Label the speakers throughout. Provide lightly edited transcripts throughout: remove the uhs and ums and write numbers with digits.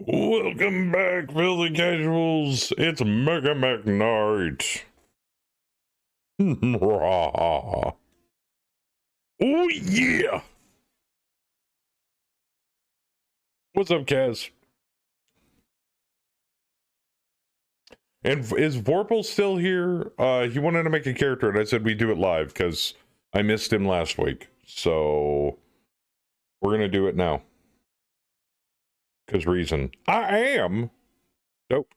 Speaker 1: Welcome back, filthy casuals. It's Mega Mac Night. Oh yeah. What's up, Kaz? And is Vorpal still here? He wanted to make a character, and I said we do it live because I missed him last week. So we're gonna do it now. Because reason. I am. Nope.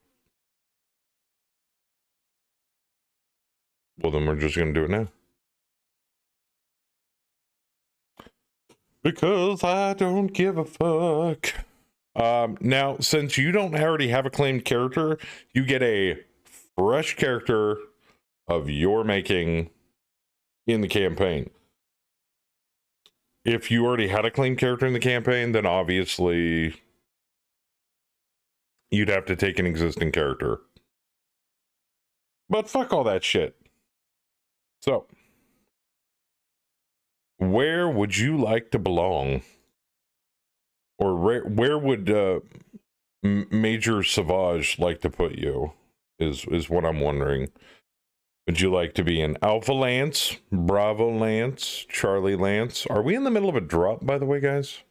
Speaker 1: Well, then we're just gonna do it now. Because I don't give a fuck. Now, since you don't already have a claimed character, you get a fresh character of your making in the campaign. If you already had a claimed character in the campaign, then obviously you'd have to take an existing character. But fuck all that shit. So, where would you like to belong? Or where would Major Savage like to put you? Is what I'm wondering. Would you like to be an Alpha Lance, Bravo Lance, Charlie Lance? Are we in the middle of a drop, by the way, guys?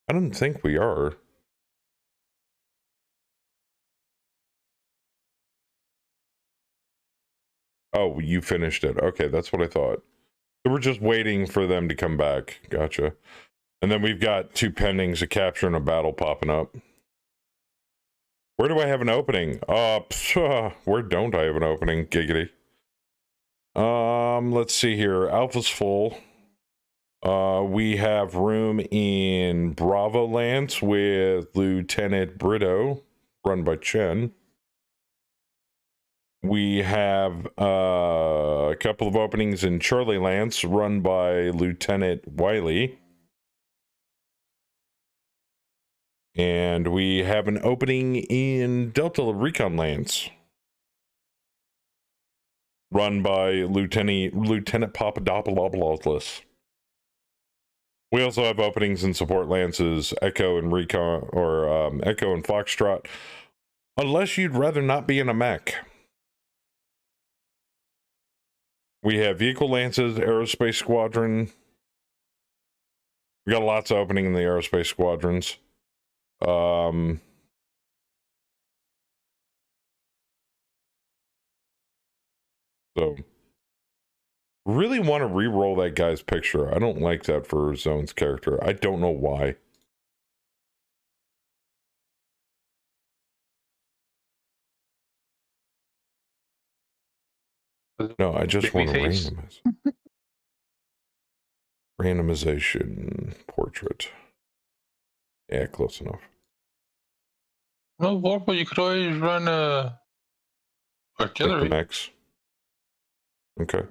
Speaker 1: I don't think we are. Oh, you finished it. Okay, that's what I thought. So we're just waiting for them to come back. Gotcha. And then we've got 2 pendings, a capture and a battle popping up. Where do I have an opening? Where don't I have an opening? Giggity. Let's see here. Alpha's full. We have room in Bravo Lance with Lieutenant Brito, run by Chen. We have a couple of openings in Charlie Lance, run by Lieutenant Wiley. And we have an opening in Delta Recon Lance, run by Lieutenant Papadopoulos. We also have openings in support lances, Echo and Recon, or Echo and Foxtrot, unless you'd rather not be in a mech. We have vehicle lances, aerospace squadron. We got lots of opening in the aerospace squadrons. So really want to re-roll that guy's picture. I don't like that for Zone's character. I don't know why. No, I just want to randomize. Randomization portrait. Yeah, close enough.
Speaker 2: No, Vorpal, you could always run artillery.
Speaker 1: Max. Okay.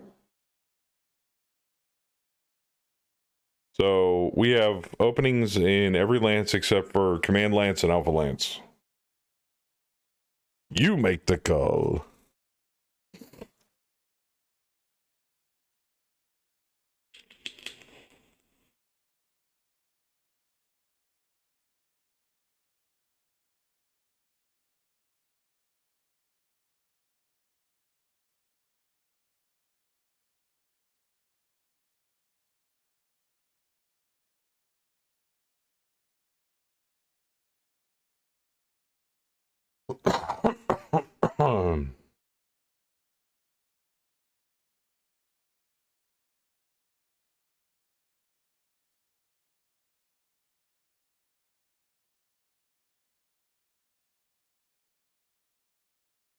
Speaker 1: So we have openings in every lance except for Command Lance and Alpha Lance. You make the call.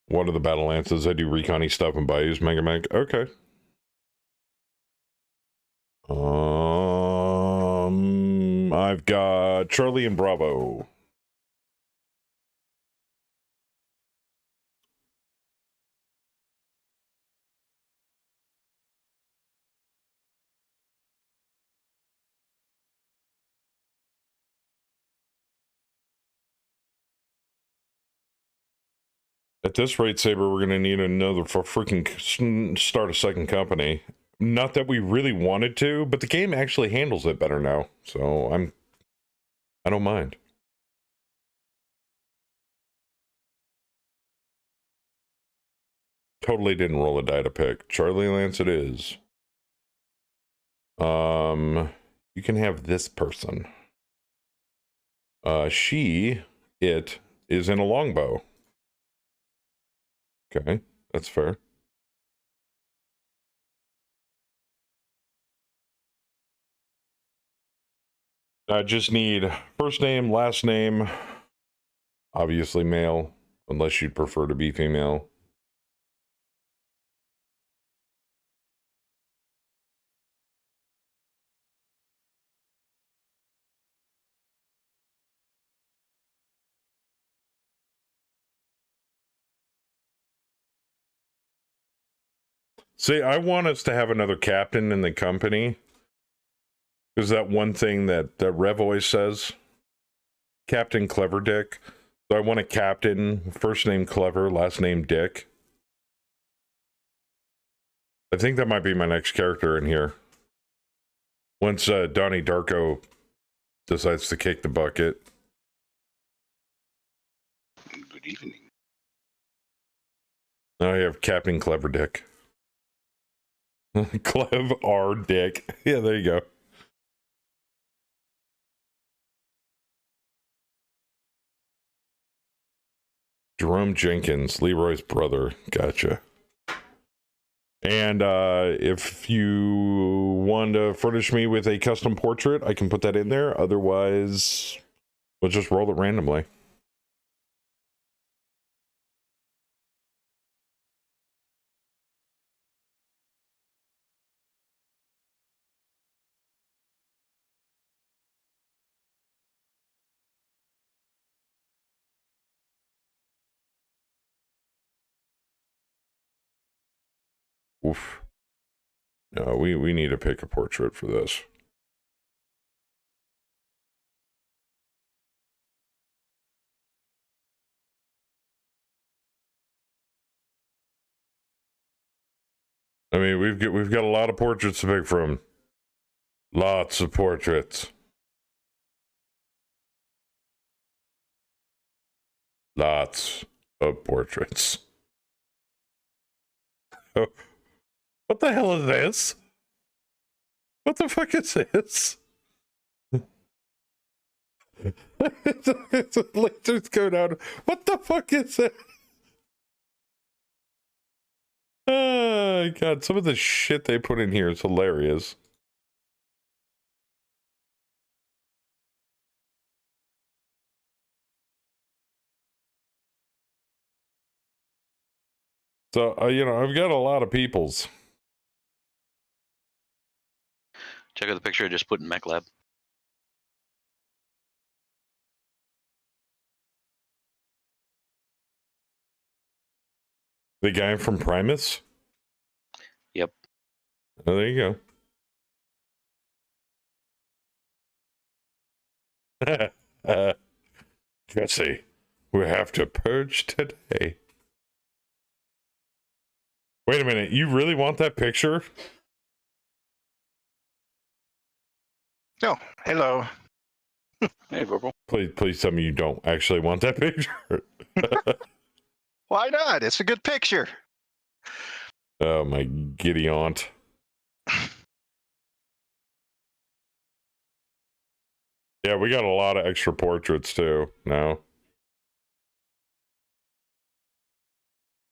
Speaker 1: What are the battle lances? I do recon-y stuff and bayous, Mega Mag. Okay. I've got Charlie and Bravo. At this rate, Saber, we're going to need another for freaking start a second company. Not that we really wanted to, but the game actually handles it better now. So I don't mind. totally didn't roll a die to pick. Charlie Lance it is. You can have this person. It is in a longbow. Okay, that's fair. I just need first name, last name, obviously male, unless you'd prefer to be female. See, I want us to have another captain in the company. Is that one thing that Rev always says? Captain Clever Dick. So I want a captain, first name Clever, last name Dick. I think that might be my next character in here. Once Donnie Darko decides to kick the bucket.
Speaker 3: Good evening.
Speaker 1: Now I have Captain Clever Dick. Clev R Dick. Yeah, there you go. Jerome Jenkins, Leroy's brother. Gotcha. And if you want to furnish me with a custom portrait, I can put that in there. Otherwise, we'll just roll it randomly. Oof. No, we need to pick a portrait for this. I mean, we've got a lot of portraits to pick from. Lots of portraits. Lots of portraits. Oh, what the hell is this? What the fuck is this? It's a lasers go down. What the fuck is it? Oh god, some of the shit they put in here is hilarious. So, you know, I've got a lot of peoples.
Speaker 3: Check out the picture I just put in Mech Lab.
Speaker 1: The guy from Primus?
Speaker 3: Yep.
Speaker 1: Oh, there you go. Jesse, we have to purge today. Wait a minute, you really want that picture?
Speaker 4: Oh, hello.
Speaker 3: Hey, Vorpal.
Speaker 1: Please tell me you don't actually want that picture.
Speaker 4: Why not? It's a good picture.
Speaker 1: Oh, my giddy aunt. Yeah, we got a lot of extra portraits, too, now.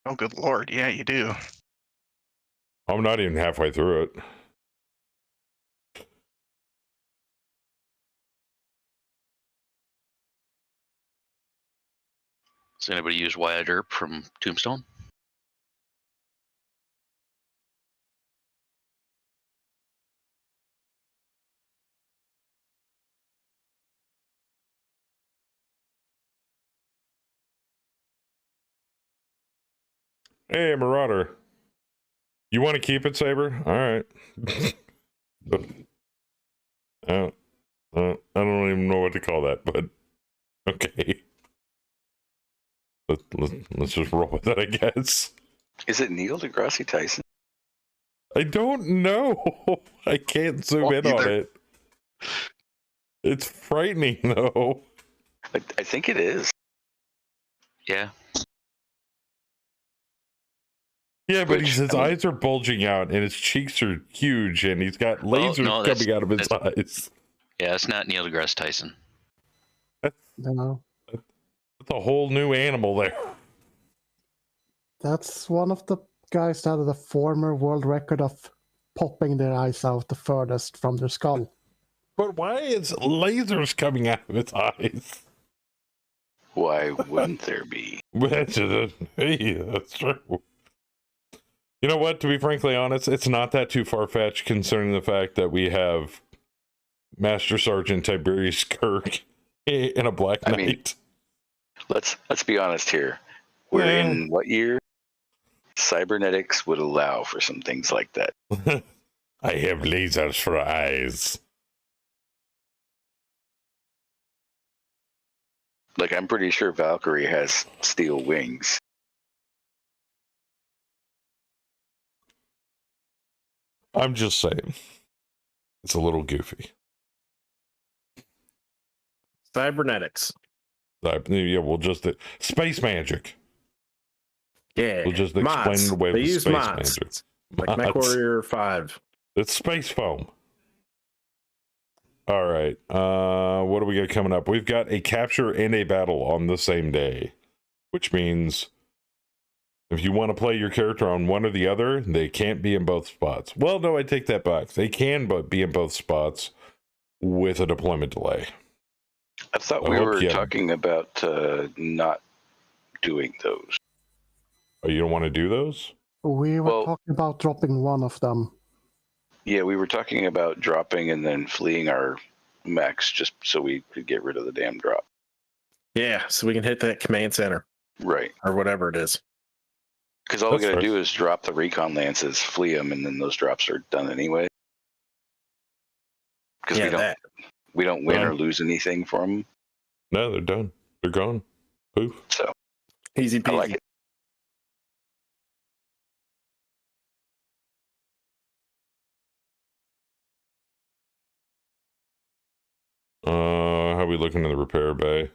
Speaker 4: Oh, good lord. Yeah, you do.
Speaker 1: I'm not even halfway through it.
Speaker 3: Does anybody use Wyatt Earp from Tombstone?
Speaker 1: Hey, Marauder. You want to keep it, Saber? All right. I don't even know what to call that, but okay. Let's just roll with it, I guess.
Speaker 3: Is it Neil deGrasse Tyson?
Speaker 1: I don't know. I can't zoom in on it. It's frightening, though.
Speaker 3: I think it is. Yeah.
Speaker 1: Yeah, but
Speaker 3: Which,
Speaker 1: his
Speaker 3: I mean-
Speaker 1: eyes are bulging out and his cheeks are huge and he's got
Speaker 3: Well,
Speaker 1: lasers
Speaker 3: no, that's-
Speaker 1: coming out of his eyes.
Speaker 3: Yeah, it's not Neil deGrasse Tyson.
Speaker 5: No,
Speaker 1: That's a whole new animal there.
Speaker 5: that's one of the guys that had the former world record of popping their eyes out the furthest from their skull.
Speaker 1: But why is lasers coming out of his eyes?
Speaker 3: Why wouldn't there be?
Speaker 1: That's true. You know what? To be frankly honest, it's not that too far-fetched concerning the fact that we have Master Sergeant Tiberius Kirk in a Black Knight.
Speaker 3: I mean, let's be honest here. We're in what year? Cybernetics would allow for some things like that.
Speaker 1: I have lasers for eyes.
Speaker 3: Like, I'm pretty sure Valkyrie has steel wings.
Speaker 1: I'm just saying. It's a little goofy.
Speaker 6: Cybernetics.
Speaker 1: Yeah, we'll just... space magic.
Speaker 6: Yeah.
Speaker 1: We'll just explain
Speaker 6: mods.
Speaker 1: it away
Speaker 6: They
Speaker 1: with
Speaker 6: use
Speaker 1: space
Speaker 6: mods.
Speaker 1: magic.
Speaker 6: Like Mech
Speaker 1: Mods.
Speaker 6: Warrior 5.
Speaker 1: It's space foam. All right. What do we got coming up? We've got a capture and a battle on the same day, which means if you want to play your character on one or the other, they can't be in both spots. Well, no, I take that back. They can but be in both spots with a deployment delay.
Speaker 3: I thought
Speaker 1: I
Speaker 3: we
Speaker 1: hope
Speaker 3: were
Speaker 1: you-
Speaker 3: talking about not doing those.
Speaker 1: Oh, you don't want to do those?
Speaker 5: We were
Speaker 3: Well-
Speaker 5: talking about dropping one of them.
Speaker 3: Yeah, we were talking about dropping and then fleeing our mechs just so we could get rid of the damn drop.
Speaker 6: Yeah, so we can hit that command center
Speaker 3: Right.
Speaker 6: or whatever it is.
Speaker 3: Because all we
Speaker 1: That's
Speaker 3: got to
Speaker 1: fair.
Speaker 3: do is drop the recon lances, flee them, and then those drops are done anyway. Because
Speaker 6: Yeah, that.
Speaker 3: we don't win or
Speaker 1: Done.
Speaker 3: lose anything from them.
Speaker 1: No, they're done. They're gone. Poof.
Speaker 3: So
Speaker 6: Easy
Speaker 3: I
Speaker 6: peasy.
Speaker 3: like it.
Speaker 1: How we looking in the repair bay?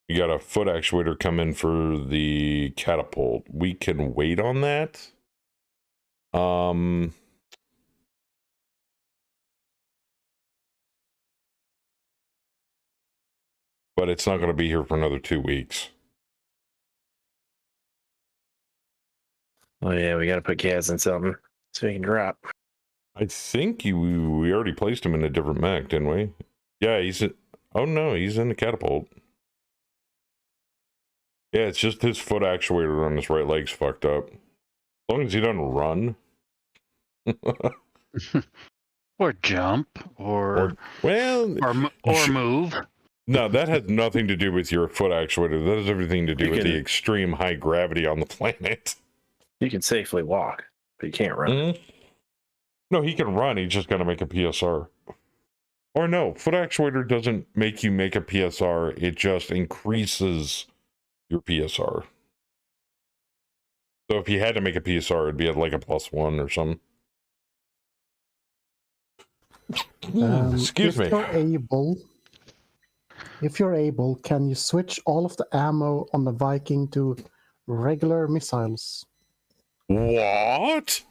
Speaker 1: You got a foot actuator coming for the catapult. We can wait on that. But it's not going to be here for another 2 weeks.
Speaker 6: Oh yeah, we got to put Kaz in something so he can drop.
Speaker 1: I think we already placed him in a different mech, didn't we? Yeah, he's in, oh no, he's in the catapult. Yeah, it's just his foot actuator on his right leg's fucked up. As long as he doesn't run.
Speaker 2: Or jump, or
Speaker 1: Well,
Speaker 2: or move.
Speaker 1: no, that has nothing to do with your foot actuator. That has everything to do
Speaker 6: You
Speaker 1: with
Speaker 6: can-
Speaker 1: the extreme high gravity on the planet.
Speaker 6: You can safely walk, but you can't run.
Speaker 1: Mhm. No, he can run. He's just got to make a PSR. Or no, foot actuator doesn't make you make a PSR. It just increases your PSR. So if you had to make a PSR, it'd be at like a +1 or something. Excuse me.
Speaker 5: If you're able, can you switch all of the ammo on the Viking to regular missiles?
Speaker 1: What?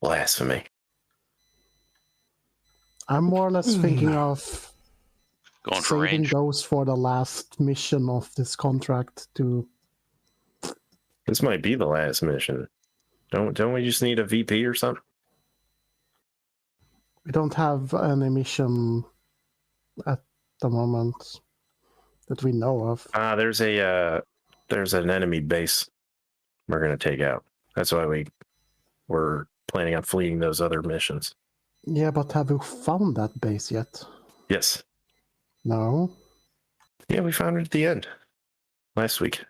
Speaker 6: Blasphemy.
Speaker 5: I'm more or less thinking of
Speaker 3: Going for
Speaker 5: saving
Speaker 3: range.
Speaker 5: those for the last mission of this contract to
Speaker 6: This might be the last mission. Don't we just need a VP or something?
Speaker 5: we don't have any mission at the moment that we know of.
Speaker 6: There's an enemy base we're gonna take out. That's why we're planning on fleeing those other missions.
Speaker 5: Yeah, but have you found that base yet?
Speaker 6: Yes.
Speaker 5: No.
Speaker 6: Yeah, we found it at the end last week.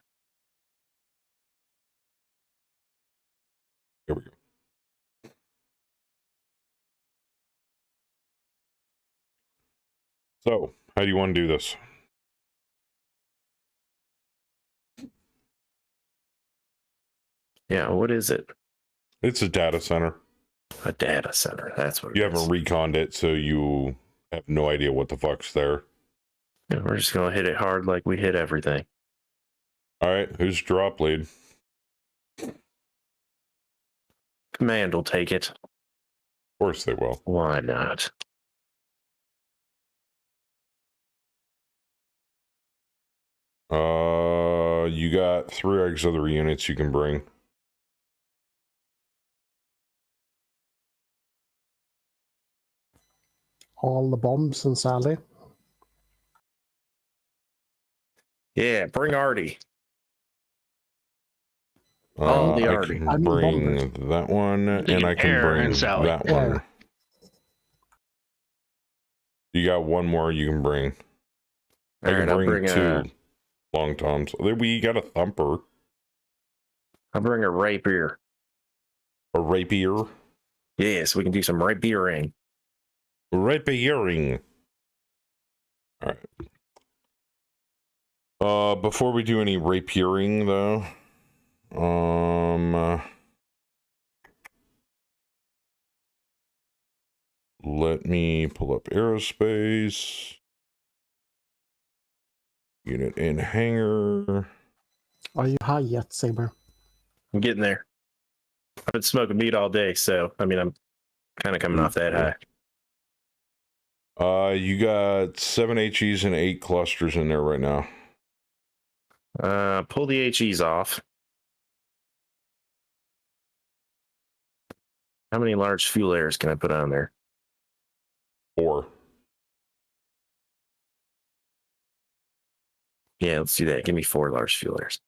Speaker 1: Here we go. So, how do you want to do this?
Speaker 6: Yeah, what is it?
Speaker 1: It's a data center.
Speaker 6: A data center. That's what it
Speaker 1: You
Speaker 6: is.
Speaker 1: haven't reconned it, so you have no idea what the fuck's there.
Speaker 6: Yeah, we're just gonna hit it hard like we hit everything.
Speaker 1: All right, who's drop lead?
Speaker 6: Command will take it.
Speaker 1: Of course they will.
Speaker 6: Why not?
Speaker 1: You got 3 auxiliary units you can bring.
Speaker 5: All the bombs and Sally.
Speaker 6: Yeah, bring Artie.
Speaker 1: Uh,
Speaker 6: the
Speaker 1: I
Speaker 6: Artie.
Speaker 1: can
Speaker 5: I mean
Speaker 1: bring
Speaker 5: bombers.
Speaker 1: that one, and I can
Speaker 2: Air
Speaker 1: bring
Speaker 2: and Sally.
Speaker 1: that
Speaker 5: Yeah.
Speaker 1: one. You got one more you can bring. I
Speaker 6: All
Speaker 1: can
Speaker 6: right, I'll
Speaker 1: bring
Speaker 6: bring
Speaker 1: 2 long toms. We got a thumper,
Speaker 6: I'll bring a rapier.
Speaker 1: a rapier,
Speaker 6: Yes, we can do some rapiering.
Speaker 1: rapiering. All right. Before we do any rapiering, though, let me pull up aerospace. Unit in hangar.
Speaker 5: Are you high yet, Saber?
Speaker 6: I'm getting there. I've been smoking meat all day, so I mean, I'm kind of coming off that high.
Speaker 1: You got 7 HEs and 8 clusters in there right now.
Speaker 6: Pull the HEs off. How many large fuel layers can I put on there?
Speaker 1: 4.
Speaker 6: Yeah, let's do that. Give me 4 large fuel layers.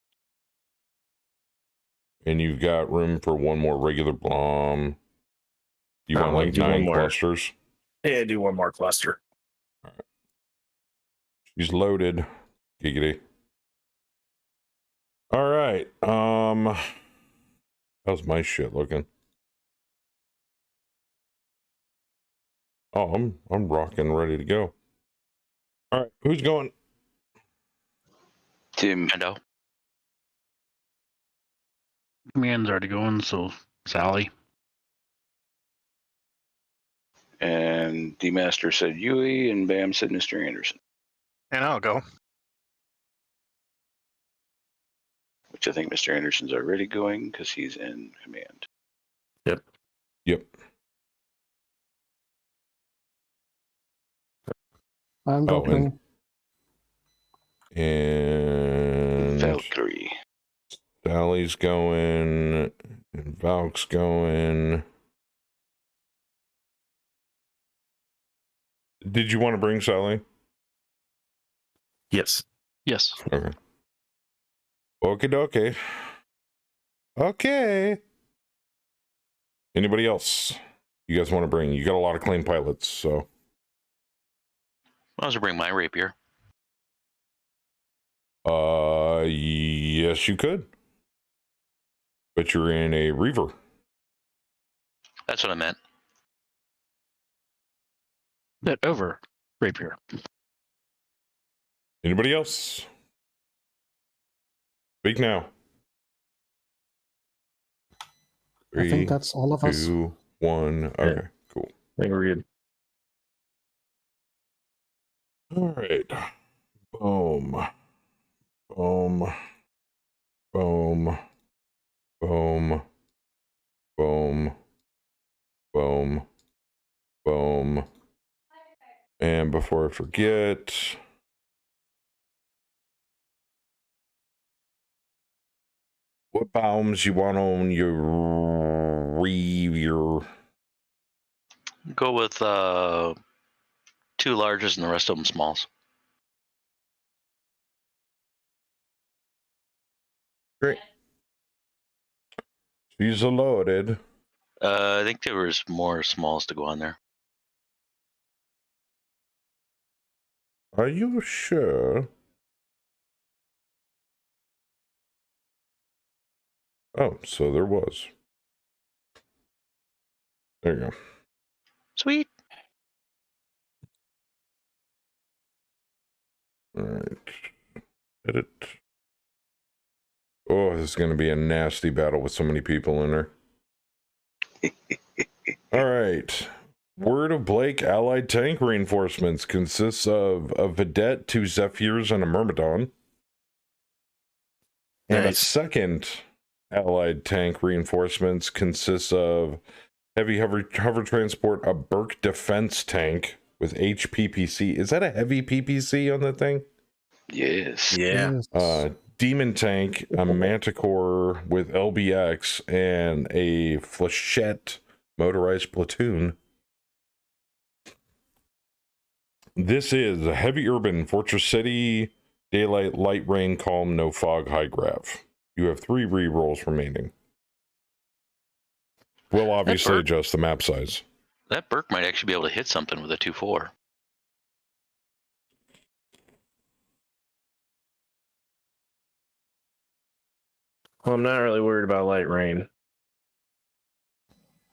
Speaker 1: And you've got room for 1 more regular bomb. You want like
Speaker 6: do 1
Speaker 1: 9
Speaker 6: more.
Speaker 1: clusters?
Speaker 6: Yeah, do 1 more cluster.
Speaker 1: She's loaded. Giggity. All right. How's my shit looking? Oh, I'm rocking, ready to go. All right, who's going?
Speaker 3: Tim.
Speaker 2: Mando. Command's already going, so Sally.
Speaker 3: And D Master said Yui, and Bam said Mr. Anderson.
Speaker 4: And I'll go.
Speaker 3: Which I think Mr. Anderson's already going because he's in command.
Speaker 1: Yep.
Speaker 5: I'm
Speaker 1: Oh,
Speaker 5: going.
Speaker 1: And
Speaker 3: Valkyrie.
Speaker 1: Sally's going, and Valk's going. Did you want to bring Sally?
Speaker 6: Yes.
Speaker 2: Yes.
Speaker 1: Okay. Okie dokie. Okay. Anybody else you guys want to bring? You got a lot of claim pilots, so.
Speaker 7: I'll just bring my rapier.
Speaker 1: Yes, you could. But you're in a Reaver.
Speaker 7: That's what I meant.
Speaker 2: That over rapier.
Speaker 1: Anybody else? Speak now.
Speaker 5: I think that's all of us.
Speaker 1: 2, 1. Okay, cool.
Speaker 6: I think we're good.
Speaker 1: All right. Boom. Boom. Boom. Boom. Boom. Boom. Boom. And before I forget, what bombs you want on your Reaver?
Speaker 7: Go with 2 larges and the rest of them smalls.
Speaker 1: Great. She's loaded.
Speaker 7: I think there was more smalls to go on there.
Speaker 1: Are you sure? Oh, so there was. There you go.
Speaker 7: Sweet.
Speaker 1: All right. Edit. Oh, this is going to be a nasty battle with so many people in there. All right. Word of Blake allied tank reinforcements consists of a Vedette, 2 Zephyrs, and a Myrmidon. And a
Speaker 6: Nice.
Speaker 1: second Allied tank reinforcements consists of heavy hover transport, a Burke defense tank with HPPC. Is that a heavy PPC on that thing?
Speaker 3: Yes.
Speaker 6: Yeah.
Speaker 5: Yes.
Speaker 1: Demon tank, a Manticore with LBX, and a Flechette motorized platoon. This is a heavy urban, Fortress City, daylight, light rain, calm, no fog, high grav. You have 3 re-rolls remaining. We'll obviously adjust the map size.
Speaker 7: That Burke might actually be able to hit something with a 2-4.
Speaker 6: Well, I'm not really worried about light rain.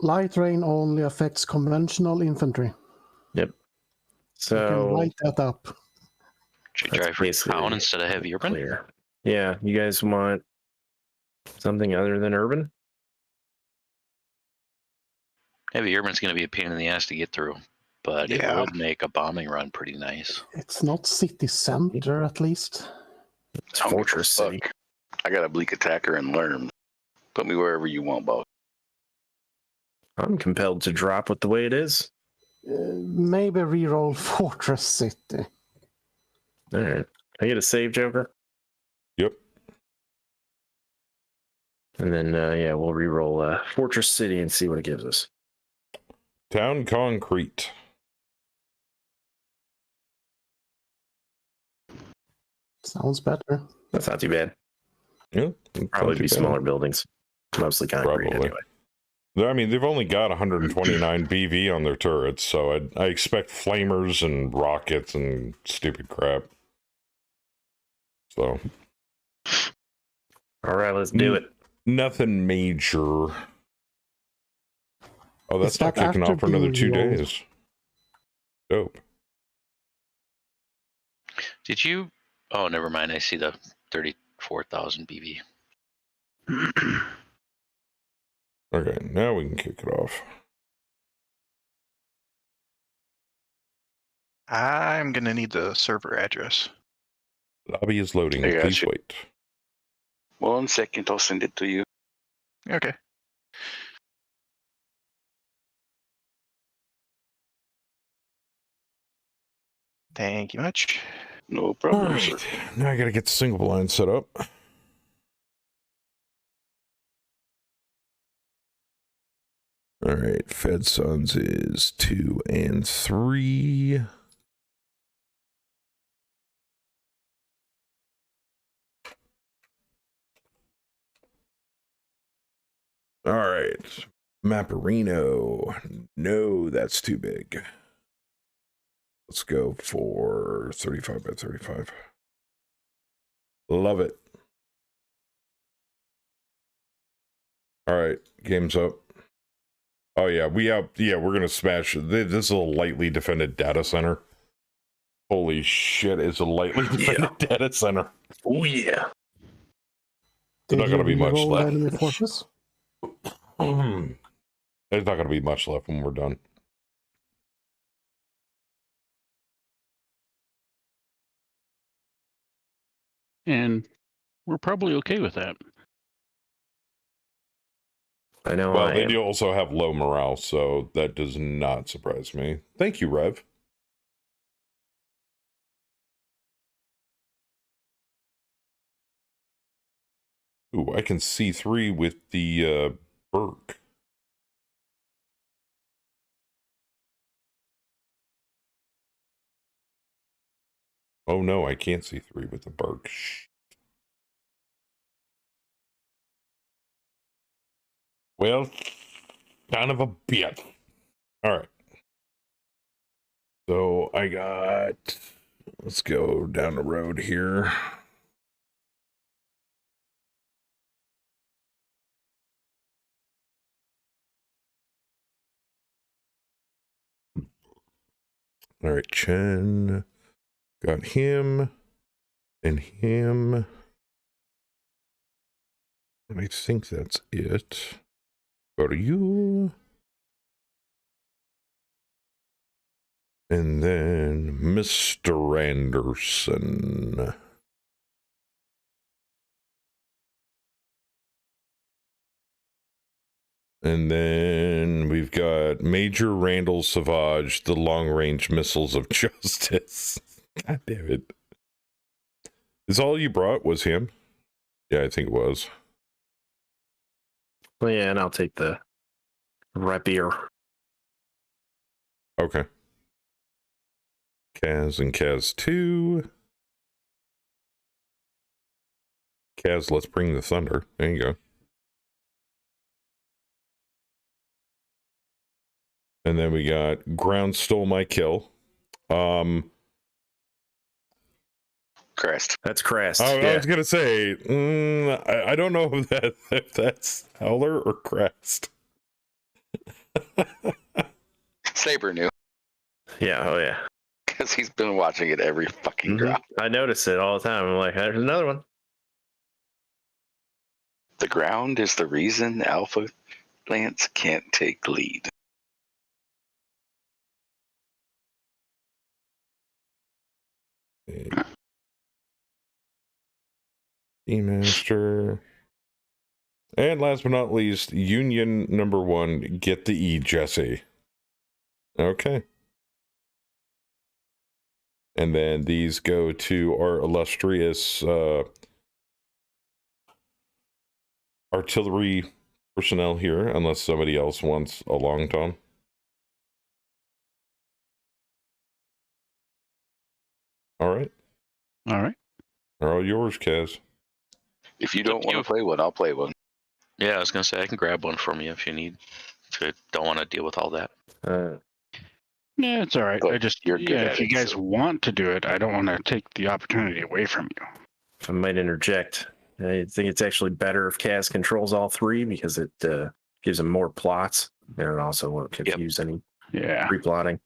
Speaker 5: Light rain only affects conventional infantry.
Speaker 6: Yep.
Speaker 5: You can
Speaker 6: So
Speaker 5: write that up.
Speaker 7: Should
Speaker 6: that's
Speaker 7: try for
Speaker 6: basically
Speaker 7: town instead of heavy urban.
Speaker 6: clear. Yeah, you guys want something other than urban?
Speaker 7: Heavy urban's going to be a pain in the ass to get through, but it
Speaker 4: Yeah.
Speaker 7: would make a bombing run pretty nice.
Speaker 5: It's not city center, at least.
Speaker 6: It's
Speaker 3: I don't give a
Speaker 6: Fortress City.
Speaker 3: fuck. I got a bleak attacker and learn. Put me wherever you want, boss.
Speaker 6: I'm compelled to drop it the way it is.
Speaker 5: Maybe reroll Fortress City.
Speaker 6: All right. I get a save, Joker.
Speaker 1: Yep.
Speaker 6: And then, yeah, we'll re-roll Fortress City and see what it gives us.
Speaker 1: Town concrete.
Speaker 5: Sounds better.
Speaker 6: That's not too bad.
Speaker 1: Yeah, it's
Speaker 6: Probably
Speaker 1: not too
Speaker 6: be
Speaker 1: bad.
Speaker 6: smaller buildings. Mostly concrete
Speaker 1: Probably.
Speaker 6: anyway.
Speaker 1: I mean, they've only got 129 BV on their turrets, so I expect flamers and rockets and stupid crap. So,
Speaker 6: All right, let's do it.
Speaker 1: nothing major. Oh, that's
Speaker 5: Is
Speaker 1: not
Speaker 5: that
Speaker 1: kicking
Speaker 5: after
Speaker 1: off for another 2
Speaker 5: being rolled?
Speaker 1: days. Dope.
Speaker 7: Did you? Oh, never mind. I see the 34,000 BV.
Speaker 1: Okay, now we can kick it off.
Speaker 4: I'm gonna need the server address.
Speaker 1: Lobby is loading.
Speaker 3: I got
Speaker 1: Please
Speaker 3: you.
Speaker 1: wait.
Speaker 3: 1 second, I'll send it to you.
Speaker 4: Okay. Thank you much.
Speaker 3: No
Speaker 1: All
Speaker 3: problem, sir.
Speaker 1: right, now I gotta get the single blind set up. All right, Fed Sons is 2 and 3. All right, Mapperino. No, that's too big. Let's go for 35 by 35. Love it. All right, game's up. Oh yeah, we're gonna smash it. This is a lightly defended data center. Holy shit, it's a lightly defended data center.
Speaker 6: Oh, yeah.
Speaker 1: There's not gonna be much
Speaker 5: reroll
Speaker 1: left.
Speaker 5: enemy forces?
Speaker 1: There's not gonna be much left when we're done.
Speaker 2: And we're probably okay with that.
Speaker 6: I know
Speaker 1: Well,
Speaker 6: I
Speaker 1: they
Speaker 6: am.
Speaker 1: do also have low morale, so that does not surprise me. Thank you, Rev. Ooh, I can see 3 with the Burke. Oh no, I can't see 3 with the Burke. Shh. Well, kind of a bit. All right. So I got. Let's go down the road here. All right, Chen. Got him. And him. And I think that's it. Go to you. And then Mr. Anderson. And then we've got Major Randall Savage, the long-range missiles of justice. God damn it. Is all you brought was him? Yeah, I think it was.
Speaker 6: Well, yeah, and I'll take the rapier.
Speaker 1: Okay. Kaz and Kaz 2. Kaz, let's bring the thunder. There you go. And then we got Ground Stole My Kill.
Speaker 3: Crest.
Speaker 6: That's Crest.
Speaker 1: I was gonna say, I don't know if that's Howler or Crest.
Speaker 3: Saber knew
Speaker 6: Yeah, oh yeah.
Speaker 3: because he's been watching it every fucking drop.
Speaker 6: I notice it all the time. I'm like, there's another one.
Speaker 3: The ground is the reason Alpha Lance can't take lead.
Speaker 1: E-Master. And last but not least, Union number 1, get the E, Jesse. Okay. And then these go to our illustrious artillery personnel here, unless somebody else wants a long tom. All right.
Speaker 8: All right.
Speaker 1: They're all yours, Kaz.
Speaker 3: If you don't want to play one, I'll play one.
Speaker 7: Yeah, I was gonna say I can grab one from you if you need. If you don't want to deal with all that.
Speaker 8: Yeah, it's all right.
Speaker 3: But
Speaker 8: I just,
Speaker 3: you're good
Speaker 8: yeah,
Speaker 3: at
Speaker 8: if you
Speaker 3: it,
Speaker 8: guys
Speaker 3: so-
Speaker 8: want to do it, I don't want to take the opportunity away from you.
Speaker 6: If I might interject, I think it's actually better if Kaz controls all three because it gives him more plots, and it also won't confuse any
Speaker 8: Yeah.
Speaker 6: replotting.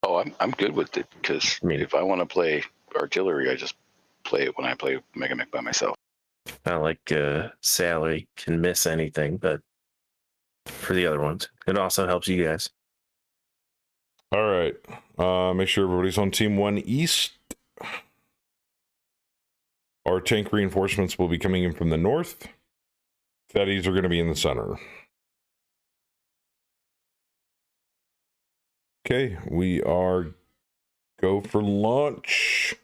Speaker 3: Oh, I'm good with it because
Speaker 6: I mean-
Speaker 3: if I want to play artillery, I just play it when I play Mega Mech by myself.
Speaker 6: Not like Sally can miss anything, but for the other ones, it also helps you guys.
Speaker 1: All right. Make sure everybody's on Team 1 East. Our tank reinforcements will be coming in from the north. Fetties are going to be in the center. Okay, we are go for launch.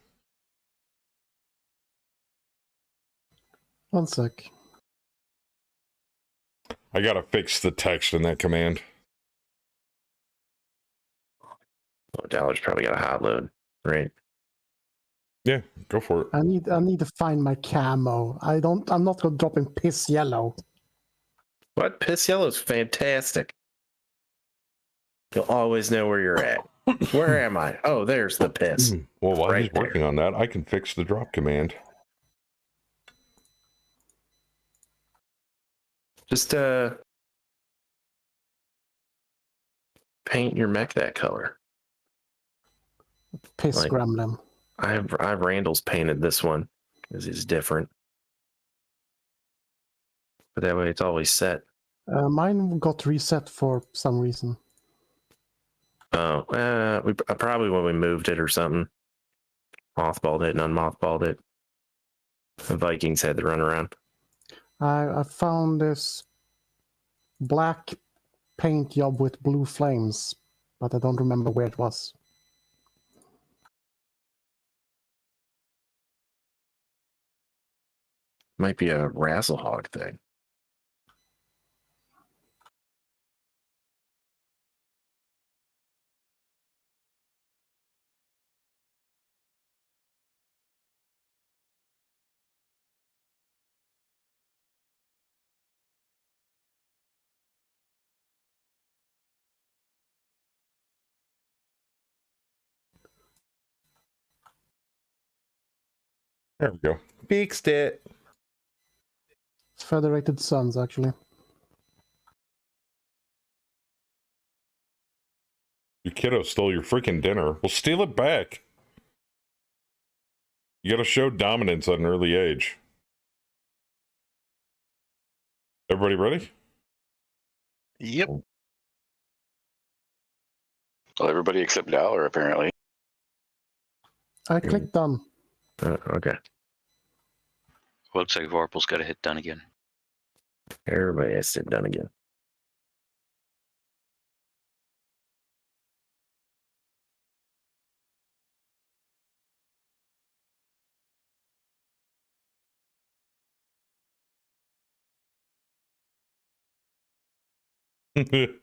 Speaker 5: One sec.
Speaker 1: I gotta fix the text in that command.
Speaker 6: Oh, Dallar's probably got a hot load, right?
Speaker 1: Yeah, go for it.
Speaker 5: I need to find my camo. I'm not gonna drop in piss yellow.
Speaker 6: What? Piss yellow's fantastic. You'll always know where you're at. Where am I? Oh, there's the piss.
Speaker 1: Well, while
Speaker 6: Right
Speaker 1: he's working on that, I can fix the drop command.
Speaker 6: Just paint your mech that color.
Speaker 5: Piss
Speaker 6: Like-
Speaker 5: gremlin.
Speaker 6: I've Randall's painted this one because he's different. But that way it's always set.
Speaker 5: Mine got reset for some reason.
Speaker 6: Oh, probably when we moved it or something. Mothballed it and unmothballed it. The Vikings had to run around.
Speaker 5: I found this black paint job with blue flames, but I don't remember where it was.
Speaker 6: Might be a Razzlehog thing.
Speaker 1: There we go. Fixed it.
Speaker 5: It's Federated Suns, actually.
Speaker 1: Your kiddo stole your freaking dinner. Well, steal it back. You gotta show dominance at an early age. Everybody ready?
Speaker 4: Yep.
Speaker 3: Well, everybody except Dollar, apparently.
Speaker 5: I clicked done.
Speaker 6: Okay.
Speaker 7: Looks like Vorpal's got a hit done again.
Speaker 6: Everybody has it done again.
Speaker 1: The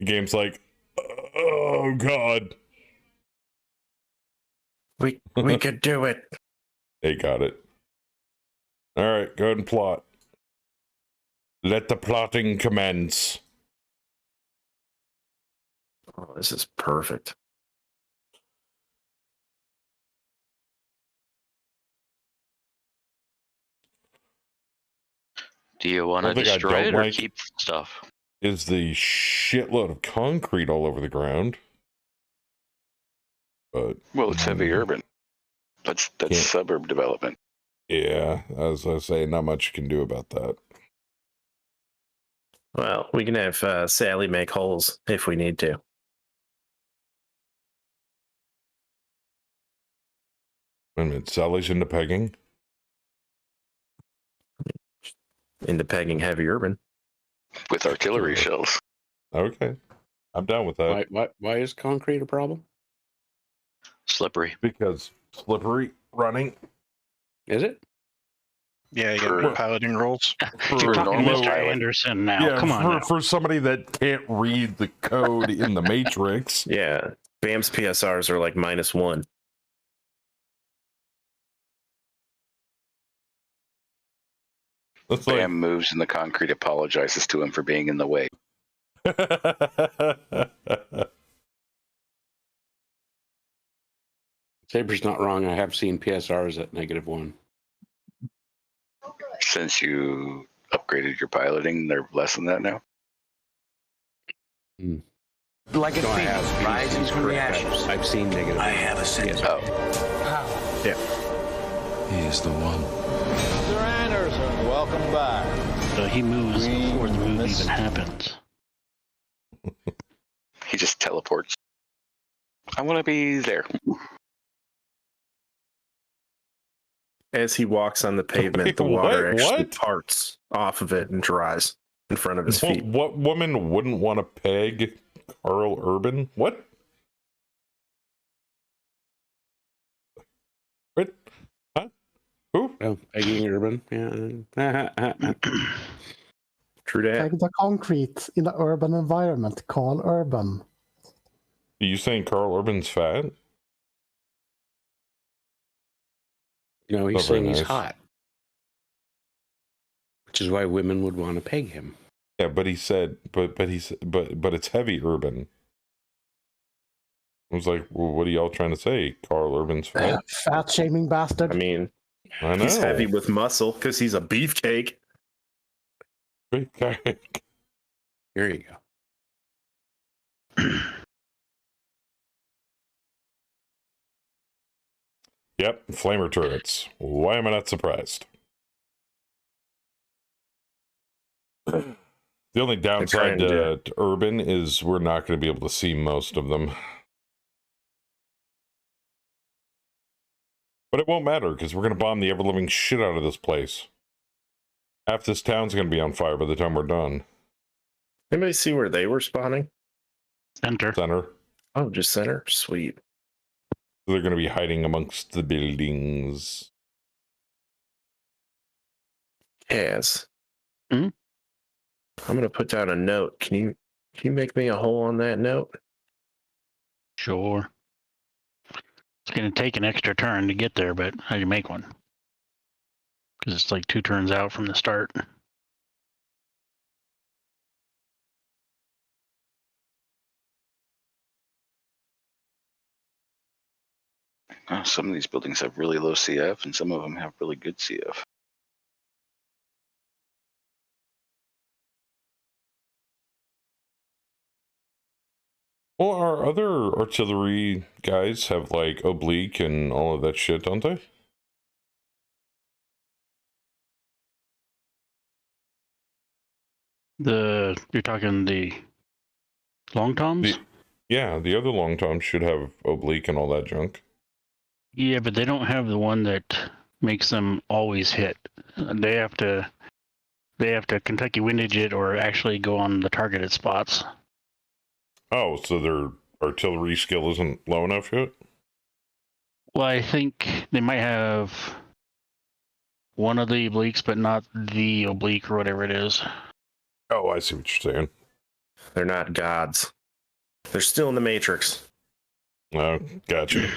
Speaker 1: game's like, oh god.
Speaker 6: We could do it.
Speaker 1: They got it. All right, go ahead and plot. Let the plotting commence.
Speaker 6: Oh, this is perfect.
Speaker 7: Do you want to
Speaker 1: One thing I
Speaker 7: destroy
Speaker 1: don't
Speaker 7: it or
Speaker 1: like-
Speaker 7: keep stuff?
Speaker 1: Is the shitload of concrete all over the ground. But
Speaker 3: Well, it's heavy urban. That's
Speaker 1: Yeah.
Speaker 3: suburb development.
Speaker 1: yeah, as I say, not much you can do about that.
Speaker 6: Well, we can have Sally make holes if we need to.
Speaker 1: Wait a minute, Sally's into pegging?
Speaker 6: Into pegging heavy urban.
Speaker 3: With artillery shells.
Speaker 1: Okay. I'm down with that.
Speaker 9: Why is concrete a problem?
Speaker 7: Slippery.
Speaker 1: Because slippery running.
Speaker 9: Is it?
Speaker 4: Yeah, you
Speaker 3: For-
Speaker 4: got piloting rules.
Speaker 1: For
Speaker 8: You're talking
Speaker 1: low-
Speaker 8: Mr. Anderson now.
Speaker 1: Yeah,
Speaker 8: Come on. now.
Speaker 1: for somebody that can't read the code in the Matrix.
Speaker 6: Yeah, BAM's PSRs are like -1.
Speaker 1: That's
Speaker 3: Bam moves and the concrete apologizes to him for being in the way.
Speaker 1: like.
Speaker 9: Saber's not wrong. I have seen PSRs at -1.
Speaker 3: Since you upgraded your piloting, they're less than that now.
Speaker 10: Like a
Speaker 9: No, I
Speaker 10: phoenix
Speaker 9: have.
Speaker 10: rising
Speaker 9: He's
Speaker 10: from the
Speaker 9: correct.
Speaker 10: ashes.
Speaker 9: I've seen negative.
Speaker 10: I have a sense.
Speaker 3: Oh,
Speaker 10: He is the one.
Speaker 11: Mr. Anderson, welcome back.
Speaker 8: So he moves
Speaker 11: We
Speaker 8: before the move
Speaker 11: miss-
Speaker 8: even happens.
Speaker 3: he just teleports. I want to be there.
Speaker 6: As he walks on the pavement,
Speaker 1: Wait,
Speaker 6: the water
Speaker 1: what?
Speaker 6: actually
Speaker 1: What?
Speaker 6: parts off of it and dries in front of his feet.
Speaker 1: What woman wouldn't want to peg Carl Urban? What? What? Huh? Who?
Speaker 9: Oh, pegging urban. Yeah.
Speaker 6: True that.
Speaker 5: Peg the concrete in the urban environment. Call urban.
Speaker 1: Are you saying Carl Urban's fat?
Speaker 9: No, he's
Speaker 1: Oh, very
Speaker 9: saying he's
Speaker 1: nice.
Speaker 9: hot, which is why women would want to peg him.
Speaker 1: Yeah, but he said, but it's heavy urban. I was like, well, what are y'all trying to say? Carl Urban's fat?
Speaker 5: Fat shaming bastard.
Speaker 6: I mean,
Speaker 1: I know.
Speaker 6: he's heavy with muscle because he's a beefcake.
Speaker 1: Big guy.
Speaker 9: There you go.
Speaker 1: Yep, flamer turrets. Why am I not surprised? The only downside
Speaker 6: trying to-
Speaker 1: to urban is we're not going to be able to see most of them. But it won't matter because we're going to bomb the ever-living shit out of this place. Half this town's going to be on fire by the time we're done.
Speaker 6: Anybody see where they were spawning?
Speaker 8: Center.
Speaker 1: Center.
Speaker 6: Oh, just center? Sweet.
Speaker 1: They're going to be hiding amongst the buildings.
Speaker 6: Yes.
Speaker 8: Hmm?
Speaker 6: I'm gonna put down a note. Can you make me a hole on that note?
Speaker 8: Sure. It's going to take an extra turn to get there, but how do you make one? Because it's like 2 turns out from the start.
Speaker 3: Some of these buildings have really low CF, and some of them have really good CF.
Speaker 1: Well, our other artillery guys have like oblique and all of that shit, don't they?
Speaker 8: You're talking the long toms?
Speaker 1: Yeah, the other long toms should have oblique and all that junk.
Speaker 8: Yeah, but they don't have the one that makes them always hit. They have to They have to Kentucky windage it or actually go on the targeted spots.
Speaker 1: Oh, so their artillery skill isn't low enough yet?
Speaker 8: Well, I think they might have one of the obliques, but not the oblique or whatever it is.
Speaker 1: Oh, I see what you're saying.
Speaker 6: They're not gods. They're still in the Matrix.
Speaker 1: Oh, gotcha.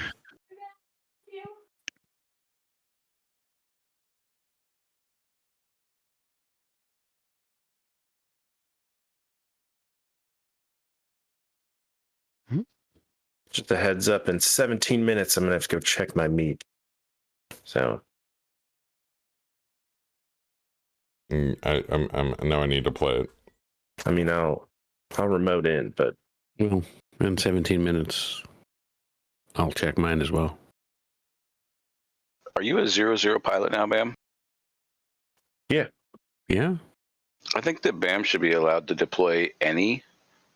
Speaker 6: Just a heads up, in 17 minutes, I'm going to have to go check my meat. So.
Speaker 1: I'm now I need to play it.
Speaker 6: I mean, I'll remote in, but.
Speaker 9: Well, in 17 minutes, I'll check mine as well.
Speaker 3: Are you a 0-0 pilot now, Bam?
Speaker 6: Yeah.
Speaker 9: Yeah.
Speaker 3: I think that Bam should be allowed to deploy any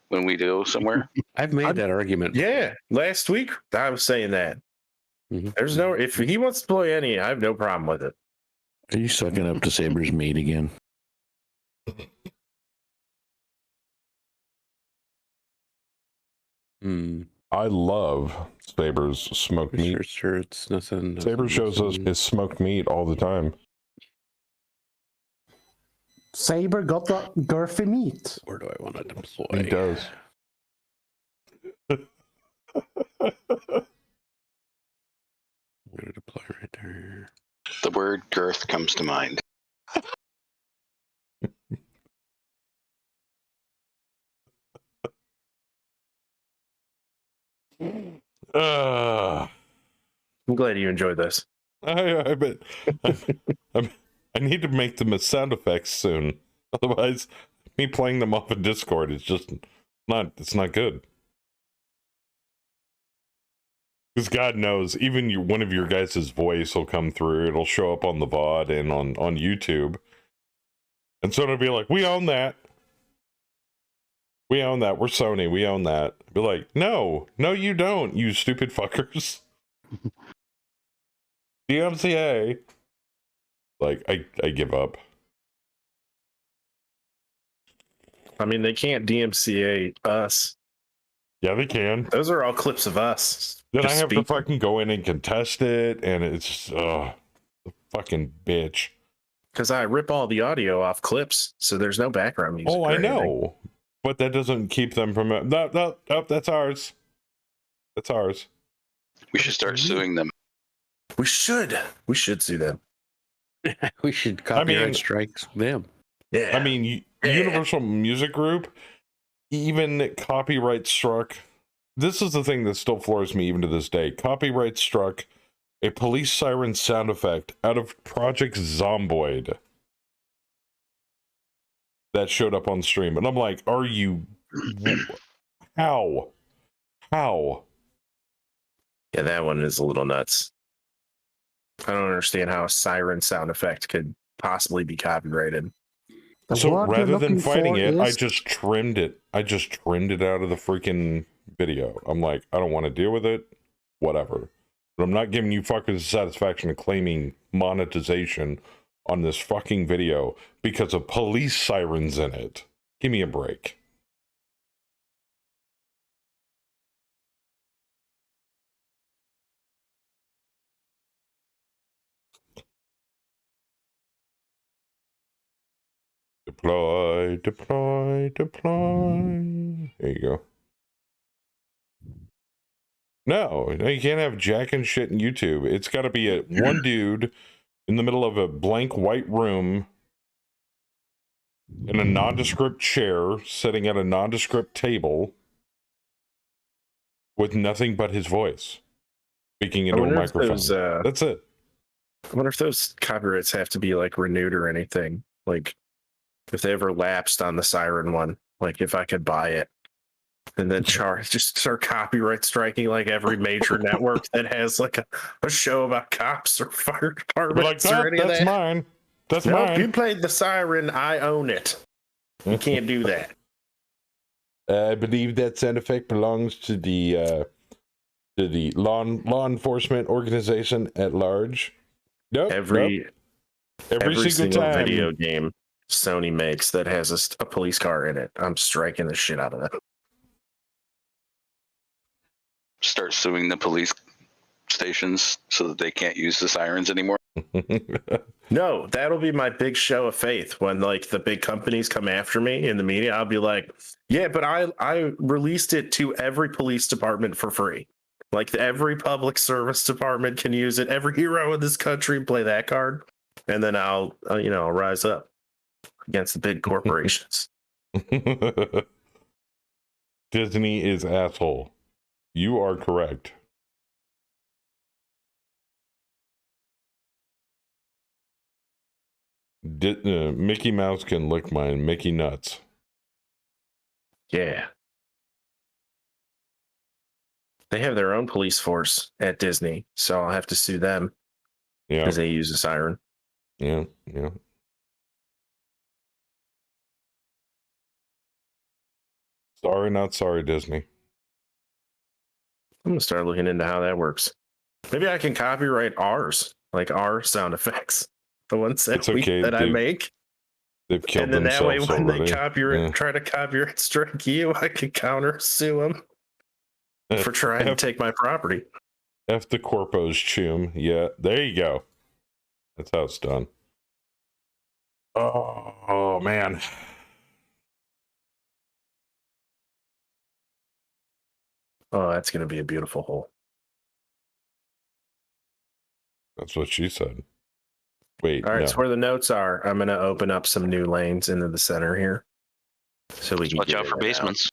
Speaker 3: when we go somewhere.
Speaker 9: I've made that argument.
Speaker 6: Yeah. Last week, I was saying that.
Speaker 9: Mm-hmm.
Speaker 6: There's no, if he wants to play any, I have no problem with it.
Speaker 9: Are you sucking up to Saber's meat again?
Speaker 1: I love Saber's smoked meat.
Speaker 9: Sure, it's nothing.
Speaker 1: Saber shows us his smoked meat all the time.
Speaker 5: Saber got the girthy meat.
Speaker 9: Where do I want to deploy?
Speaker 1: He does.
Speaker 9: I'm going to deploy right there.
Speaker 3: The word girth comes to mind.
Speaker 6: I'm glad you enjoyed this.
Speaker 1: I bet. I need to make them as sound effects soon. Otherwise, me playing them off of Discord is just not. It's not good. Because God knows, even one of your guys' voice will come through. It'll show up on the VOD and on YouTube. And so it'll be like, we own that. We own that. We're Sony. We own that. Be like, no, you don't, you stupid fuckers. DMCA. Like, I give up.
Speaker 6: I mean, they can't DMCA us.
Speaker 1: Yeah, they can.
Speaker 6: Those are all clips of us.
Speaker 1: Then I have to fucking go in and contest it, and it's just, the fucking bitch.
Speaker 6: Because I rip all the audio off clips, so there's no background music.
Speaker 1: Oh, I know. But that doesn't keep them from... No, that's ours. That's ours.
Speaker 3: We should start suing them.
Speaker 6: We should sue them.
Speaker 9: We should copyright strikes them.
Speaker 6: Yeah.
Speaker 1: I mean, Universal Music Group, even copyright struck... This is the thing that still floors me even to this day. Copyright struck a police siren sound effect out of Project Zomboid that showed up on stream. And I'm like, are you... How?
Speaker 6: Yeah, that one is a little nuts. I don't understand how a siren sound effect could possibly be copyrighted.
Speaker 1: So rather than fighting it, I just trimmed it. I just trimmed it out of the freaking video. I'm like, I don't want to deal with it. Whatever. But I'm not giving you fuckers the satisfaction of claiming monetization on this fucking video because of police sirens in it. Give me a break. Deploy. There you go. No, you can't have jack and shit in YouTube. It's got to be one dude in the middle of a blank white room in a nondescript chair, sitting at a nondescript table with nothing but his voice, speaking into a microphone. That's it.
Speaker 6: I wonder if those copyrights have to be like renewed or anything. Like if they ever lapsed on the siren one, like if I could buy it and then just start copyright striking like every major network that has like a show about cops or fire departments or any of that.
Speaker 1: That's mine. That's
Speaker 6: nope,
Speaker 1: mine.
Speaker 6: You played the siren, I own it. You can't do that.
Speaker 1: I believe that sound effect belongs to the law enforcement organization at large. Nope.
Speaker 6: Every
Speaker 1: single time
Speaker 6: video game Sony makes that has a police car in it. I'm striking the shit out of that.
Speaker 3: Start suing the police stations so that they can't use the sirens anymore.
Speaker 6: No, that'll be my big show of faith when like the big companies come after me in the media. I'll be like, yeah, but I released it to every police department for free. Like every public service department can use it. Every hero in this country play that card, and then I'll rise up against the big corporations.
Speaker 1: Disney is asshole. You are correct. Mickey Mouse can lick mine. Mickey nuts.
Speaker 6: Yeah. They have their own police force at Disney, so I'll have to sue them.
Speaker 1: Yeah.
Speaker 6: Because they use a siren.
Speaker 1: Yeah. Sorry, not sorry, Disney.
Speaker 6: I'm gonna start looking into how that works. Maybe I can copyright ours, like our sound effects, the ones that I make.
Speaker 1: They've killed
Speaker 6: and then that way, when
Speaker 1: already.
Speaker 6: they try to copyright strike you, I can counter sue them for trying to take my property.
Speaker 1: F the corpos, chum. Yeah, there you go. That's how it's done. Oh man.
Speaker 6: Oh, that's going to be a beautiful hole.
Speaker 1: That's what she said. Wait.
Speaker 6: All right,
Speaker 1: no.
Speaker 6: so where the notes are, I'm going to open up some new lanes into the center here. So we can
Speaker 7: watch out for basements.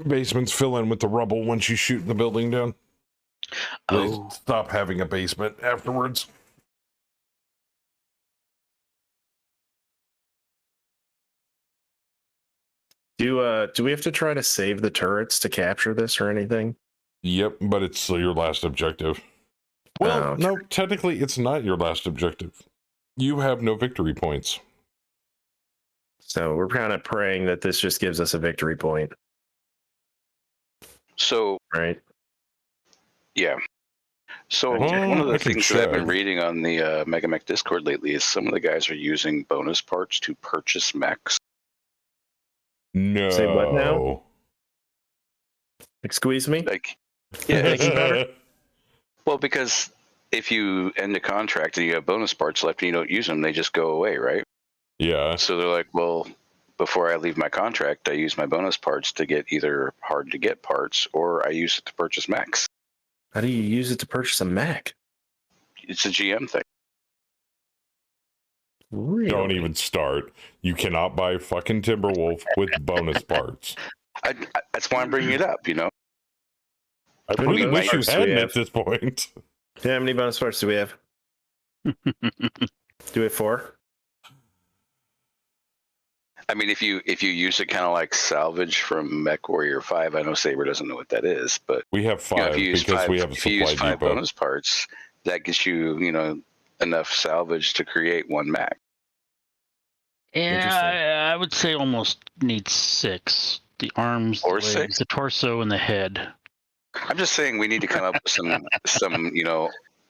Speaker 1: Basements fill in with the rubble once you shoot the building down.
Speaker 7: Oh.
Speaker 1: They stop having a basement afterwards.
Speaker 6: Do we have to try to save the turrets to capture this or anything?
Speaker 1: Yep, but it's your last objective. Well,
Speaker 6: okay.
Speaker 1: No, technically it's not your last objective. You have no victory points.
Speaker 6: So we're kind of praying that this just gives us a victory point.
Speaker 3: So,
Speaker 6: right?
Speaker 3: Yeah. So one of the things that I've been reading on the Megamech Discord lately is some of the guys are using bonus parts to purchase mechs.
Speaker 1: No.
Speaker 6: Say what now? Excuse me?
Speaker 3: Like, yeah. Well, because if you end a contract and you have bonus parts left and you don't use them, they just go away, right?
Speaker 1: Yeah.
Speaker 3: So they're like, well, before I leave my contract, I use my bonus parts to get either hard to get parts or I use it to purchase mechs.
Speaker 6: How do you use it to purchase a mech?
Speaker 3: It's a GM thing.
Speaker 6: Really?
Speaker 1: Don't even start. You cannot buy fucking Timberwolf with bonus parts.
Speaker 3: That's why I'm bringing it up, you know?
Speaker 1: I really wish you hadn't at this point.
Speaker 6: Yeah, how many bonus parts do we have? Do we have 4?
Speaker 3: I mean, if you use it kind of like salvage from Mech Warrior 5, I know Saber doesn't know what that is, but
Speaker 1: we have 5 we have a supply depot.
Speaker 3: Bonus parts, that gets you, enough salvage to create one mech.
Speaker 8: Yeah, I would say almost needs 6. The arms,
Speaker 3: or
Speaker 8: the legs,
Speaker 3: 6,
Speaker 8: the torso, and the head.
Speaker 3: I'm just saying we need to come up with some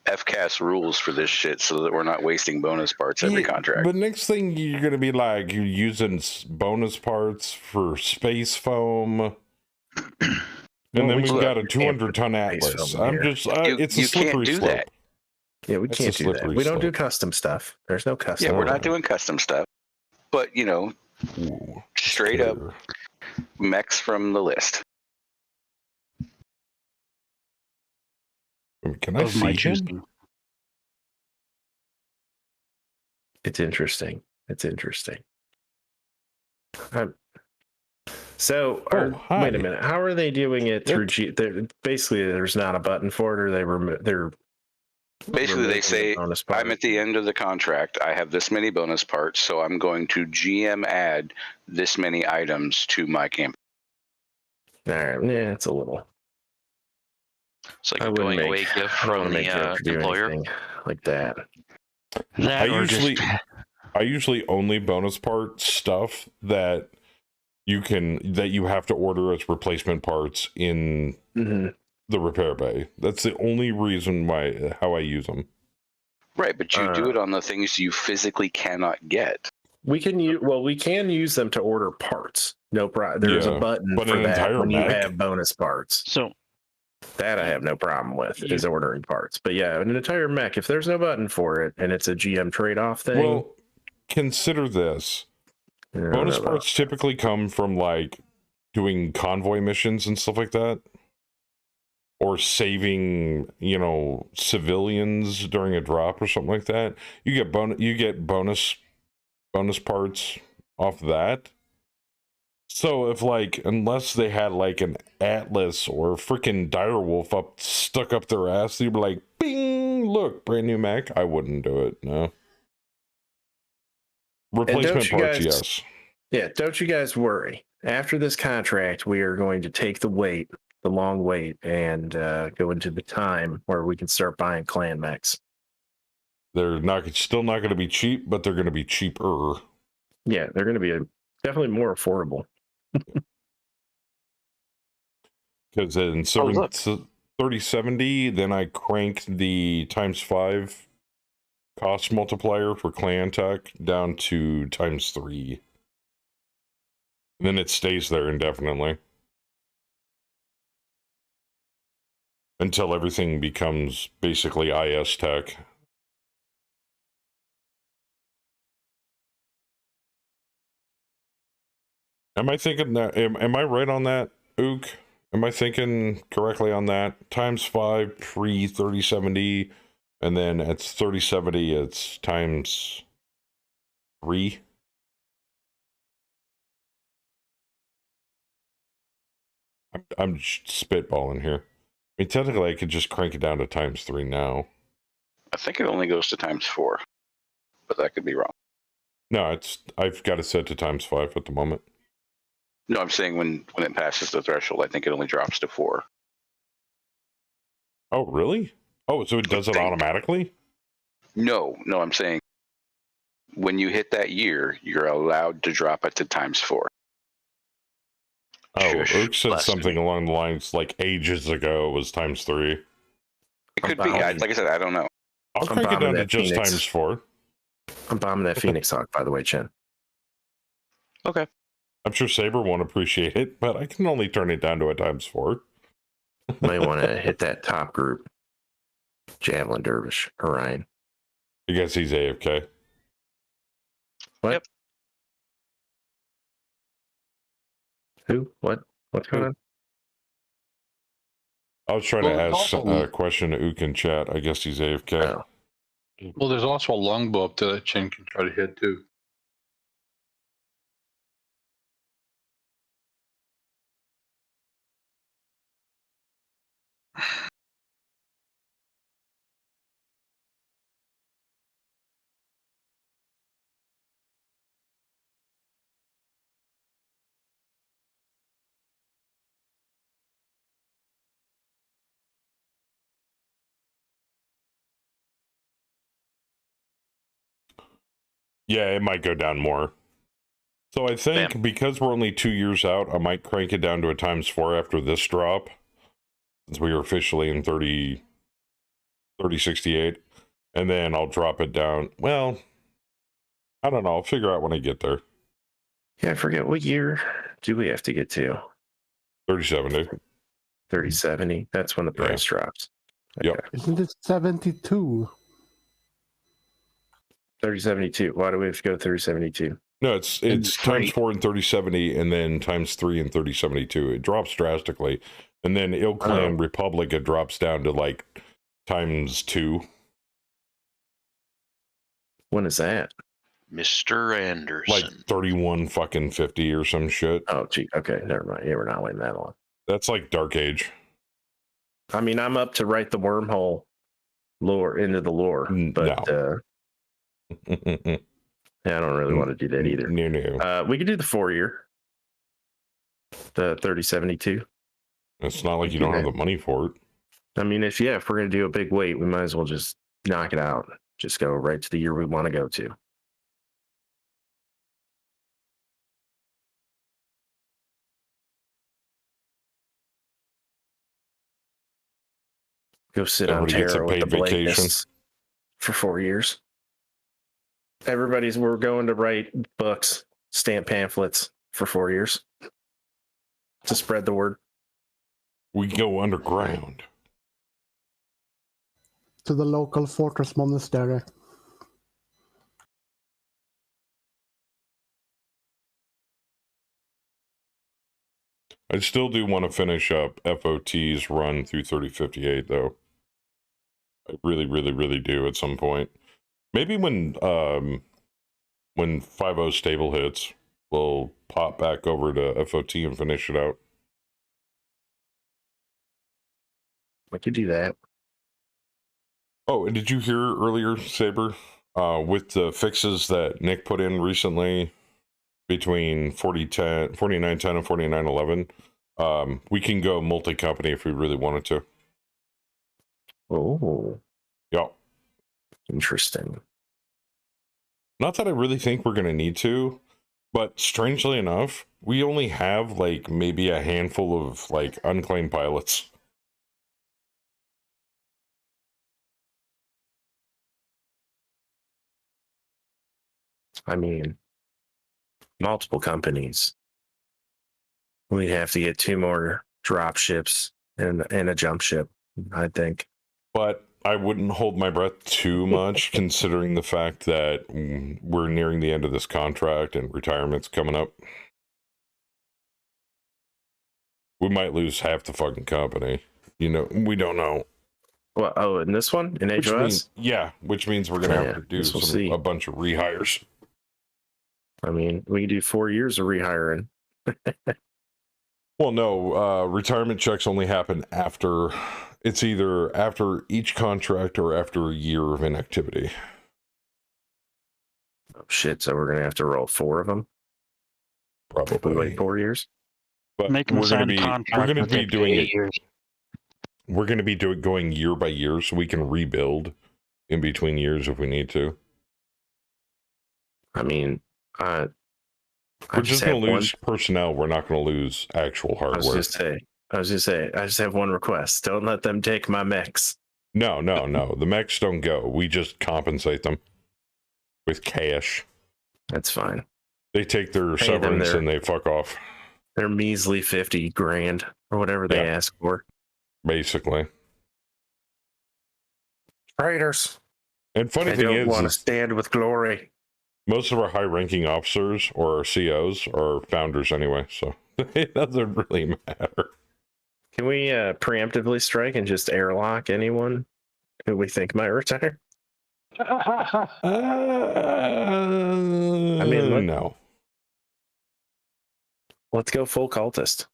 Speaker 3: FCAS rules for this shit so that we're not wasting bonus parts every contract.
Speaker 1: But next thing you're going to be like, you're using bonus parts for space foam. And then we've got a 200-ton Atlas. I'm just, it's a slippery slope.
Speaker 3: That.
Speaker 6: Yeah, we can't do that. We don't do custom stuff. There's no custom.
Speaker 3: Yeah, we're not doing custom stuff. But, straight up mechs from the list.
Speaker 1: Can I see him?
Speaker 6: It's interesting. So, wait a minute. How are they doing it through G? Basically, there's not a button for it, or they're
Speaker 3: basically they say I'm at the end of the contract. I have this many bonus parts, so I'm going to GM add this many items to my campaign.
Speaker 6: All right, yeah, it's a little.
Speaker 7: It's like a going away gift from the employer,
Speaker 6: like that.
Speaker 1: I usually only bonus part stuff that you have to order as replacement parts in the repair bay. That's the only reason how I use them.
Speaker 3: Right, but you do it on the things you physically cannot get.
Speaker 6: We can use them to order parts. No problem. There's a button
Speaker 1: but
Speaker 6: for
Speaker 1: an
Speaker 6: that
Speaker 1: entire
Speaker 6: when you
Speaker 1: mech?
Speaker 6: have bonus parts.
Speaker 8: So
Speaker 6: That I have no problem with is ordering parts. But yeah, an entire mech, if there's no button for it and it's a GM trade-off thing.
Speaker 1: Well, consider this. Bonus parts typically come from like doing convoy missions and stuff like that. Or saving, civilians during a drop or something like that. You get bonus parts off that. So if unless they had like an Atlas or a freaking direwolf stuck up their ass, they'd be like, bing, look, brand new mech. I wouldn't do it. No. Replacement parts, yes.
Speaker 6: Yeah, don't you guys worry. After this contract, we are going to take the long wait, and go into the time where we can start buying clan mechs.
Speaker 1: They're still not going to be cheap, but they're going to be cheaper.
Speaker 6: Yeah, they're going to be definitely more affordable.
Speaker 1: Because in 3070, then I crank the ×5 cost multiplier for clan tech down to ×3. And then it stays there indefinitely. Until everything becomes basically IS tech. Am I thinking that? Am I right on that, Ook? Am I thinking correctly on that? ×5 pre 3070, and then at 3070 it's ×3. I'm spitballing here. I mean, technically, I could just crank it down to ×3 now.
Speaker 3: I think it only goes to ×4, but that could be wrong.
Speaker 1: No, I've got it set to ×5 at the moment.
Speaker 3: No, I'm saying when it passes the threshold, I think it only drops to 4.
Speaker 1: Oh, really? Oh, so it does it automatically?
Speaker 3: No, I'm saying when you hit that year, you're allowed to drop it to ×4.
Speaker 1: Oh, Ook said something along the lines like ages ago was ×3.
Speaker 3: It could be. Like I said, I don't know.
Speaker 1: I'll crank it down to just ×4.
Speaker 6: I'm bombing that Phoenix Hawk, by the way, Chen.
Speaker 3: Okay.
Speaker 1: I'm sure Saber won't appreciate it, but I can only turn it down to a ×4.
Speaker 6: Might want to hit that top group. Javelin Dervish, Orion.
Speaker 1: I guess he's AFK.
Speaker 6: What?
Speaker 3: Yep.
Speaker 6: Who? What? What's going on?
Speaker 1: I was trying to ask a question to Ook in chat. I guess he's AFK.
Speaker 6: Oh.
Speaker 2: Well, there's also a longbow up there that Chen can try to hit too.
Speaker 1: Yeah, it might go down more. So I think because we're only 2 years out, I might crank it down to a ×4 after this drop, since we are officially in 3068, and then I'll drop it down. Well, I don't know. I'll figure out when I get there.
Speaker 6: Yeah, I forget what year do we have to get to?
Speaker 1: 3070.
Speaker 6: 3070. That's when the price drops.
Speaker 1: Okay. Yep.
Speaker 5: Isn't it 72?
Speaker 6: 3072. Why do we have to go 3072?
Speaker 1: No, it's ×4 in 3070, and then ×3 in 3072. It drops drastically, and then Ilklan Republic, it drops down to like ×2.
Speaker 6: When is that?
Speaker 7: Mr. Anderson.
Speaker 1: Like 31 or some shit.
Speaker 6: Oh, gee. Okay, never mind. Yeah, we're not waiting that long.
Speaker 1: That's like Dark Age.
Speaker 6: I mean, I'm up to write the wormhole lore into the lore, but yeah, I don't really want to do that either.
Speaker 1: No.
Speaker 6: We could do the 4-year, the 3072.
Speaker 1: It's not like you don't have the money for it.
Speaker 6: I mean, if we're gonna do a big wait, we might as well just knock it out. Just go right to the year we want to go to. Go sit on Terra with the Blakens. for 4 years. We're going to write books, stamp pamphlets for 4 years to spread the word.
Speaker 1: We go underground.
Speaker 5: To the local fortress monastery.
Speaker 1: I still do want to finish up FOT's run through 3058, though. I really, really, really do at some point. Maybe when 5.0 stable hits, we'll pop back over to FOT and finish it out.
Speaker 6: We could do that.
Speaker 1: Oh, and did you hear earlier, Saber, with the fixes that Nick put in recently between 49.10 and 49.11? We can go multi-company if we really wanted to.
Speaker 6: Oh.
Speaker 1: Yeah.
Speaker 6: Interesting.
Speaker 1: Not that I really think we're going to need to, but strangely enough, we only have like maybe a handful of like unclaimed pilots.
Speaker 6: I mean, multiple companies. We'd have to get 2 more drop ships and a jump ship, I think.
Speaker 1: But I wouldn't hold my breath too much, considering the fact that we're nearing the end of this contract and retirement's coming up. We might lose half the fucking company. You know, we don't know.
Speaker 6: Well, oh, in this one? In HOS?
Speaker 1: Which means we're going to have to do a bunch of rehires.
Speaker 6: I mean, we can do 4 years of rehiring.
Speaker 1: Well, no, retirement checks only happen after, it's either after each contract or after a year of inactivity.
Speaker 6: Oh, shit, so we're going to have to roll 4 of them?
Speaker 1: Probably.
Speaker 6: If we wait 4 years?
Speaker 1: But we're going to be doing it. We're going to be going year by year so we can rebuild in between years if we need to.
Speaker 6: I mean,
Speaker 1: we're just going to lose personnel. We're not going to lose actual hardware.
Speaker 6: I was going to say, I just have one request. Don't let them take my mechs.
Speaker 1: No. The mechs don't go. We just compensate them with cash.
Speaker 6: That's fine.
Speaker 1: They take their severance and they fuck off.
Speaker 6: They're measly 50 grand or whatever they ask for.
Speaker 1: Basically.
Speaker 6: Traitors.
Speaker 1: And funny thing
Speaker 6: is,
Speaker 1: don't
Speaker 6: want to stand with glory.
Speaker 1: Most of our high-ranking officers or our COs are founders anyway, so it doesn't really matter.
Speaker 6: Can we preemptively strike and just airlock anyone who we think might retire?
Speaker 1: I mean, no.
Speaker 6: Let's go full cultist.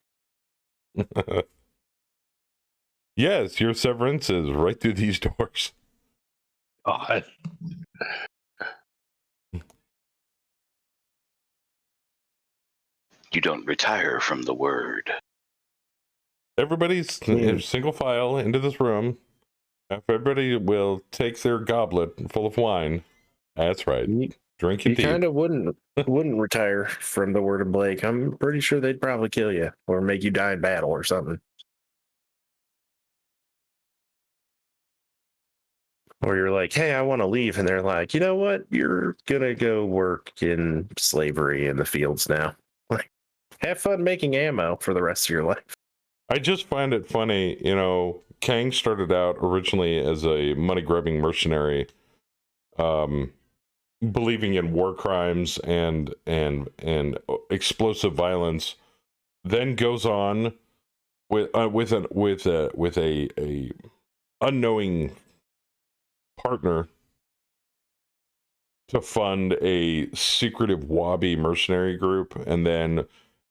Speaker 1: Yes, your severance is right through these doors.
Speaker 2: God.
Speaker 3: You don't retire from the word.
Speaker 1: Everybody's in single file into this room. Everybody will take their goblet full of wine. That's right. Drink it deep.
Speaker 6: You kind of wouldn't retire from the word of Blake. I'm pretty sure they'd probably kill you or make you die in battle or something. Or you're like, hey, I want to leave. And they're like, you know what? You're going to go work in slavery in the fields now. Like, have fun making ammo for the rest of your life.
Speaker 1: I just find it funny, you know, Kang started out originally as a money-grubbing mercenary, believing in war crimes and explosive violence, then goes on with a unknowing partner to fund a secretive Wabi mercenary group, and then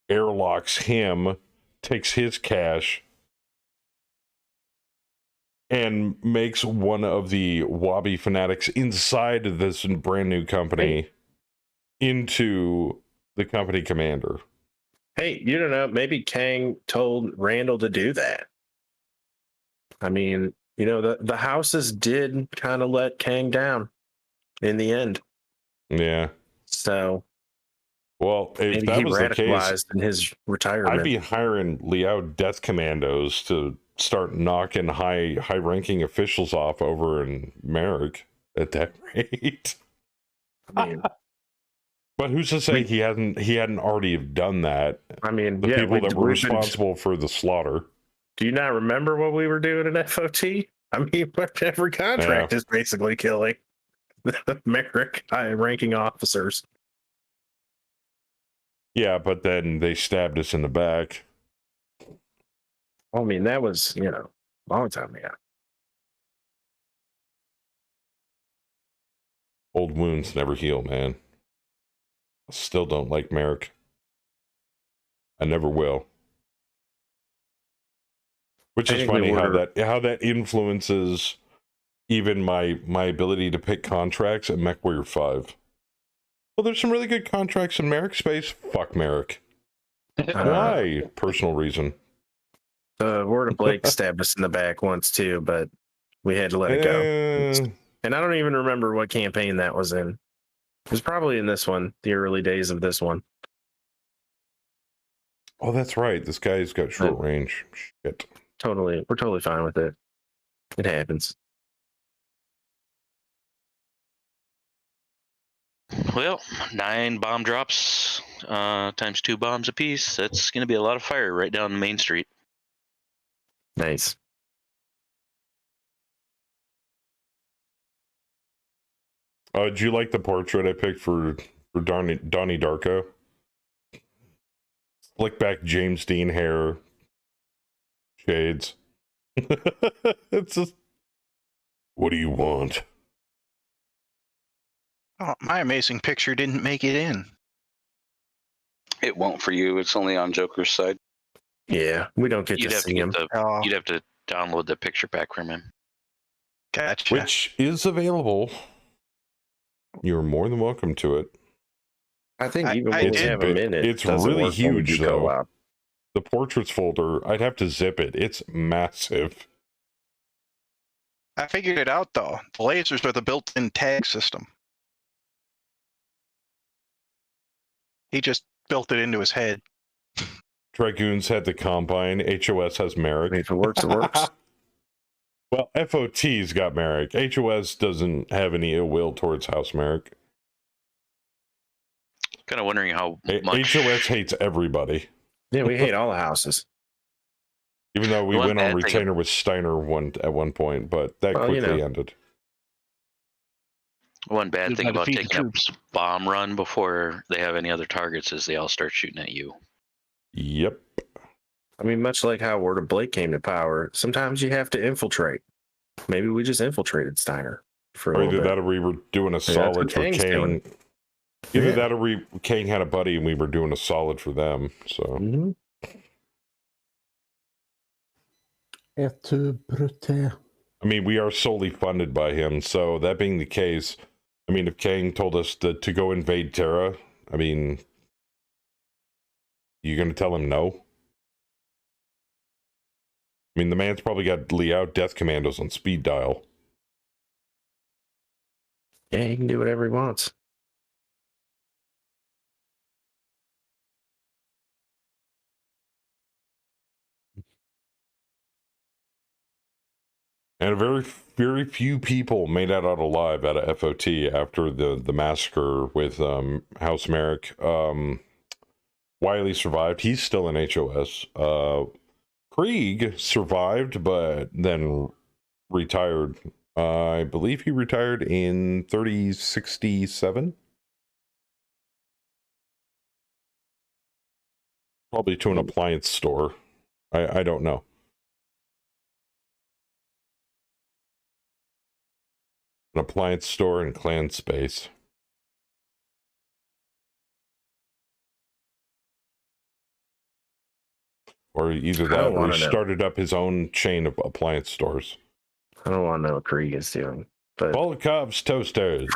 Speaker 1: airlocks him, takes his cash, and makes one of the Wabi fanatics inside of this brand new company into the company commander.
Speaker 6: Hey, you don't know, maybe Kang told Randall to do that. I mean, you know, the houses did kind of let Kang down in the end.
Speaker 1: Yeah.
Speaker 6: So,
Speaker 1: well, if
Speaker 6: maybe
Speaker 1: that was the case,
Speaker 6: in his retirement,
Speaker 1: I'd be hiring Liao death commandos to start knocking high-ranking officials off over in Merrick. at that rate.
Speaker 6: I mean,
Speaker 1: But who's to say he hadn't already done that?
Speaker 6: I mean,
Speaker 1: The people that were responsible for the slaughter.
Speaker 6: Do you not remember what we were doing at FOT? I mean, every contract is basically killing the merc high-ranking officers.
Speaker 1: Yeah, but then they stabbed us in the back.
Speaker 6: I mean, that was, a long time ago.
Speaker 1: Old wounds never heal, man. I still don't like Merrick. I never will. Which is funny how that influences even my ability to pick contracts at MechWarrior 5. Well, there's some really good contracts in Merrick space. Fuck Merrick. Why? Personal reason.
Speaker 6: Word of Blake stabbed us in the back once too, but we had to let it go. And I don't even remember what campaign that was in. It was probably in this one, the early days of this one.
Speaker 1: Oh, that's right. This guy's got short range. Shit.
Speaker 6: We're totally fine with it. It happens.
Speaker 7: Well, 9 bomb drops times 2 bombs apiece. That's going to be a lot of fire right down Main Street.
Speaker 6: Nice.
Speaker 1: Do you like the portrait I picked for Donnie Darko? Slick back James Dean hair, shades. It's just, what do you want?
Speaker 4: Oh, my amazing picture didn't make it in.
Speaker 3: It won't for you. It's only on Joker's side.
Speaker 6: Yeah, we don't get to see him.
Speaker 7: You'd have to download the picture pack from him.
Speaker 4: Gotcha.
Speaker 1: Which is available. You're more than welcome to it.
Speaker 6: I think even when we have a minute,
Speaker 1: it's really huge though. The portraits folder, I'd have to zip it. It's massive.
Speaker 4: I figured it out though. The lasers are the built-in tag system. He just built it into his head.
Speaker 1: Dragoons had the Combine. HOS has Merrick.
Speaker 6: If it works, it works.
Speaker 1: Well, FOT's got Merrick. HOS doesn't have any ill will towards House Merrick.
Speaker 7: Kind of wondering how much...
Speaker 1: HOS hates everybody.
Speaker 6: Yeah, we hate all the houses.
Speaker 1: Even though we went on retainer with Steiner at one point, but that quickly ended.
Speaker 7: One bad thing about taking a bomb run before they have any other targets is they all start shooting at you.
Speaker 1: Yep.
Speaker 6: I mean, much like how Word of Blake came to power, sometimes you have to infiltrate. Maybe we just infiltrated Steiner for a little bit.
Speaker 1: Either that or we were doing a solid for Kang. Either that or Kang had a buddy and we were doing a solid for them. So. I mean, we are solely funded by him. So that being the case, I mean, if Kang told us to go invade Terra, I mean, you going to tell him no? I mean, the man's probably got Liao Death Commandos on speed dial.
Speaker 6: Yeah, he can do whatever he wants.
Speaker 1: And very few people made that out alive out of FOT after the massacre with House Merrick. Wiley survived. He's still in HOS. Krieg survived, but then retired. I believe he retired in 3067. Probably to an appliance store. I don't know. An appliance store in clan space. Or either that or he started up his own chain of appliance stores.
Speaker 6: I don't want to know what Krieg is doing. But
Speaker 1: Volkov's Toasters.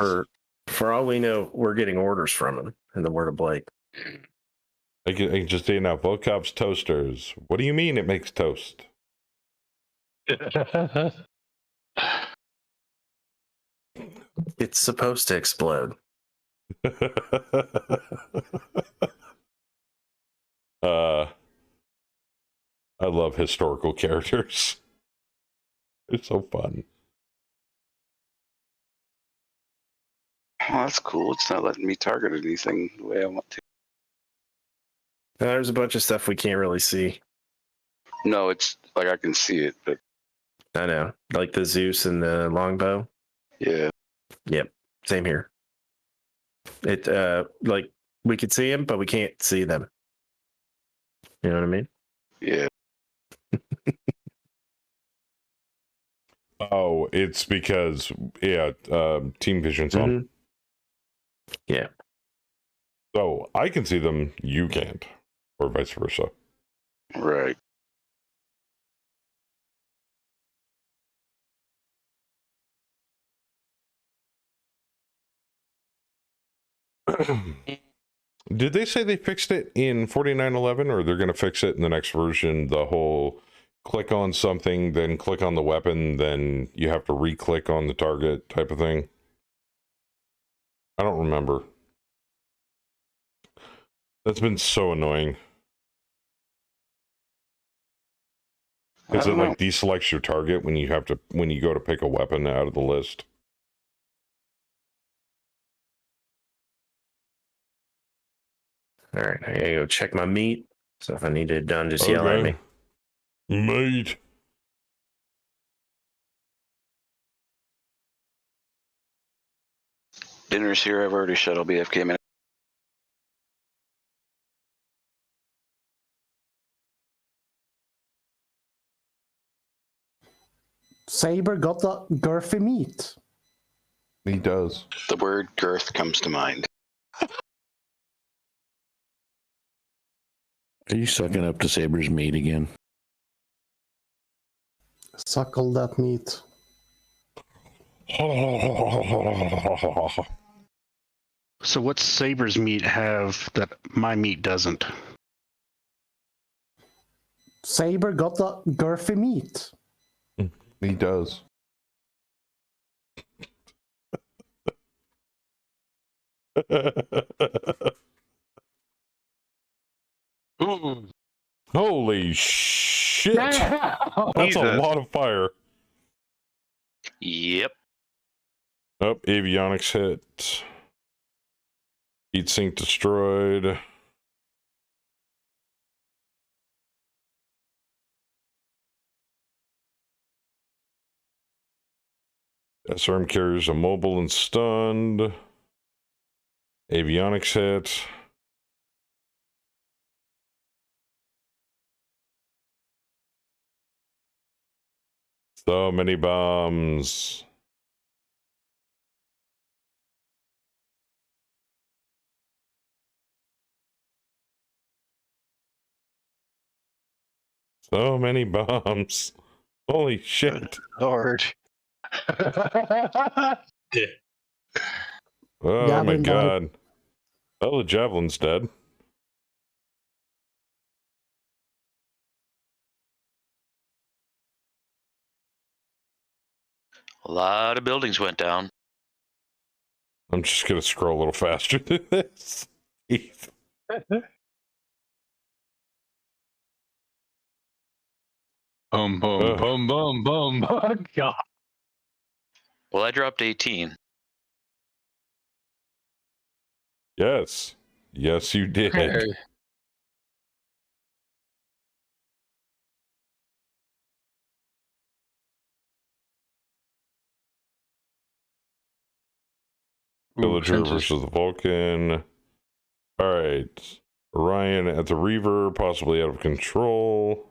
Speaker 6: For all we know, we're getting orders from him in the Word of Blake.
Speaker 1: I can just say now, Volkov's Toasters. What do you mean it makes toast?
Speaker 6: It's supposed to explode.
Speaker 1: I love historical characters. It's so fun.
Speaker 3: Well, that's cool. It's not letting me target anything the way I want to.
Speaker 6: There's a bunch of stuff we can't really see.
Speaker 3: No, it's like I can see it, but
Speaker 6: I know, like the Zeus and the longbow.
Speaker 3: yeah.
Speaker 6: Yep, same here. It like we could see them, but we can't see them. You know what I mean?
Speaker 3: Yeah.
Speaker 1: Oh, it's because team vision's on.
Speaker 6: Yeah.
Speaker 1: So I can see them, you can't, or vice versa.
Speaker 3: Right.
Speaker 1: Did they say they fixed it in 49.11, or they're going to fix it in the next version? The whole click on something, then click on the weapon, then you have to re-click on the target type of thing? I don't remember. That's been so annoying. Because it like deselects your target when you go to pick a weapon out of the list.
Speaker 6: All right, I gotta go check my meat. So if I need it done, just yell at me.
Speaker 1: Meat.
Speaker 3: Dinner's here. I've already shut. I'll be AFK minute.
Speaker 5: Saber got the girthy meat.
Speaker 1: He does.
Speaker 3: The word girth comes to mind.
Speaker 9: Are you sucking up to Saber's meat again?
Speaker 5: Suckle that meat.
Speaker 8: So what's Saber's meat have that my meat doesn't?
Speaker 5: Saber got the girthy meat.
Speaker 1: He does. Holy shit! That's a lot of fire.
Speaker 7: Yep.
Speaker 1: Oh, avionics hit. Heat sink destroyed. SRM carriers immobile and stunned. Avionics hit. So many bombs. So many bombs. Holy shit.
Speaker 4: Lord.
Speaker 1: Oh my god. Oh, the javelin's dead.
Speaker 7: A lot of buildings went down.
Speaker 1: I'm just gonna scroll a little faster than this.
Speaker 2: Boom, boom, boom, boom, boom, boom. God.
Speaker 7: Well, I dropped 18.
Speaker 1: Yes. Yes, you did.
Speaker 2: Hey.
Speaker 1: Villager versus the Vulcan. Alright. Orion at the Reaver, possibly out of control.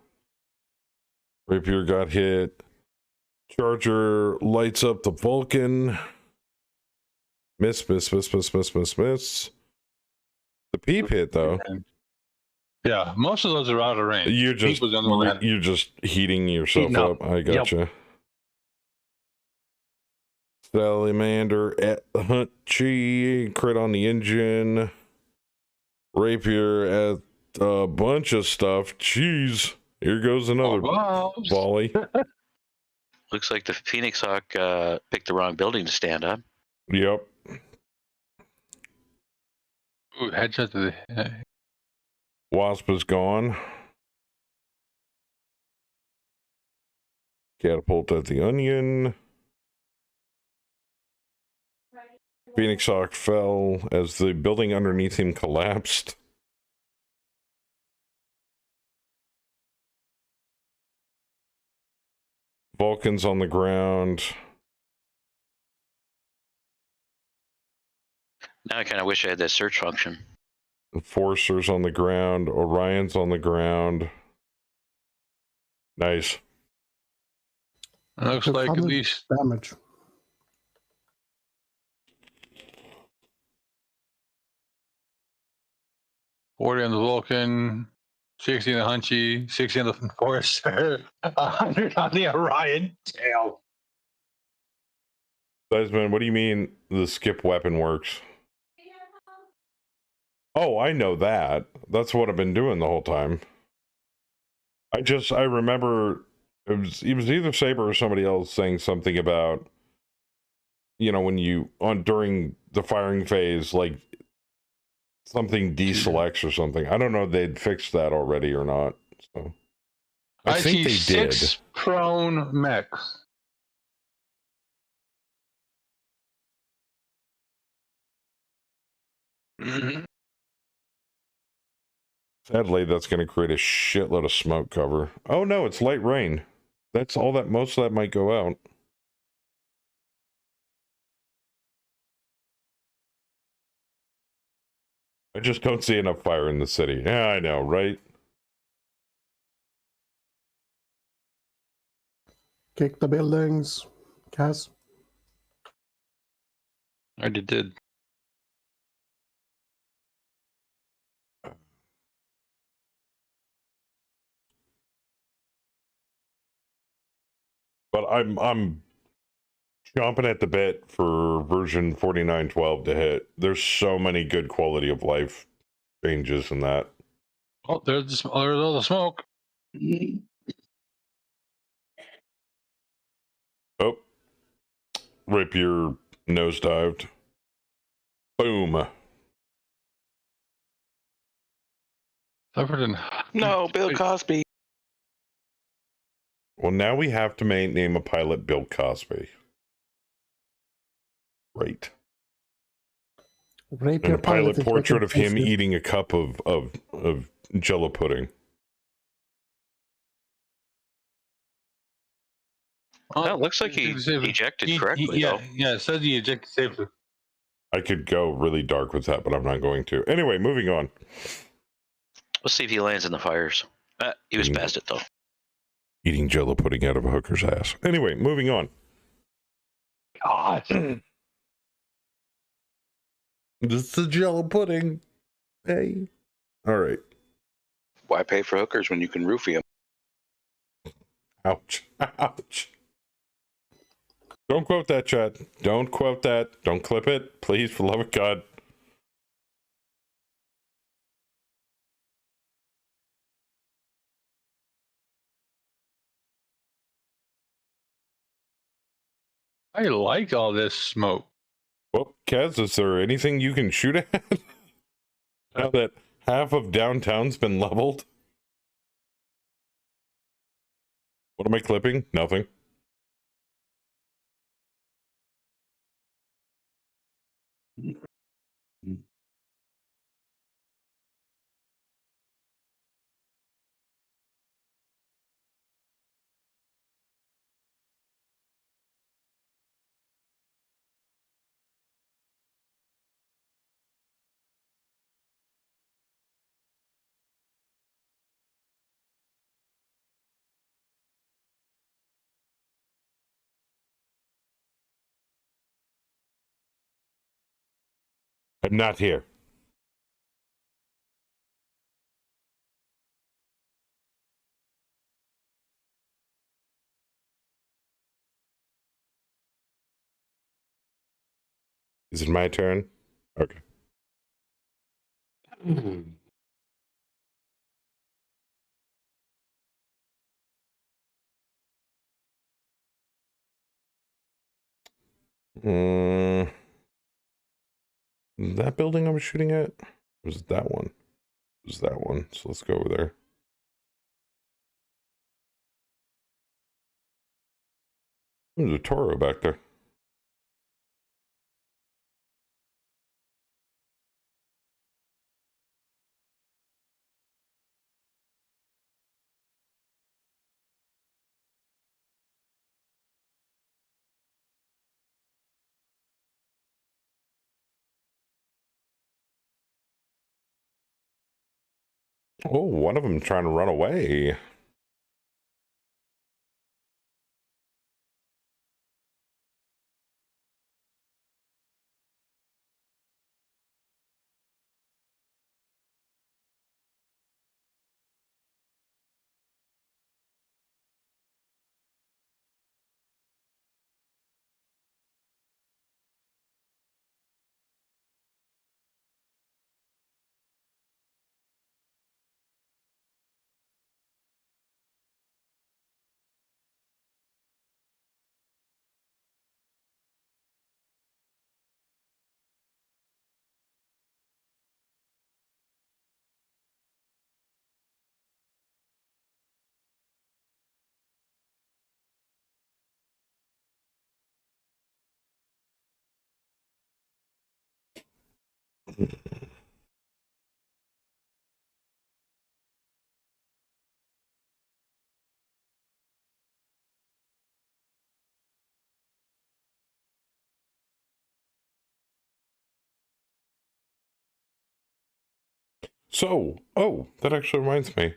Speaker 1: Rapier got hit. Charger lights up the Vulcan. Miss. The peep hit, though.
Speaker 2: Yeah, most of those are out of range.
Speaker 1: You're just heating yourself up. I gotcha. Yep. Salamander at the Hunt Chi. Crit on the engine. Rapier at a bunch of stuff. Jeez. Here goes another volley.
Speaker 7: Looks like the Phoenix Hawk picked the wrong building to stand up.
Speaker 1: Yep.
Speaker 2: Ooh, headshot to the...
Speaker 1: Wasp is gone. Catapult at the Onion. Phoenix Hawk fell as the building underneath him collapsed. Vulcan's on the ground.
Speaker 7: Now I kind of wish I had that search function.
Speaker 1: Enforcer's on the ground. Orion's on the ground. Nice.
Speaker 2: It looks
Speaker 5: Took
Speaker 2: like at
Speaker 5: 100
Speaker 2: least
Speaker 5: damage.
Speaker 2: 40 on the Vulcan, 60 on the Hunchy, 60 on the Enforcer, 100 on the Orion tail.
Speaker 1: Seisman, what do you mean the skip weapon works? Oh, I know that. That's what I've been doing the whole time. I remember it was either Saber or somebody else saying something about, you know, when you during the firing phase, like something deselects or something. I don't know if they'd fixed that already or not. So I think
Speaker 2: see
Speaker 1: they did.
Speaker 2: 6 prone mechs.
Speaker 1: Sadly, that's going to create a shitload of smoke cover. Oh no, it's light rain. That's all that, most of that might go out. I just don't see enough fire in the city. Yeah, I know, right?
Speaker 5: Kick the buildings. Kaz.
Speaker 2: I already did.
Speaker 1: But I'm chomping at the bit for version 49.12 to hit. There's so many good quality of life changes in that.
Speaker 2: Oh, there's all the smoke.
Speaker 1: Oh, Rapier nosedived. Boom.
Speaker 3: No, Bill Cosby.
Speaker 1: Well, now we have to name a pilot Bill Cosby. Right. And a pilot portrait of him eating a cup of Jello pudding.
Speaker 7: Oh, it looks like he ejected correctly, though.
Speaker 2: Yeah, it says he ejected safely.
Speaker 1: I could go really dark with that, but I'm not going to. Anyway, moving on.
Speaker 7: Let's see if he lands in the fires. He was past it, though.
Speaker 1: Eating Jello pudding out of a hooker's ass. Anyway, moving on.
Speaker 2: God.
Speaker 1: This is the Jello pudding. Hey. All right.
Speaker 3: Why pay for hookers when you can roofie them?
Speaker 1: Ouch. Ouch. Don't quote that, chat. Don't quote that. Don't clip it. Please, for the love of God.
Speaker 2: I like all this smoke.
Speaker 1: Well, Kaz, is there anything you can shoot at? Now that half of downtown's been leveled? What am I clipping? Nothing. I'm not here. Is it my turn? Okay. That building I was shooting at? Or was it that one? It was that one. So let's go over there. There's a Toro back there. Oh, one of them trying to run away. So, oh, that actually reminds me.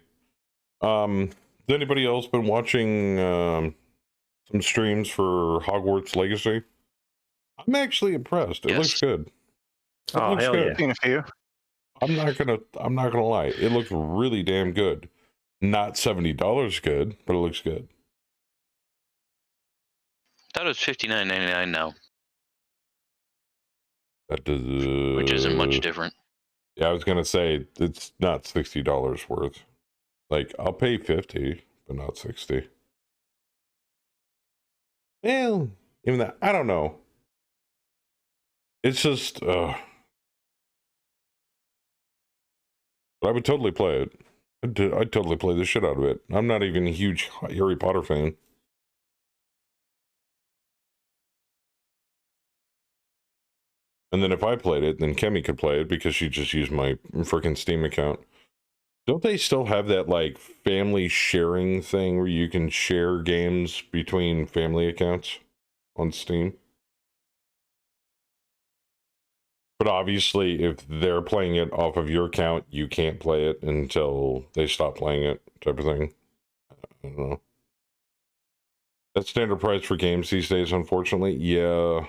Speaker 1: Has anybody else been watching some streams for Hogwarts Legacy? I'm actually impressed. It looks good. It looks
Speaker 6: hell
Speaker 1: good.
Speaker 4: Seen a few.
Speaker 1: I'm not gonna lie. It looks really damn good. Not $70 good, but it looks good.
Speaker 7: Thought it was $59.99 now,
Speaker 1: That does,
Speaker 7: which isn't much different.
Speaker 1: Yeah, I was gonna say it's not $60 worth. Like, I'll pay 50, but not 60. Well, even that, I don't know. It's just, but I would totally play it. I'd totally play the shit out of it. I'm not even a huge Harry Potter fan. And then if I played it, then Kemi could play it because she just used my freaking Steam account. Don't they still have that, like, family sharing thing where you can share games between family accounts on Steam? But obviously, if they're playing it off of your account, you can't play it until they stop playing it, type of thing. I don't know. That's standard price for games these days, unfortunately. Yeah.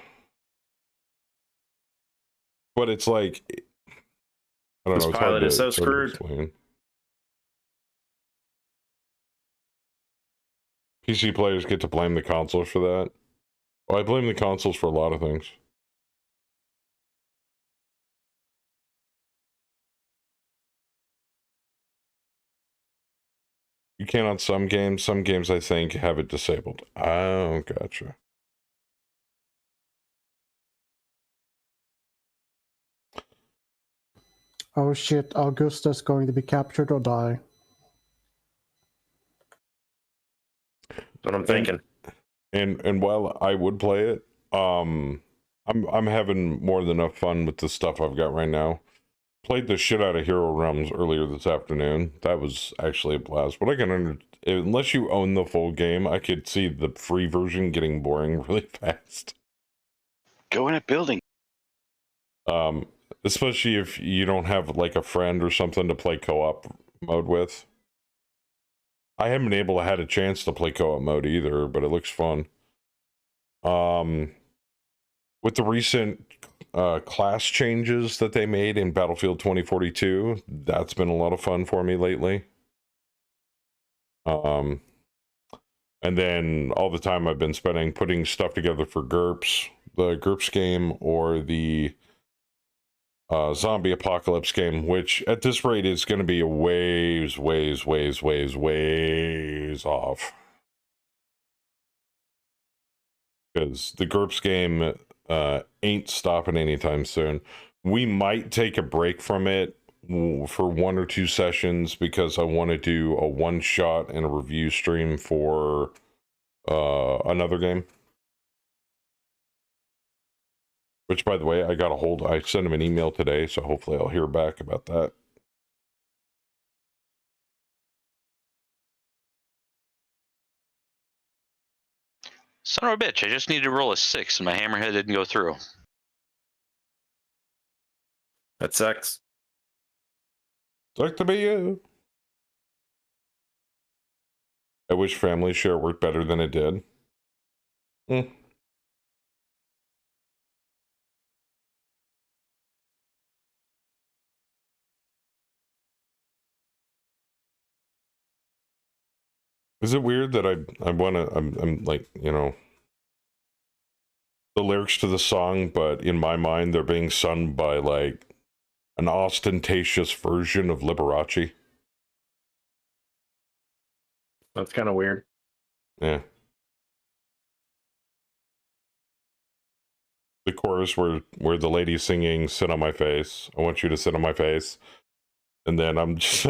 Speaker 1: But it's like, I don't know. It's
Speaker 6: Pilot
Speaker 1: hard
Speaker 6: is so
Speaker 1: it's hard to
Speaker 6: screwed.
Speaker 1: explain. PC players get to blame the consoles for that. Well, I blame the consoles for a lot of things. You can on some games. Some games, I think, have it disabled. Oh, gotcha.
Speaker 5: Oh shit, Augusta's going to be captured or die.
Speaker 6: That's what I'm thinking.
Speaker 1: And while I would play it, I'm having more than enough fun with the stuff I've got right now. Played the shit out of Hero Realms earlier this afternoon. That was actually a blast. But I can unless you own the full game, I could see the free version getting boring really fast.
Speaker 3: Go in a building.
Speaker 1: Especially if you don't have like a friend or something to play co-op mode with. I haven't been able to had a chance to play co-op mode either, but it looks fun. With the recent class changes that they made in Battlefield 2042, that's been a lot of fun for me lately. And then all the time I've been spending putting stuff together for GURPS, the GURPS game, or the zombie apocalypse game, which at this rate is going to be a ways off. Because the GURPS game ain't stopping anytime soon. We might take a break from it for 1 or 2 sessions because I want to do a one-shot and a review stream for another game. Which, by the way, I sent him an email today, so hopefully I'll hear back about that.
Speaker 7: Son of a bitch, I just needed to roll a 6 and my hammerhead didn't go through.
Speaker 6: That sucks.
Speaker 1: Sucks to be you. I wish Family Share worked better than it did. Is it weird that I'm like, you know, the lyrics to the song, but in my mind, they're being sung by like an ostentatious version of Liberace?
Speaker 6: That's kind of weird.
Speaker 1: Yeah. The chorus where the lady's singing, "Sit on my face. I want you to sit on my face." And then I'm just,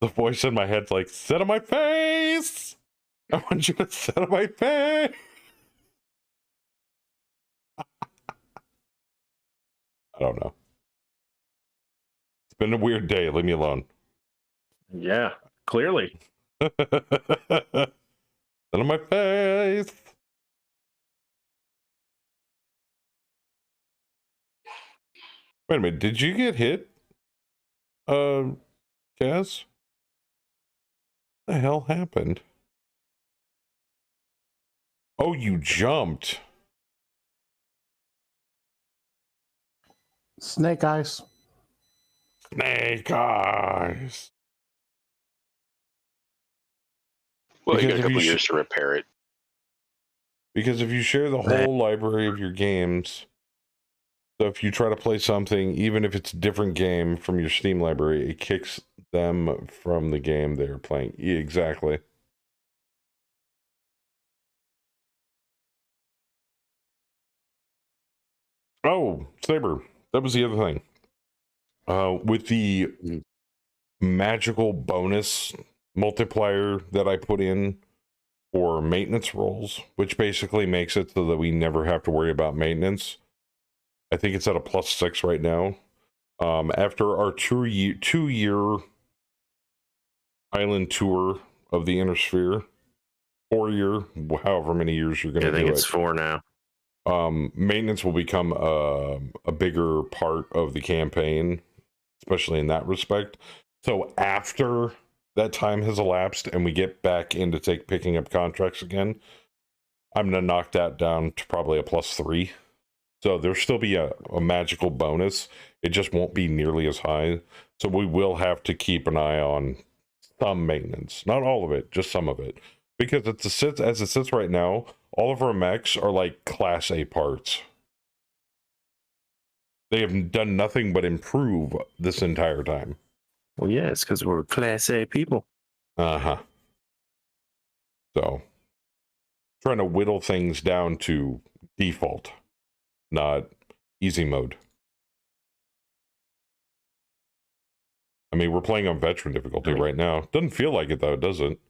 Speaker 1: the voice in my head's like, "Sit on my face. I want you to sit on my face." I don't know. It's been a weird day. Leave me alone.
Speaker 6: Yeah, clearly.
Speaker 1: Sit on my face. Wait a minute. Did you get hit? Kaz? What the hell happened? Oh, you jumped.
Speaker 5: Snake eyes.
Speaker 1: Snake eyes.
Speaker 3: Well, you
Speaker 1: Because
Speaker 3: got a
Speaker 1: if
Speaker 3: couple
Speaker 1: you
Speaker 3: years to repair it.
Speaker 1: Because if you share the whole library of your games, so if you try to play something, even if it's a different game from your Steam library, it kicks them from the game they're playing. Yeah, exactly. Oh, Saber, that was the other thing. With the magical bonus multiplier that I put in for maintenance rolls, which basically makes it so that we never have to worry about maintenance. I think it's at a +6 right now. After our 2-year island tour of the Inner Sphere, 4-year, however many years you're going to do it.
Speaker 6: I think it's 4 now.
Speaker 1: Maintenance will become a bigger part of the campaign, especially in that respect. So after that time has elapsed and we get back into picking up contracts again, I'm going to knock that down to probably a +3. So there'll still be a magical bonus. It just won't be nearly as high. So we will have to keep an eye on some maintenance. Not all of it, just some of it. Because as it sits right now, all of our mechs are like Class A parts. They have done nothing but improve this entire time.
Speaker 6: Well, yeah, it's because we're Class A people.
Speaker 1: Uh-huh. So, trying to whittle things down to default, not easy mode. I mean, we're playing on veteran difficulty right now. Doesn't feel like it, though, does it?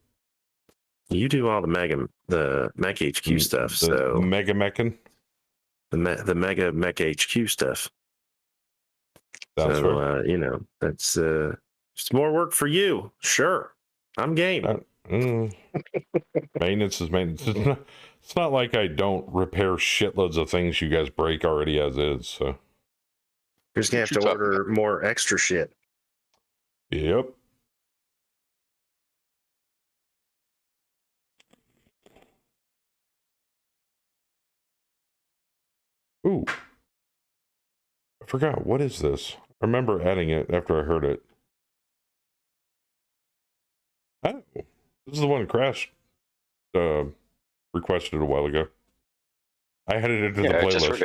Speaker 6: You do all the Mech HQ stuff, so...
Speaker 1: Mega Mechin?
Speaker 6: The Mega Mech HQ stuff.
Speaker 1: That's
Speaker 6: so,
Speaker 1: right.
Speaker 6: You know, that's just more work for you. Sure. I'm game.
Speaker 1: Maintenance is maintenance. It's not like I don't repair shitloads of things you guys break already as is. So.
Speaker 6: You're just going to have to order more extra shit.
Speaker 1: Yep. Ooh. I forgot. What is this? I remember adding it after I heard it. Oh. This is the one Crash requested a while ago. I added it to the playlist.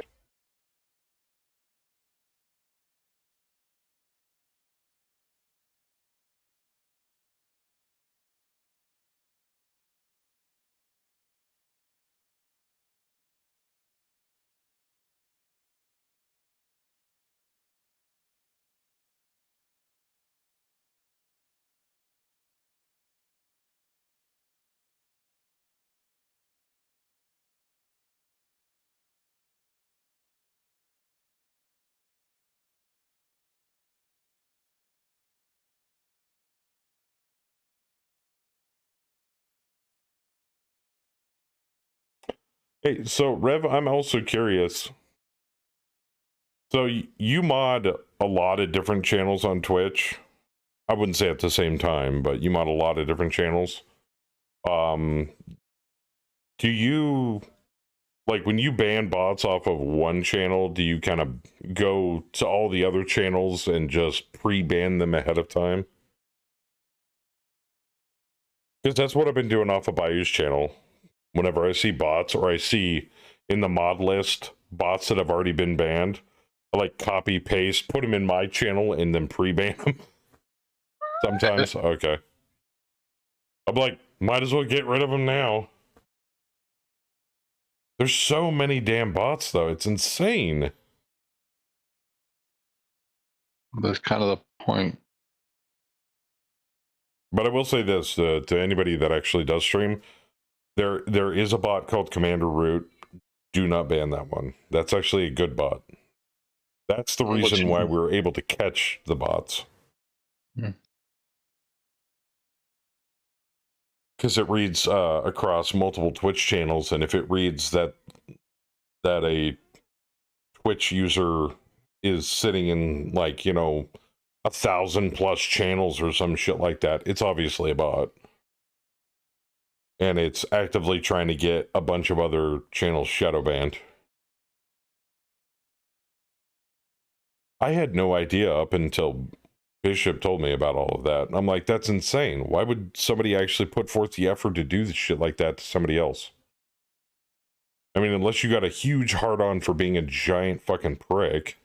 Speaker 1: Hey, so Rev, I'm also curious. So you mod a lot of different channels on Twitch. I wouldn't say at the same time, but you mod a lot of different channels. Do you, like, when you ban bots off of one channel, do you kind of go to all the other channels and just pre-ban them ahead of time? Because that's what I've been doing off of Bayou's channel. Whenever I see bots, or I see in the mod list bots that have already been banned, I like copy, paste, put them in my channel, and then pre-ban them. Sometimes, okay. I'm like, might as well get rid of them now. There's so many damn bots, though. It's insane.
Speaker 2: That's kind of the point.
Speaker 1: But I will say this to anybody that actually does stream, there is a bot called Commander Root. Do not ban that one. That's actually a good bot. That's the reason why we were able to catch the bots. Because it reads across multiple Twitch channels, and if it reads that a Twitch user is sitting in, like, 1,000+ channels or some shit like that, it's obviously a bot. And it's actively trying to get a bunch of other channels shadow banned. I had no idea up until Bishop told me about all of that. I'm like, that's insane. Why would somebody actually put forth the effort to do shit like that to somebody else? I mean, unless you got a huge hard-on for being a giant fucking prick.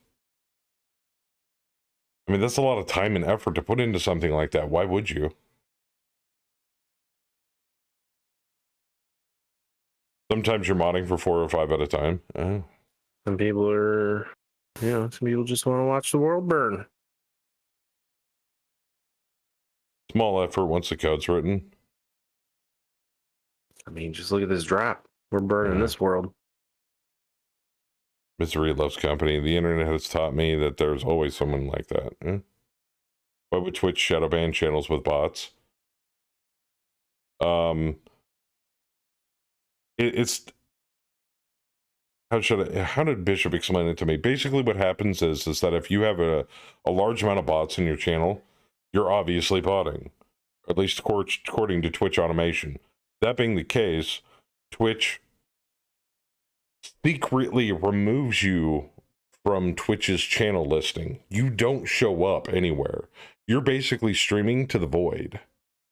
Speaker 1: I mean, that's a lot of time and effort to put into something like that. Why would you? Sometimes you're modding for 4 or 5 at a time.
Speaker 6: Some people are, some people just want to watch the world burn.
Speaker 1: Small effort once the code's written.
Speaker 6: I mean, just look at this drop. We're burning this world.
Speaker 1: Misery loves company. The internet has taught me that there's always someone like that. Why would Twitch shadow ban channels with bots? It's how did Bishop explain it to me? Basically, what happens is that if you have a large amount of bots in your channel, you're obviously botting, at least according to Twitch automation. That being the case, Twitch secretly removes you from Twitch's channel listing. You don't show up anywhere. You're basically streaming to the void.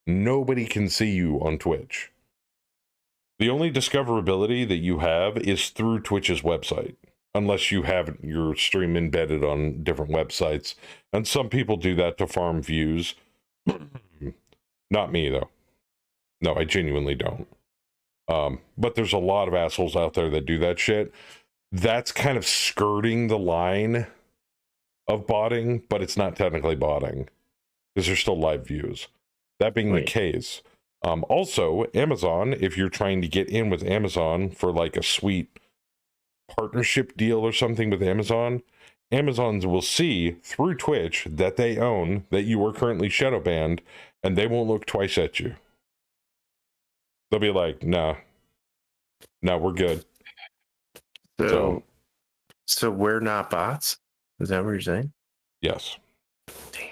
Speaker 1: Nobody can see you on Twitch. The only discoverability that you have is through Twitch's website, unless you have your stream embedded on different websites. And some people do that to farm views. Not me, though. No, I genuinely don't. But there's a lot of assholes out there that do that shit. That's kind of skirting the line of botting, but it's not technically botting because there's still live views. That being the case, also Amazon, if you're trying to get in with Amazon for like a sweet partnership deal or something with Amazon, Amazon will see through Twitch that they own that you are currently shadow banned, and they won't look twice at you. They'll be like, nah, we're good.
Speaker 6: So we're not bots? Is that what you're saying?
Speaker 1: Yes.
Speaker 6: Damn.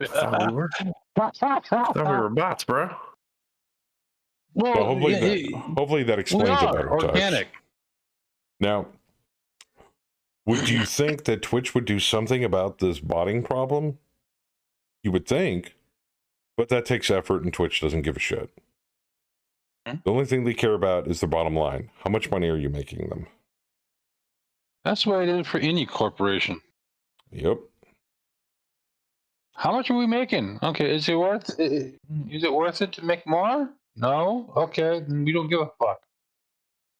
Speaker 6: I thought we were. I thought we were bots, bro.
Speaker 2: Well,
Speaker 1: So hopefully that explains it better.
Speaker 2: Organic.
Speaker 1: Now, would you think that Twitch would do something about this botting problem? You would think, but that takes effort, and Twitch doesn't give a shit. The only thing they care about is the bottom line. How much money are you making them?
Speaker 2: That's the way it is for any corporation.
Speaker 1: Yep.
Speaker 2: How much are we making? Okay, is it worth it to make more? No? Okay, then we don't give a fuck.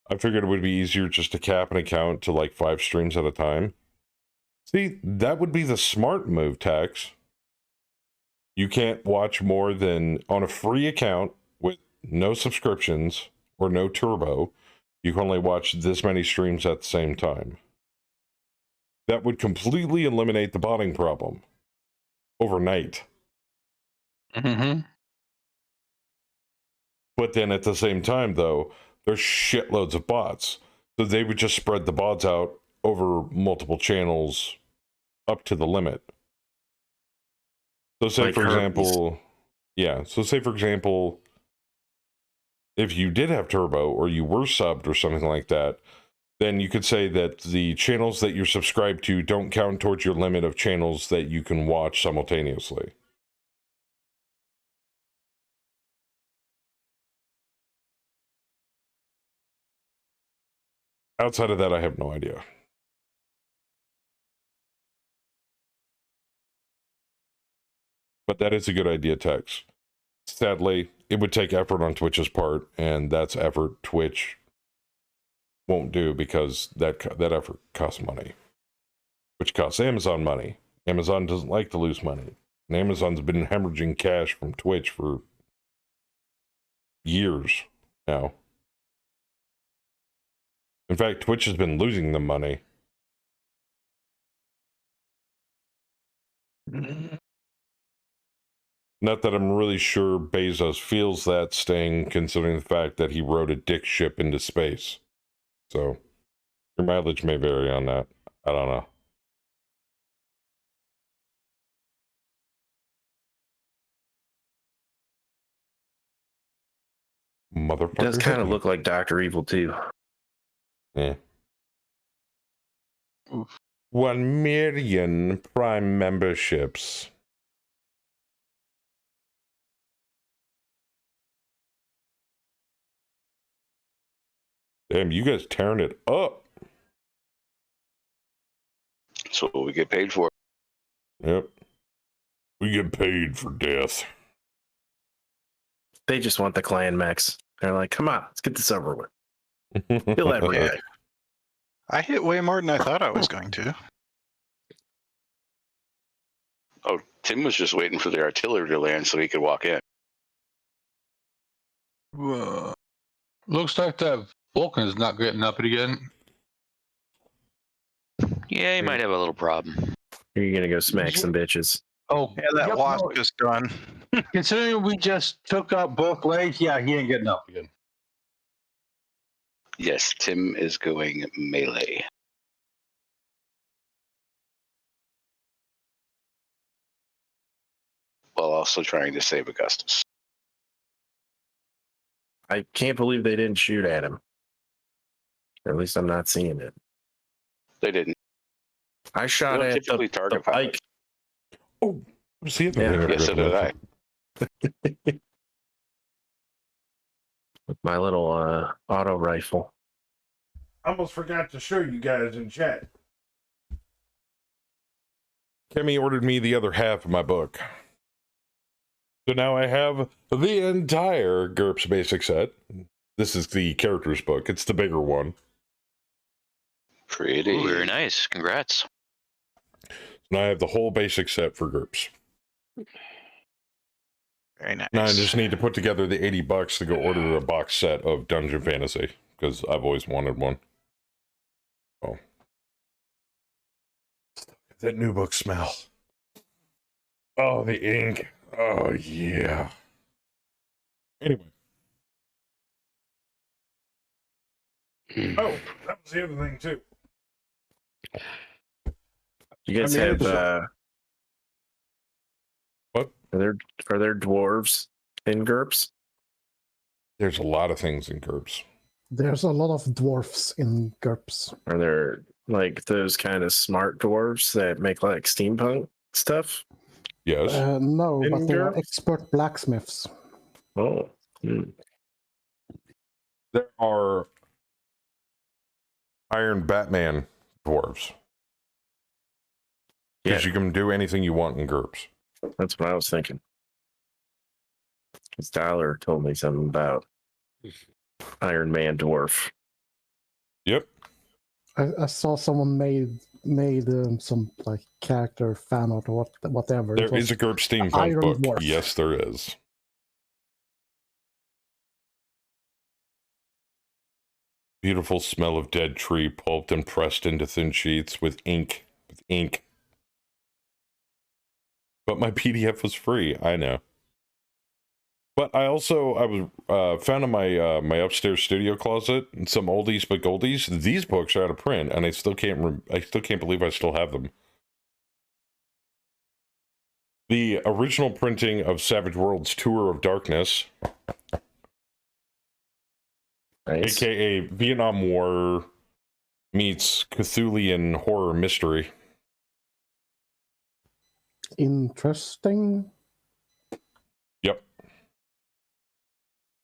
Speaker 1: I figured it would be easier just to cap an account to like 5 streams at a time. See, that would be the smart move, Tax. You can't watch more than, on a free account with no subscriptions or no turbo, you can only watch this many streams at the same time. That would completely eliminate the botting problem overnight.
Speaker 2: Mm-hmm.
Speaker 1: But then at the same time, though, there's shitloads of bots. So they would just spread the bots out over multiple channels up to the limit. So say, for example, if you did have turbo or you were subbed or something like that, then you could say that the channels that you're subscribed to don't count towards your limit of channels that you can watch simultaneously. Outside of that, I have no idea. But that is a good idea, Tex. Sadly, it would take effort on Twitch's part, and that's effort Twitch won't do because that effort costs money, which costs Amazon money. Amazon doesn't like to lose money, and Amazon's been hemorrhaging cash from Twitch for years now. In fact, Twitch has been losing them money. Not that I'm really sure Bezos feels that sting, considering the fact that he rode a dick ship into space. So, your mileage may vary on that. I don't know. Motherfucker.
Speaker 6: Does kind of look like Dr. Evil too.
Speaker 1: Yeah. 1 million Prime memberships. Damn, you guys tearing it up.
Speaker 3: That's what we get paid for.
Speaker 1: Yep. We get paid for death.
Speaker 6: They just want the clan mechs. They're like, come on, let's get this over with. Kill that guy.
Speaker 4: I hit way more than I thought I was going to.
Speaker 3: Oh, Tim was just waiting for the artillery to land so he could walk in.
Speaker 2: Looks like that Vulcan is not getting up it again.
Speaker 7: Yeah, he might have a little problem.
Speaker 6: You're gonna go smack some bitches.
Speaker 2: Oh,
Speaker 4: Yeah, that wasp just done.
Speaker 2: Considering we just took up both legs, yeah, he ain't getting up again.
Speaker 3: Yes, Tim is going melee. While also trying to save Augustus.
Speaker 6: I can't believe they didn't shoot at him. Or at least I'm not seeing it.
Speaker 3: They didn't.
Speaker 6: I shot
Speaker 3: They don't
Speaker 6: at
Speaker 3: typically
Speaker 6: the
Speaker 3: target
Speaker 6: pike.
Speaker 1: Oh, see it?
Speaker 6: Yeah.
Speaker 3: Yes, so did I.
Speaker 6: With my little auto rifle.
Speaker 1: Almost forgot to show you guys in chat. Kemi ordered me the other half of my book. So now I have the entire GURPS basic set. This is the characters book. It's the bigger one.
Speaker 3: Pretty.
Speaker 7: Ooh, very nice. Congrats.
Speaker 1: Now I have the whole basic set for GURPS.
Speaker 4: Very nice.
Speaker 1: Now I just need to put together the $80 to go order a box set of Dungeon Fantasy, because I've always wanted one. Oh. That new book smell. Oh, the ink. Oh, yeah. Anyway. Oh, that was the other thing, too.
Speaker 6: You guys
Speaker 1: I mean,
Speaker 6: have
Speaker 1: what?
Speaker 6: Are there dwarves in GURPS?
Speaker 1: There's a lot of things in GURPS.
Speaker 5: There's a lot of dwarfs in GURPS.
Speaker 6: Are there like those kind of smart dwarves that make like steampunk stuff?
Speaker 1: Yes.
Speaker 5: No,
Speaker 6: In
Speaker 5: but they are
Speaker 6: GURPS?
Speaker 5: expert blacksmiths.
Speaker 6: Oh.
Speaker 1: There are Iron Batman dwarves. Because you can do anything you want in GURPS.
Speaker 6: That's what I was thinking. Because Tyler told me something about Iron Man dwarf.
Speaker 1: Yep.
Speaker 5: I saw someone made some like character fan art or whatever.
Speaker 1: There is a GURPS steampunk
Speaker 5: Iron
Speaker 1: book.
Speaker 5: Dwarf.
Speaker 1: Yes, there is. Beautiful smell of dead tree pulped and pressed into thin sheets with ink. But my PDF was free. I know. But I was found in my my upstairs studio closet some oldies but goldies. These books are out of print, and I still can't believe I still have them. The original printing of Savage Worlds Tour of Darkness
Speaker 6: Nice.
Speaker 1: AKA Vietnam War meets Cthulhian horror mystery.
Speaker 5: Interesting.
Speaker 1: Yep.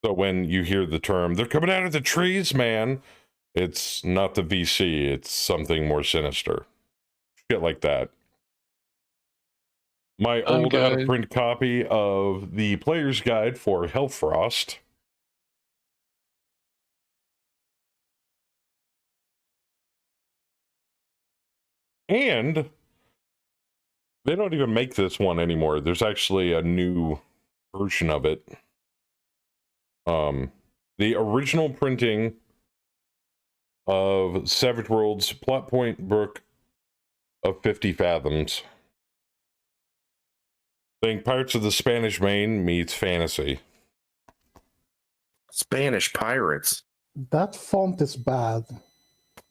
Speaker 1: So when you hear the term, they're coming out of the trees, man, it's not the VC, it's something more sinister. Shit like that. My old out-of-print copy of the Player's Guide for Hellfrost. And they don't even make this one anymore. There's actually a new version of it. The original printing of Savage Worlds Plot Point Book of 50 Fathoms. Think Pirates of the Spanish Main meets fantasy.
Speaker 6: Spanish pirates.
Speaker 5: That font is bad.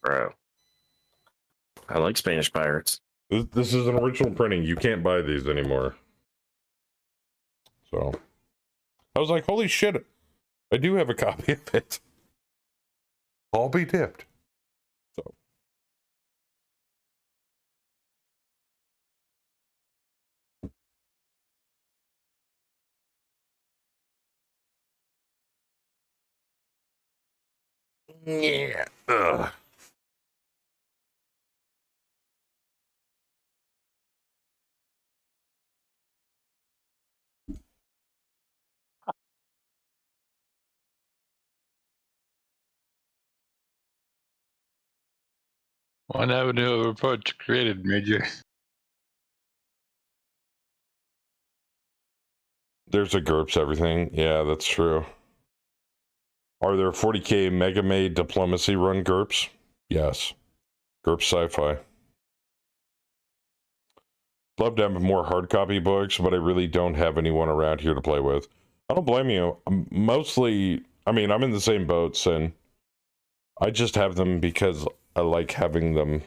Speaker 6: Bro. I like Spanish pirates.
Speaker 1: This is an original printing. You can't buy these anymore. So I was like, holy shit, I do have a copy of it. I'll be tipped. So yeah. Ugh.
Speaker 2: One avenue of approach created, Major.
Speaker 1: There's a GURPS everything. Yeah, that's true. Are there 40k Mega Made Diplomacy Run GURPS? Yes. GURPS Sci-Fi. Love to have more hard copy books, but I really don't have anyone around here to play with. I don't blame you. I'm mostly, I mean, I'm in the same boats, and I just have them because I like having them.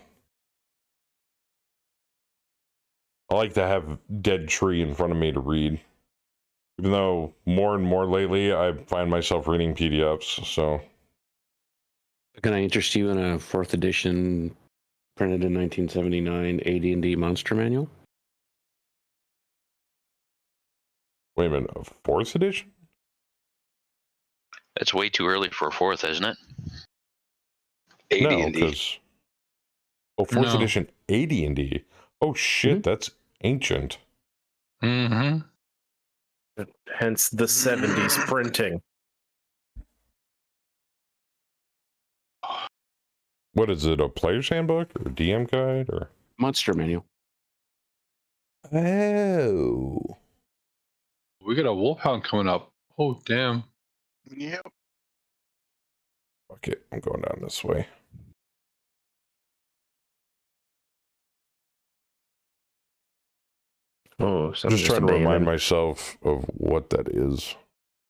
Speaker 1: I like to have Dead Tree in front of me to read. Even though more and more lately, I find myself reading PDFs, so.
Speaker 9: Can I interest you in a 4th edition, printed in 1979, AD&D Monster Manual?
Speaker 1: Wait a minute, a 4th edition?
Speaker 7: That's way too early for a 4th, isn't it?
Speaker 1: No, because... Oh, 4th edition AD&D. Oh, shit, that's ancient.
Speaker 2: Mm-hmm.
Speaker 6: Hence the 70s printing.
Speaker 1: What is it, a player's handbook or DM guide or
Speaker 9: Monster Manual?
Speaker 1: Oh.
Speaker 2: We got a wolfhound coming up. Oh, damn.
Speaker 4: Yep.
Speaker 1: Okay, I'm going down this way.
Speaker 6: Oh, so
Speaker 1: just trying to remind myself of what that is.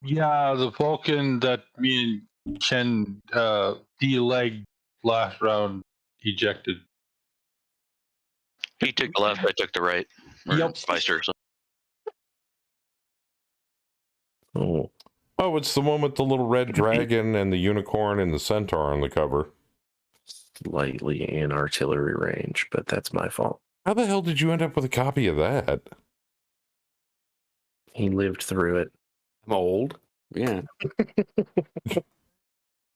Speaker 2: Yeah, the Vulcan that me and Chen de-legged last round ejected.
Speaker 7: He took the left, I took the right. Or
Speaker 2: Yep.
Speaker 7: Vice versa.
Speaker 6: Oh.
Speaker 1: Oh, it's the one with the little red dragon and the unicorn and the centaur on the cover.
Speaker 6: Slightly in artillery range, but that's my fault.
Speaker 1: How the hell did you end up with a copy of that?
Speaker 6: He lived through it.
Speaker 9: I'm old. Yeah.
Speaker 1: Did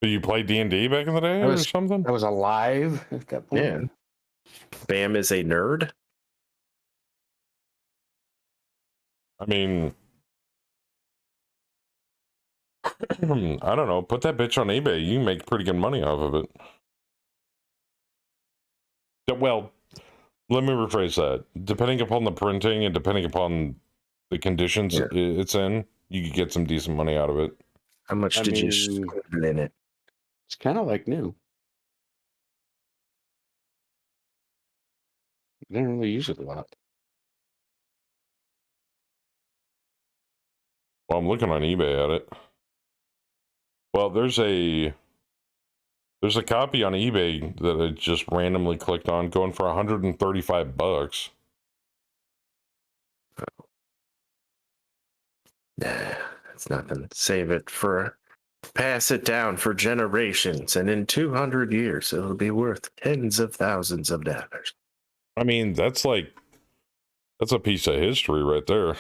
Speaker 1: you play D&D back in the day or something?
Speaker 9: I was alive at that point.
Speaker 6: Yeah. Bam is a nerd.
Speaker 1: I mean, I don't know. Put that bitch on eBay. You can make pretty good money off of it. Well, let me rephrase that. Depending upon the printing and depending upon the conditions it's in, you could get some decent money out of it.
Speaker 6: How much did you spend in it?
Speaker 9: It's kind of like new. I didn't really use it a lot.
Speaker 1: Well, I'm looking on eBay at it. Well, there's a copy on eBay that I just randomly clicked on going for $135.
Speaker 6: Nah, that's nothing. Save it for Pass it down for generations, and in 200 years, it'll be worth tens of thousands of dollars.
Speaker 1: I mean, that's a piece of history right there.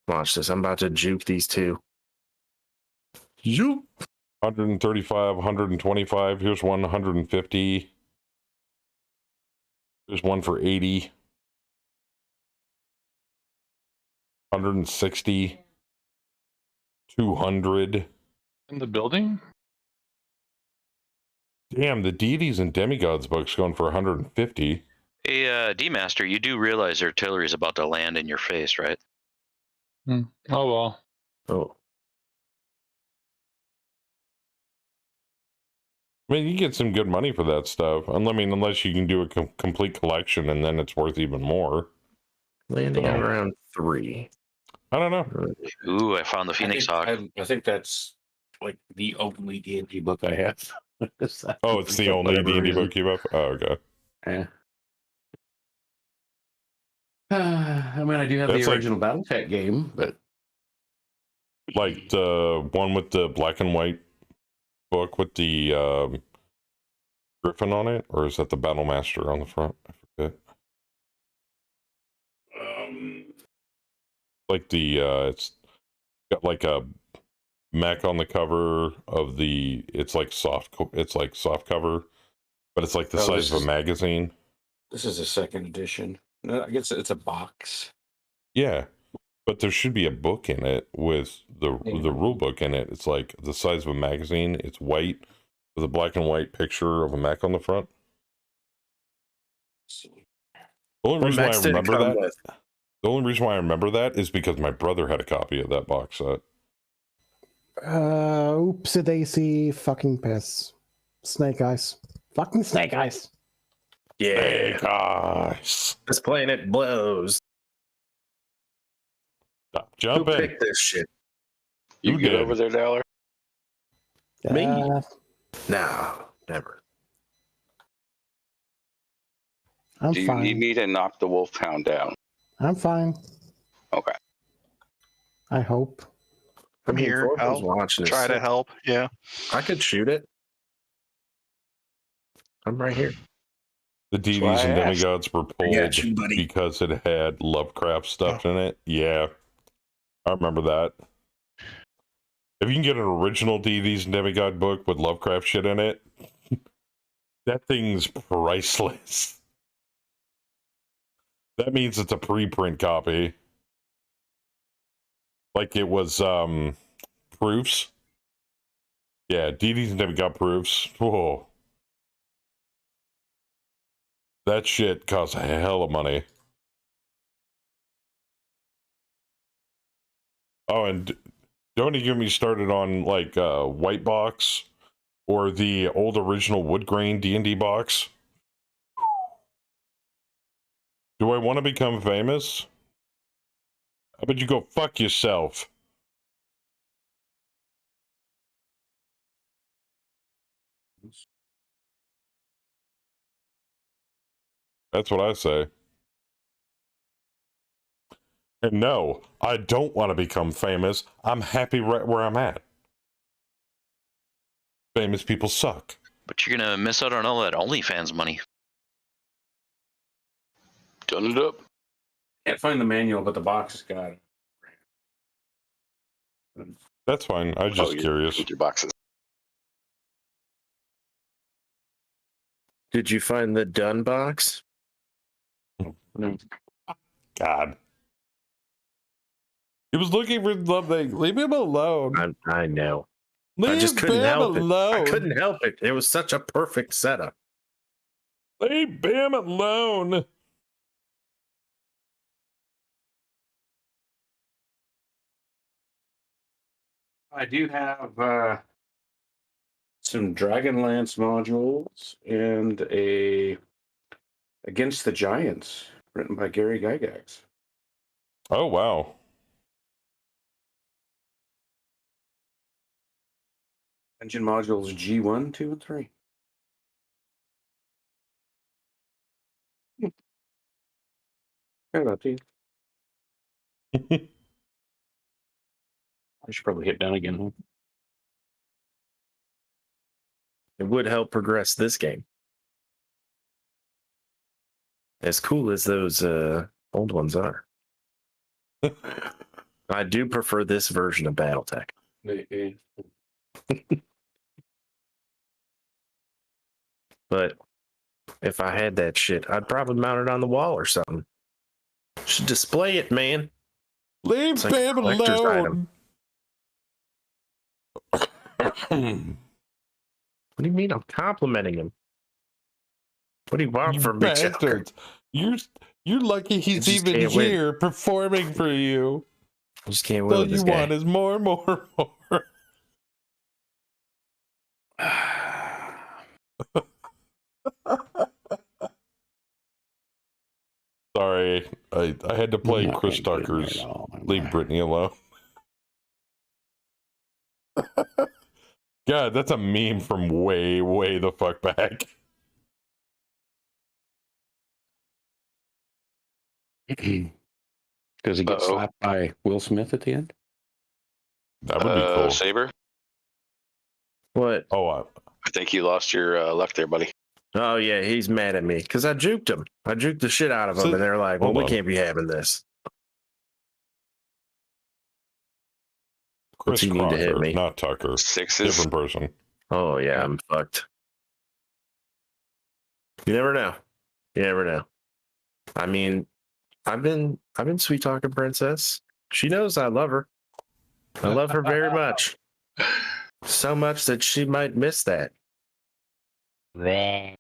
Speaker 6: Watch this. I'm about to juke these two.
Speaker 1: Zoop. 135, 125. Here's one 150. There's one for 80. 160. 200.
Speaker 2: In the building?
Speaker 1: Damn, the deities and demigods book's going for 150.
Speaker 7: Hey, D-Master, you do realize artillery is about to land in your face, right?
Speaker 2: Oh, well.
Speaker 6: Oh.
Speaker 1: I mean, you get some good money for that stuff. I mean, unless you can do a complete collection, and then it's worth even more.
Speaker 6: Landing at around 3.
Speaker 1: I don't know.
Speaker 7: Ooh, I found the Phoenix Hawk.
Speaker 9: I think that's like the only D&D book I have.
Speaker 1: Oh, it's the only D&D book you have? Oh, okay.
Speaker 9: Yeah. I mean, I do have
Speaker 1: That's
Speaker 9: the original Battletech game, but
Speaker 1: like the one with the black and white book with the griffin on it, or is that the Battle Master on the front? I forget. Like the it's got like a mech on the cover of the. It's like soft cover, but it's like the size of a magazine.
Speaker 9: This is a second edition. No, I guess it's a box.
Speaker 1: Yeah, but there should be a book in it with the rule book in it. It's like the size of a magazine. It's white with a black and white picture of a mech on the front. The only reason why I remember that. The only reason why I remember that is because my brother had a copy of that box set.
Speaker 5: Oopsie daisy, fucking piss. Snake eyes. Fucking snake eyes.
Speaker 6: Yeah.
Speaker 1: Snake eyes.
Speaker 6: This planet blows.
Speaker 1: Stop
Speaker 6: Who
Speaker 1: jumping.
Speaker 6: picked this shit?
Speaker 3: You
Speaker 1: Who
Speaker 3: get
Speaker 1: did?
Speaker 3: over there, Dollar?
Speaker 6: Me? No, never.
Speaker 5: I'm
Speaker 3: Do you
Speaker 5: fine.
Speaker 3: need me to knock the wolfhound down?
Speaker 5: I'm fine.
Speaker 3: Okay.
Speaker 5: I hope.
Speaker 4: I'm here.
Speaker 6: I'll
Speaker 4: I'll try to help. Yeah.
Speaker 6: I could shoot it. I'm right here.
Speaker 1: The deities
Speaker 3: why
Speaker 1: and
Speaker 3: I asked.
Speaker 1: demigods were
Speaker 6: I got
Speaker 1: pulled
Speaker 6: you, buddy.
Speaker 1: because it had Lovecraft stuff in it. Yeah, I remember that. If you can get an original deities and demigod book with Lovecraft shit in it, that thing's priceless. That means it's a preprint copy. Like it was proofs. Yeah, deities and demigod proofs. Whoa. That shit costs a hell of money. Oh, and don't even get me started on like White Box or the old original wood grain D&D box. Do I want to become famous? How about you go fuck yourself? That's what I say. And no, I don't want to become famous. I'm happy right where I'm at. Famous people suck.
Speaker 7: But you're gonna miss out on all that OnlyFans money.
Speaker 3: Done it up.
Speaker 9: can't find the manual, but the box has got it.
Speaker 1: That's fine. I was just curious.
Speaker 3: Your boxes.
Speaker 6: Did you find the done box?
Speaker 9: No.
Speaker 1: God. He was looking for something. Leave him alone.
Speaker 6: I know.
Speaker 1: Leave
Speaker 6: I just couldn't
Speaker 1: Bam
Speaker 6: help
Speaker 1: alone.
Speaker 6: it. I couldn't help it. It was such a perfect setup.
Speaker 1: Leave Bam alone.
Speaker 9: I do have some Dragonlance modules and a Against the Giants written by Gary Gygax.
Speaker 1: Oh, wow.
Speaker 9: Engine modules G1, 2, and 3. Fair enough, to you. I should probably hit down again. Huh?
Speaker 6: It would help progress this game. As cool as those old ones are. I do prefer this version of Battletech. But if I had that shit, I'd probably mount it on the wall or something. Should display it, man.
Speaker 1: Leave
Speaker 6: Like
Speaker 1: him alone.
Speaker 6: What do you mean I'm complimenting him? What do you want
Speaker 1: You
Speaker 6: from me, Joker?
Speaker 1: bastards. You're lucky he's
Speaker 6: just
Speaker 1: even
Speaker 6: can't win.
Speaker 1: here performing for you.
Speaker 6: I just can't win
Speaker 1: All
Speaker 6: with this
Speaker 1: you
Speaker 6: guy.
Speaker 1: want is more. Sorry, I had to play
Speaker 9: Not
Speaker 1: Chris
Speaker 9: gonna do it
Speaker 1: Tucker's
Speaker 9: at all, am
Speaker 1: Leave
Speaker 9: I?
Speaker 1: Britney Alone. God, that's a meme from way the fuck back.
Speaker 9: Does he get slapped by Will Smith at the end?
Speaker 1: That would be cool.
Speaker 3: Saber,
Speaker 6: What?
Speaker 1: Oh,
Speaker 3: I think you lost your left there, buddy.
Speaker 6: Oh, yeah, he's mad at me because I juked him. I juked the shit out of him,
Speaker 1: So-
Speaker 6: and they're like, well,
Speaker 1: hold
Speaker 6: we
Speaker 1: on.
Speaker 6: can't be having this.
Speaker 1: Chris
Speaker 6: he need to hit
Speaker 1: Crocker,
Speaker 6: me?
Speaker 1: not Tucker.
Speaker 3: Sixes.
Speaker 1: Different person.
Speaker 6: Oh, yeah, I'm fucked. You never know. You never know. I mean, I've been sweet talking Princess. She knows I love her. I love her very much. So much that she might miss that.
Speaker 2: Right.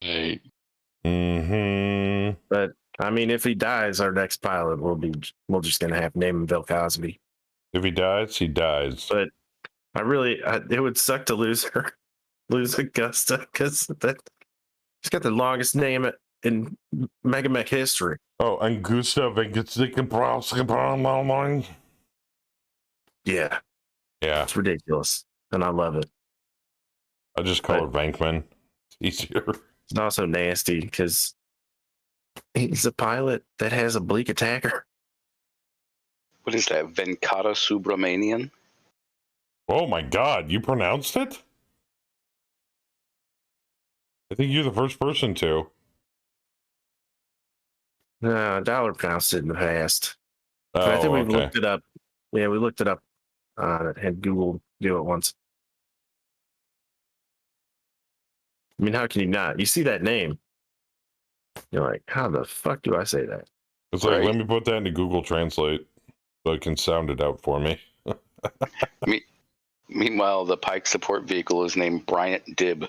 Speaker 1: Mm-hmm.
Speaker 6: But I mean, if he dies, our next pilot we're just gonna have to name him Bill Cosby.
Speaker 1: If he dies, he dies.
Speaker 6: But it would suck to lose Augusta because she's got the longest name in Mega Mech history.
Speaker 1: Oh, Angusta Venkatsikapral.
Speaker 6: Yeah,
Speaker 1: Yeah,
Speaker 6: it's ridiculous, and I love it.
Speaker 1: I just call her Vankman. It's easier.
Speaker 6: It's also nasty because he's a pilot that has a bleak attacker.
Speaker 3: What is that? Venkata Subramanian?
Speaker 1: Oh my God, you pronounced it? I think you're the first person to.
Speaker 6: No, Dollar pronounced it in the past.
Speaker 1: Oh,
Speaker 6: But I think we
Speaker 1: okay.
Speaker 6: looked it up. Yeah, we looked it up. Had Google do it once. I mean, how can you not? You see that name. You're like, how the fuck do I say that?
Speaker 1: It's like,
Speaker 3: Right.
Speaker 1: let me put that into Google Translate so it can sound it out for me.
Speaker 3: Meanwhile, the Pike support vehicle is named Bryant Dib.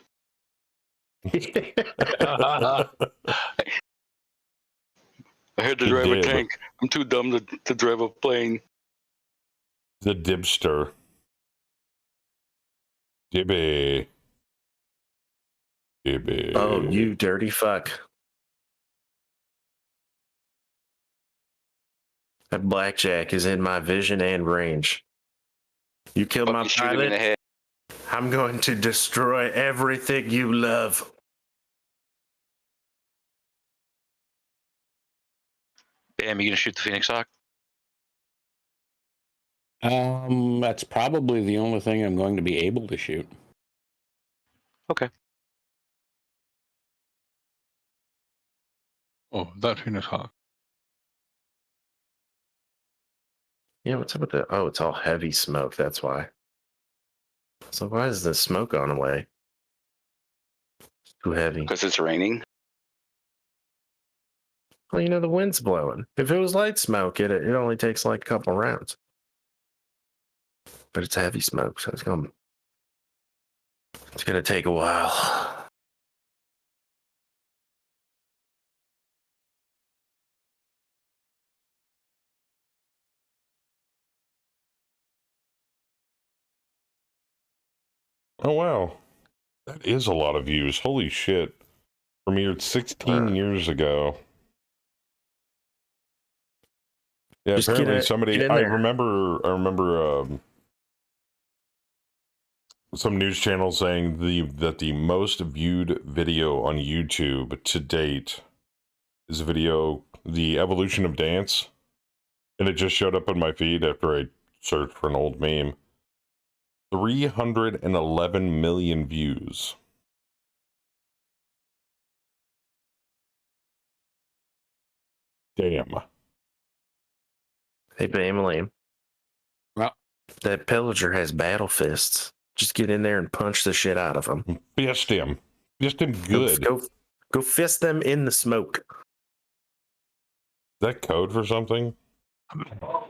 Speaker 3: I had to drive a
Speaker 1: Dib.
Speaker 3: tank. I'm too dumb to drive a plane.
Speaker 1: The Dibster. Dibby. Dibby.
Speaker 6: Oh, you dirty fuck. That blackjack is in my vision and range. You kill my
Speaker 3: Fucking shoot him in the
Speaker 6: pilot,
Speaker 3: head.
Speaker 6: I'm going to destroy everything you love.
Speaker 7: Bam, you gonna shoot the Phoenix Hawk?
Speaker 9: That's probably the only thing I'm going to be able to shoot.
Speaker 2: Oh, that Phoenix Hawk.
Speaker 6: Yeah, what's up with the? Oh, it's all heavy smoke. That's why. So why is the smoke gone away? It's too heavy.
Speaker 3: Because it's raining.
Speaker 6: Well, you know the wind's blowing. If it was light smoke, it only takes like a couple rounds. But it's heavy smoke, so it's gonna take a while.
Speaker 1: Oh, wow. That is a lot of views. Holy shit. Premiered 16 years ago. Yeah,
Speaker 6: Just
Speaker 1: apparently
Speaker 6: get
Speaker 1: somebody.
Speaker 6: in
Speaker 1: I
Speaker 6: there.
Speaker 1: remember some news channel saying that the most viewed video on YouTube to date is a video, The Evolution of Dance, and it just showed up on my feed after I searched for an old meme. 311 million views. Damn.
Speaker 6: Hey, Emily.
Speaker 9: Well,
Speaker 6: that pillager has battle fists. Just get in there and punch the shit out of him.
Speaker 1: Fist him. Fist him good.
Speaker 6: Go fist them in the smoke.
Speaker 1: Is that code for something?
Speaker 9: I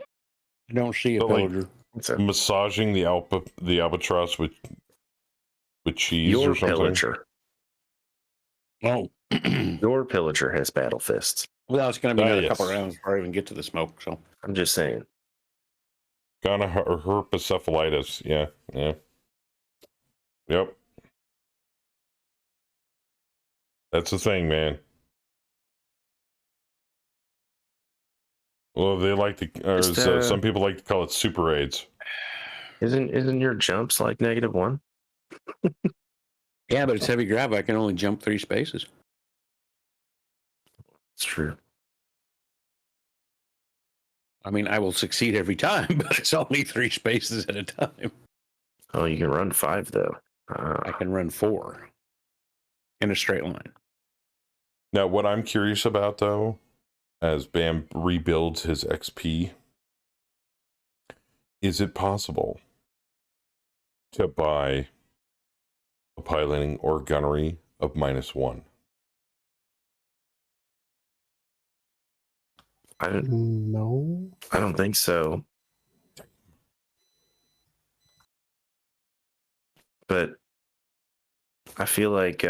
Speaker 9: don't see a
Speaker 1: So, like,
Speaker 9: pillager.
Speaker 1: massaging the albatross with cheese
Speaker 6: Your
Speaker 1: or something?
Speaker 6: pillager.
Speaker 9: Oh.
Speaker 6: Your pillager has battle fists.
Speaker 9: Well, it's going to be another
Speaker 1: yes.
Speaker 9: couple rounds before I even get to the smoke. So
Speaker 6: I'm just saying.
Speaker 1: Gonna herpetocephalitis. Yeah. Yep. That's the thing, man. Well, they like to, or some people like to call it super AIDS.
Speaker 6: Isn't your jumps like -1?
Speaker 9: yeah, but it's heavy grab. I can only jump 3 spaces.
Speaker 6: It's true.
Speaker 9: I mean, I will succeed every time, but it's only 3 spaces at a time.
Speaker 6: Oh, you can run 5 though.
Speaker 9: I can run 4 in a straight line.
Speaker 1: Now, what I'm curious about, though, as Bam rebuilds his XP, is it possible to buy a piloting or gunnery of -1?
Speaker 5: No.
Speaker 6: I don't think so. But I feel like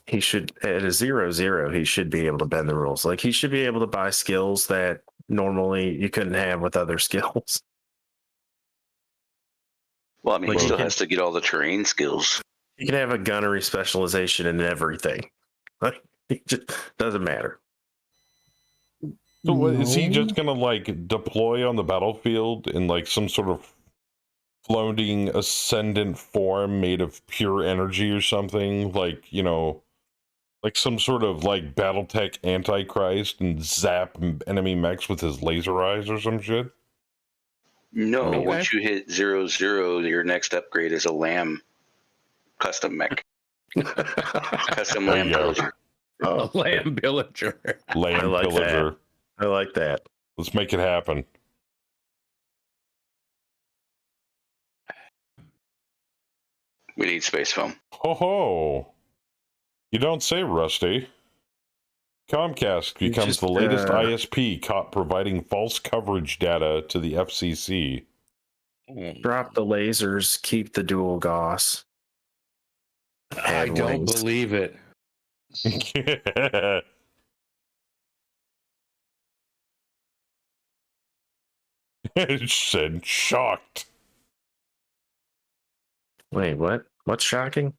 Speaker 6: he should, at a 0-0, he should be able to bend the rules. Like, he should be able to buy skills that normally you couldn't have with other skills.
Speaker 3: Well, I mean,
Speaker 6: Like,
Speaker 3: he
Speaker 6: you
Speaker 3: still
Speaker 6: can-
Speaker 3: has to get all the terrain skills.
Speaker 6: You can have a gunnery specialization in everything. Like, it just doesn't matter.
Speaker 1: So what, is he
Speaker 5: No.
Speaker 1: just going to, like, deploy on the battlefield in, like, some sort of floating ascendant form made of pure energy or something? Like, you know, like some sort of, like, Battletech Antichrist and zap enemy mechs with his laser eyes or some shit?
Speaker 3: No,
Speaker 6: Okay.
Speaker 3: once you hit 0-0, your next upgrade is a lamb custom mech. Custom
Speaker 1: There
Speaker 3: lamb
Speaker 1: you go.
Speaker 3: pillager.
Speaker 6: Oh,
Speaker 9: Lamb pillager.
Speaker 1: Lamb
Speaker 6: I like
Speaker 1: pillager.
Speaker 6: I like that.
Speaker 1: Let's make it happen.
Speaker 3: We need space foam.
Speaker 1: Ho ho! You don't say, Rusty. Comcast becomes
Speaker 6: just,
Speaker 1: the latest ISP caught providing false coverage data to the FCC.
Speaker 6: Drop the lasers, keep the dual Gauss.
Speaker 9: I
Speaker 6: Add
Speaker 9: don't
Speaker 6: wings.
Speaker 9: believe it.
Speaker 1: It said shocked.
Speaker 6: Wait, what? What's shocking?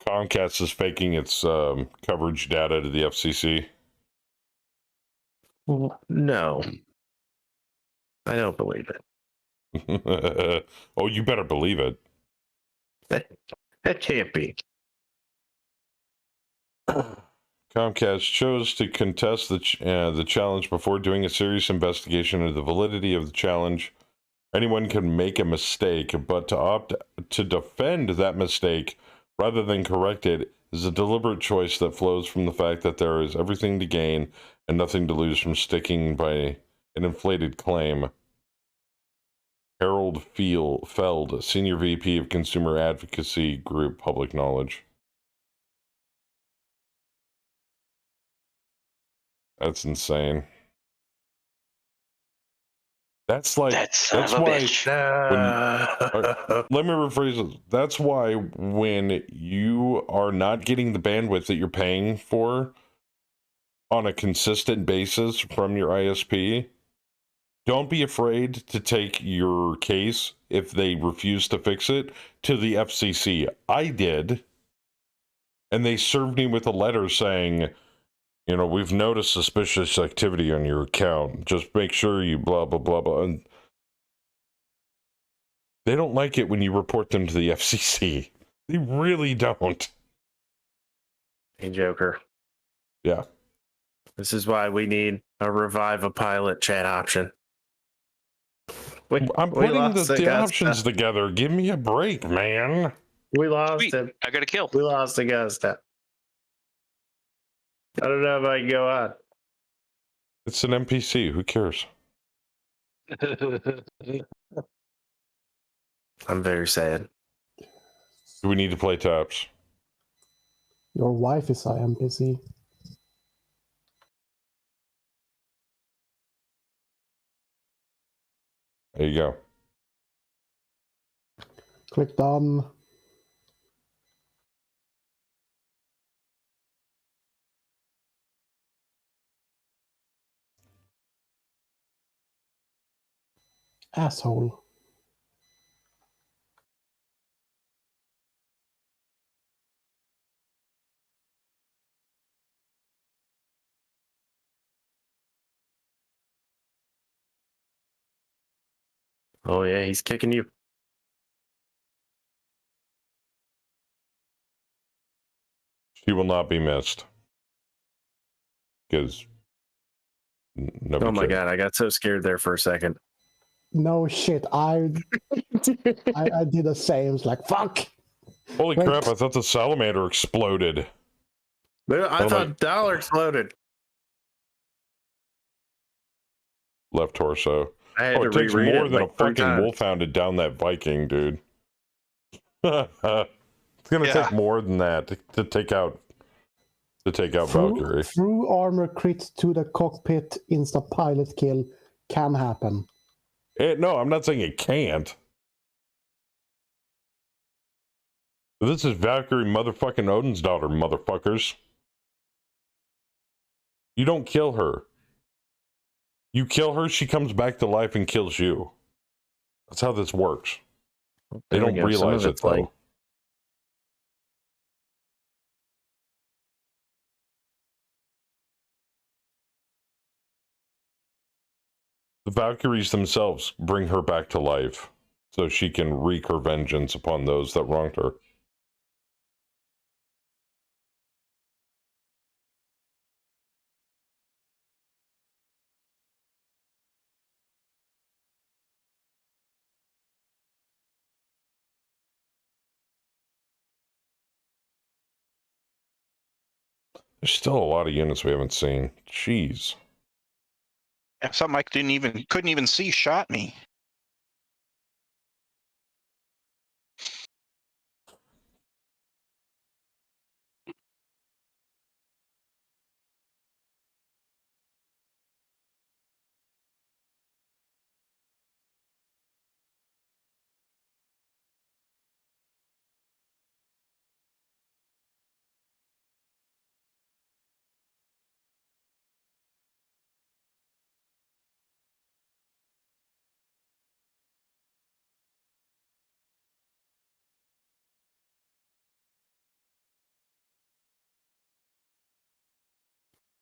Speaker 1: Comcast is faking its coverage data to the FCC.
Speaker 6: No. I don't believe it.
Speaker 1: Oh, you better believe it.
Speaker 6: That can't be.
Speaker 1: Comcast chose to contest the challenge before doing a serious investigation into the validity of the challenge. Anyone can make a mistake, but to opt to defend that mistake rather than correct it is a deliberate choice that flows from the fact that there is everything to gain and nothing to lose from sticking by an inflated claim. Harold Feld, Senior VP of Consumer Advocacy Group Public Knowledge. That's insane. That's like, that's why, let me rephrase it. That's why when you are not getting the bandwidth that you're paying for on a consistent basis from your ISP, don't be afraid to take your case, if they refuse to fix it, to the FCC. I did. And they served me with a letter saying, you know, we've noticed suspicious activity on your account. Just make sure you blah, blah, blah, blah. And they don't like it when you report them to the FCC. They really don't.
Speaker 6: Hey, Joker.
Speaker 1: Yeah.
Speaker 6: This is why we need a revive a pilot chat option.
Speaker 1: I'm putting the options together. Give me a break, man.
Speaker 6: We lost
Speaker 7: Sweet.
Speaker 6: him.
Speaker 7: I got a kill.
Speaker 6: We lost Augusta. I don't know if I can go on.
Speaker 1: It's an NPC. Who cares?
Speaker 6: I'm very sad.
Speaker 1: Do we need to play taps?
Speaker 5: Your wife is I am busy.
Speaker 1: There you go.
Speaker 5: Click done. Asshole.
Speaker 6: Oh yeah, he's kicking you.
Speaker 1: She will not be missed. Because nobody
Speaker 6: Oh my
Speaker 1: cares.
Speaker 6: god, I got so scared there for a second.
Speaker 5: No shit, I did the same. It's like, fuck!
Speaker 1: Holy
Speaker 5: Wait.
Speaker 1: crap, I thought the salamander exploded.
Speaker 6: I thought Dollar exploded.
Speaker 1: Left torso.
Speaker 6: I had
Speaker 1: Oh,
Speaker 6: to
Speaker 1: it takes
Speaker 6: reread
Speaker 1: more
Speaker 6: it
Speaker 1: than
Speaker 6: like
Speaker 1: a
Speaker 6: 3
Speaker 1: fucking
Speaker 6: times.
Speaker 1: wolfhound to down that Viking, dude. It's gonna take more than that to take out Valkyrie.
Speaker 5: Through armor crit to the cockpit insta pilot kill can happen.
Speaker 1: No, I'm not saying it can't. This is Valkyrie motherfucking Odin's daughter, motherfuckers. You don't kill her. You kill her, she comes back to life and kills you. That's how this works. They
Speaker 6: There we
Speaker 1: don't
Speaker 6: go. Some
Speaker 1: realize
Speaker 6: of
Speaker 1: it,
Speaker 6: it's
Speaker 1: though.
Speaker 6: like-
Speaker 1: The Valkyries themselves bring her back to life so she can wreak her vengeance upon those that wronged her. There's still a lot of units we haven't seen. Jeez.
Speaker 4: Yeah, something I couldn't even see shot me.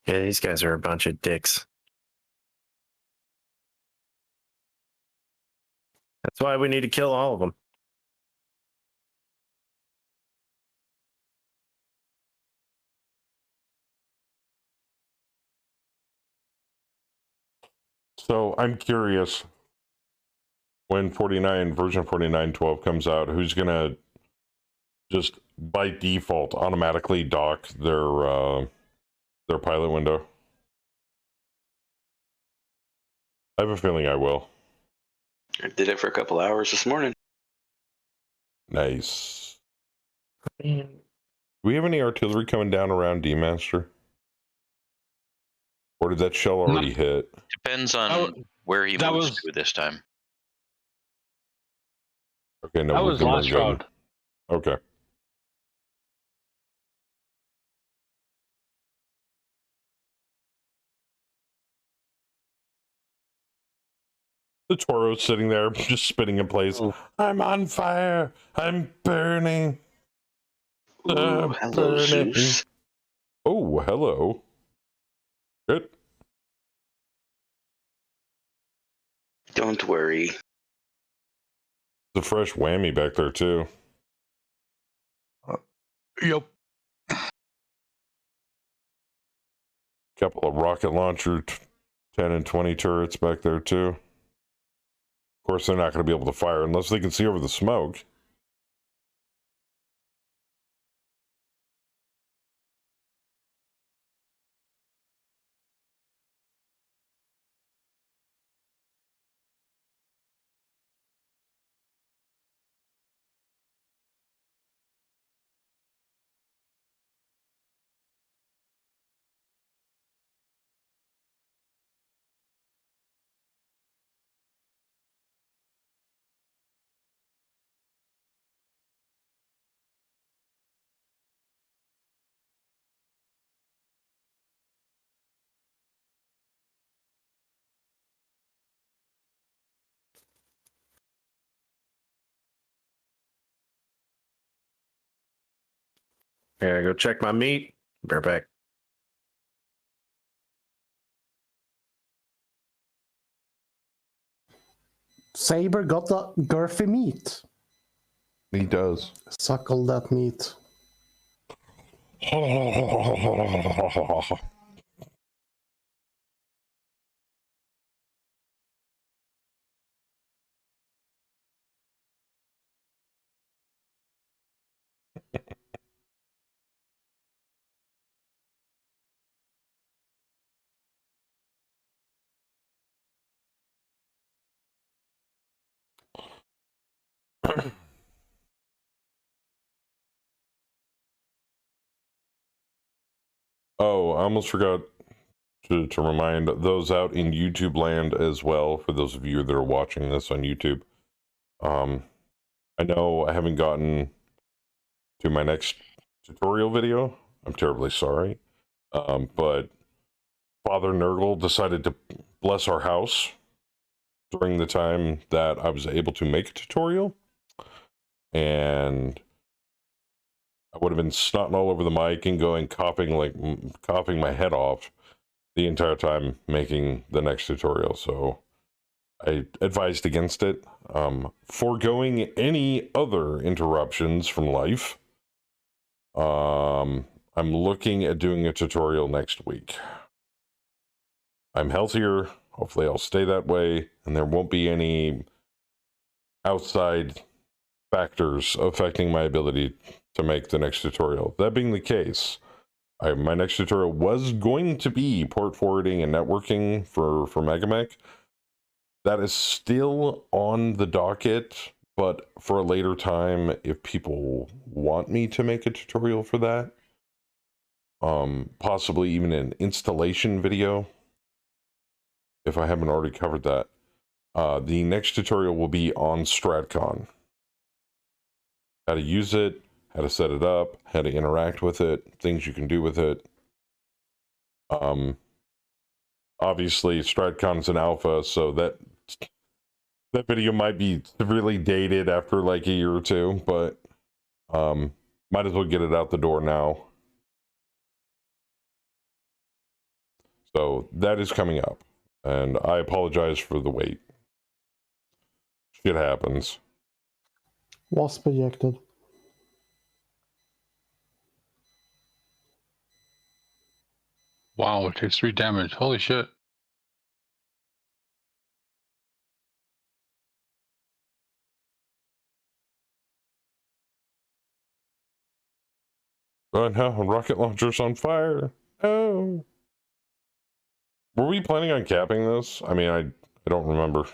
Speaker 6: Yeah, these guys are a bunch of dicks. That's why we need to kill all of them.
Speaker 1: So I'm curious, when version 49.12 comes out, who's gonna just by default automatically dock their pilot window? I have a feeling I will.
Speaker 3: I did it for a couple hours this morning.
Speaker 1: Nice. Do we have any artillery coming down around D-Master? Or did that shell already hit?
Speaker 7: Depends on where he moves to this time.
Speaker 1: Okay, no,
Speaker 2: That
Speaker 1: we're
Speaker 2: was
Speaker 1: good, we're
Speaker 2: last
Speaker 1: good.
Speaker 2: round.
Speaker 1: Okay. The Toro's sitting there, just spinning in place. I'm on fire. I'm burning.
Speaker 3: Ooh, hello, Zeus.
Speaker 1: Oh, hello. Good.
Speaker 3: Don't worry.
Speaker 1: The fresh whammy back there, too.
Speaker 2: Yep.
Speaker 1: Couple of rocket launcher 10 and 20 turrets back there, too. Of course, they're not going to be able to fire unless they can see over the smoke.
Speaker 6: Yeah, go check my meat. Be right back.
Speaker 5: Saber got the girthy meat.
Speaker 1: He does.
Speaker 5: Suckle that meat.
Speaker 1: Oh, I almost forgot to remind those out in YouTube land as well, for those of you that are watching this on YouTube. I know I haven't gotten to my next tutorial video. I'm terribly sorry. But Father Nurgle decided to bless our house during the time that I was able to make a tutorial. And I would have been snotting all over the mic and coughing my head off the entire time making the next tutorial. So I advised against it. Foregoing any other interruptions from life. I'm looking at doing a tutorial next week. I'm healthier. Hopefully I'll stay that way, and there won't be any outside factors affecting my ability to make the next tutorial. That being the case, my next tutorial was going to be port forwarding and networking for MegaMech. That is still on the docket, but for a later time, if people want me to make a tutorial for that, possibly even an installation video, if I haven't already covered that. The next tutorial will be on StratCon. How to use it, how to set it up, how to interact with it, things you can do with it. Obviously, StratCon's an alpha, so that video might be severely dated after like a year or two, but might as well get it out the door now. So that is coming up, and I apologize for the wait. Shit happens.
Speaker 5: Was projected.
Speaker 2: Wow, it takes 3 damage. Holy shit.
Speaker 1: Oh no, rocket launcher's on fire. Oh. Were we planning on capping this? I mean, I don't remember.
Speaker 2: I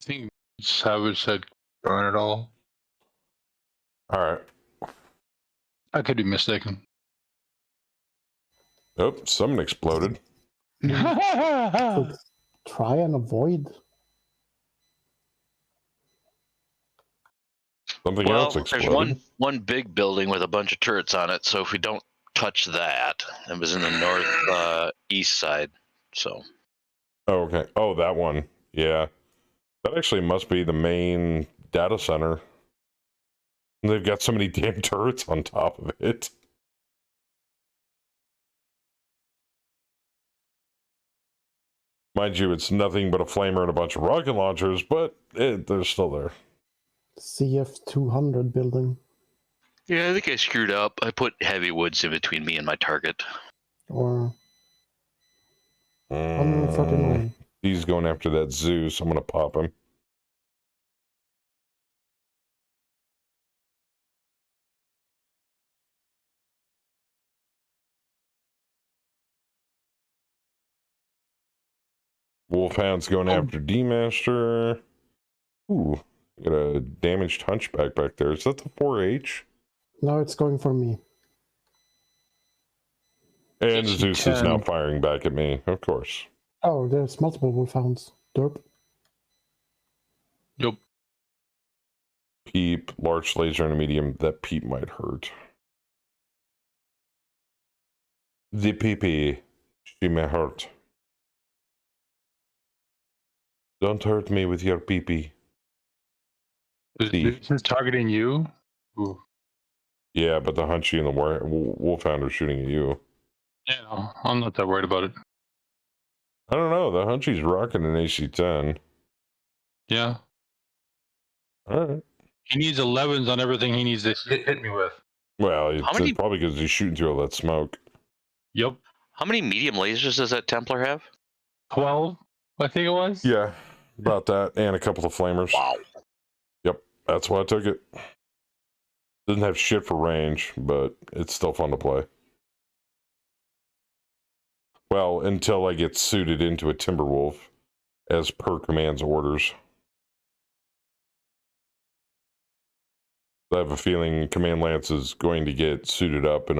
Speaker 2: think Savage said burn it all.
Speaker 1: Alright.
Speaker 2: I could be mistaken.
Speaker 1: Oh, something exploded.
Speaker 5: Could try and avoid.
Speaker 1: Something else exploded.
Speaker 7: There's one big building with a bunch of turrets on it, so if we don't touch that, it was in the north east side, so.
Speaker 1: Oh, okay. Oh, that one. Yeah. That actually must be the main data center. They've got so many damn turrets on top of it. Mind you, it's nothing but a flamer and a bunch of rocket launchers, but they're still there.
Speaker 5: CF200 building.
Speaker 7: Yeah, I think I screwed up. I put heavy woods in between me and my target.
Speaker 5: Or 139.
Speaker 1: He's going after that Zeus. I'm going to pop him. Wolfhound's going after D-Master. Ooh, got a damaged hunchback back there. Is that the 4H?
Speaker 5: No, it's going for me.
Speaker 1: And Zeus is now firing back at me, of course.
Speaker 5: Oh, there's multiple wolfhounds. Derp.
Speaker 2: Yep.
Speaker 1: Peep, large laser and a medium. That peep might hurt. The peepee, she may hurt. Don't hurt me with your peepee.
Speaker 2: Is targeting you? Ooh.
Speaker 1: Yeah, but the Hunchy and the Wolfhound are shooting at you.
Speaker 2: Yeah, no, I'm not that worried about it.
Speaker 1: I don't know. The Hunchy's rocking an AC-10.
Speaker 2: Yeah.
Speaker 1: All right.
Speaker 2: He needs 11s on everything he needs to hit me with.
Speaker 1: Well, it's
Speaker 7: How many-
Speaker 1: probably because he's shooting through all that smoke.
Speaker 2: Yep.
Speaker 7: How many medium lasers does that Templar have?
Speaker 2: 12, I think it was.
Speaker 1: Yeah, about that, and a couple of flamers.
Speaker 7: Wow.
Speaker 1: Yep, that's why I took it. Doesn't have shit for range, but it's still fun to play. Well, until I get suited into a Timberwolf, as per command's orders. I have a feeling Command Lance is going to get suited up in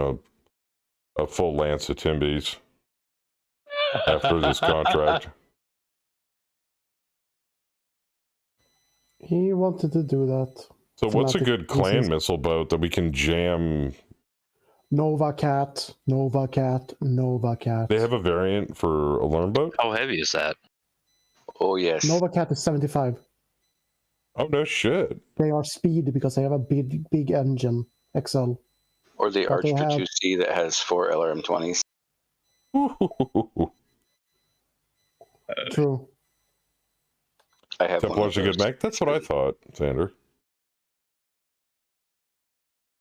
Speaker 1: a full Lance of Timbies after this contract.
Speaker 5: He wanted to do that.
Speaker 1: So what's a
Speaker 5: Thematic
Speaker 1: good clan
Speaker 5: reasons.
Speaker 1: missile boat that we can jam?
Speaker 5: Nova Cat, Nova Cat, Nova Cat.
Speaker 1: They have a variant for a learn boat?
Speaker 7: How heavy is that?
Speaker 3: Oh, yes.
Speaker 5: Nova Cat is 75.
Speaker 1: Oh, no shit.
Speaker 5: They are speed because they have a big engine, XL.
Speaker 3: Or the
Speaker 5: But they
Speaker 3: Archer
Speaker 5: have-
Speaker 3: 2C that has 4 LRM-20s.
Speaker 5: True.
Speaker 3: I have one of
Speaker 1: Templar's a good
Speaker 3: those.
Speaker 1: mech? That's what I thought, Xander.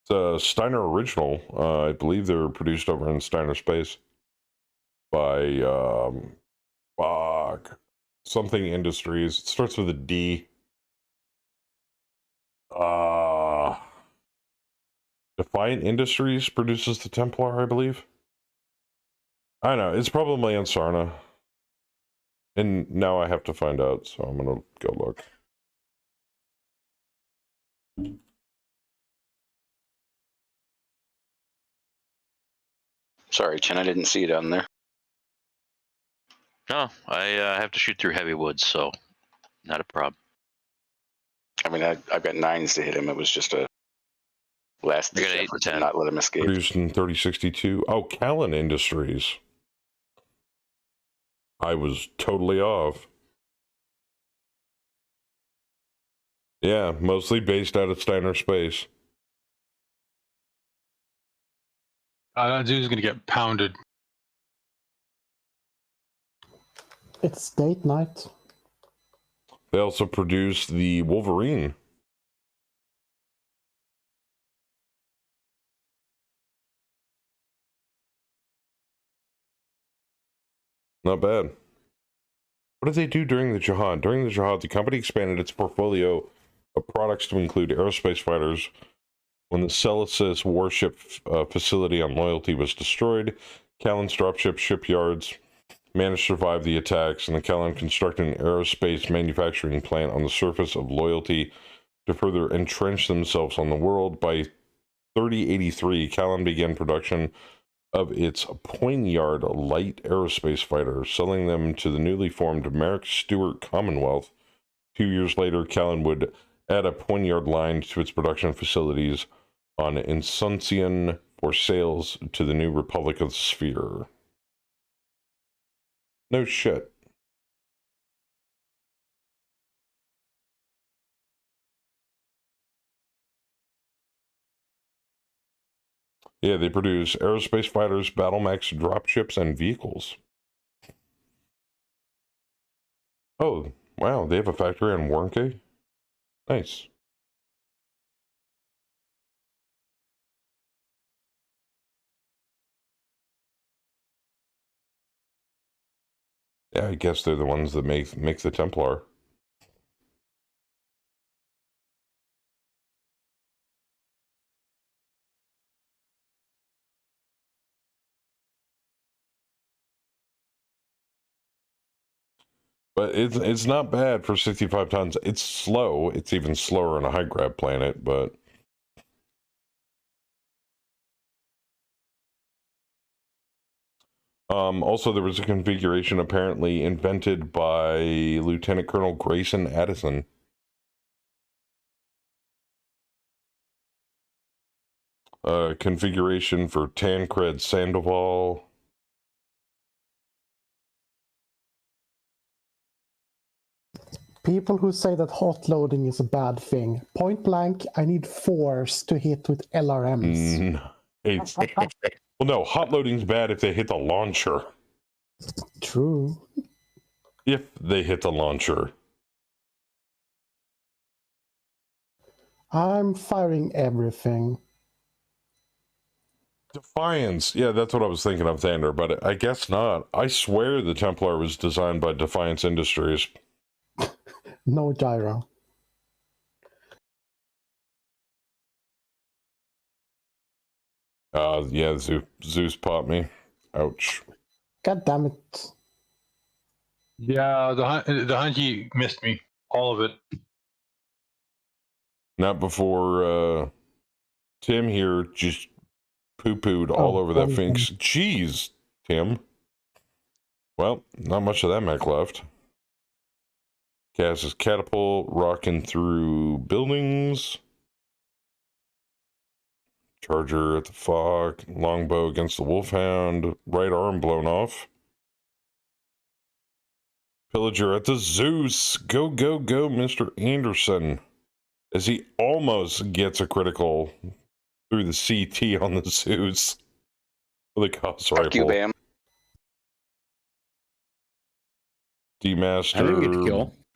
Speaker 1: It's a Steiner original. I believe they're produced over in Steiner Space by something Industries. It starts with a D. Defiant Industries produces the Templar, I believe. I know, it's probably on Sarna. And now I have to find out, so I'm gonna go look.
Speaker 3: Sorry, Chen, I didn't see it on there.
Speaker 7: No, I have to shoot through heavy woods, so not a problem.
Speaker 3: I mean, I've got 9s to hit him. It was just a last
Speaker 7: I got 8 and
Speaker 3: effort to
Speaker 7: 10.
Speaker 3: not let him escape.
Speaker 1: Produced in 3062. Oh, Callan Industries. I was totally off. Yeah, mostly based out of Steiner Space.
Speaker 2: That dude's going to get pounded.
Speaker 5: It's date night.
Speaker 1: They also produce the Wolverine. Not bad. What did they do during the Jihad? During the Jihad, the company expanded its portfolio of products to include aerospace fighters. When the Celesis warship facility on Loyalty was destroyed, Callan's dropship shipyards managed to survive the attacks, and the Callan constructed an aerospace manufacturing plant on the surface of Loyalty to further entrench themselves on the world. By 3083, Callan began production of its Poignard light aerospace fighter, selling them to the newly formed Merc Stewart Commonwealth. 2 years later, Callan would add a Poignard line to its production facilities on Insuncion for sales to the new Republic of the Sphere. No shit. Yeah, they produce aerospace fighters, battle mechs, dropships, and vehicles. Oh, wow, they have a factory in Warnke? Nice. Yeah, I guess they're the ones that make the Templar. But it's not bad for 65 tons. It's slow. It's even slower on a high grab planet, but also there was a configuration apparently invented by Lieutenant Colonel Grayson Addison. Configuration for Tancred Sandoval.
Speaker 5: People who say that hot loading is a bad thing. Point blank, I need 4s to hit with LRMs.
Speaker 1: Well, no, hot loading's bad if they hit the launcher.
Speaker 5: True.
Speaker 1: If they hit the launcher.
Speaker 5: I'm firing everything.
Speaker 1: Defiance. Yeah, that's what I was thinking of, Thander, but I guess not. I swear the Templar was designed by Defiance Industries.
Speaker 5: No gyro.
Speaker 1: Yeah, Zeus popped me. Ouch.
Speaker 5: God damn it.
Speaker 2: Yeah, the Hanji missed me. All of it.
Speaker 1: Not before Tim here just poo-pooed all over that Finks. Jeez, Tim. Well, not much of that mech left. Cass is catapult, rocking through buildings. Charger at the Fog, longbow against the Wolfhound, right arm blown off. Pillager at the Zeus. Go, go, go, Mr. Anderson. As he almost gets a critical through the CT on the Zeus. With a Gauss rifle.
Speaker 3: You, Bam.
Speaker 1: D-Master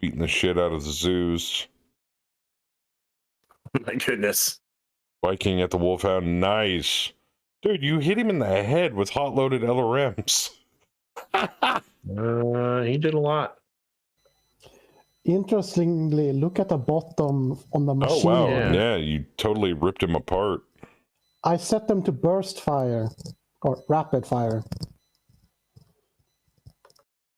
Speaker 1: beating the shit out of the Zeus.
Speaker 6: My goodness.
Speaker 1: Viking at the Wolfhound. Nice. Dude, you hit him in the head with hot-loaded LRMs.
Speaker 6: He did a lot.
Speaker 5: Interestingly, look at the bottom on the machine.
Speaker 1: Oh, wow. Yeah, you totally ripped him apart.
Speaker 5: I set them to burst fire. Or rapid fire.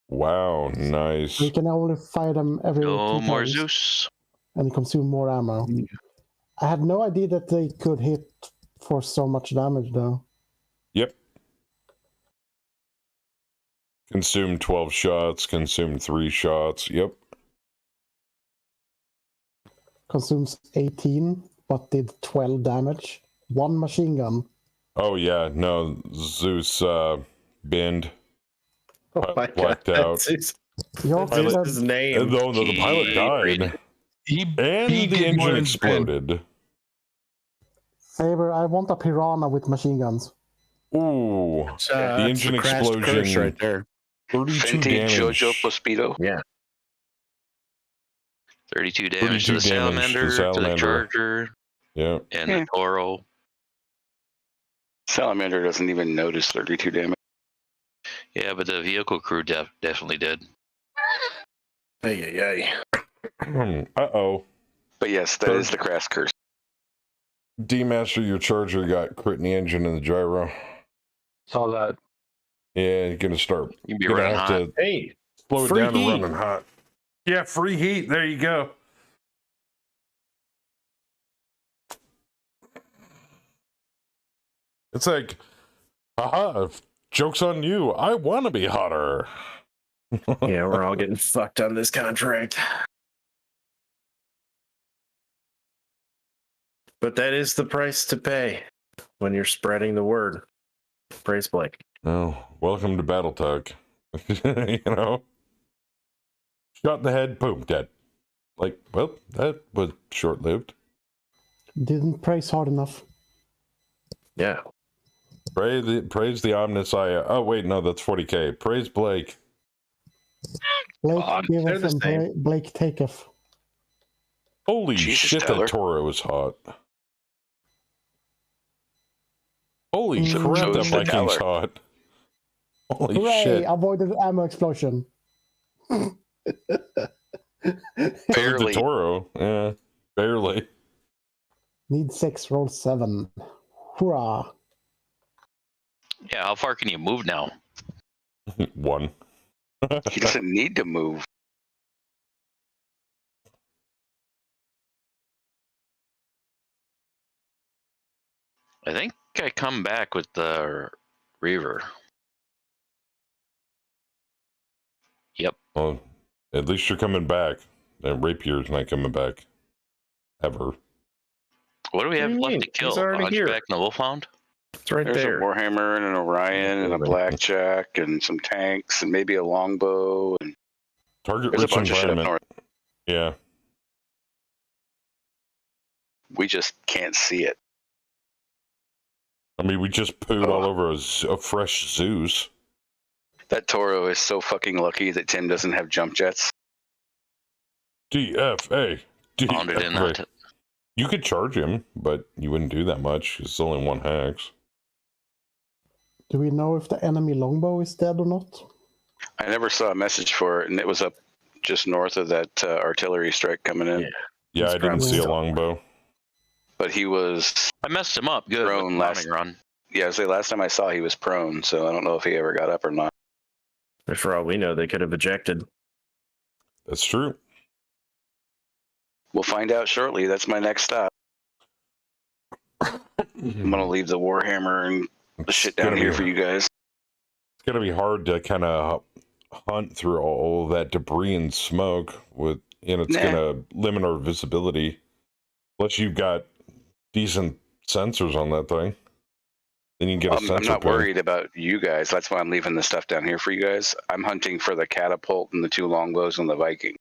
Speaker 1: Wow, nice.
Speaker 5: You can only fire them every 2
Speaker 7: more
Speaker 5: times
Speaker 7: Zeus.
Speaker 5: and consume more ammo. I had no idea that they could hit for so much damage, though.
Speaker 1: Yep. Consumed 12 shots, consumed 3 shots. Yep.
Speaker 5: Consumes 18, but did 12 damage. 1 machine gun.
Speaker 1: Oh, yeah. No, Zeus bend.
Speaker 6: Oh my
Speaker 1: blacked
Speaker 6: God,
Speaker 1: out.
Speaker 6: That's
Speaker 1: Pilot,
Speaker 6: his name.
Speaker 1: No, the pilot died. And the engine exploded.
Speaker 5: Saber, I want a piranha with machine guns.
Speaker 1: Ooh, the engine explosion
Speaker 6: right there.
Speaker 1: 32
Speaker 3: Vintage
Speaker 1: damage.
Speaker 3: Jojo Pospito.
Speaker 6: Yeah.
Speaker 7: 32 damage
Speaker 1: 32
Speaker 7: to the
Speaker 1: damage to
Speaker 7: Salamander, to the
Speaker 1: Salamander.
Speaker 7: Charger,
Speaker 1: Yeah.
Speaker 7: and the Toro.
Speaker 3: Salamander doesn't even notice 32 damage.
Speaker 7: Yeah, but the vehicle crew definitely did.
Speaker 6: Hey.
Speaker 1: Uh-oh.
Speaker 3: But yes, that is the crass curse.
Speaker 1: D-Master, your Charger got crit in the engine and the gyro.
Speaker 2: Saw that.
Speaker 1: Yeah, you're going to start.
Speaker 7: You'd be
Speaker 1: You're
Speaker 7: running
Speaker 1: gonna have
Speaker 7: hot.
Speaker 1: to
Speaker 6: Hey,
Speaker 1: slow it
Speaker 6: free
Speaker 1: down to
Speaker 6: heat.
Speaker 1: running hot. Yeah, free heat. There you go. It's like, haha, joke's on you. I want to be hotter.
Speaker 6: yeah, we're all getting fucked on this contract. But that is the price to pay when you're spreading the word. Praise Blake.
Speaker 1: Oh, welcome to Battletech. You know? Shot in the head, boom, dead. Like, well, that was short-lived.
Speaker 5: Didn't praise hard enough.
Speaker 6: Yeah.
Speaker 1: Praise the Omniscience. Oh, wait, no, that's 40K. Praise Blake.
Speaker 5: Blake
Speaker 6: they're
Speaker 5: giveth
Speaker 6: the
Speaker 5: and
Speaker 6: same.
Speaker 5: Blake taketh.
Speaker 1: Holy
Speaker 3: Jesus,
Speaker 1: shit,
Speaker 3: Tyler.
Speaker 1: that Toro is hot. Holy
Speaker 5: So
Speaker 1: crap, that
Speaker 3: is the
Speaker 1: Viking's
Speaker 3: Tyler.
Speaker 1: hot. Holy
Speaker 5: Hooray!
Speaker 1: shit.
Speaker 5: Avoided ammo explosion.
Speaker 3: Barely.
Speaker 1: The Toro, yeah, barely.
Speaker 5: Need 6, roll 7. Hurrah!
Speaker 7: Yeah, how far can you move now?
Speaker 1: 1.
Speaker 3: He doesn't need to move.
Speaker 7: I think I come back with the Reaver. Yep.
Speaker 1: Well, at least you're coming back. And Rapier's not coming back. Ever.
Speaker 7: What do we have
Speaker 6: do you
Speaker 7: left
Speaker 6: mean?
Speaker 7: to kill?
Speaker 6: He's already here.
Speaker 7: Hunchback and the Wolfhound?
Speaker 6: It's right
Speaker 3: There's
Speaker 6: there.
Speaker 3: a Warhammer and an Orion and a Blackjack and some tanks and maybe a longbow and
Speaker 1: Target
Speaker 3: there's a
Speaker 1: rich
Speaker 3: bunch of shit up
Speaker 1: environment.
Speaker 3: north.
Speaker 1: Yeah.
Speaker 3: We just can't see it.
Speaker 1: I mean, we just pooed all over a fresh Zeus.
Speaker 3: That Toro is so fucking lucky that Tim doesn't have jump jets.
Speaker 1: DFA.
Speaker 7: Pounded in that.
Speaker 1: You could charge him, but you wouldn't do that much. It's only one hex.
Speaker 5: Do we know if the enemy longbow is dead or not?
Speaker 3: I never saw a message for it, and it was up just north of that artillery strike coming in.
Speaker 1: Yeah, I didn't see a longbow.
Speaker 3: But he was...
Speaker 7: I messed him up good
Speaker 3: prone
Speaker 7: last run.
Speaker 3: Yeah, I last time I saw he was prone, so I don't know if he ever got up or not.
Speaker 6: But for all we know, they could have ejected.
Speaker 1: That's true.
Speaker 3: We'll find out shortly. That's my next stop. I'm going to leave the Warhammer and the shit down here for you guys.
Speaker 1: It's going to be hard to kind of hunt through all of that debris and smoke, and it's going to limit our visibility. Unless you've got decent sensors on that thing. Then you can get a sensor
Speaker 3: I'm not
Speaker 1: pin.
Speaker 3: worried about you guys. That's why I'm leaving the stuff down here for you guys. I'm hunting for the catapult and the 2 longbows and the Viking.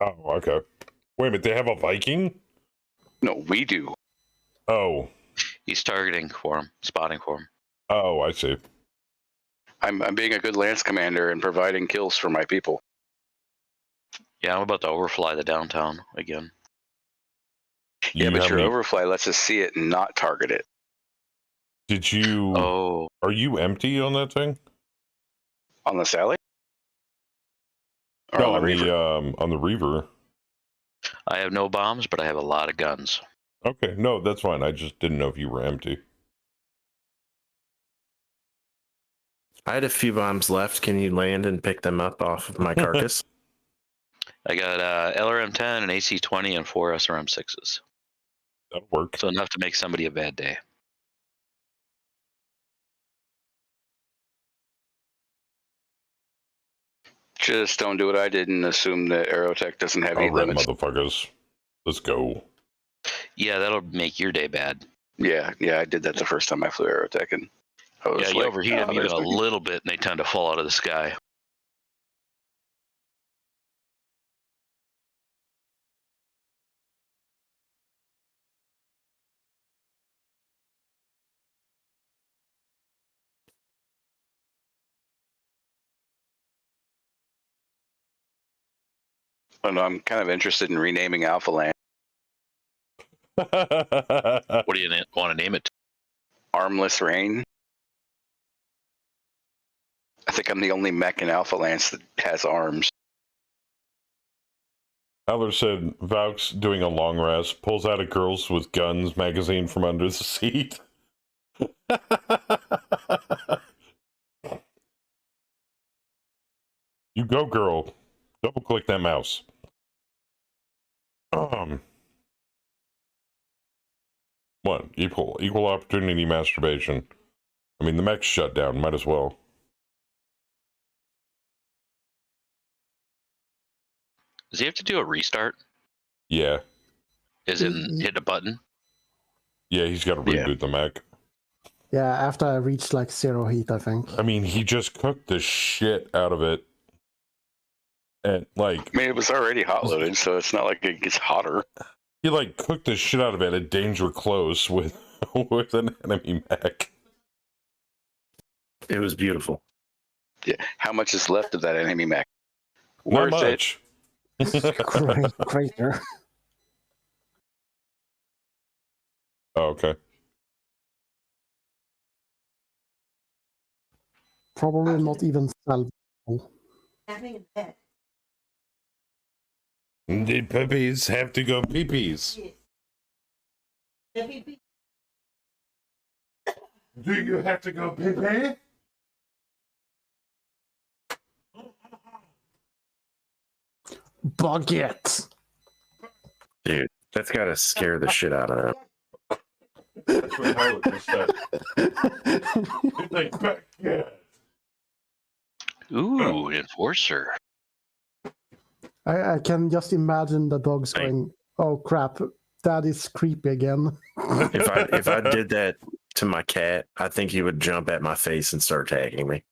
Speaker 1: Oh, okay. Wait a minute, they have a Viking?
Speaker 3: No, we do.
Speaker 1: Oh.
Speaker 7: He's targeting for him, spotting for him.
Speaker 1: Oh, I see.
Speaker 3: I'm being a good lance commander and providing kills for my people.
Speaker 7: Yeah, I'm about to overfly the downtown again.
Speaker 3: Yeah, but your overfly lets us see it and not target it.
Speaker 1: Did you...
Speaker 7: Oh.
Speaker 1: Are you empty on that thing?
Speaker 3: On the Sally?
Speaker 1: Or no, on the Reaver.
Speaker 7: I have no bombs, but I have a lot of guns.
Speaker 1: Okay, no, that's fine. I just didn't know if you were empty.
Speaker 6: I had a few bombs left. Can you land and pick them up off of my carcass?
Speaker 7: I got LRM-10, an AC-20, and 4 SRM-6s.
Speaker 1: That'll work.
Speaker 7: So enough to make somebody a bad day.
Speaker 3: Just don't do what I did and assume that Aerotech doesn't have any limits.
Speaker 1: Motherfuckers. Let's go.
Speaker 7: Yeah, that'll make your day bad.
Speaker 3: Yeah, I did that the first time I flew Aerotech, and I was
Speaker 7: you overheat them even a little bit, and they tend to fall out of the sky.
Speaker 3: I know, I'm kind of interested in renaming Alpha Land.
Speaker 7: What do you want to name it?
Speaker 3: Armless Rain. I think I'm the only mech in Alpha Lance that has arms.
Speaker 1: Tyler said Valk's doing a long rest, pulls out a girls with guns magazine from under the seat. You go, girl. Double click that mouse. What? Equal opportunity masturbation. I mean, the mech's shut down. Might as well.
Speaker 7: Does he have to do a restart?
Speaker 1: Yeah.
Speaker 7: Is it hit a button?
Speaker 1: Yeah, he's got to reboot the mech.
Speaker 5: Yeah, after I reached like 0 heat, I think.
Speaker 1: I mean, he just cooked the shit out of it. And like,
Speaker 3: I mean, it was already hot loaded, so it's not like it gets hotter.
Speaker 1: He like cooked the shit out of it at danger close with an enemy mech.
Speaker 6: It was beautiful.
Speaker 3: Yeah, how much is left of that enemy mech?
Speaker 1: Not much.
Speaker 5: Crater.
Speaker 1: Oh, okay.
Speaker 5: Probably not even salvageable.
Speaker 12: Having a pet.
Speaker 1: The puppies have to go pee-pees.
Speaker 12: Yes.
Speaker 1: Do you have to go pee-pee?
Speaker 5: Baguette.
Speaker 6: Dude, that's gotta scare the shit out of him.
Speaker 1: That's what Tyler just said. It's like, baguette.
Speaker 7: Ooh, Enforcer.
Speaker 5: I can just imagine the dogs going, oh crap, that is creepy again.
Speaker 6: If I did that to my cat, I think he would jump at my face and start tagging me.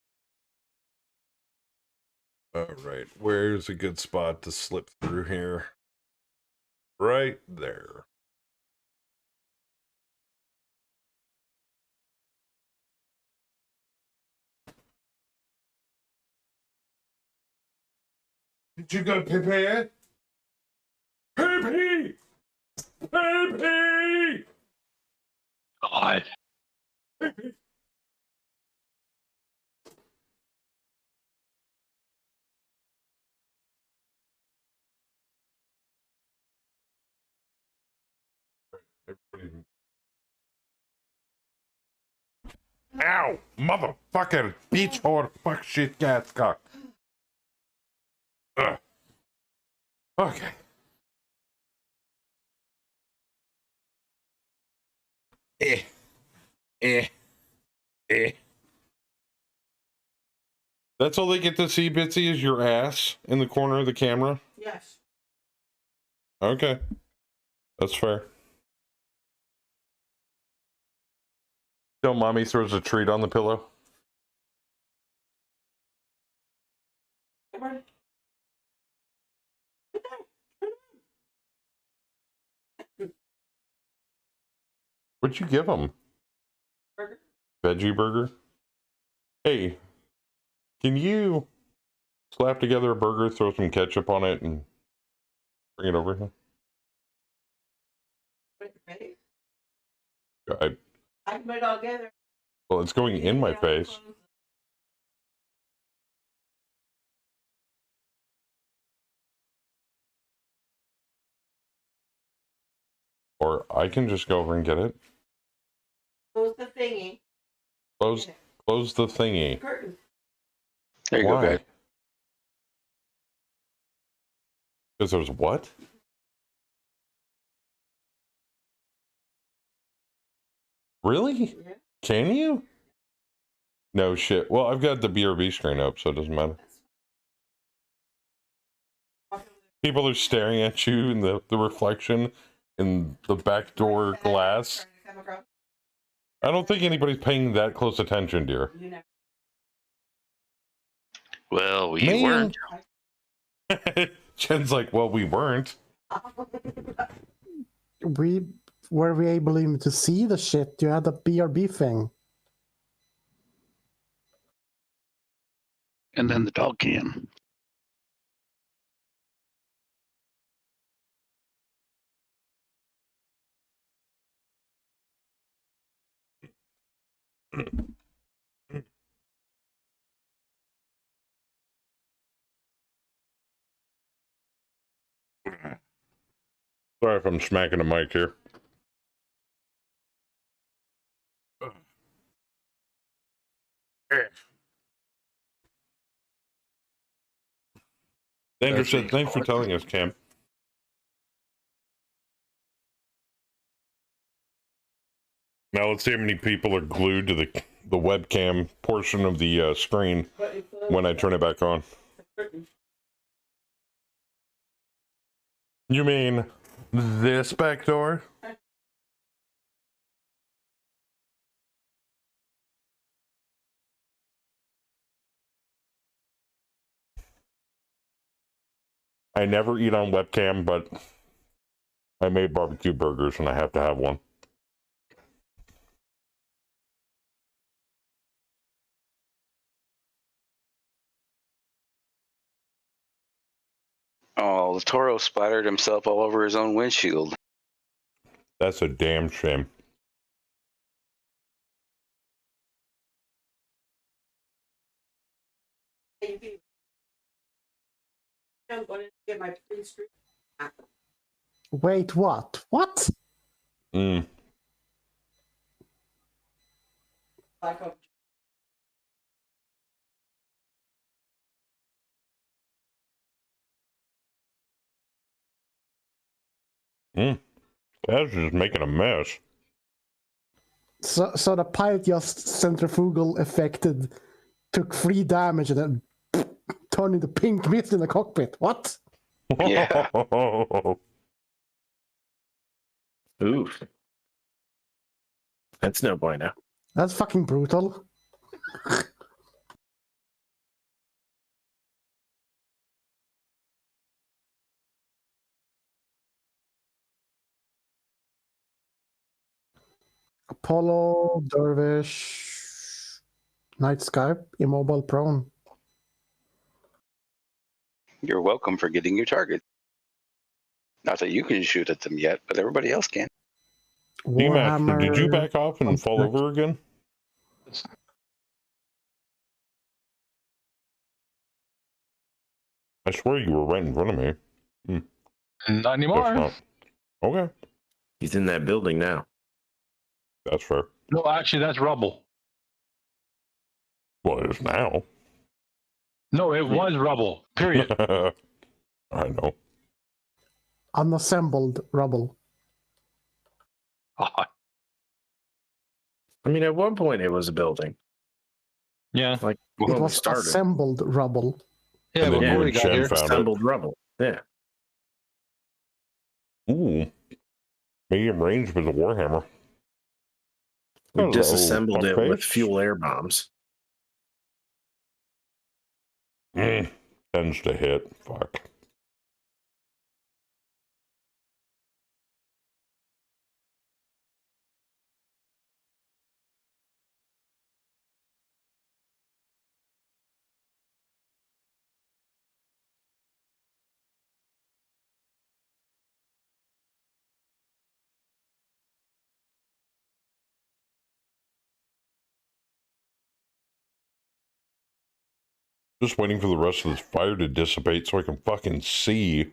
Speaker 1: All right, where's a good spot to slip through here? Right there. Did you go pee-pee? Pee-pee! Pee-pee!
Speaker 2: God.
Speaker 1: Ow! Motherfucker! Beach whore! Fuck shit gas cock! Ugh. Okay. That's all they get to see, Bitsy, is your ass in the corner of the camera?
Speaker 12: Yes.
Speaker 1: Okay. That's fair. Till mommy throws a treat on the pillow. What'd you give him?
Speaker 12: Burger.
Speaker 1: Veggie burger? Hey, can you slap together a burger, throw some ketchup on it, and bring it over here?
Speaker 12: Put it in your face.
Speaker 1: I
Speaker 12: can put it all together.
Speaker 1: Well, it's going in my face. Or I can just go over and get it.
Speaker 12: Close the thingy.
Speaker 1: Close the thingy.
Speaker 12: Curtain.
Speaker 3: There you
Speaker 1: Why?
Speaker 3: go, guys.
Speaker 1: Because there's what? Really?
Speaker 12: Yeah.
Speaker 1: Can you? No shit. Well, I've got the BRB screen up, so it doesn't matter. People are staring at you in the reflection in the back door glass. I don't think anybody's paying that close attention, dear.
Speaker 7: Well, we weren't.
Speaker 1: Jen's like, well, we weren't.
Speaker 5: Were we able even to see the shit? You had the BRB thing.
Speaker 8: And then the dog cam.
Speaker 1: Sorry if I'm smacking the mic here. Andrew said, thanks for telling us, Cam. Now let's see how many people are glued to the webcam portion of the screen when I turn it back on. You mean this back door? I never eat on webcam, but I made barbecue burgers and I have to have one.
Speaker 3: Oh, the Toro splattered himself all over his own windshield.
Speaker 1: That's a damn shame.
Speaker 12: I'm going to get my pre-stream.
Speaker 5: Wait, what? What?
Speaker 1: Mm. That's just making a mess.
Speaker 5: So the pilot just centrifugal affected, took 3 damage, and then turned into pink mist in the cockpit. What?
Speaker 3: Yeah.
Speaker 6: Oof. That's no bueno.
Speaker 5: That's fucking brutal. Apollo, Dervish, Night Sky, Immobile, Prone.
Speaker 3: You're welcome for getting your target. Not that you can shoot at them yet, but everybody else can.
Speaker 5: Warhammer.
Speaker 1: Did you back off and fall over again? I swear you were right in front of me.
Speaker 2: Not anymore.
Speaker 1: Not. Okay.
Speaker 6: He's in that building now.
Speaker 1: That's fair.
Speaker 2: No, actually, that's rubble.
Speaker 1: Well, it is now.
Speaker 2: No, it was rubble. Period.
Speaker 1: I know.
Speaker 5: Unassembled rubble.
Speaker 6: I mean, at one point it was a building.
Speaker 2: Yeah.
Speaker 6: Like
Speaker 5: It
Speaker 6: when we
Speaker 5: was
Speaker 6: started.
Speaker 5: assembled rubble.
Speaker 2: Yeah,
Speaker 1: And
Speaker 2: but
Speaker 1: then
Speaker 2: when
Speaker 1: you
Speaker 2: we
Speaker 1: and
Speaker 2: got
Speaker 1: Shen
Speaker 2: here,
Speaker 1: found it.
Speaker 6: Assembled rubble. Yeah.
Speaker 1: Ooh. Medium range with a Warhammer.
Speaker 6: We
Speaker 1: Hello,
Speaker 6: disassembled it with
Speaker 1: fuckface.
Speaker 6: fuel air bombs.
Speaker 1: Tends to hit. Fuck. Just waiting for the rest of this fire to dissipate so I can fucking see.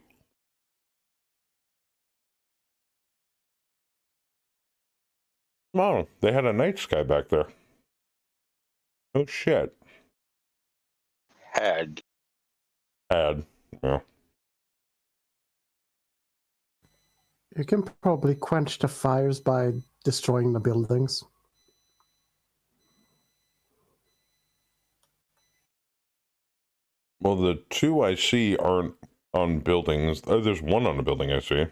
Speaker 1: Come on, they had a night sky back there. Oh shit.
Speaker 3: Had.
Speaker 1: Yeah.
Speaker 5: You can probably quench the fires by destroying the buildings.
Speaker 1: Well, the two I see aren't on buildings. Oh, there's one on a building I see.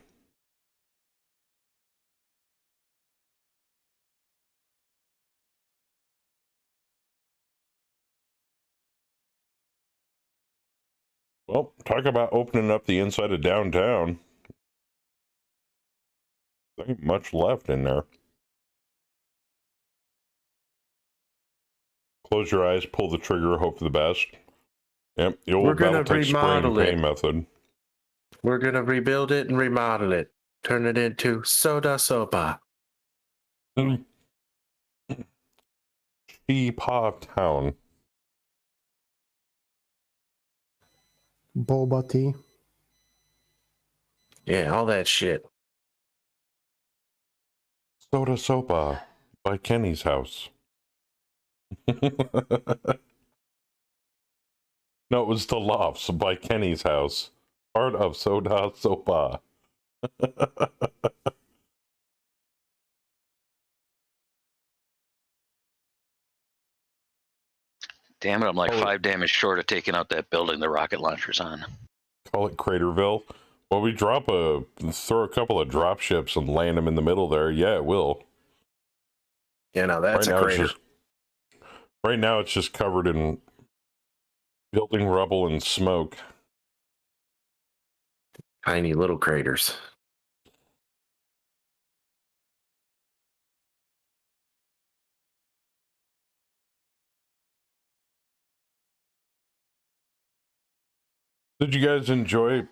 Speaker 1: Well, talk about opening up the inside of downtown. There ain't much left in there. Close your eyes, pull the trigger, hope for the best. Yep, the old
Speaker 6: We're gonna
Speaker 1: Battletech spray and
Speaker 6: remodel
Speaker 1: pay
Speaker 6: it.
Speaker 1: method.
Speaker 6: We're gonna rebuild it and remodel it. Turn it into soda sopa.
Speaker 1: Sheepah Town.
Speaker 5: Boba tea.
Speaker 6: Yeah, all that shit.
Speaker 1: Soda Sopa by Kenny's house. No, it was the Lofts by Kenny's house. Part of Soda Sopa.
Speaker 7: Damn it, I'm like 5 damage short of taking out that building the rocket launcher's on.
Speaker 1: Call it Craterville. Well, we throw a couple of drop ships and land them in the middle there. Yeah, it will.
Speaker 6: Yeah, no, that's a crater.
Speaker 1: Right now, it's just covered in building rubble and smoke.
Speaker 6: Tiny little craters.
Speaker 1: Did you guys enjoy?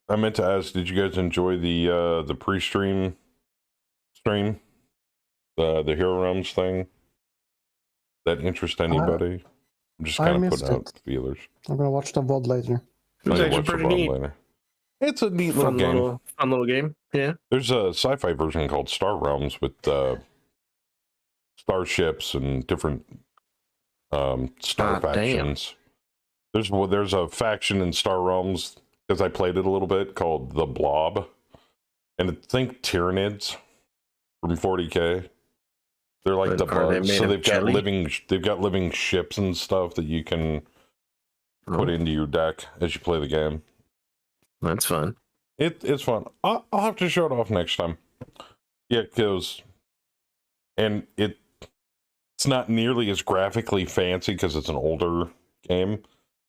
Speaker 1: I meant to ask. Did you guys enjoy the pre-stream stream, the Hero Realms thing? That interest anybody? I'm just kind of putting out feelers.
Speaker 5: I'm gonna watch the VOD later.
Speaker 6: It was actually pretty neat.
Speaker 1: It's a neat little game.
Speaker 6: Fun little game. Yeah.
Speaker 1: There's a sci-fi version called Star Realms with starships and different star factions. There's a faction in Star Realms, because I played it a little bit, called the Blob, and I think Tyranids from 40K. They're like the bugs, so they've got living ships and stuff that you can put into your deck as you play the game.
Speaker 6: That's fun.
Speaker 1: It's fun. I'll have to show it off next time. Yeah, because it's not nearly as graphically fancy because it's an older game,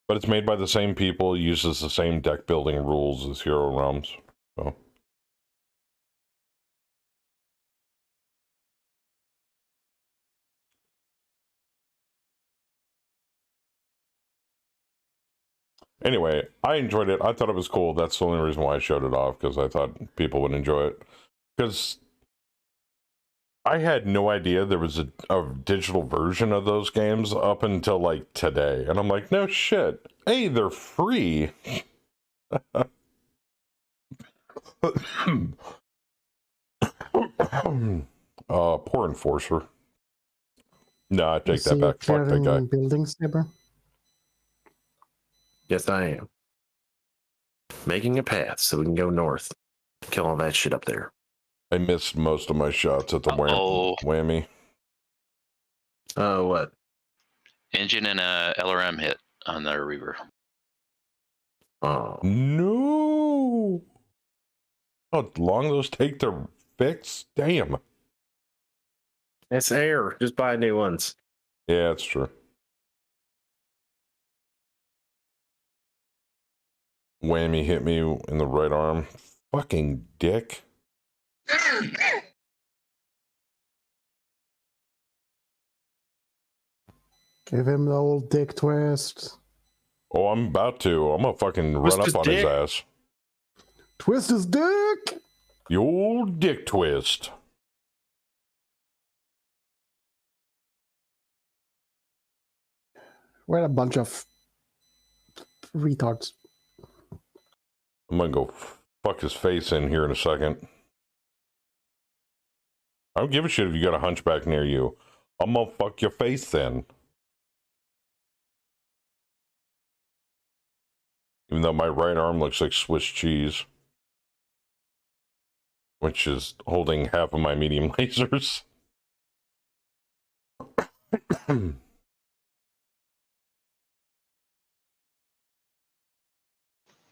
Speaker 1: but it's made by the same people, uses the same deck building rules as Hero Realms. So Anyway, I enjoyed it. I thought it was cool. That's the only reason why I showed it off, because I thought people would enjoy it. Because I had no idea there was a digital version of those games up until like today. And I'm like, no shit. Hey, they're free. Poor enforcer. No, I take that back. Fuck that guy.
Speaker 5: Buildings, Saber?
Speaker 6: Yes, I am. Making a path so we can go north. Kill all that shit up there.
Speaker 1: I missed most of my shots at the whammy.
Speaker 6: Oh, what?
Speaker 7: Engine and a LRM hit on the Reaver.
Speaker 6: Oh.
Speaker 1: No. How long those take to fix? Damn.
Speaker 6: It's air. Just buy new ones.
Speaker 1: Yeah, that's true. Whammy hit me in the right arm. Fucking dick.
Speaker 5: Give him the old dick twist.
Speaker 1: Oh, I'm about to. I'm gonna fucking run up on his ass.
Speaker 5: Twist his dick!
Speaker 1: The old dick twist.
Speaker 5: We're a bunch of retards.
Speaker 1: I'm gonna go fuck his face in here in a second. I don't give a shit if you got a hunchback near you. I'm gonna fuck your face then. Even though my right arm looks like Swiss cheese. Which is holding half of my medium lasers.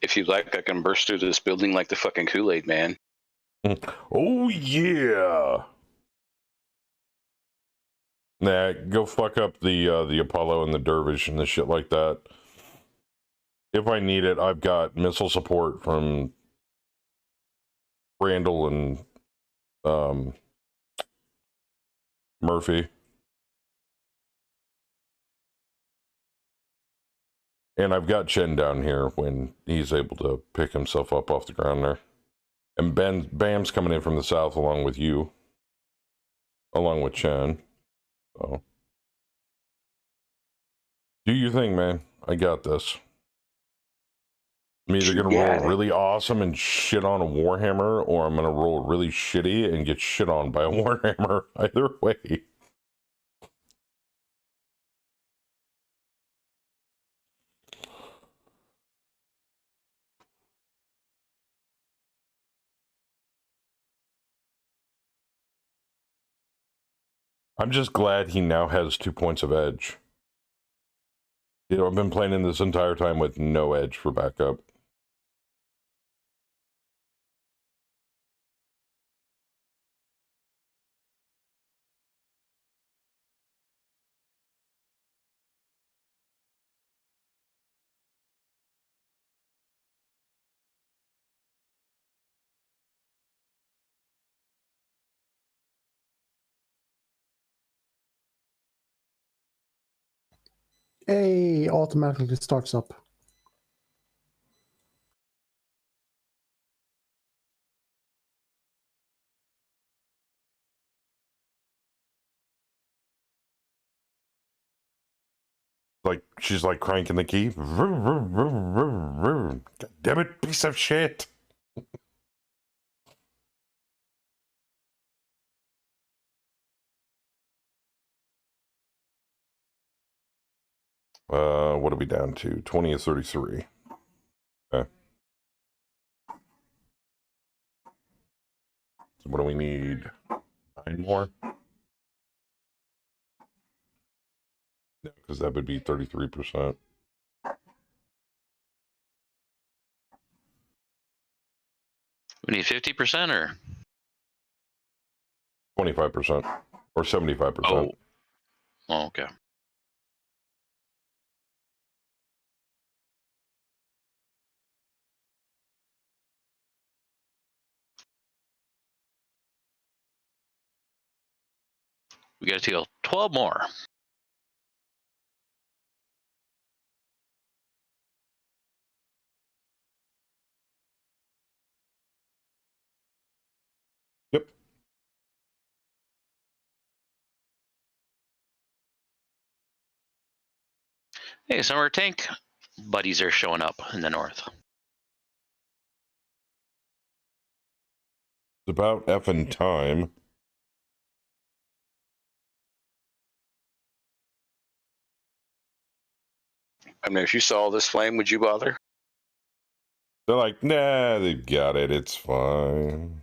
Speaker 3: If you'd like, I can burst through this building like the fucking Kool-Aid man.
Speaker 1: Oh, yeah. Nah, go fuck up the Apollo and the Dervish and the shit like that. If I need it, I've got missile support from Randall and Murphy. And I've got Chen down here when he's able to pick himself up off the ground there. And Bam's coming in from the south along with you. Along with Chen. So. Do your thing, man. I got this. I'm either going to roll really awesome and shit on a Warhammer, or I'm going to roll really shitty and get shit on by a Warhammer. Either way. I'm just glad he now has 2 points of edge. You know, I've been playing in this entire time with no edge for backup.
Speaker 5: Hey, automatically starts up.
Speaker 1: Like, she's like cranking the key. God damn it, piece of shit. What are we down to? 20 or 33. Okay. So what do we need? 9 more? Yeah, because that would be 33%.
Speaker 7: We need 50% or
Speaker 1: 25% or 75%.
Speaker 7: Oh, okay. We got to deal 12 more. Hey, some of our tank buddies are showing up in the north.
Speaker 1: It's about effing time.
Speaker 3: I mean, if you saw this flame, would you bother?
Speaker 1: They're like, nah, they've got it. It's fine.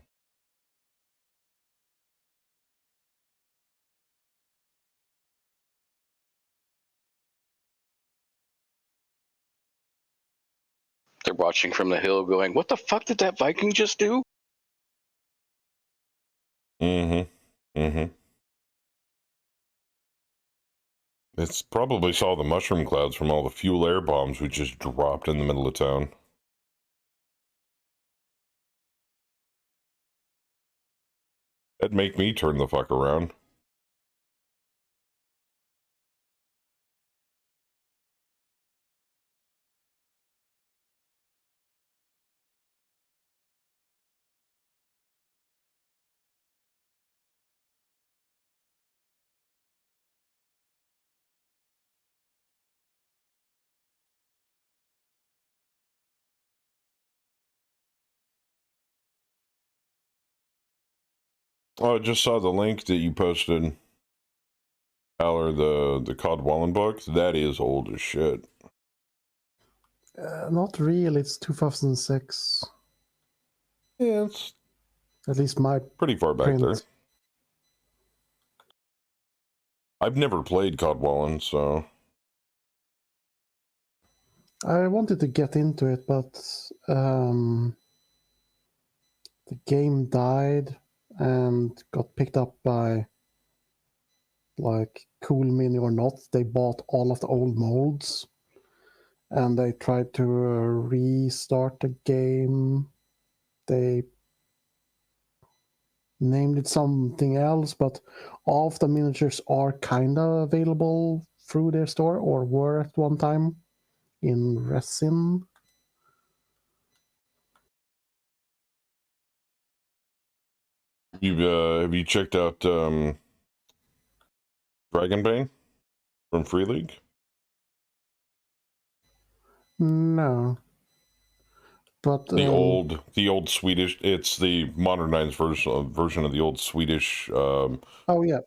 Speaker 3: They're watching from the hill going, what the fuck did that Viking just do?
Speaker 1: Mm-hmm. Mm-hmm. It's probably saw the mushroom clouds from all the fuel air bombs we just dropped in the middle of town. That'd make me turn the fuck around. Oh, I just saw the link that you posted, Haller, the Codwallen book. That is old as shit.
Speaker 5: Not really. It's 2006.
Speaker 1: Yeah, it's
Speaker 5: at least my
Speaker 1: pretty far back
Speaker 5: print.
Speaker 1: there. I've never played Codwallen, so
Speaker 5: I wanted to get into it, but the game died and got picked up by like Cool Mini or not. They bought all of the old molds and they tried to restart the game. They named it something else, but all of the miniatures are kind of available through their store, or were at one time, in resin.
Speaker 1: have you checked out Dragonbane from Free League?
Speaker 5: No. But
Speaker 1: the old Swedish. It's the modernized version of the old Swedish.
Speaker 5: Oh yeah.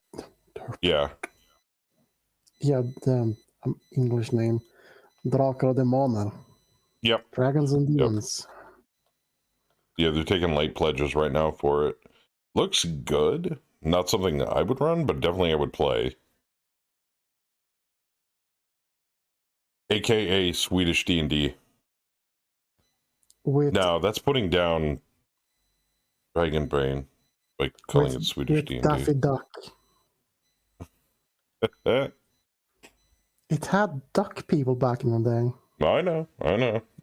Speaker 1: Yeah.
Speaker 5: Yeah, the English name, Drakar och Demoner.
Speaker 1: Yep.
Speaker 5: Dragons and Demons.
Speaker 1: Yeah, they're taking late pledges right now for it. Looks good. Not something that I would run, but definitely I would play. AKA Swedish D&D. No, that's putting down Dragonbane by calling it Swedish D&D.
Speaker 5: Daffy Duck. It had duck people back in the day.
Speaker 1: I know.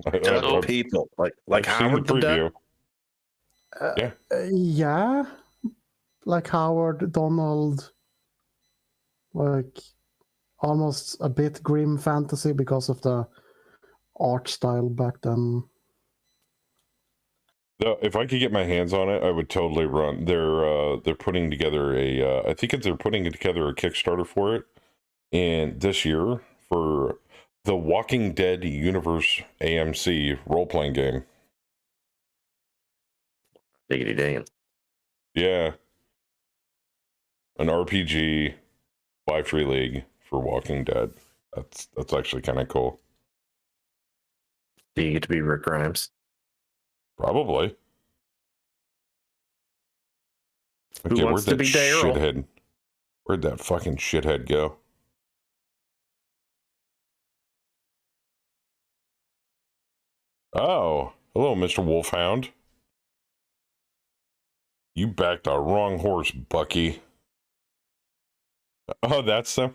Speaker 6: Duck people, like Howard the Duck.
Speaker 1: Yeah.
Speaker 5: Yeah, like Howard, Donald, like almost a bit grim fantasy because of the art style back then.
Speaker 1: If I could get my hands on it, I would totally run. They're putting together I think they're putting together a Kickstarter for it, and this year for the Walking Dead Universe AMC role-playing game.
Speaker 6: Diggity dang.
Speaker 1: Yeah. An RPG by Free League for Walking Dead. That's actually kind of cool.
Speaker 6: Do you get to be Rick Grimes?
Speaker 1: Probably.
Speaker 6: Who
Speaker 1: Okay,
Speaker 6: wants
Speaker 1: where'd
Speaker 6: to
Speaker 1: that
Speaker 6: be Daryl?
Speaker 1: shithead? Where'd that fucking shithead go? Oh, hello, Mr. Wolfhound. You backed the wrong horse, Bucky. Oh, that's them?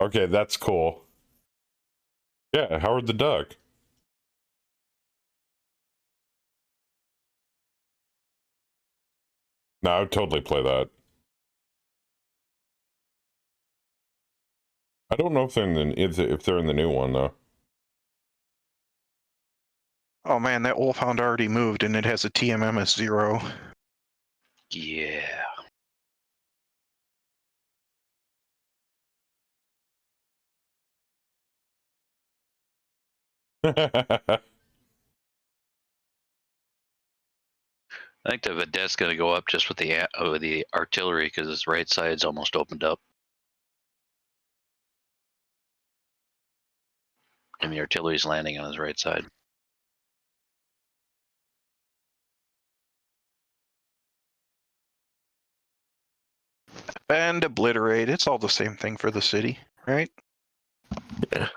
Speaker 1: Okay, that's cool. Yeah, Howard the Duck. No, I would totally play that. I don't know if they're in the new one though.
Speaker 4: Oh man, that Wolfhound already moved and it has a TMMS 0.
Speaker 3: Yeah.
Speaker 7: I think the vedette's going to go up just with the artillery because his right side's almost opened up. And the artillery's landing on his right side.
Speaker 4: And obliterate. It's all the same thing for the city, right?
Speaker 6: Yeah.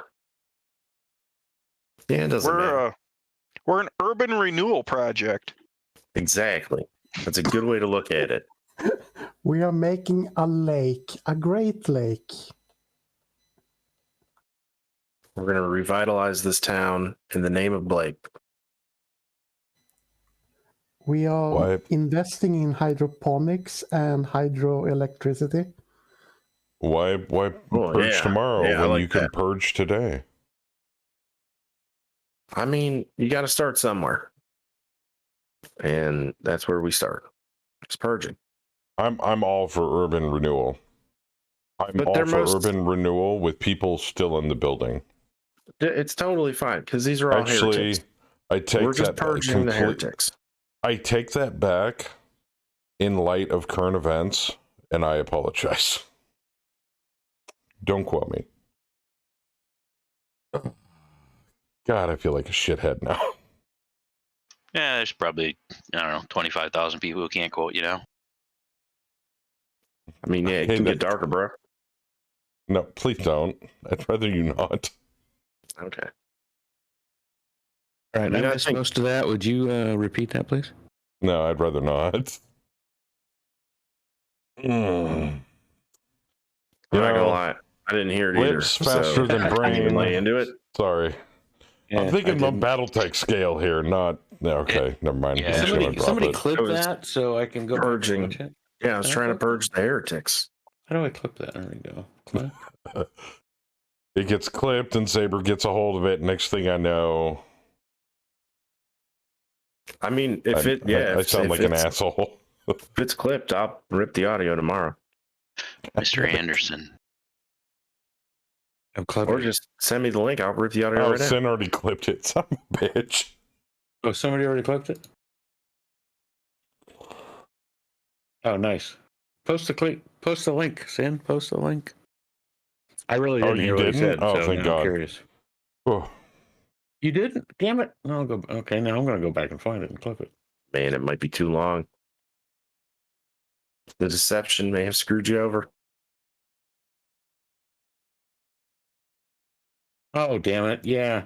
Speaker 6: Yeah, it doesn't matter.
Speaker 4: We're an urban renewal project.
Speaker 6: Exactly. That's a good way to look at it.
Speaker 5: We are making a lake, a great lake.
Speaker 6: We're going to revitalize this town in the name of Blake.
Speaker 5: We are
Speaker 1: What?
Speaker 5: investing in hydroponics and hydroelectricity.
Speaker 1: Why purge tomorrow
Speaker 6: Yeah, I
Speaker 1: when
Speaker 6: like
Speaker 1: you can
Speaker 6: that.
Speaker 1: purge today?
Speaker 6: I mean, you got to start somewhere. And that's where we start. It's purging.
Speaker 1: I'm all for urban renewal. I'm
Speaker 6: But
Speaker 1: all
Speaker 6: they're
Speaker 1: for urban renewal with people still in the building.
Speaker 6: It's totally fine because these are all
Speaker 1: Actually,
Speaker 6: heretics.
Speaker 1: I take
Speaker 6: We're just
Speaker 1: that
Speaker 6: purging the heretics.
Speaker 1: I take that back in light of current events, and I apologize. Don't quote me. God, I feel like a shithead now.
Speaker 7: Yeah, there's probably, I don't know, 25,000 people who can't quote you now.
Speaker 6: I mean, yeah, it can get darker, bro.
Speaker 1: No, please don't. I'd rather you not.
Speaker 6: Okay.
Speaker 9: All right,
Speaker 6: I mean,
Speaker 9: I
Speaker 6: I
Speaker 9: missed
Speaker 6: think-
Speaker 9: most of that. Would you repeat that, please?
Speaker 1: No, I'd rather not.
Speaker 6: I'm not gonna lie. I didn't hear it either.
Speaker 1: Lips faster
Speaker 6: so
Speaker 1: than
Speaker 6: I can't even
Speaker 1: brain.
Speaker 6: lay into it.
Speaker 1: Sorry. I'm thinking of Battletech scale here, not... Okay, never mind.
Speaker 7: Yeah.
Speaker 1: I'm just gonna drop
Speaker 9: Somebody
Speaker 1: it.
Speaker 9: clip
Speaker 6: I was
Speaker 9: that so I can go back and
Speaker 6: purging.
Speaker 9: watch it.
Speaker 6: Yeah, I was trying to purge the heretics.
Speaker 9: How do I clip that? There we go. Clip.
Speaker 1: It gets clipped and Saber gets a hold of it. Next thing I know...
Speaker 6: I mean, if
Speaker 1: I sound like an asshole.
Speaker 6: If it's clipped, I'll rip the audio tomorrow.
Speaker 7: Mr. Anderson.
Speaker 9: I'm clever.
Speaker 6: Or just send me the link. I'll rip the audio
Speaker 1: Oh,
Speaker 6: right now.
Speaker 1: Sin already clipped it. Son of a bitch.
Speaker 9: Oh, somebody already clipped it? Oh, nice. Post the link, Sin. Post the link. I really didn't
Speaker 1: you
Speaker 9: hear what he
Speaker 1: didn't?
Speaker 9: said.
Speaker 1: Oh,
Speaker 9: so
Speaker 1: thank
Speaker 9: now
Speaker 1: God.
Speaker 9: I'm curious.
Speaker 1: Oh,
Speaker 9: You didn't? Damn it. No, I'll go. Okay, now I'm going to go back and find it and clip it.
Speaker 6: Man, it might be too long. The deception may have screwed you over.
Speaker 9: Oh, damn it. Yeah.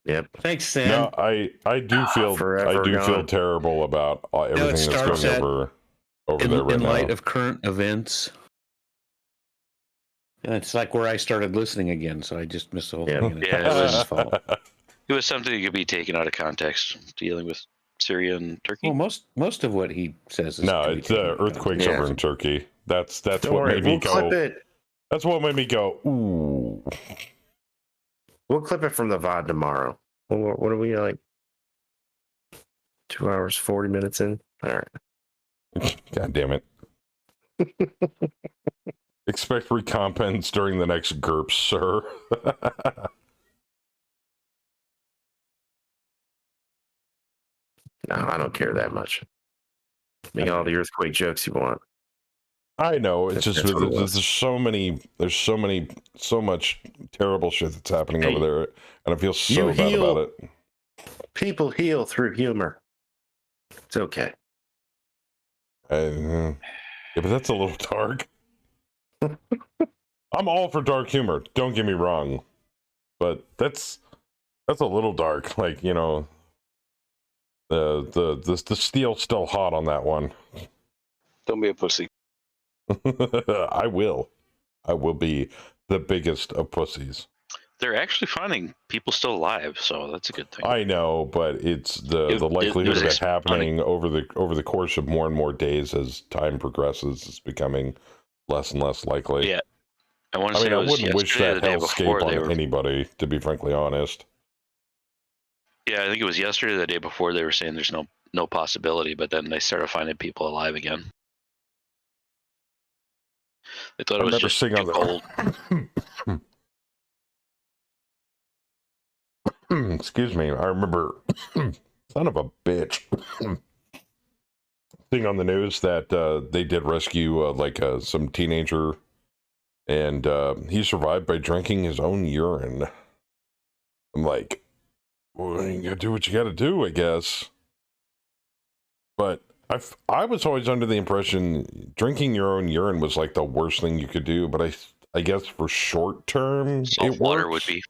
Speaker 6: Yep.
Speaker 9: Thanks, Sin.
Speaker 1: no, I do feel
Speaker 6: Forever
Speaker 1: terrible about everything that's
Speaker 9: starts
Speaker 1: going
Speaker 9: at-
Speaker 1: over there right
Speaker 9: in light
Speaker 1: now.
Speaker 9: of current events. And it's like where I started listening again, so I just missed the whole thing. and
Speaker 7: Yeah,
Speaker 9: it's
Speaker 7: it was-
Speaker 9: his fault.
Speaker 7: It was something that could be taken out of context, dealing with Syria and Turkey.
Speaker 9: Well, most of what he says is
Speaker 1: No,
Speaker 9: to be
Speaker 1: it's
Speaker 9: taken into
Speaker 1: earthquakes
Speaker 9: context.
Speaker 1: over in Turkey. That's
Speaker 6: Don't
Speaker 1: what
Speaker 6: worry,
Speaker 1: made me
Speaker 6: we'll
Speaker 1: go.
Speaker 6: clip it.
Speaker 1: That's what made me go. Ooh.
Speaker 6: We'll clip it from the VOD tomorrow. What are we like? 2 hours, 40 minutes in? All right.
Speaker 1: God damn it. Expect recompense during the next GURPS, sir.
Speaker 6: No, I don't care that much. Make all the earthquake jokes you want.
Speaker 1: I know. It's just
Speaker 6: That's what it was.
Speaker 1: there's so much terrible shit that's happening
Speaker 6: Hey,
Speaker 1: over there, and I feel so
Speaker 6: you
Speaker 1: bad
Speaker 6: heal.
Speaker 1: about it.
Speaker 6: People heal through humor. It's okay.
Speaker 1: Yeah, but that's a little dark. I'm all for dark humor. Don't get me wrong, but that's a little dark. Like, you know, the steel's still hot on that one.
Speaker 3: Don't be a pussy.
Speaker 1: I will be the biggest of pussies.
Speaker 7: They're actually finding people still alive, so that's a good thing.
Speaker 1: I know, but it's the likelihood of it happening over the course of more and more days as time progresses is becoming less and less likely.
Speaker 7: Yeah, I want to
Speaker 1: I
Speaker 7: say
Speaker 1: mean, I
Speaker 7: it was
Speaker 1: wouldn't wish
Speaker 7: yesterday or
Speaker 1: that
Speaker 7: the day before
Speaker 1: hellscape
Speaker 7: they
Speaker 1: on
Speaker 7: were.
Speaker 1: anybody, to be frankly honest.
Speaker 7: Yeah, I think it was yesterday or the day before they were saying there's no possibility, but then they started finding people alive again. They thought it was just too cold.
Speaker 1: excuse me, I remember, son of a bitch, thing on the news that they did rescue some teenager, and he survived by drinking his own urine. I'm like, well, you gotta do what you gotta do, I guess. But I was always under the impression drinking your own urine was like the worst thing you could do, but I guess for short term,
Speaker 7: Salt water would be.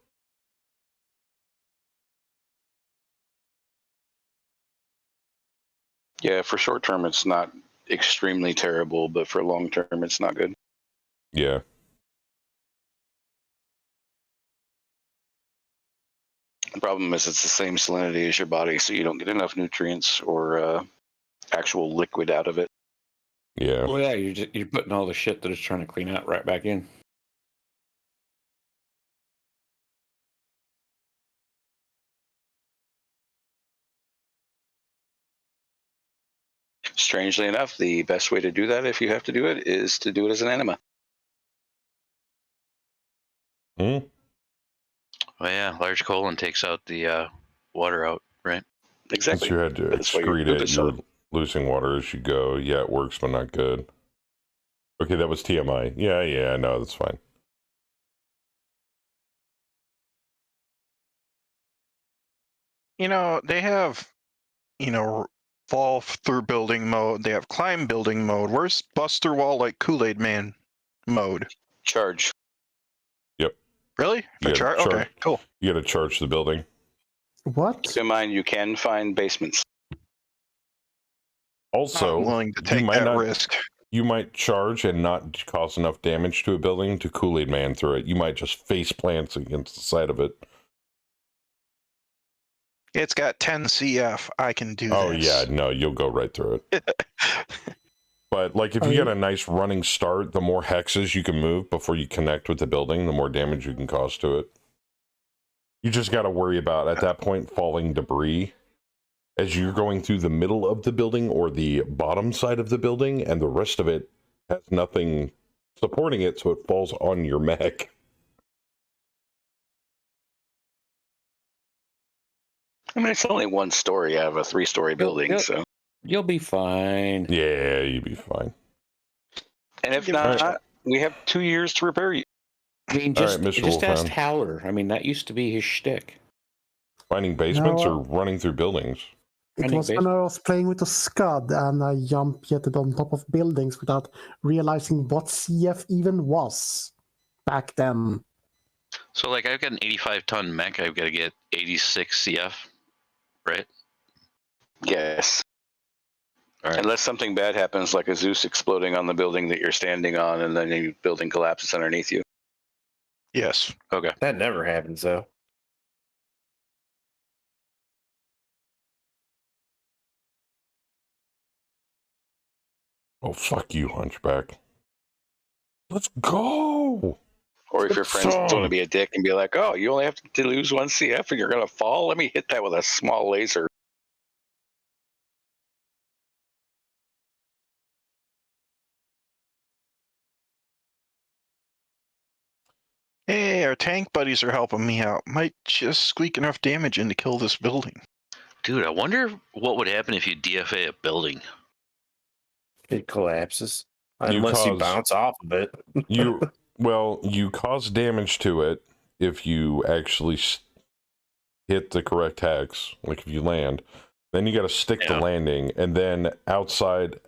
Speaker 3: Yeah, for short term, it's not extremely terrible, but for long term, it's not good.
Speaker 1: Yeah.
Speaker 3: The problem is it's the same salinity as your body, so you don't get enough nutrients or actual liquid out of it.
Speaker 1: Yeah.
Speaker 9: Well, yeah, you're putting all the shit that it's trying to clean out right back in.
Speaker 3: Strangely enough, the best way to do that, if you have to do it, is to do it as an enema.
Speaker 1: Hmm.
Speaker 7: Well, yeah, large colon takes out the water out, right?
Speaker 3: Exactly.
Speaker 1: Since you had to excrete it, you're losing water as you go. Yeah, it works, but not good. Okay, that was TMI. Yeah, no, that's fine.
Speaker 4: You know, they have, fall through building mode. They have climb building mode. Where's Buster Wall like Kool-Aid Man mode?
Speaker 3: Charge.
Speaker 1: Yep.
Speaker 4: Really? Okay, cool.
Speaker 1: You got to charge the building.
Speaker 5: What?
Speaker 3: Keep in mind, you can find basements.
Speaker 1: Also,
Speaker 4: I'm willing to take that risk.
Speaker 1: You might charge and not cause enough damage to a building to Kool-Aid Man through it. You might just face plants against the side of it.
Speaker 4: It's got 10 CF. I can do this.
Speaker 1: Oh, yeah, no, you'll go right through it. But, like, if you get a nice running start, the more hexes you can move before you connect with the building, the more damage you can cause to it. You just got to worry about, at that point, falling debris as you're going through the middle of the building or the bottom side of the building, and the rest of it has nothing supporting it, so it falls on your mech.
Speaker 3: I mean, it's only one story out of a 3-story building, so
Speaker 9: You'll be fine.
Speaker 1: Yeah, you'll be fine.
Speaker 3: And if not, we have 2 years to repair you.
Speaker 9: I mean, just ask Howler. I mean, that used to be his shtick.
Speaker 1: Finding basements or running through buildings?
Speaker 5: It was when I was playing with a Scud and I jump-jetted on top of buildings without realizing what CF even was back then.
Speaker 7: So, like, I've got an 85-ton mech. I've got to get 86 CF, right?
Speaker 3: Yes.
Speaker 7: Right.
Speaker 3: Unless something bad happens, like a Zeus exploding on the building that you're standing on, and then the building collapses underneath you.
Speaker 4: Yes.
Speaker 7: Okay.
Speaker 6: That never happens, though.
Speaker 1: Oh, fuck you, Hunchback. Let's go!
Speaker 3: Or if your friends want to be a dick and be like, oh, you only have to lose 1 CF and you're going to fall, let me hit that with a small laser.
Speaker 4: Hey, our tank buddies are helping me out. Might just squeak enough damage in to kill this building.
Speaker 7: Dude, I wonder what would happen if you DFA a building.
Speaker 6: It collapses. Unless you bounce off of it.
Speaker 1: you cause damage to it if you actually hit the correct hex, like if you land. Then you got to stick the landing, and then outside,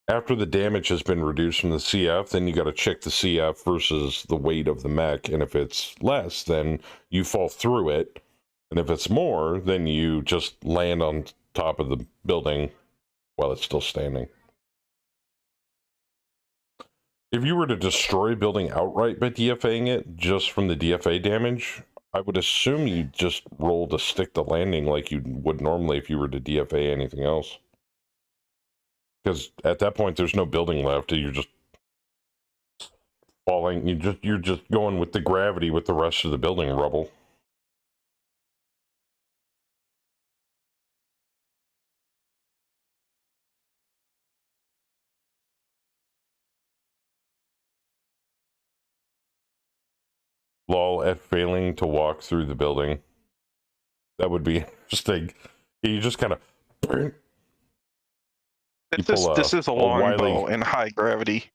Speaker 1: after the damage has been reduced from the CF, then you got to check the CF versus the weight of the mech, and if it's less, then you fall through it, and if it's more, then you just land on top of the building while it's still standing. If you were to destroy a building outright by DFAing it, just from the DFA damage, I would assume you just roll to stick the landing like you would normally if you were to DFA anything else. Because at that point, there's no building left. You're just falling. You're just going with the gravity with the rest of the building rubble. Lol at failing to walk through the building. That would be interesting. You just kind of.
Speaker 4: This is a longbow in high gravity.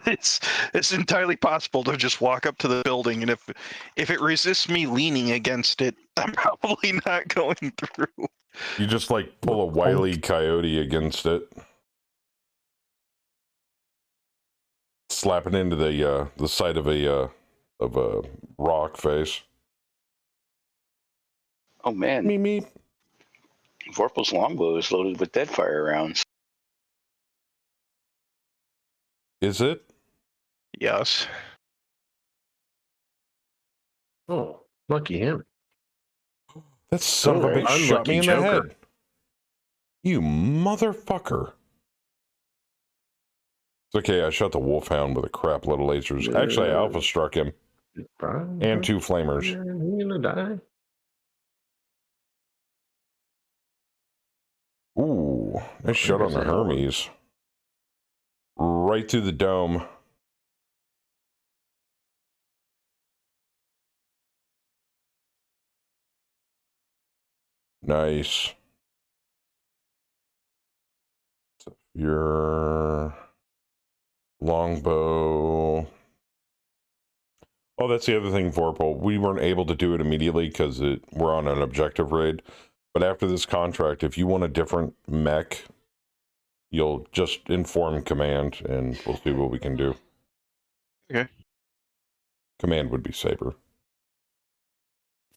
Speaker 4: it's entirely possible to just walk up to the building, and if it resists me leaning against it, I'm probably not going through.
Speaker 1: You just like pull a Wile E. Coyote against it, slap it into the side of a rock face.
Speaker 3: Oh man,
Speaker 1: me.
Speaker 3: Vorpal's longbow is loaded with deadfire rounds.
Speaker 1: Is it?
Speaker 4: Yes.
Speaker 6: Oh, lucky him.
Speaker 1: That son of a bitch shot me in the head. You motherfucker. It's okay, I shot the Wolfhound with a crap load of lasers. Actually, I alpha struck him. And 2 flamers.
Speaker 6: He's gonna die.
Speaker 1: Ooh, nice shot on the Hermes. Right through the dome. Nice. Your longbow. Oh, that's the other thing, Vorpal. We weren't able to do it immediately because we're on an objective raid. But after this contract, if you want a different mech, you'll just inform command, and we'll see what we can do.
Speaker 4: Okay.
Speaker 1: Command would be Saber.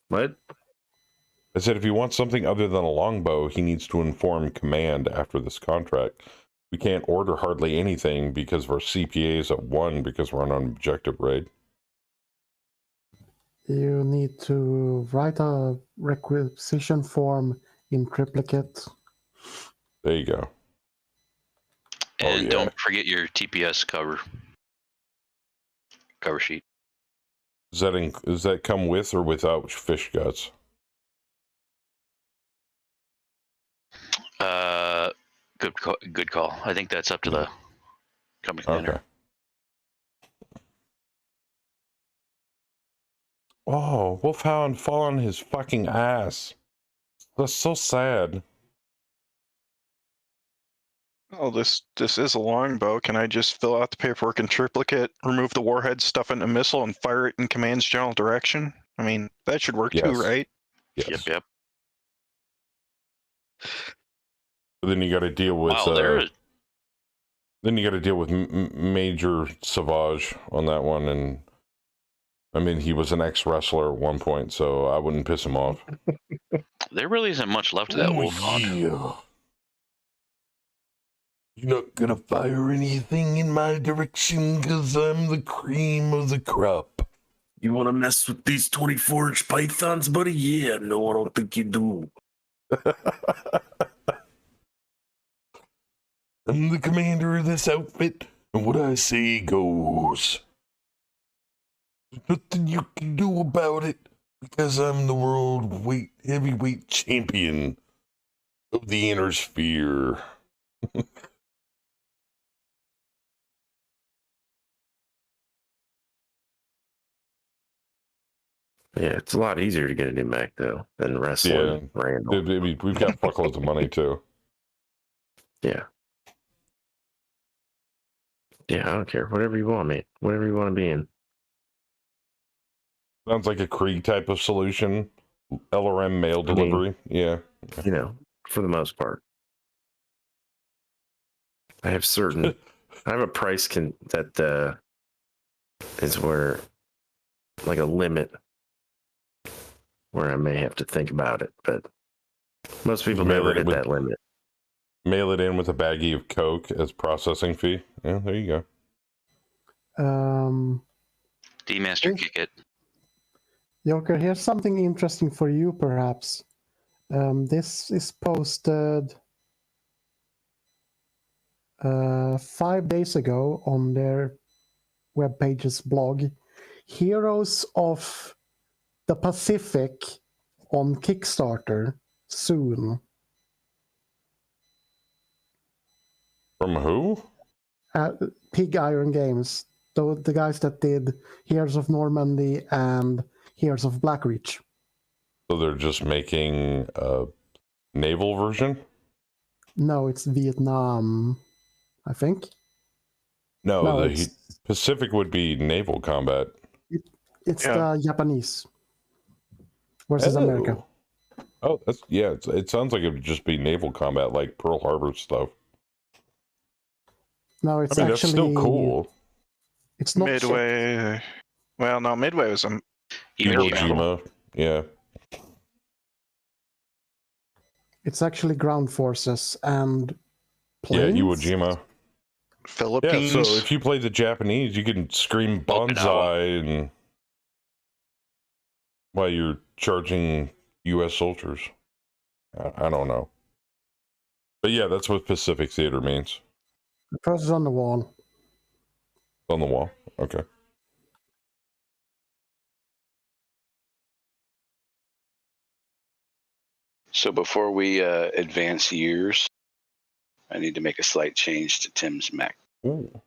Speaker 6: What?
Speaker 1: I said if you want something other than a longbow, he needs to inform command after this contract. We can't order hardly anything because of our CPAs at 1 because we're on an objective raid.
Speaker 5: You need to write a requisition form in triplicate.
Speaker 1: There you go.
Speaker 7: And don't forget your TPS cover sheet.
Speaker 1: Does that come with or without fish guts?
Speaker 7: Good call. I think that's up to the company commander.
Speaker 1: Okay. Oh, Wolfhound fall on his fucking ass. That's so sad.
Speaker 4: Oh, this is a longbow. Can I just fill out the paperwork in triplicate, remove the warhead, stuff in a missile, and fire it in command's general direction? I mean, that should work too, right?
Speaker 1: Yes.
Speaker 7: Yep.
Speaker 1: But then you got to deal with. Then you got to deal with Major Savage on that one, and I mean he was an ex-wrestler at one point, so I wouldn't piss him off.
Speaker 7: There really isn't much left of that Wolfhound.
Speaker 1: Yeah. You're not gonna fire anything in my direction because I'm the cream of the crop.
Speaker 6: You want to mess with these 24-inch pythons, buddy? Yeah, no, I don't think you do.
Speaker 1: I'm the commander of this outfit, and what I say goes. There's nothing you can do about it, because I'm the world heavyweight champion of the inner sphere.
Speaker 6: Yeah, it's a lot easier to get a new mech, though, than wrestling.
Speaker 1: Yeah, we've got fuckloads of money, too.
Speaker 6: Yeah. Yeah, I don't care. Whatever you want, mate. Whatever you want to be in.
Speaker 1: Sounds like a Krieg type of solution. LRM mail delivery. Yeah.
Speaker 6: You know, for the most part. I have a price that is where, like a limit, where I may have to think about it, but most people never hit that limit.
Speaker 1: Mail it in with a baggie of Coke as processing fee. Yeah, there you
Speaker 5: go.
Speaker 7: D-Master kick it.
Speaker 5: Joker, here's something interesting for you, perhaps. This is posted 5 days ago on their webpage's blog. Heroes of the Pacific on Kickstarter soon.
Speaker 1: From who?
Speaker 5: Pig Iron Games. The guys that did Heroes of Normandy and Heroes of Blackreach.
Speaker 1: So they're just making a naval version?
Speaker 5: No, it's Vietnam, I think.
Speaker 1: No, the Pacific would be naval combat.
Speaker 5: It's the Japanese versus America.
Speaker 1: Oh, it sounds like it would just be naval combat, like Pearl Harbor stuff.
Speaker 5: No, it's
Speaker 1: that's
Speaker 5: actually
Speaker 1: still cool.
Speaker 5: It's not
Speaker 4: Midway. Well, no, Midway was
Speaker 3: Iwo
Speaker 1: Jima. Yeah.
Speaker 5: It's actually ground forces and planes.
Speaker 1: Yeah, Iwo Jima.
Speaker 4: Philippines.
Speaker 1: Yeah, so if you play the Japanese, you can scream bonsai and while you're charging U.S. soldiers. I don't know. But yeah, that's what Pacific Theater means.
Speaker 5: The first is on the wall.
Speaker 1: On the wall. Okay.
Speaker 3: So before we advance years, I need to make a slight change to Tim's mech.
Speaker 1: Ooh.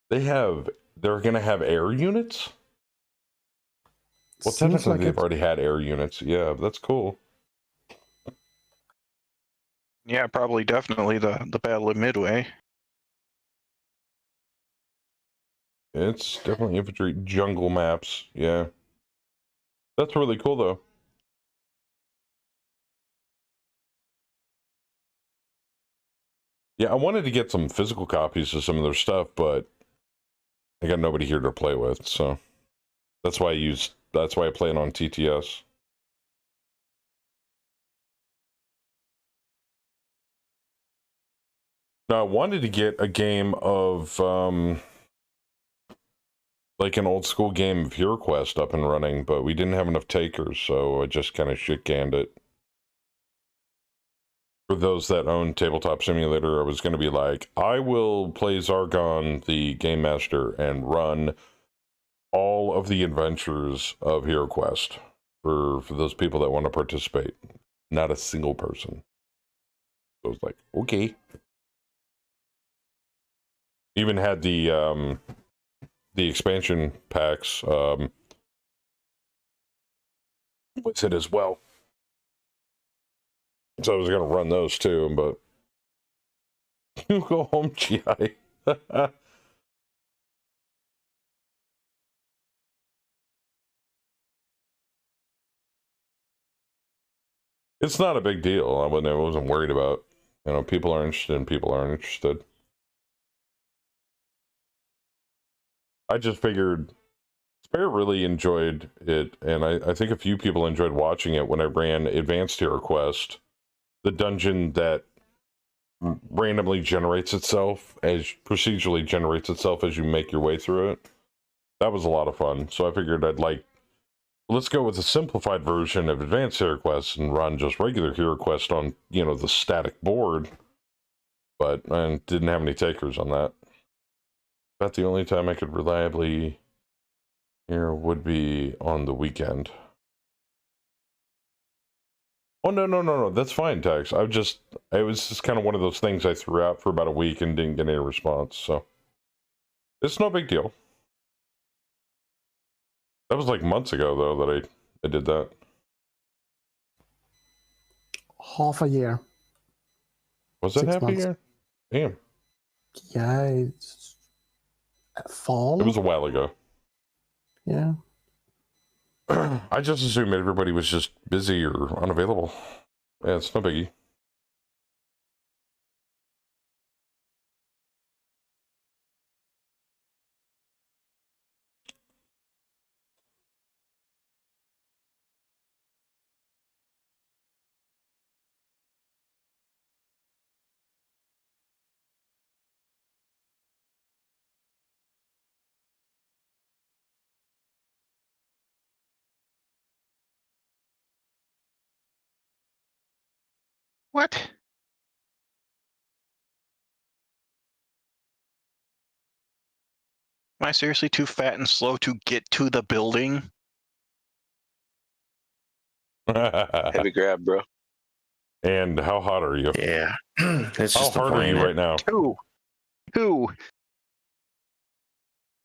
Speaker 1: They're going to have air units? Well, technically they've already had air units. Yeah, that's cool.
Speaker 4: Yeah, probably definitely the Battle of Midway.
Speaker 1: It's definitely infantry jungle maps. Yeah. That's really cool, though. Yeah, I wanted to get some physical copies of some of their stuff, but I got nobody here to play with, so that's why I play it on TTS. Now, I wanted to get a game of like an old school game of HeroQuest up and running, but we didn't have enough takers, so I just kind of shit-canned it. For those that own Tabletop Simulator, I was going to be like, I will play Zargon, the Game Master, and run all of the adventures of HeroQuest for those people that want to participate. Not a single person. So I was like, okay. Even had the expansion packs with it as well. So I was going to run those too, but you go home, GI. It's not a big deal. I wasn't worried about, people are interested and people aren't interested. I just figured Spare really enjoyed it, and I think a few people enjoyed watching it when I ran Advanced HeroQuest, the dungeon that randomly procedurally generates itself as you make your way through it. That was a lot of fun. So I figured let's go with a simplified version of Advanced HeroQuest and run just regular HeroQuest on, the static board. But I didn't have any takers on that. About the only time I could reliably would be on the weekend. Oh, no. That's fine, Tex. It was just kind of one of those things I threw out for about a week and didn't get any response. So it's no big deal. That was like months ago, though, that I did that.
Speaker 5: Half a year.
Speaker 1: Was that half a year? Damn.
Speaker 5: Yeah, it's fall.
Speaker 1: It was a while ago.
Speaker 5: Yeah.
Speaker 1: I just assumed everybody was just busy or unavailable. Yeah, it's no biggie.
Speaker 4: What? Am I seriously too fat and slow to get to the building?
Speaker 3: Heavy grab, bro.
Speaker 1: And how hot are you?
Speaker 6: Yeah.
Speaker 1: How hard are you right now?
Speaker 4: Two.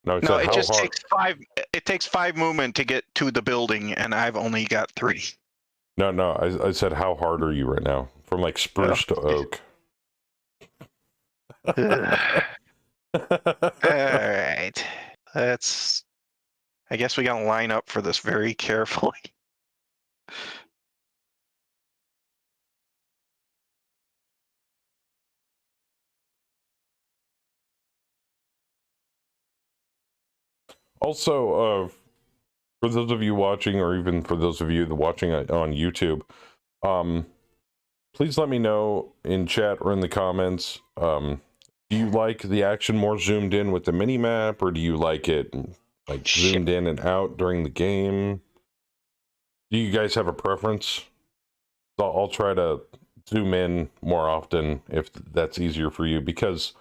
Speaker 1: No,
Speaker 4: it just takes 5. It takes 5 movement to get to the building, and I've only got 3.
Speaker 1: No, I said how hard are you right now? From like spruce to oak.
Speaker 4: All right. I guess we gotta line up for this very carefully.
Speaker 1: Also, for those of you watching, or even for those of you that watching on YouTube, please let me know in chat or in the comments. Do you like the action more zoomed in with the mini map, or do you like it like zoomed in and out during the game? Do you guys have a preference? I'll try to zoom in more often if that's easier for you, because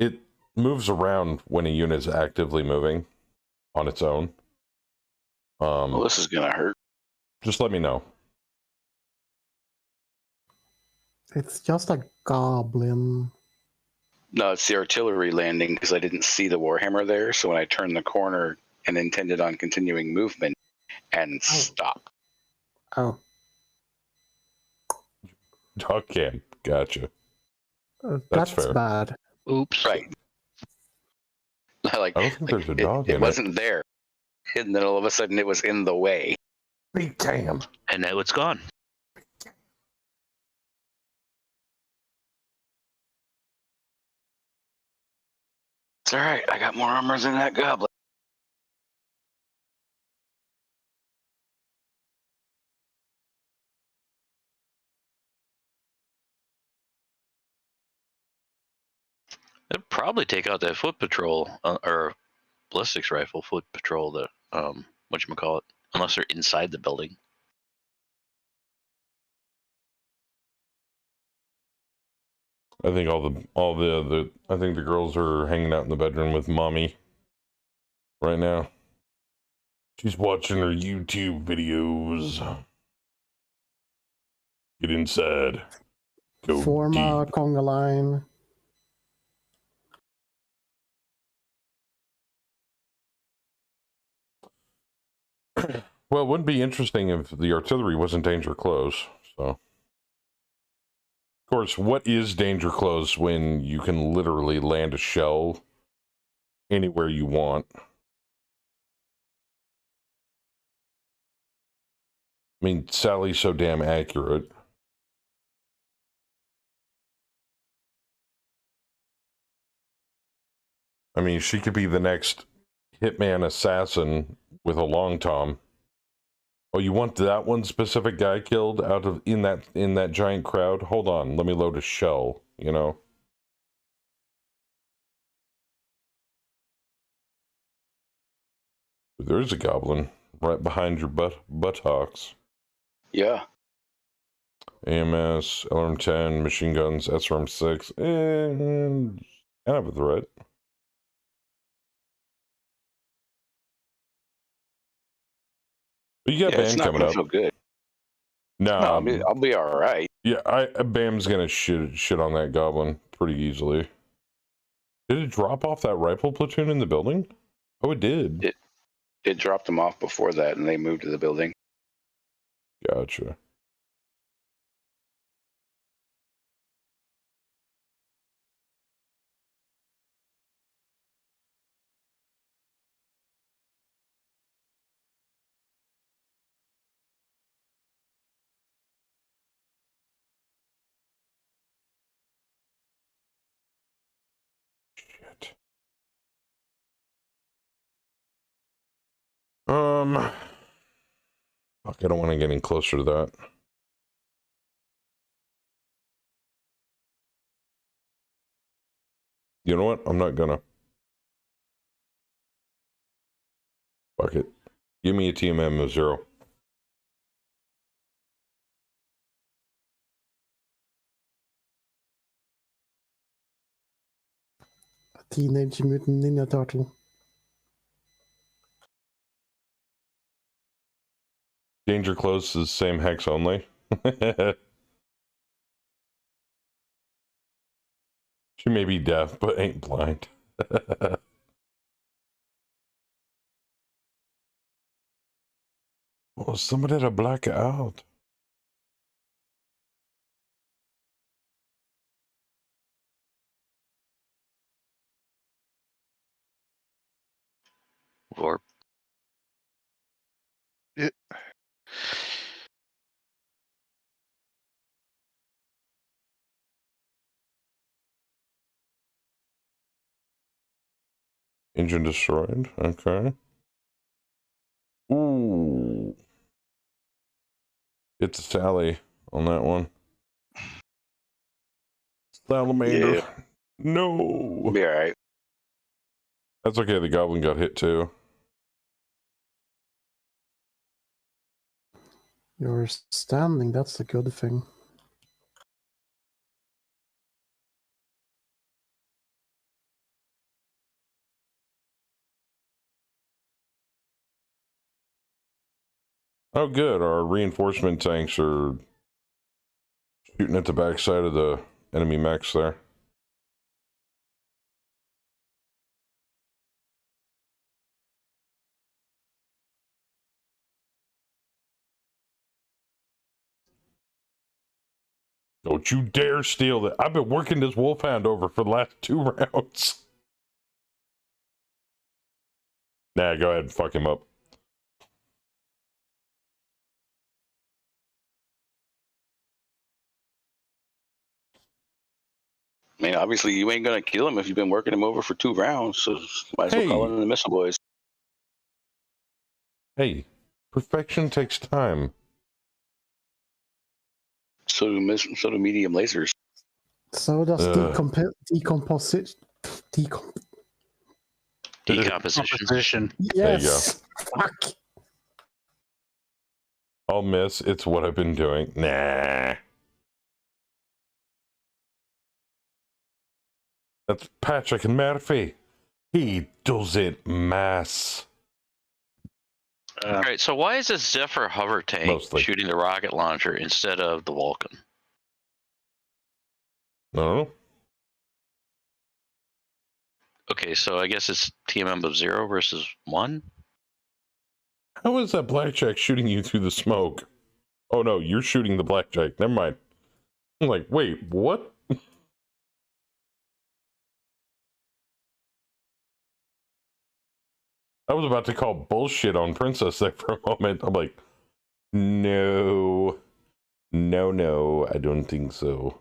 Speaker 1: it moves around when a unit is actively moving on its own.
Speaker 3: Well, this is gonna hurt.
Speaker 1: Just let me know.
Speaker 5: It's just a goblin.
Speaker 3: No, it's the artillery landing because I didn't see the Warhammer there. So when I turned the corner and intended on continuing movement and stop.
Speaker 5: Oh.
Speaker 1: Dog cam. Gotcha.
Speaker 5: That's
Speaker 1: fair.
Speaker 5: bad.
Speaker 8: Oops.
Speaker 3: Right. Like,
Speaker 1: I don't think there's a dog in
Speaker 3: it. It wasn't there. And then all of a sudden it was in the way.
Speaker 1: Damn.
Speaker 7: And now it's gone.
Speaker 3: It's all right. I got more armors than that goblin.
Speaker 7: It'd probably take out that foot patrol or ballistics rifle foot patrol that whatchamacallit, unless they're inside the building.
Speaker 1: I think I think the girls are hanging out in the bedroom with mommy right now. She's watching her YouTube videos. Get inside. Go
Speaker 5: Form a conga line.
Speaker 1: Well, it wouldn't be interesting if the artillery wasn't danger close. So, of course, what is danger close when you can literally land a shell anywhere you want? I mean, Sally's so damn accurate. I mean, she could be the next hitman assassin with a long tom. Oh, you want that one specific guy killed out of in that giant crowd? Hold on, let me load a shell, you know. There's a goblin right behind your buttocks.
Speaker 3: Yeah.
Speaker 1: AMS, LRM-10, machine guns, SRM-6, and kind of a threat. But you got BAM coming up.
Speaker 3: It's not gonna feel good.
Speaker 1: No,
Speaker 3: I'll be all right.
Speaker 1: Yeah, BAM's gonna shit on that goblin pretty easily. Did it drop off that rifle platoon in the building? Oh, it did.
Speaker 3: It dropped them off before that, and they moved to the building.
Speaker 1: Gotcha. Shit. Fuck, I don't want to get any closer to that. You know what? I'm not gonna. Fuck it. Give me a TMM of 0.
Speaker 5: A Teenage Mutant Ninja Turtle.
Speaker 1: Danger close is same hex only. She may be deaf, but ain't blind. Oh, somebody had to black it out.
Speaker 7: Or
Speaker 4: It,
Speaker 1: Engine destroyed. Okay. Ooh. It's a Sally on that one. Salamander.
Speaker 3: Yeah.
Speaker 1: No.
Speaker 3: Be all right.
Speaker 1: That's okay. The goblin got hit too.
Speaker 5: You're standing, that's a good thing.
Speaker 1: Oh, good. Our reinforcement tanks are shooting at the backside of the enemy mechs there. Don't you dare steal that. I've been working this wolfhound over for the last 2 rounds. Nah, go ahead and fuck him up.
Speaker 3: I mean, obviously, you ain't gonna kill him if you've been working him over for 2 rounds. So might as well call in the missile boys.
Speaker 1: Hey, perfection takes time.
Speaker 3: So do medium lasers.
Speaker 5: So does decomposition.
Speaker 7: Decomposition.
Speaker 5: Yes. Fuck.
Speaker 1: I'll miss. It's what I've been doing. Nah. That's Patrick and Murphy. He doesn't mess.
Speaker 7: All right, so why is this Zephyr hover tank shooting the rocket launcher instead of the Vulcan?
Speaker 1: No.
Speaker 7: Okay, so I guess it's TMM of 0 versus 1?
Speaker 1: How is that blackjack shooting you through the smoke? Oh no, you're shooting the blackjack. Never mind. I'm like, wait, what? I was about to call bullshit on Princess there for a moment. I'm like, no, I don't think so.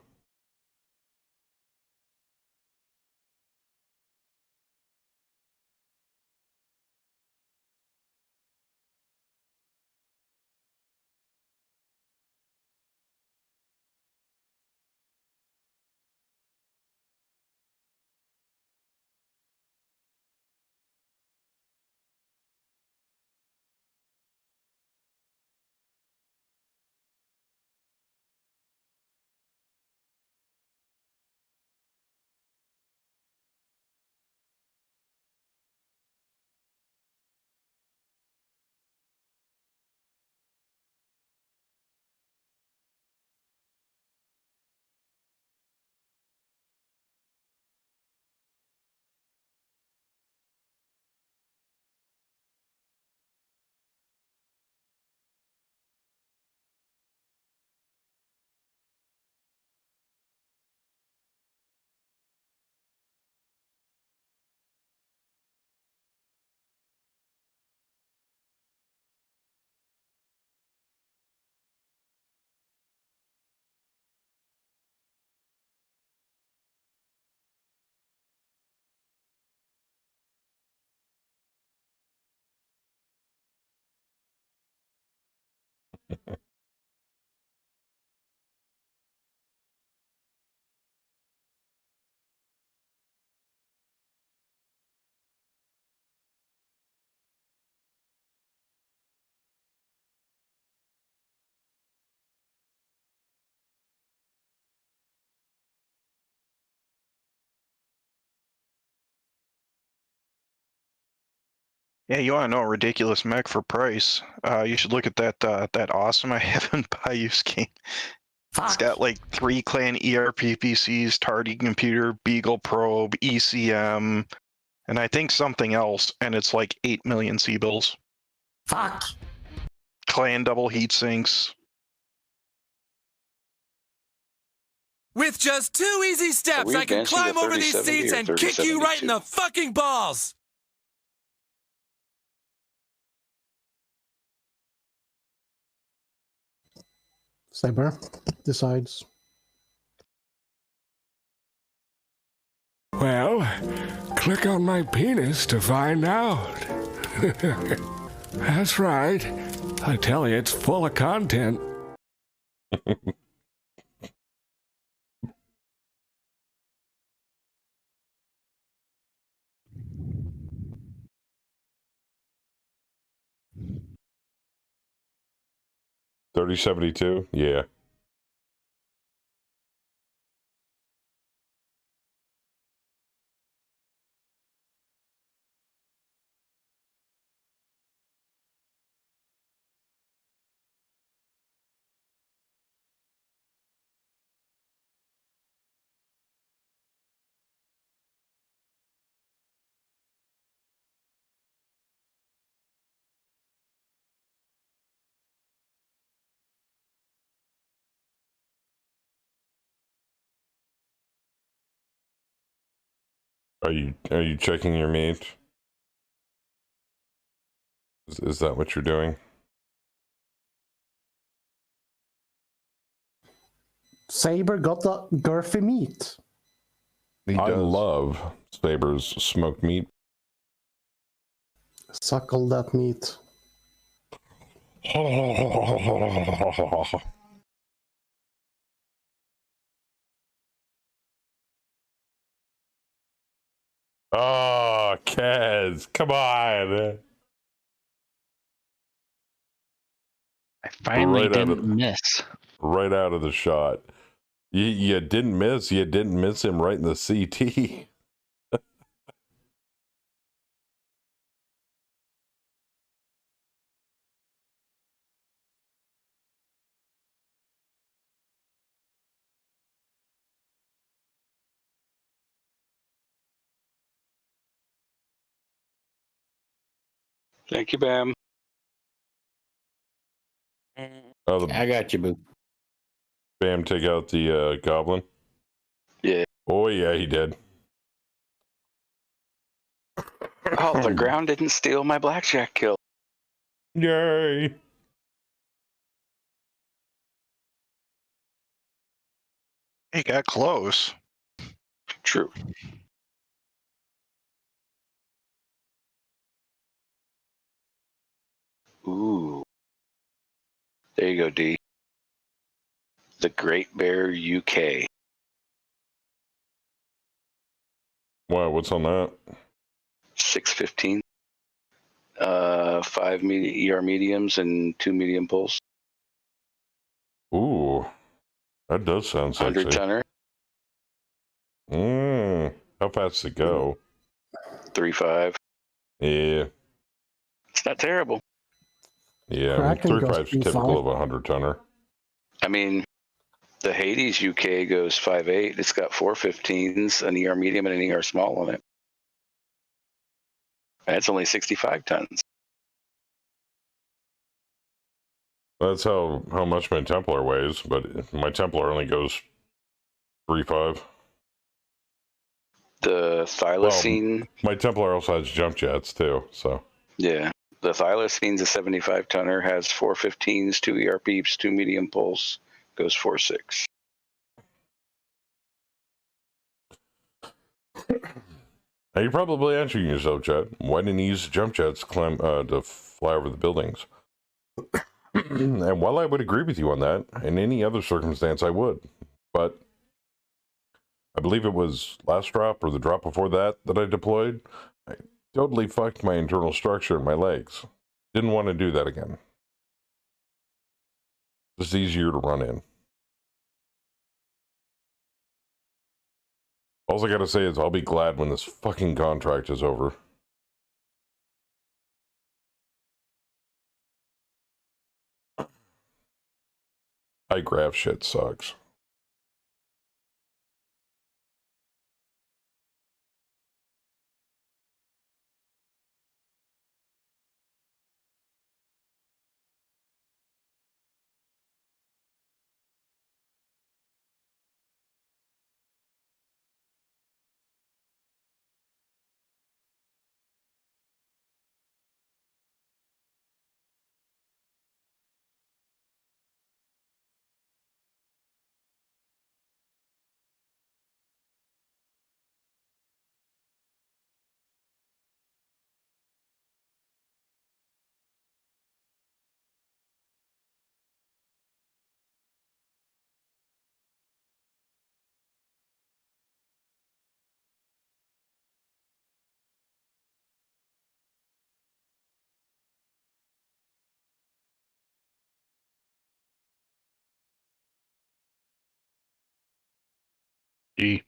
Speaker 4: Yeah, you want to know a ridiculous mech for price? You should look at that awesome I have in Bayou scheme. It's got like 3 clan ERP PCs, Tardy computer, Beagle probe, ECM, and I think something else, and it's like 8 million C-bills.
Speaker 10: Fuck.
Speaker 4: Clan double heat sinks.
Speaker 13: With just 2 easy steps, I can climb over these seats and kick you right in the fucking balls!
Speaker 5: Saber decides.
Speaker 14: Well, click on my penis to find out. That's right. I tell you, it's full of content.
Speaker 1: $30.72. Yeah. Are you checking your meat? Is that what you're doing?
Speaker 5: Saber got the girthy meat.
Speaker 1: I love Saber's smoked meat.
Speaker 5: Suckle that meat.
Speaker 1: Oh, Kez, come on.
Speaker 8: I finally
Speaker 1: Right out
Speaker 8: didn't
Speaker 1: of-
Speaker 8: miss.
Speaker 1: Right out of the shot. You didn't miss. You didn't miss him right in the CT.
Speaker 3: Thank you, Bam.
Speaker 9: I got you, boo.
Speaker 1: Bam, take out the goblin.
Speaker 3: Yeah.
Speaker 1: Oh, yeah, he did.
Speaker 3: Oh, the ground didn't steal my blackjack kill.
Speaker 1: Yay.
Speaker 4: He got close.
Speaker 3: True. Ooh. There you go, D. The Great Bear UK.
Speaker 1: Wow, what's on that?
Speaker 3: 615. 5 ER mediums and 2 medium pulls.
Speaker 1: Ooh, that does sound sexy.
Speaker 3: 100 tonner.
Speaker 1: How fast it go?
Speaker 3: 3.5.
Speaker 1: Yeah.
Speaker 3: It's not terrible.
Speaker 1: Yeah, I mean,
Speaker 5: Kraken goes
Speaker 1: 3.5 is typical of a 100 tonner.
Speaker 3: I mean, the Hades UK goes 5.8. It's got 415s, an ER medium, and an ER small on it. And it's only 65 tons.
Speaker 1: That's how much my Templar weighs, but my Templar only goes 3.5.
Speaker 3: The thylacine.
Speaker 1: Well, my Templar also has jump jets too, so.
Speaker 3: Yeah. The thylacine's a 75 tonner, has 415s, 2 ER peeps, 2 medium pulls, goes 4.6.
Speaker 1: Now you're probably answering yourself, Chad. Why didn't you use jump jets to fly over the buildings? And while I would agree with you on that, in any other circumstance I would. But I believe it was last drop or the drop before that I deployed. I totally fucked my internal structure in my legs. Didn't want to do that again. Just easier to run in. All I gotta say is I'll be glad when this fucking contract is over. High graph shit sucks.
Speaker 8: D.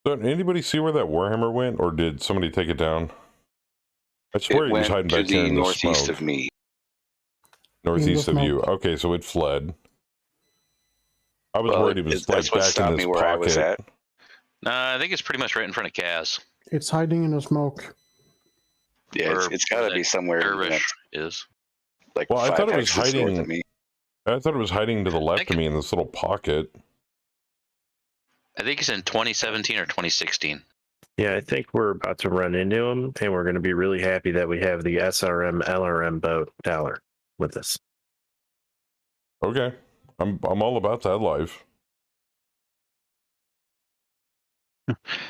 Speaker 1: Did anybody see where that Warhammer went, or did somebody take it down? I swear he was hiding back here in the
Speaker 3: northeast
Speaker 1: smoke.
Speaker 3: of me.
Speaker 1: Northeast of you. Okay, so it fled. I was worried he was like back in this pocket.
Speaker 3: I was at.
Speaker 7: I think it's pretty much right in front of Kaz.
Speaker 5: It's hiding in the smoke.
Speaker 3: Yeah, it's got to be somewhere.
Speaker 7: Is
Speaker 3: like.
Speaker 1: Well, I thought it was hiding. I thought it was hiding to the left of me in this little pocket.
Speaker 7: I think it's in 2017 or 2016.
Speaker 6: Yeah, I think we're about to run into him, and we're going to be really happy that we have the SRM LRM boat Dollar with us.
Speaker 1: Okay, I'm all about that life.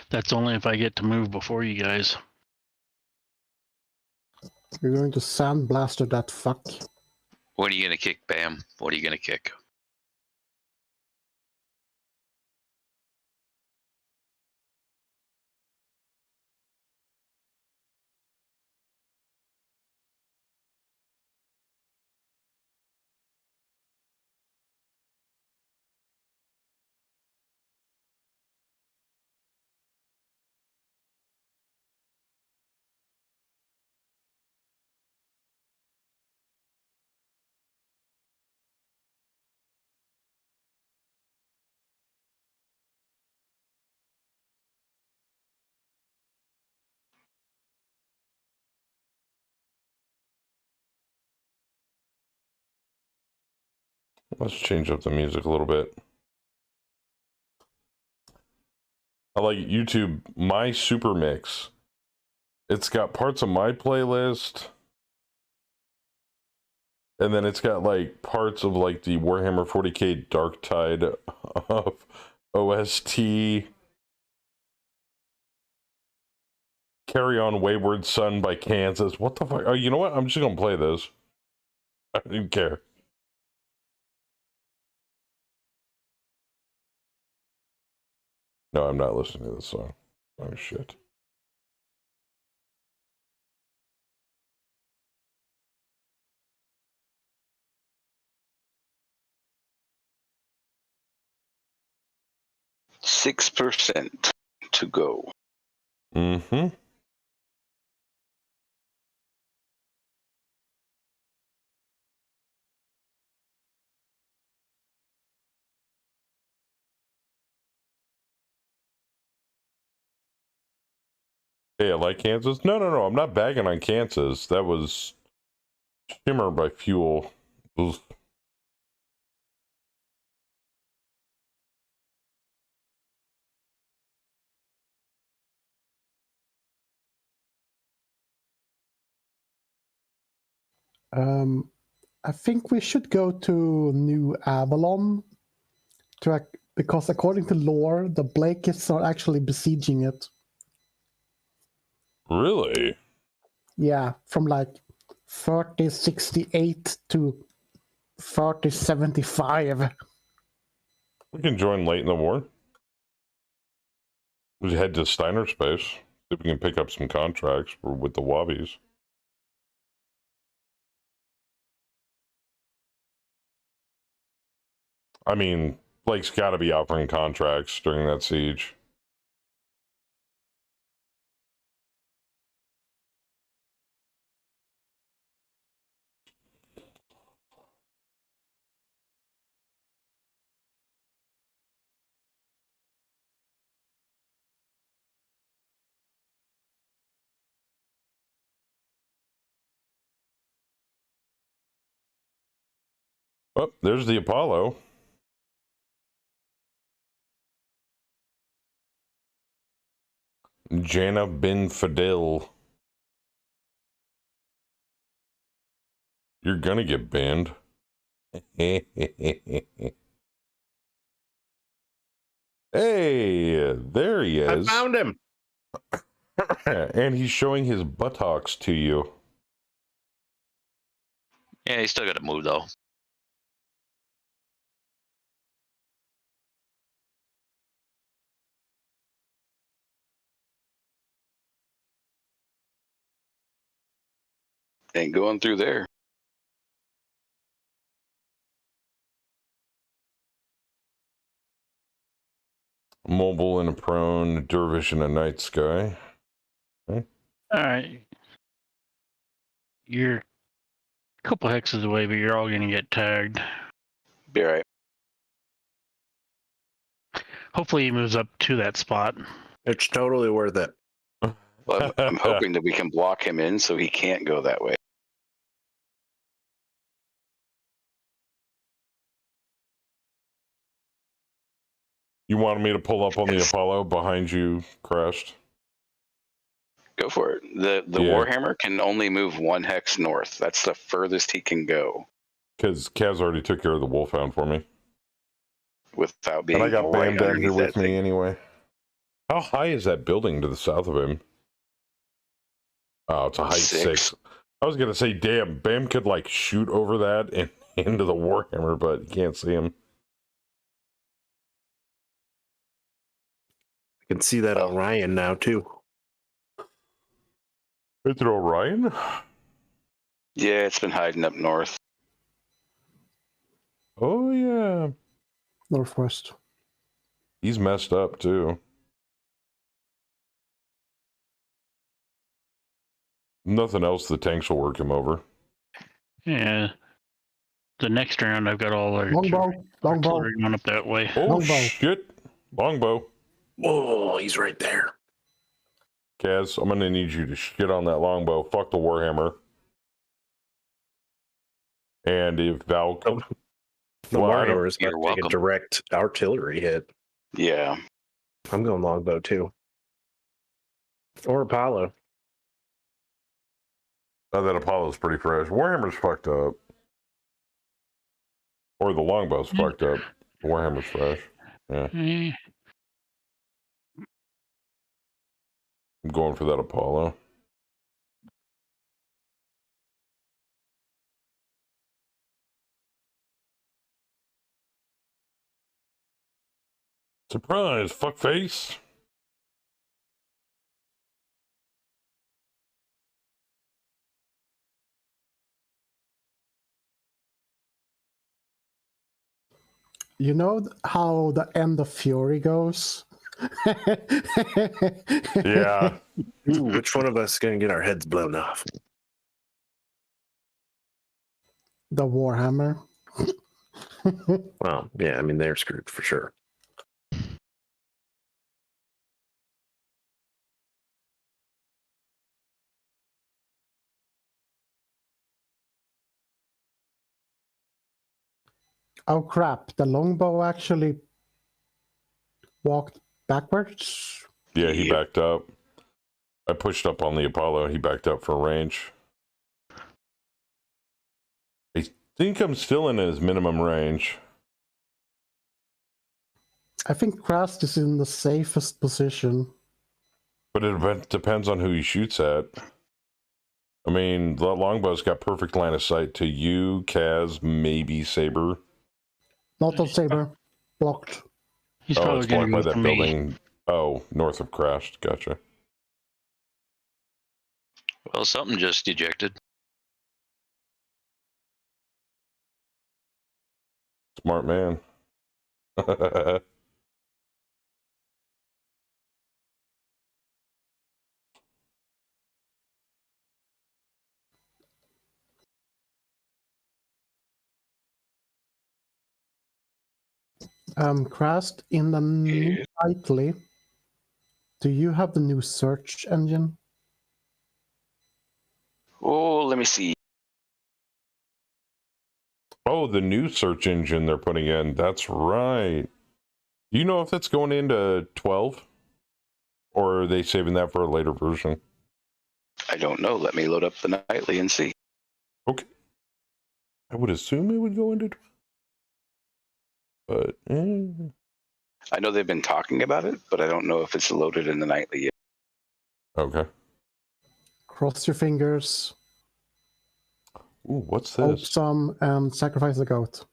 Speaker 8: That's only if I get to move before you guys.
Speaker 5: You're going to sandblaster that fuck.
Speaker 7: What are you gonna kick, Bam? What are you gonna kick?
Speaker 1: Let's change up the music a little bit. I like YouTube, my super mix. It's got parts of my playlist, and then it's got like parts of like the Warhammer 40k Dark Tide of OST. Carry On Wayward Son by Kansas. What the fuck? Oh, you know what? I'm just gonna play this. I didn't care. No, I'm not listening to this song. Oh, shit.
Speaker 3: %6 to go.
Speaker 1: Mm-hmm. Hey, I like Kansas. No, I'm not bagging on Kansas. That was Shimmer by Fuel. Ugh.
Speaker 5: I think we should go to New Avalon because according to lore, the Blakeists are actually besieging it.
Speaker 1: Really?
Speaker 5: Yeah, from like 3068 to 3075.
Speaker 1: We can join late in the war. We head to Steiner Space. See if we can pick up some contracts with the Wobbies. I mean, Blake's got to be offering contracts during that siege. Oh, there's the Apollo. Jana bin Fadil. You're gonna get banned. Hey, there he is.
Speaker 6: I found him.
Speaker 1: And he's showing his buttocks to you.
Speaker 7: Yeah, he's still got to move though.
Speaker 3: Ain't going through there.
Speaker 1: Mobile and a prone, dervish and a night sky. Okay.
Speaker 8: All right. You're a couple hexes away, but you're all going to get tagged.
Speaker 3: Be all right.
Speaker 8: Hopefully he moves up to that spot.
Speaker 6: It's totally worth it.
Speaker 3: Well, I'm hoping that we can block him in so he can't go that way.
Speaker 1: You wanted me to pull up on the Apollo behind you, Crest?
Speaker 3: Go for it. The Warhammer can only move 1 hex north. That's the furthest he can go.
Speaker 1: Because Kaz already took care of the Wolfhound for me.
Speaker 3: Without being
Speaker 1: and I got
Speaker 3: right
Speaker 1: Bam down here with
Speaker 3: thing.
Speaker 1: me anyway. How high is that building to the south of him? Oh, it's a height 6. I was going to say, damn, Bam could like shoot over that and into the Warhammer, but you can't see him.
Speaker 6: I can see that Orion now, too.
Speaker 1: It's an Orion?
Speaker 3: Yeah, it's been hiding up north.
Speaker 1: Oh, yeah.
Speaker 5: Northwest.
Speaker 1: He's messed up, too. Nothing else, the tanks will work him over.
Speaker 8: Yeah. The next round, I've got all our
Speaker 5: longbow
Speaker 8: going up that way.
Speaker 1: Oh,
Speaker 5: longbow.
Speaker 1: shit. Longbow.
Speaker 6: Whoa, he's right there.
Speaker 1: Kaz, I'm going to need you to shit on that longbow. Fuck the Warhammer. And if Val...
Speaker 6: The Warhammer is going to take a direct artillery hit.
Speaker 3: Yeah.
Speaker 6: I'm going longbow, too. Or Apollo.
Speaker 1: Oh, that Apollo's pretty fresh. Warhammer's fucked up. Or the longbow's fucked up. The Warhammer's fresh. Yeah. I'm going for that Apollo. Surprise, fuckface.
Speaker 5: You know how the end of Fury goes?
Speaker 1: Yeah.
Speaker 6: Ooh, which one of us is going to get our heads blown off?
Speaker 5: The Warhammer.
Speaker 6: Well, yeah, I mean, they're screwed for sure.
Speaker 5: Oh crap, the longbow actually walked backwards?
Speaker 1: Yeah, he backed up. I pushed up on the Apollo. He backed up for range. I think I'm still in his minimum range.
Speaker 5: I think Krast is in the safest position.
Speaker 1: But it depends on who he shoots at. I mean, the longbow's got perfect line of sight to you, Kaz, maybe Saber.
Speaker 5: Not on Saber. Blocked.
Speaker 8: He's
Speaker 1: oh,
Speaker 8: probably
Speaker 1: it's
Speaker 8: going
Speaker 1: blocked
Speaker 8: to
Speaker 1: by that building. Oh, north of Crashed. Gotcha.
Speaker 7: Well, something just ejected.
Speaker 1: Smart man.
Speaker 5: Krast, in the new title, do you have the new search engine?
Speaker 3: Oh, let me see.
Speaker 1: Oh, the new search engine they're putting in. That's right. Do you know if that's going into 12? Or are they saving that for a later version?
Speaker 3: I don't know. Let me load up the nightly and see.
Speaker 1: Okay. I would assume it would go into 12. But,
Speaker 3: I know they've been talking about it, but I don't know if it's loaded in the nightly yet.
Speaker 1: Okay.
Speaker 5: Cross your fingers.
Speaker 1: Ooh, what's
Speaker 5: Hope
Speaker 1: this?
Speaker 5: some and sacrifice the goat.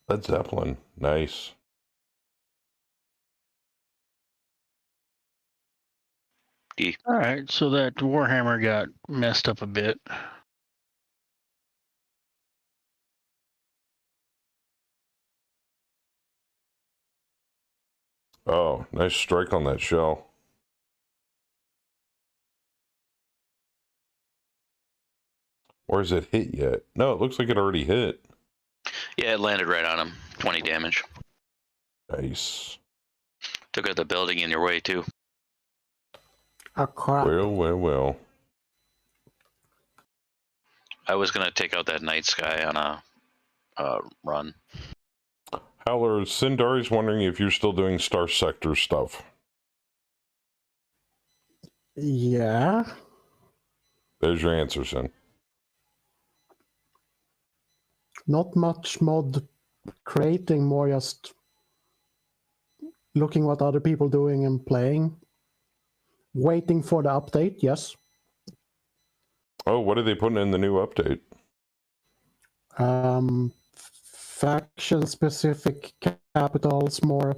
Speaker 1: Led Zeppelin. Nice.
Speaker 8: All right, so that Warhammer got messed up a bit.
Speaker 1: Oh, nice strike on that shell. Or has it hit yet? No, it looks like it already hit.
Speaker 7: Yeah, it landed right on him. 20 damage.
Speaker 1: Nice.
Speaker 7: Took out the building in your way, too.
Speaker 5: Oh, crap.
Speaker 1: Well.
Speaker 7: I was going to take out that night sky on a run.
Speaker 1: Howler, Sindari's wondering if you're still doing Star Sector stuff.
Speaker 5: Yeah.
Speaker 1: There's your answer, Sin.
Speaker 5: Not much mod creating, more just looking what other people doing and playing. Waiting for the update, yes.
Speaker 1: Oh, what are they putting in the new update?
Speaker 5: Faction-specific capitals, more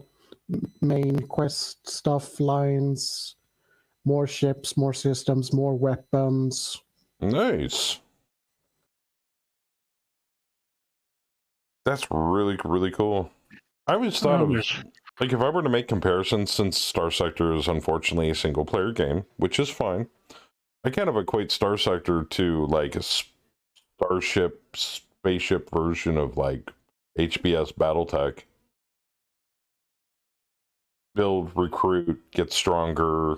Speaker 5: main quest stuff lines, more ships, more systems, more weapons.
Speaker 1: Nice. That's really, really cool. I always thought of, like, if I were to make comparisons, since Star Sector is unfortunately a single-player game, which is fine, I kind of equate Star Sector to, like, a spaceship version of, like, HBS Battletech. Build, recruit, get stronger,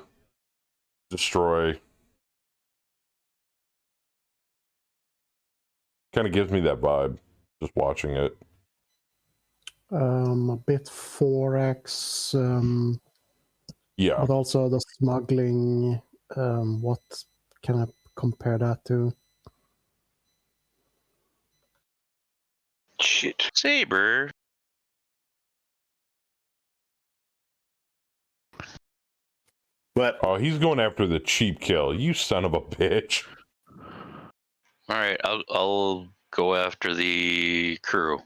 Speaker 1: destroy. Kind of gives me that vibe, just watching it.
Speaker 5: A bit 4X.
Speaker 1: Yeah.
Speaker 5: But also the smuggling. What can I compare that to?
Speaker 3: Shit.
Speaker 7: Saber.
Speaker 6: But
Speaker 1: oh, he's going after the cheap kill. You son of a bitch.
Speaker 7: All right, I'll go after the crew.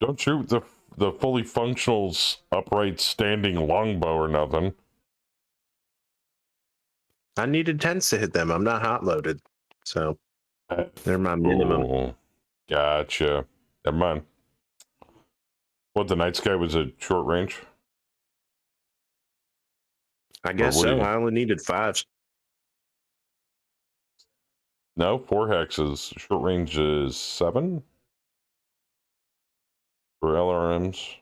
Speaker 1: Don't shoot the fully functional upright standing longbow or nothing.
Speaker 6: I needed 10s to hit them. I'm not hot loaded, so they're my minimum.
Speaker 1: Ooh, gotcha. Never mind. What, the night sky was a short range?
Speaker 6: I guess so. I only needed 5s.
Speaker 1: No, 4 hexes. Short range is 7 for LRMs.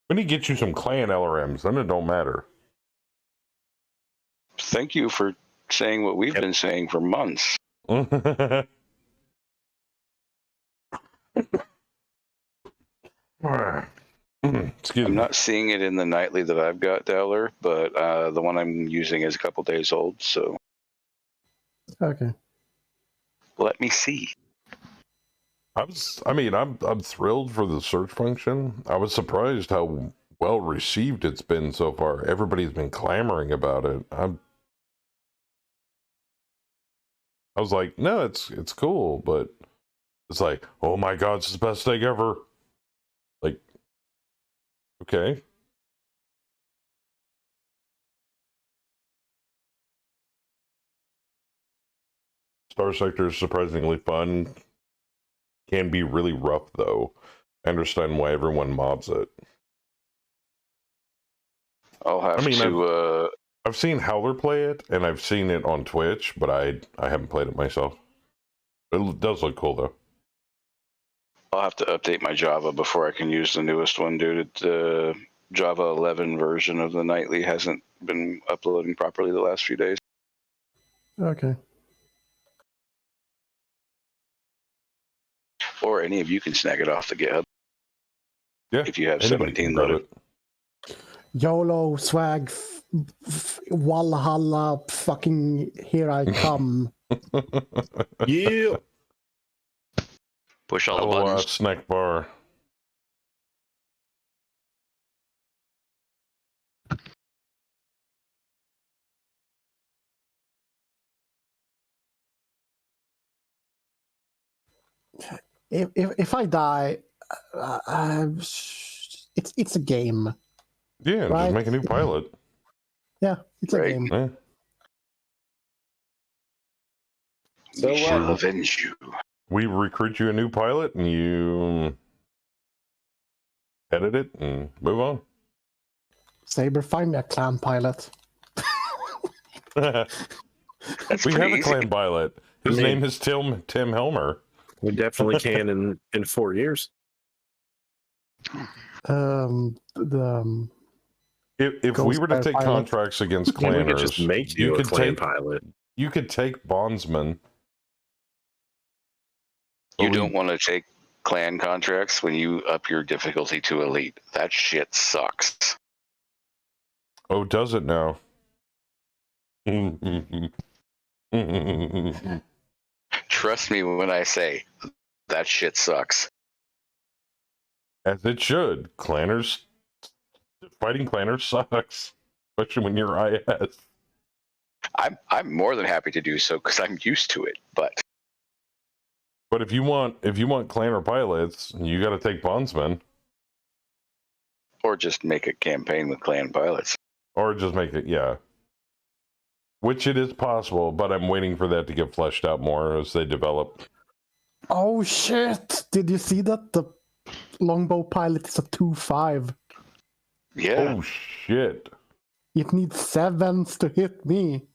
Speaker 1: We need to get you some clan LRMs, then it don't matter.
Speaker 3: Thank you for saying what we've been saying for months. I'm not seeing it in the nightly that I've got, Dowler, but the one I'm using is a couple days old, so.
Speaker 5: Okay.
Speaker 3: Let me see.
Speaker 1: I'm thrilled for the search function. I was surprised how well received it's been so far. Everybody's been clamoring about it. I was like, no, it's cool, but it's like, oh my god, it's the best thing ever. Like, okay. Star Sector is surprisingly fun. Can be really rough though. I understand why everyone mobs it.
Speaker 3: I'll have to.
Speaker 1: I've seen Howler play it, and I've seen it on Twitch, but I haven't played it myself. It does look cool though.
Speaker 3: I'll have to update my Java before I can use the newest one, dude. The Java 11 version of the nightly hasn't been uploading properly the last few days.
Speaker 5: Okay.
Speaker 3: Or any of you can snag it off the GitHub.
Speaker 1: Yeah.
Speaker 3: If you have 17 loaded.
Speaker 5: YOLO swag, Valhalla, fucking here I come.
Speaker 6: Yeah.
Speaker 7: Push all the
Speaker 1: Hello,
Speaker 7: buttons.
Speaker 1: snack bar.
Speaker 5: If I die, it's a game.
Speaker 1: Yeah,
Speaker 5: right?
Speaker 1: just make a new pilot.
Speaker 5: Yeah, it's a game.
Speaker 1: Yeah.
Speaker 3: So we shall avenge you.
Speaker 1: We recruit you a new pilot, and you edit it and move on.
Speaker 5: Saber, find me a clan pilot.
Speaker 1: We have a clan pilot. His name is Tim Helmer.
Speaker 6: We definitely can in 4 years.
Speaker 1: If we were to take contracts against clanners,
Speaker 6: we could just make you a clan pilot.
Speaker 1: You could take bondsmen.
Speaker 3: You don't want to take clan contracts when you up your difficulty to elite. That shit sucks.
Speaker 1: Oh, does it now?
Speaker 3: Trust me when I say that shit sucks.
Speaker 1: As it should. Fighting clanners sucks, especially when you're IS.
Speaker 3: I'm more than happy to do so because I'm used to it. But
Speaker 1: if you want clanner pilots, you got to take bondsmen,
Speaker 3: or just make a campaign with clan pilots,
Speaker 1: or just make it, yeah. Which it is possible, but I'm waiting for that to get fleshed out more as they develop.
Speaker 5: Oh shit! Did you see that the longbow pilot is a 2-5?
Speaker 3: Yeah.
Speaker 1: Oh shit!
Speaker 5: It needs 7s to hit me.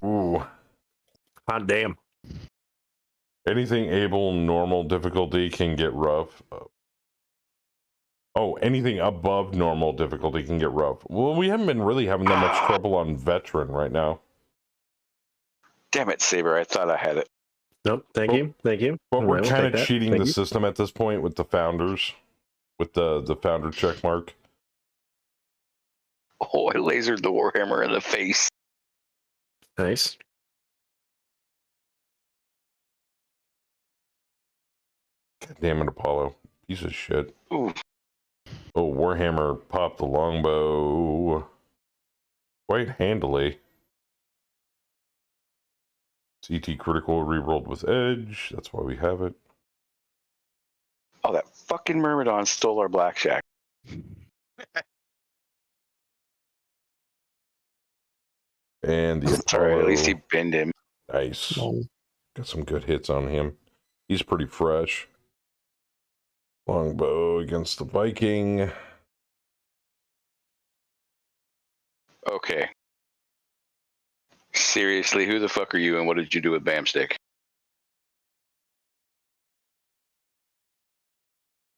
Speaker 1: Ooh.
Speaker 6: Hot damn.
Speaker 1: Anything able normal difficulty can get rough. Oh, anything above normal difficulty can get rough. Well, we haven't been really having that much trouble on veteran right now.
Speaker 3: Damn it, Saber! I thought I had it.
Speaker 6: Nope. Thank you.
Speaker 1: But we're kind of cheating the system at this point with the founders, with the founder check mark.
Speaker 3: Oh, I lasered the Warhammer in the face.
Speaker 6: Nice.
Speaker 1: God damn it, Apollo. Piece of shit.
Speaker 3: Ooh.
Speaker 1: Oh, Warhammer popped the longbow quite handily. CT critical rerolled with edge. That's why we have it.
Speaker 3: Oh, that fucking Myrmidon stole our blackjack.
Speaker 1: And the
Speaker 3: Sorry, at least he binned him.
Speaker 1: Nice.
Speaker 5: No.
Speaker 1: Got some good hits on him. He's pretty fresh. Longbow against the Viking.
Speaker 3: Okay. Seriously, who the fuck are you and what did you do with Bamstick?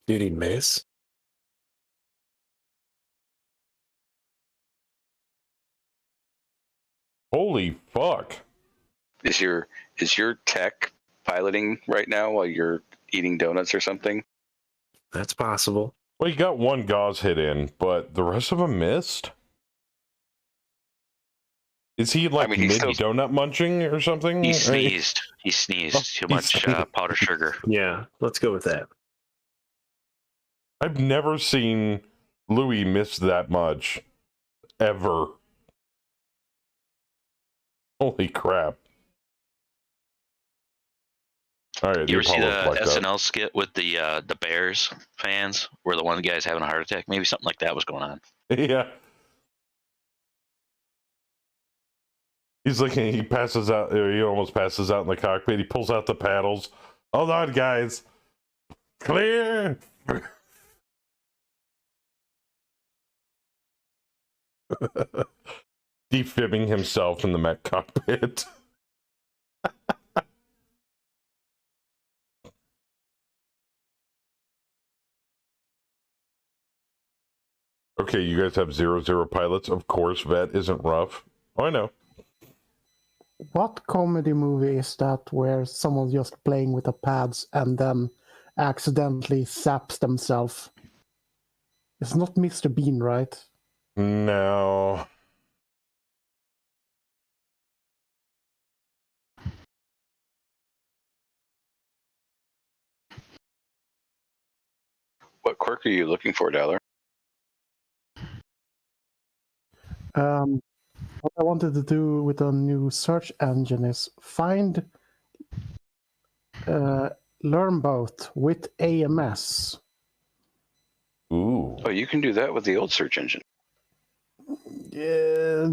Speaker 6: Did he miss?
Speaker 1: Holy fuck.
Speaker 3: Is your tech piloting right now while you're eating donuts or something?
Speaker 6: That's possible.
Speaker 1: Well, he got one gauze hit in, but the rest of them missed? Is he like donut munching or something?
Speaker 7: He sneezed. He sneezed too much powdered sugar.
Speaker 6: Yeah, let's go with that.
Speaker 1: I've never seen Louis miss that much. Ever. Holy crap. All right,
Speaker 7: You ever see the SNL skit with the Bears fans where the one guy's having a heart attack? Maybe something like that was going on.
Speaker 1: Yeah. He's looking, he passes out, he almost passes out in the cockpit. He pulls out the paddles. Hold on, guys. Clear. Defibbing himself in the mech cockpit. Okay, you guys have 0-0 pilots. Of course, Vet isn't rough. Oh, I know.
Speaker 5: What comedy movie is that where someone's just playing with the pads and then accidentally saps themselves? It's not Mr. Bean, right?
Speaker 1: No.
Speaker 3: What quirk are you looking for, Dollar?
Speaker 5: What I wanted to do with a new search engine is find Learnboat with AMS.
Speaker 1: Ooh.
Speaker 3: Oh, you can do that with the old search engine.
Speaker 5: Yeah,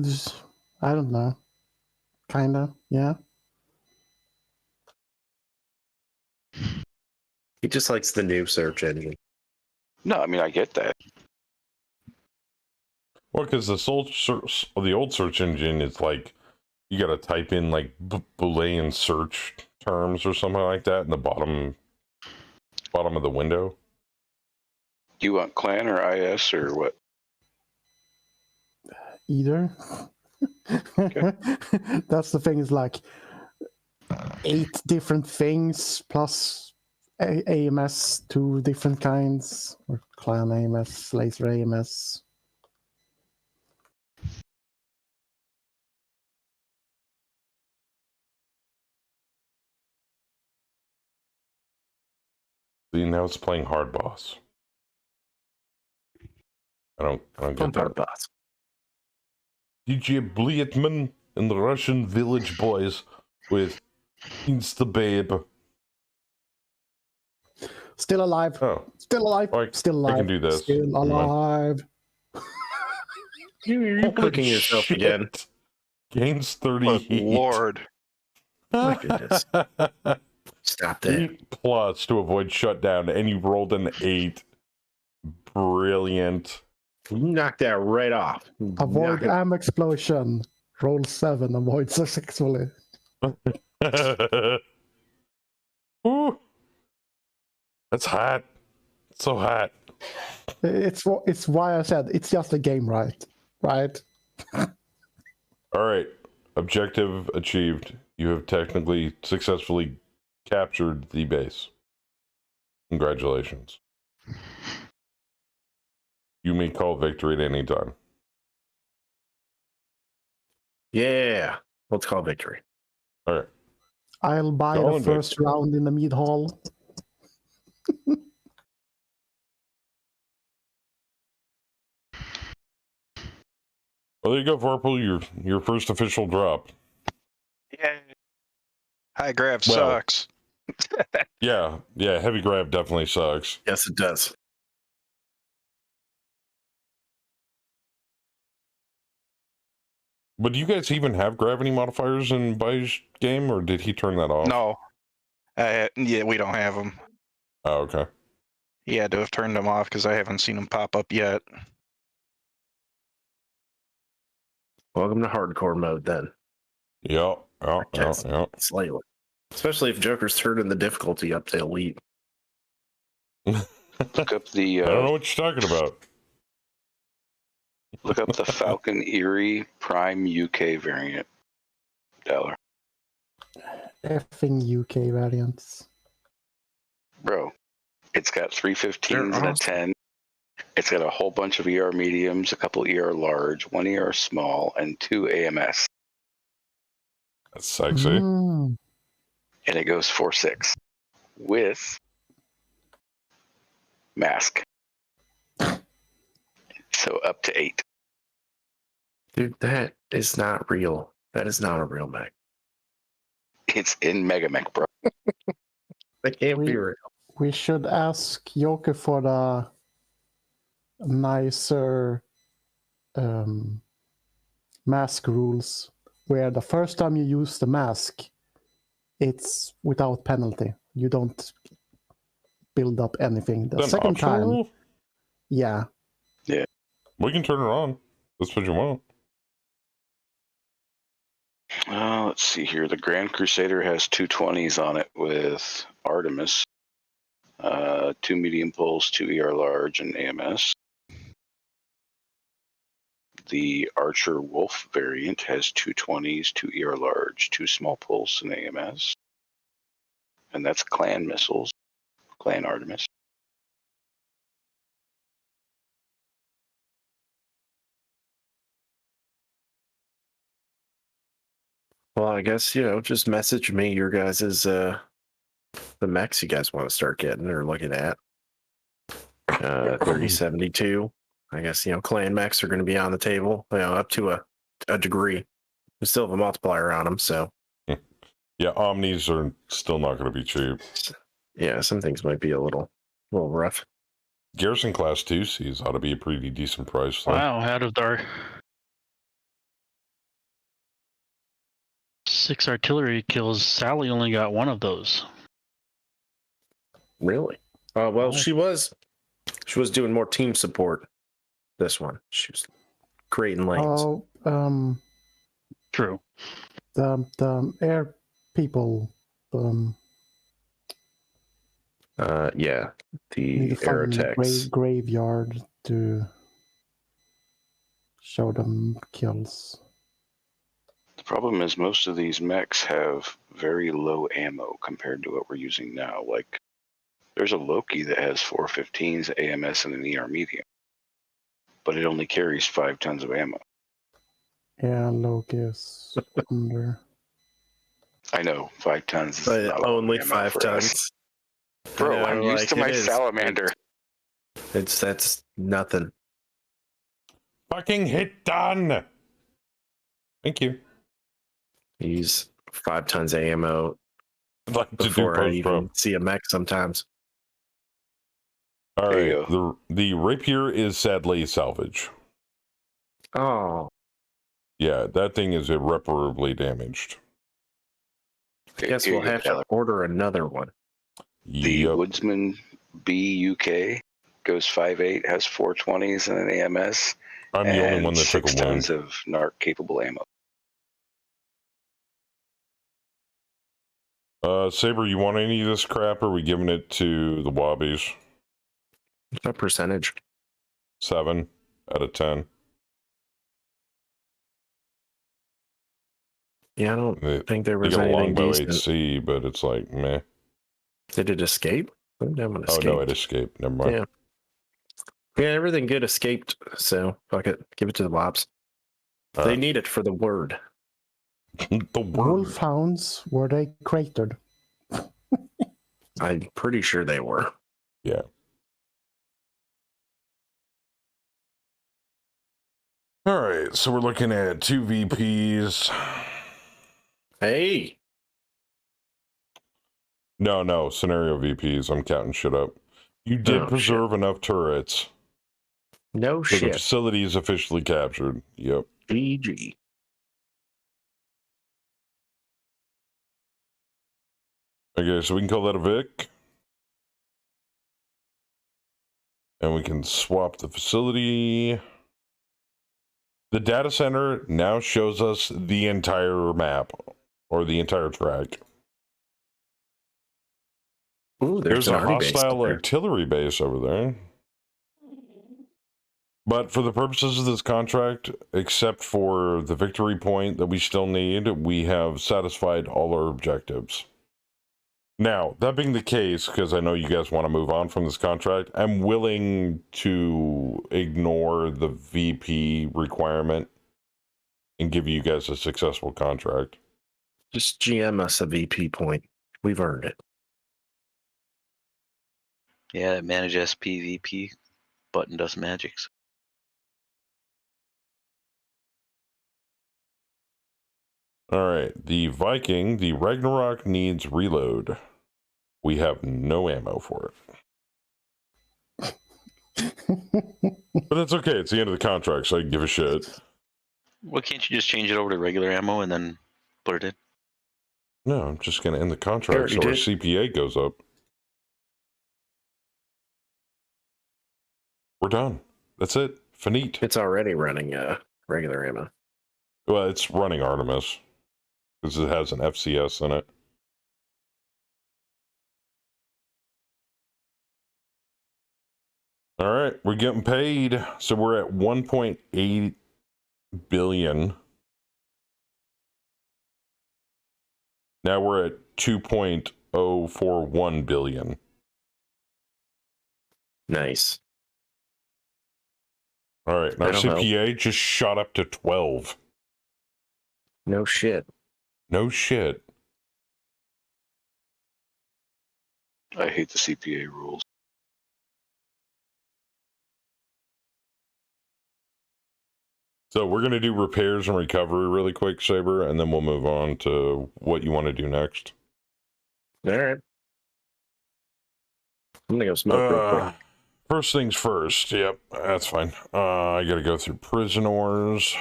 Speaker 5: I don't know. Kinda, yeah.
Speaker 6: He just likes the new search engine.
Speaker 3: No, I mean, I get that.
Speaker 1: Well, because the old search engine is like, you got to type in like Boolean search terms or something like that in the bottom of the window.
Speaker 3: Do you want clan or IS or what?
Speaker 5: Either.
Speaker 3: Okay.
Speaker 5: That's the thing, is like 8 different things plus AMS, 2 different kinds, or clan AMS, laser AMS.
Speaker 1: See, now it's playing hard boss. I don't get that.
Speaker 6: Hard boss.
Speaker 1: DJ Blietman and the Russian Village Boys with Insta Babe.
Speaker 5: Still alive.
Speaker 1: Oh.
Speaker 5: Still alive. Still alive.
Speaker 1: I can do this.
Speaker 5: Still alive.
Speaker 6: You're cooking yourself again.
Speaker 1: Gains 30
Speaker 4: Good
Speaker 1: heat.
Speaker 4: Lord.
Speaker 6: My goodness. Stop that.
Speaker 1: 8 plus to avoid shutdown, and you rolled an 8. Brilliant.
Speaker 6: You knocked that right off.
Speaker 5: Avoid am explosion. Roll 7. Avoid successfully.
Speaker 1: Ooh. That's hot. It's so hot.
Speaker 5: It's why I said it's just a game, right? Right?
Speaker 1: All right. Objective achieved. You have technically successfully captured the base. Congratulations. You may call victory at any time.
Speaker 6: Yeah. Let's call victory.
Speaker 1: All right.
Speaker 5: I'll buy the first round in the mead hall.
Speaker 1: Well, there you go, Vorpal. Your first official drop.
Speaker 4: Yeah. High grav sucks.
Speaker 1: Yeah, heavy grav definitely sucks.
Speaker 6: Yes, it does.
Speaker 1: But do you guys even have gravity modifiers in Bai's game, or did he turn that off?
Speaker 4: No. Yeah, we don't have them.
Speaker 1: Oh, okay.
Speaker 4: He had to have turned them off because I haven't seen them pop up yet.
Speaker 6: Welcome to hardcore mode then.
Speaker 1: Yeah.
Speaker 6: Slightly. Especially if Joker's turning the difficulty up to elite.
Speaker 3: Look up the.
Speaker 1: I don't know what you're talking about.
Speaker 3: Look up the Falcon Erie Prime UK variant. Dollar.
Speaker 5: Effing UK variants.
Speaker 3: Bro, it's got 315s and a 10. It's got a whole bunch of ER mediums, a couple ER large, 1 ER small, and 2 AMS.
Speaker 1: That's sexy.
Speaker 3: And it goes 4.6 with mask. So up to 8.
Speaker 6: Dude, that is not real. That is not a real mech.
Speaker 3: It's in Mega Mech, bro.
Speaker 6: That can't be real.
Speaker 5: We should ask Joker for the nicer mask rules, where the first time you use the mask, it's without penalty. You don't build up anything. The second time,
Speaker 1: rule?
Speaker 5: yeah.
Speaker 3: Yeah.
Speaker 1: We can turn it on. That's what you want.
Speaker 3: Let's see here. The Grand Crusader has 220s on it with Artemis, 2 medium pulls, 2 ER large, and AMS. The Archer Wolf variant has 220s, 2 ER large, 2 small pulls, and AMS. And that's Clan missiles, Clan Artemis.
Speaker 6: Well, I guess, just message me your guys' the mechs you guys want to start getting or looking at. 3072. I guess, clan mechs are going to be on the table, up to a degree. We still have a multiplier on them, so.
Speaker 1: Yeah, Omnis are still not going to be cheap.
Speaker 6: Yeah, some things might be a little rough.
Speaker 1: Garrison Class 2Cs ought to be a pretty decent price. Though.
Speaker 8: Wow, out of our 6 artillery kills, Sally only got one of those.
Speaker 6: Really? Well, she was doing more team support. This one, she was creating lanes.
Speaker 8: True.
Speaker 5: The air people.
Speaker 6: Yeah,
Speaker 5: Need
Speaker 6: the
Speaker 5: to find
Speaker 6: Aerotechs.
Speaker 5: Graveyard to show them kills.
Speaker 3: The problem is most of these mechs have very low ammo compared to what we're using now. Like, there's a Loki that has 415s, AMS, and an ER medium, but it only carries 5 tons of ammo.
Speaker 5: Yeah, Loki is under.
Speaker 3: I know, 5 tons is
Speaker 6: But
Speaker 3: not
Speaker 6: only
Speaker 3: ammo
Speaker 6: 5
Speaker 3: for
Speaker 6: tons.
Speaker 3: us. Bro, I'm used to my salamander.
Speaker 6: That's nothing.
Speaker 1: Fucking hit done. Thank you.
Speaker 6: Use 5 tons of ammo
Speaker 1: I'd like to do
Speaker 6: before I
Speaker 1: post-pro.
Speaker 6: even see a mech sometimes.
Speaker 1: All
Speaker 3: There
Speaker 1: right,
Speaker 3: you
Speaker 1: the rapier is sadly salvage.
Speaker 6: Oh,
Speaker 1: Yeah, that thing is irreparably damaged.
Speaker 6: I guess we'll have to order another one.
Speaker 3: The
Speaker 1: Yep.
Speaker 3: Woodsman B UK goes 5.8, has 420s and an AMS.
Speaker 1: I'm the only one that took a
Speaker 3: 6 tons
Speaker 1: wound.
Speaker 3: of NARC capable ammo.
Speaker 1: Saber, you want any of this crap, or are we giving it to the Wobbies?
Speaker 6: What's that percentage?
Speaker 1: 7 out of 10.
Speaker 6: Yeah, I don't think there was
Speaker 1: got a
Speaker 6: anything
Speaker 1: longbow
Speaker 6: decent.
Speaker 1: 8C, but it's like, meh.
Speaker 6: Did it escape?
Speaker 1: Oh, no, it escaped. Never mind.
Speaker 6: Yeah, everything good escaped, so fuck it. Give it to the Wobs. They need it for the word.
Speaker 1: The word.
Speaker 5: Wolfhounds, were they cratered?
Speaker 6: I'm pretty sure they were.
Speaker 1: Yeah. All right, so we're looking at 2 VPs.
Speaker 6: Hey!
Speaker 1: No, scenario VPs. I'm counting shit up. You did preserve enough turrets.
Speaker 6: No
Speaker 1: so
Speaker 6: shit.
Speaker 1: The facility is officially captured. Yep.
Speaker 6: GG.
Speaker 1: Okay, so we can call that a Vic. And we can swap the facility. The data center now shows us the entire map, or the entire track.
Speaker 6: Ooh,
Speaker 1: there's a hostile
Speaker 6: base
Speaker 1: artillery base over there. But for the purposes of this contract, except for the victory point that we still need, we have satisfied all our objectives. Now, that being the case, because I know you guys want to move on from this contract, I'm willing to ignore the VP requirement and give you guys a successful contract.
Speaker 6: Just GM us a VP point. We've earned it.
Speaker 7: Yeah, that manage SPVP button does magics.
Speaker 1: All right, the Viking, the Ragnarok needs reload. We have no ammo for it. But that's okay. It's the end of the contract, so I can give a shit.
Speaker 7: Well, can't you just change it over to regular ammo and then put it in?
Speaker 1: No, I'm just going to end the contract so our CPA goes up. We're done. That's it. Finite.
Speaker 6: It's already running regular ammo.
Speaker 1: Well, it's running Artemis because it has an FCS in it. All right, we're getting paid. So we're at 1.8 billion. Now we're at 2.041 billion.
Speaker 6: Nice.
Speaker 1: All right, our CPA just shot up to 12.
Speaker 6: No shit.
Speaker 1: No shit.
Speaker 3: I hate the CPA rules.
Speaker 1: So we're going to do repairs and recovery really quick, Saber, and then we'll move on to what you want to do next.
Speaker 6: All right. I'm going to go smoke real quick.
Speaker 1: First things first. Yep, that's fine. I got to go through prisoners.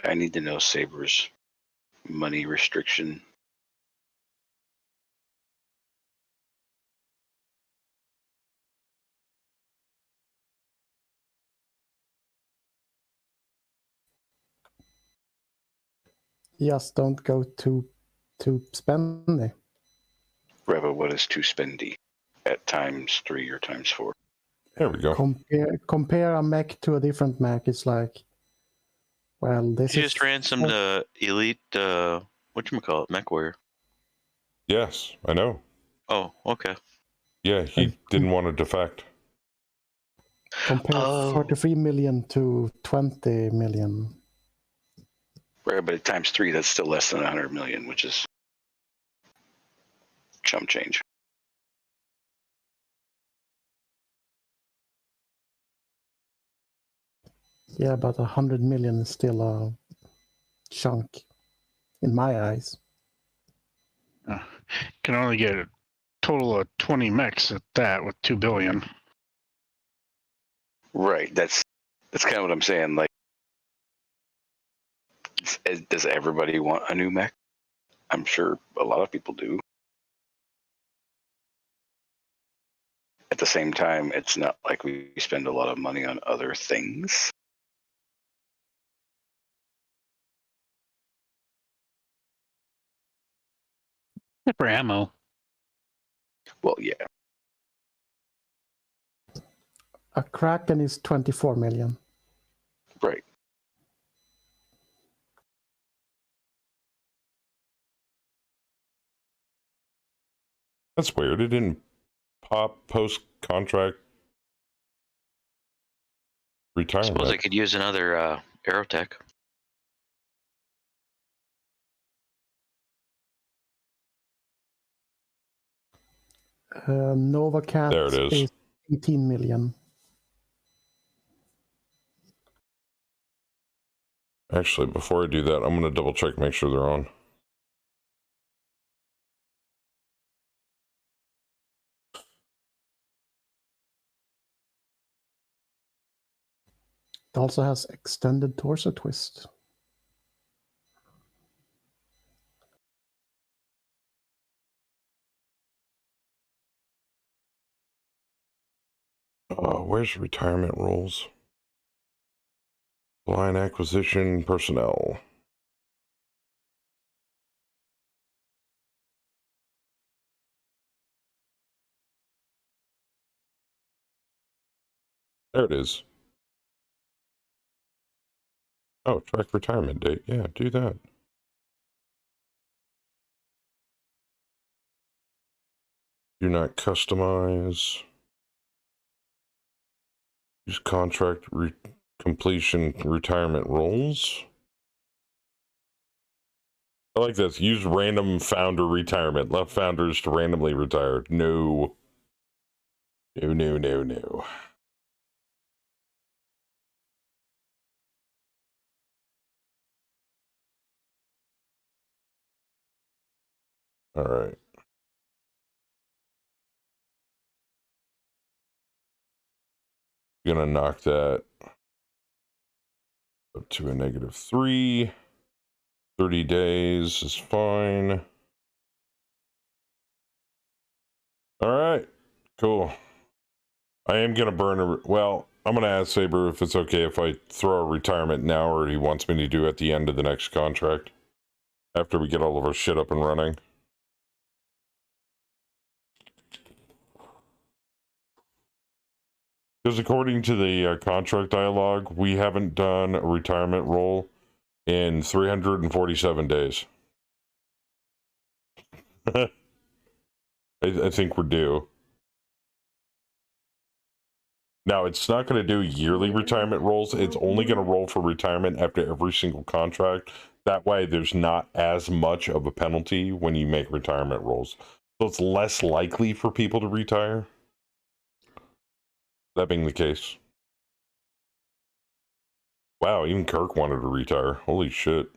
Speaker 3: I need to know Saber's money restriction.
Speaker 5: Just don't go too spendy.
Speaker 3: Reva, what is too spendy at ×3 or ×4?
Speaker 1: There we go.
Speaker 5: Compare a mech to a different mech. It's like, well, this
Speaker 7: You
Speaker 5: is
Speaker 7: just ransomed elite, whatchamacallit, mech warrior.
Speaker 1: Yes, I know.
Speaker 7: Oh, okay.
Speaker 1: Yeah, he didn't want to defect.
Speaker 5: compare 43 million to 20 million.
Speaker 3: Right, but at ×3, that's still less than 100 million, which is chump change.
Speaker 5: Yeah, but 100 million is still a chunk in my eyes.
Speaker 8: Can only get a total of 20 mechs at that with 2 billion.
Speaker 3: Right, that's kind of what I'm saying. Like, does everybody want a new mech? I'm sure a lot of people do. At the same time, it's not like we spend a lot of money on other things.
Speaker 8: For ammo.
Speaker 3: Well, yeah.
Speaker 5: A Kraken is 24 million.
Speaker 3: Right.
Speaker 1: That's weird. It didn't pop post-contract retirement.
Speaker 7: Suppose I could use another Aerotech.
Speaker 5: Nova Cat
Speaker 1: There it is.
Speaker 5: 18 million.
Speaker 1: Actually, before I do that, I'm going to double check, make sure they're on.
Speaker 5: It also has extended torso twist.
Speaker 1: Where's retirement rules? Line acquisition personnel. There it is. Oh, track retirement date. Yeah, do that. Do not customize. Use contract completion retirement roles. I like this. Use random founder retirement. Left founders to randomly retire. No. No, no, no, no. All right. Gonna knock that up to a -3. 30 days is fine. All right, cool. I am gonna burn well, I'm gonna ask Saber if it's okay if I throw a retirement now, or he wants me to do at the end of the next contract after we get all of our shit up and running. Because according to the contract dialogue, we haven't done a retirement roll in 347 days. I think we're due. Now, it's not going to do yearly retirement rolls. It's only going to roll for retirement after every single contract. That way, there's not as much of a penalty when you make retirement rolls. So it's less likely for people to retire. That being the case. Wow, even Kirk wanted to retire. Holy shit.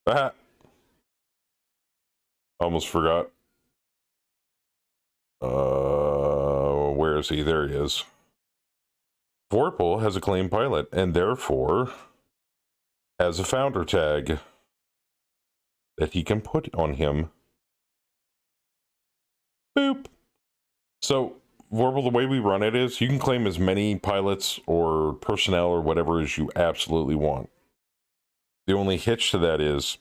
Speaker 1: Ah. Almost forgot. Where is he? There he is. Vorpal has a claim pilot and therefore has a founder tag that he can put on him. Boop. So, Vorpal, the way we run it is you can claim as many pilots or personnel or whatever as you absolutely want. The only hitch to that is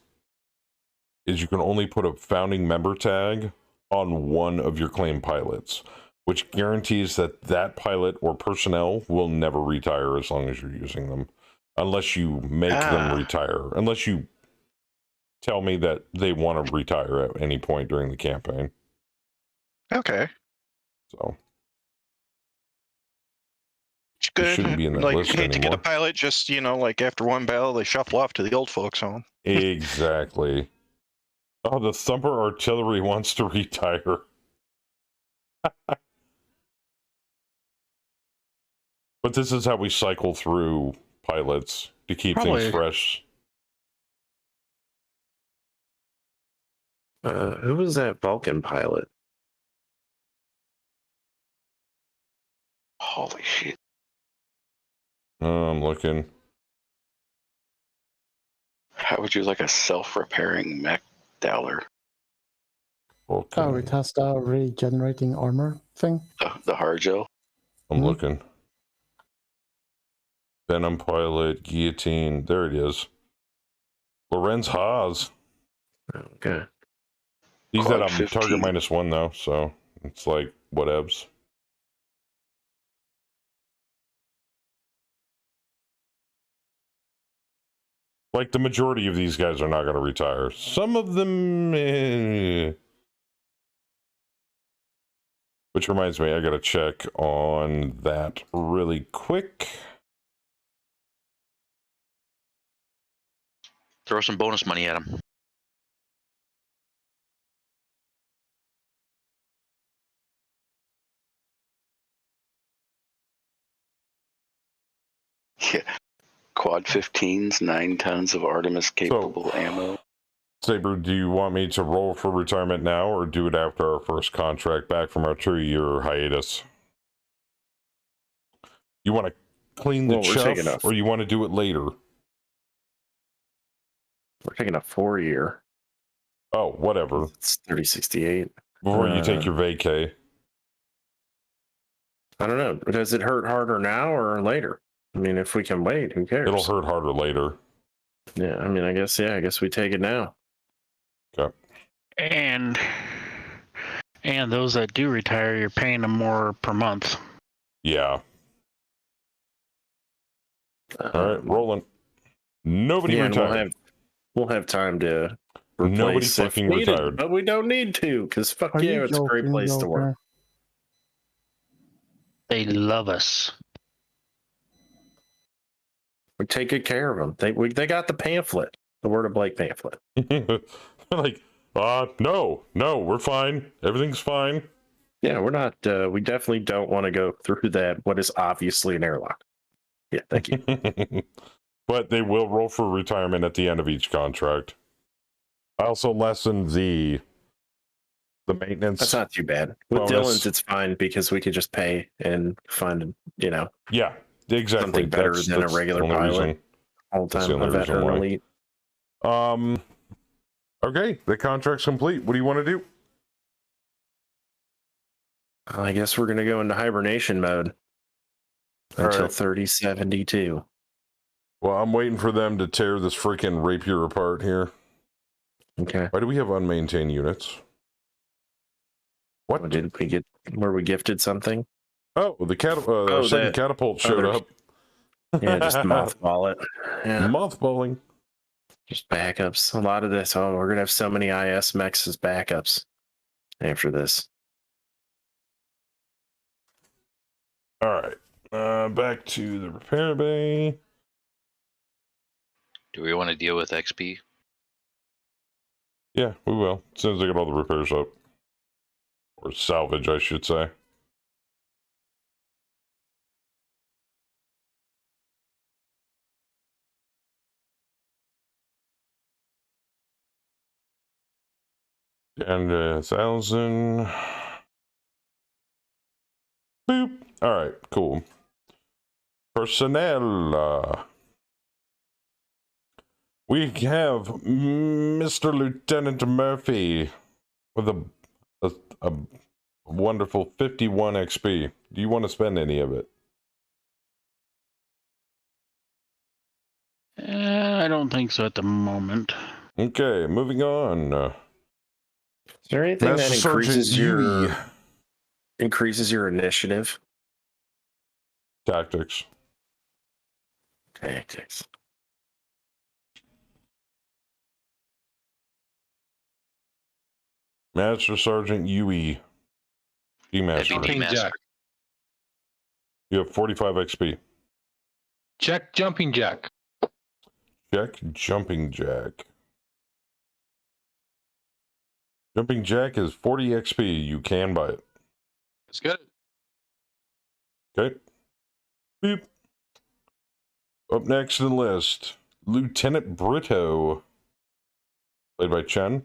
Speaker 1: you can only put a founding member tag on one of your claim pilots, which guarantees that that pilot or personnel will never retire as long as you're using them, unless you make them retire, unless you tell me that they want to retire at any point during the campaign.
Speaker 4: Okay.
Speaker 1: So
Speaker 4: it's good.
Speaker 1: Shouldn't be in that
Speaker 4: like,
Speaker 1: list
Speaker 4: hate
Speaker 1: anymore.
Speaker 4: to get a pilot, just, like after one battle, they shuffle off to the old folks' home.
Speaker 1: Exactly. Oh, the Thumper Artillery wants to retire. But this is how we cycle through pilots to keep things fresh.
Speaker 6: Who was that Vulcan pilot?
Speaker 3: Holy shit.
Speaker 1: I'm looking.
Speaker 3: How would you like a self-repairing mech Dowler?
Speaker 1: Okay.
Speaker 5: Oh, it has the regenerating armor thing.
Speaker 3: The hard gel?
Speaker 1: I'm looking. Venom pilot, guillotine. There it is. Lorenz Haas.
Speaker 6: Okay.
Speaker 1: He's
Speaker 3: Quad
Speaker 1: at
Speaker 3: 15.
Speaker 1: target -1 though, so it's like whatevs. Like the majority of these guys are not going to retire. Some of them, which reminds me, I got to check on that really quick.
Speaker 7: Throw some bonus money at him.
Speaker 3: Yeah. Quad 15s, 9 tons of Artemis capable ammo.
Speaker 1: Saber, do you want me to roll for retirement now or do it after our first contract back from our 2-year hiatus? You want to clean the chuff or you want to do it later?
Speaker 6: We're taking a 4-year.
Speaker 1: Oh, whatever.
Speaker 6: It's 3068.
Speaker 1: Before you take your vacay.
Speaker 6: I don't know. Does it hurt harder now or later? I mean, if we can wait, who cares?
Speaker 1: It'll hurt harder later.
Speaker 6: Yeah, I mean, I guess we take it now.
Speaker 1: Okay.
Speaker 8: And those that do retire, you're paying them more per month.
Speaker 1: Yeah. All right, rolling. Nobody retired.
Speaker 6: We'll have time to replace.
Speaker 1: Nobody fucking retired.
Speaker 6: But we don't need to, because fuck yeah, it's a great place to work.
Speaker 8: They love us.
Speaker 6: We take good care of them. They got the pamphlet, the Word of Blake pamphlet.
Speaker 1: Like, no, we're fine. Everything's fine.
Speaker 6: Yeah, we're not. We definitely don't want to go through that. What is obviously an airlock. Yeah, thank you.
Speaker 1: But they will roll for retirement at the end of each contract. I also lessened the maintenance.
Speaker 6: That's not too bad. With
Speaker 1: bonus.
Speaker 6: Dylan's, it's fine because we could just pay and find,
Speaker 1: Yeah, exactly.
Speaker 6: Something better than a regular pilot. All the time, a veteran elite.
Speaker 1: Okay, the contract's complete. What do you want to do?
Speaker 6: I guess we're going to go into hibernation mode until 3072.
Speaker 1: Well, I'm waiting for them to tear this freaking rapier apart here.
Speaker 6: Okay.
Speaker 1: Why do we have unmaintained units? What
Speaker 6: did we get? Were we gifted something?
Speaker 1: Oh, the second catapult showed up.
Speaker 6: Yeah, just mothball it. Yeah.
Speaker 1: Mothballing.
Speaker 6: Just backups. A lot of this. Oh, we're gonna have so many IS mechs as backups after this.
Speaker 1: All right. Back to the repair bay.
Speaker 7: Do we want to deal with XP?
Speaker 1: Yeah, we will. As soon as I get all the repairs up. Or salvage, I should say. And 1,000. Boop. All right, cool. Personnel. We have Mr. Lieutenant Murphy with a wonderful 51 XP. Do you want to spend any of it?
Speaker 8: I don't think so at the moment.
Speaker 1: Okay, moving on.
Speaker 6: Is there anything
Speaker 1: Master
Speaker 6: that increases your initiative?
Speaker 1: Tactics.
Speaker 6: Tactics.
Speaker 1: Master Sergeant Yui. D-Master.
Speaker 2: Jack.
Speaker 1: You have 45 XP.
Speaker 2: Check jumping jack.
Speaker 1: Check jumping jack. Jumping jack is 40 XP. You can buy it.
Speaker 2: That's good.
Speaker 1: Okay. Beep. Up next in the list, Lieutenant Brito, played by Chen.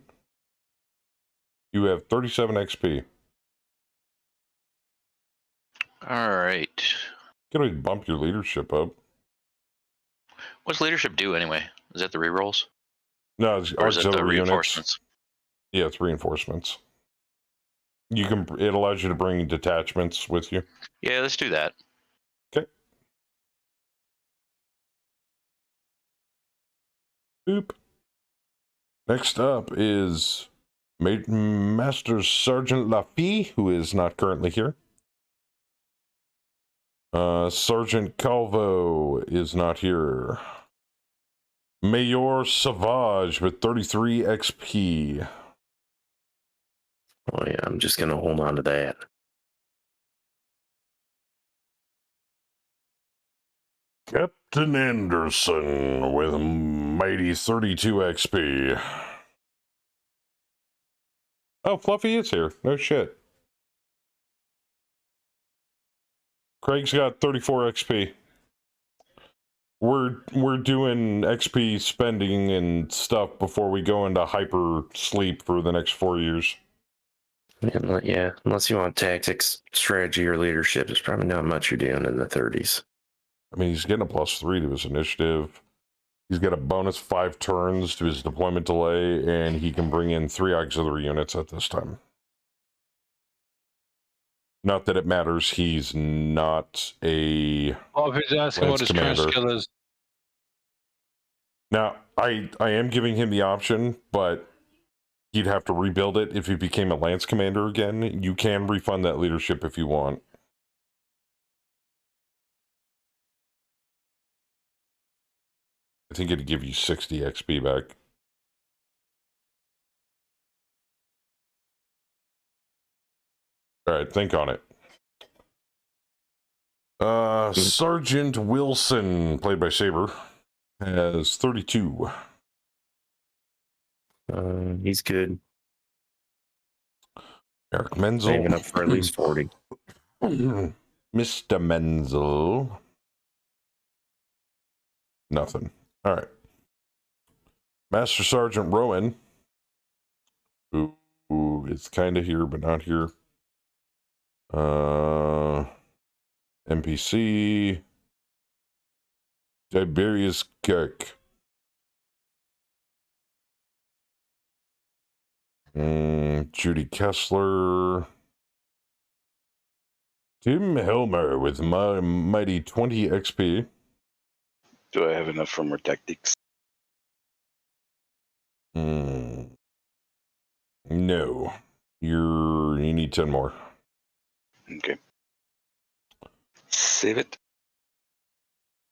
Speaker 1: You have 37 XP.
Speaker 7: All right.
Speaker 1: Can we bump your leadership up?
Speaker 7: What's leadership do anyway? Is that the rerolls?
Speaker 1: No, it's
Speaker 7: Or is it the
Speaker 1: auxiliary units.
Speaker 7: reinforcements?
Speaker 1: Yeah, it's reinforcements. You can. It allows you to bring detachments with you.
Speaker 7: Yeah, let's do that.
Speaker 1: Okay. Boop. Next up is Master Sergeant Lafitte, who is not currently here. Sergeant Calvo is not here. Mayor Savage with 33 XP.
Speaker 6: Oh yeah, I'm just gonna hold on to that.
Speaker 1: Captain Anderson with mighty 32 XP. Oh, Fluffy is here. No shit. Craig's got 34 XP. We're doing XP spending and stuff before we go into hyper sleep for the next 4 years.
Speaker 6: Yeah, unless you want tactics, strategy, or leadership, there's probably not much you're doing in the 30s.
Speaker 1: I mean, he's getting a +3 to his initiative. He's got a bonus 5 turns to his deployment delay, and he can bring in 3 auxiliary units at this time. Not that it matters. He's not a.
Speaker 2: Oh, if he's asking what his current skill is.
Speaker 1: Now, I am giving him the option, but he'd have to rebuild it if he became a Lance Commander again. You can refund that leadership if you want. I think it'd give you 60 XP back. All right, think on it. Sergeant Wilson, played by Saber, has 32.
Speaker 6: He's good.
Speaker 1: Eric Menzel.
Speaker 6: Saving up for at least 40.
Speaker 1: Mr. Menzel. Nothing. All right. Master Sergeant Rowan, who is kind of here but not here. NPC. Tiberius Kirk. Judy Kessler. Tim Helmer with mighty 20 XP.
Speaker 3: Do I have enough for more tactics?
Speaker 1: No. You need 10 more.
Speaker 3: Okay. Save it.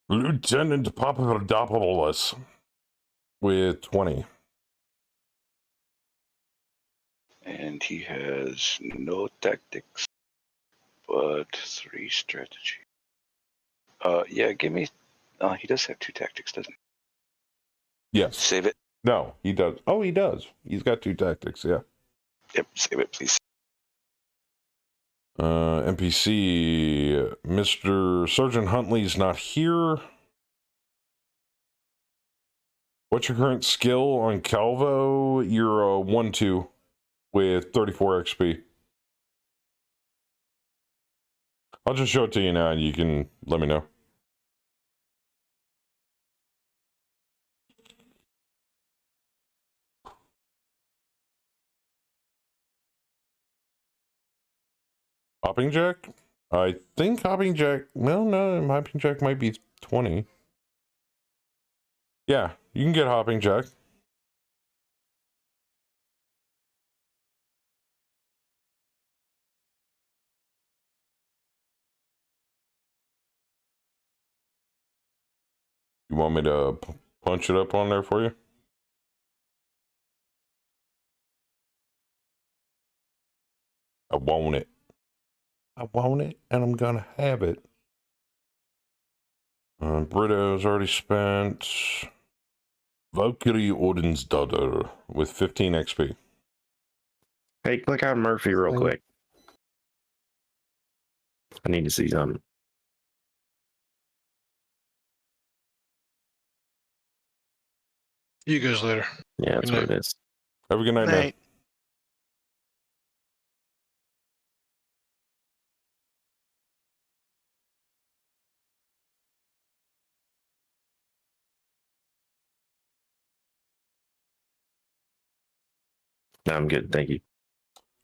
Speaker 1: Lieutenant Papadopoulos with 20.
Speaker 3: And he has no tactics. but 3 strategy. Yeah, give me. He does have 2 tactics, doesn't he?
Speaker 1: Yes.
Speaker 3: Save it.
Speaker 1: No, he does. Oh, he does. He's got 2 tactics. Yeah.
Speaker 3: Yep, save it, please.
Speaker 1: NPC, Mr. Sergeant Huntley's not here. What's your current skill on Calvo? You're a 1-2 with 34 XP. I'll just show it to you now and you can let me know. Hopping Jack? I think Hopping Jack... No, Hopping Jack might be 20. Yeah, you can get Hopping Jack. You want me to punch it up on there for you? I want it. I want it, and I'm gonna have it. Brito's already spent. Valkyrie Odin's-daughter with 15 XP.
Speaker 6: Hey, click on Murphy real quick. I need to see something.
Speaker 4: You guys later.
Speaker 6: Yeah, that's what it is.
Speaker 1: Have a good night, man.
Speaker 6: No, I'm good. Thank you.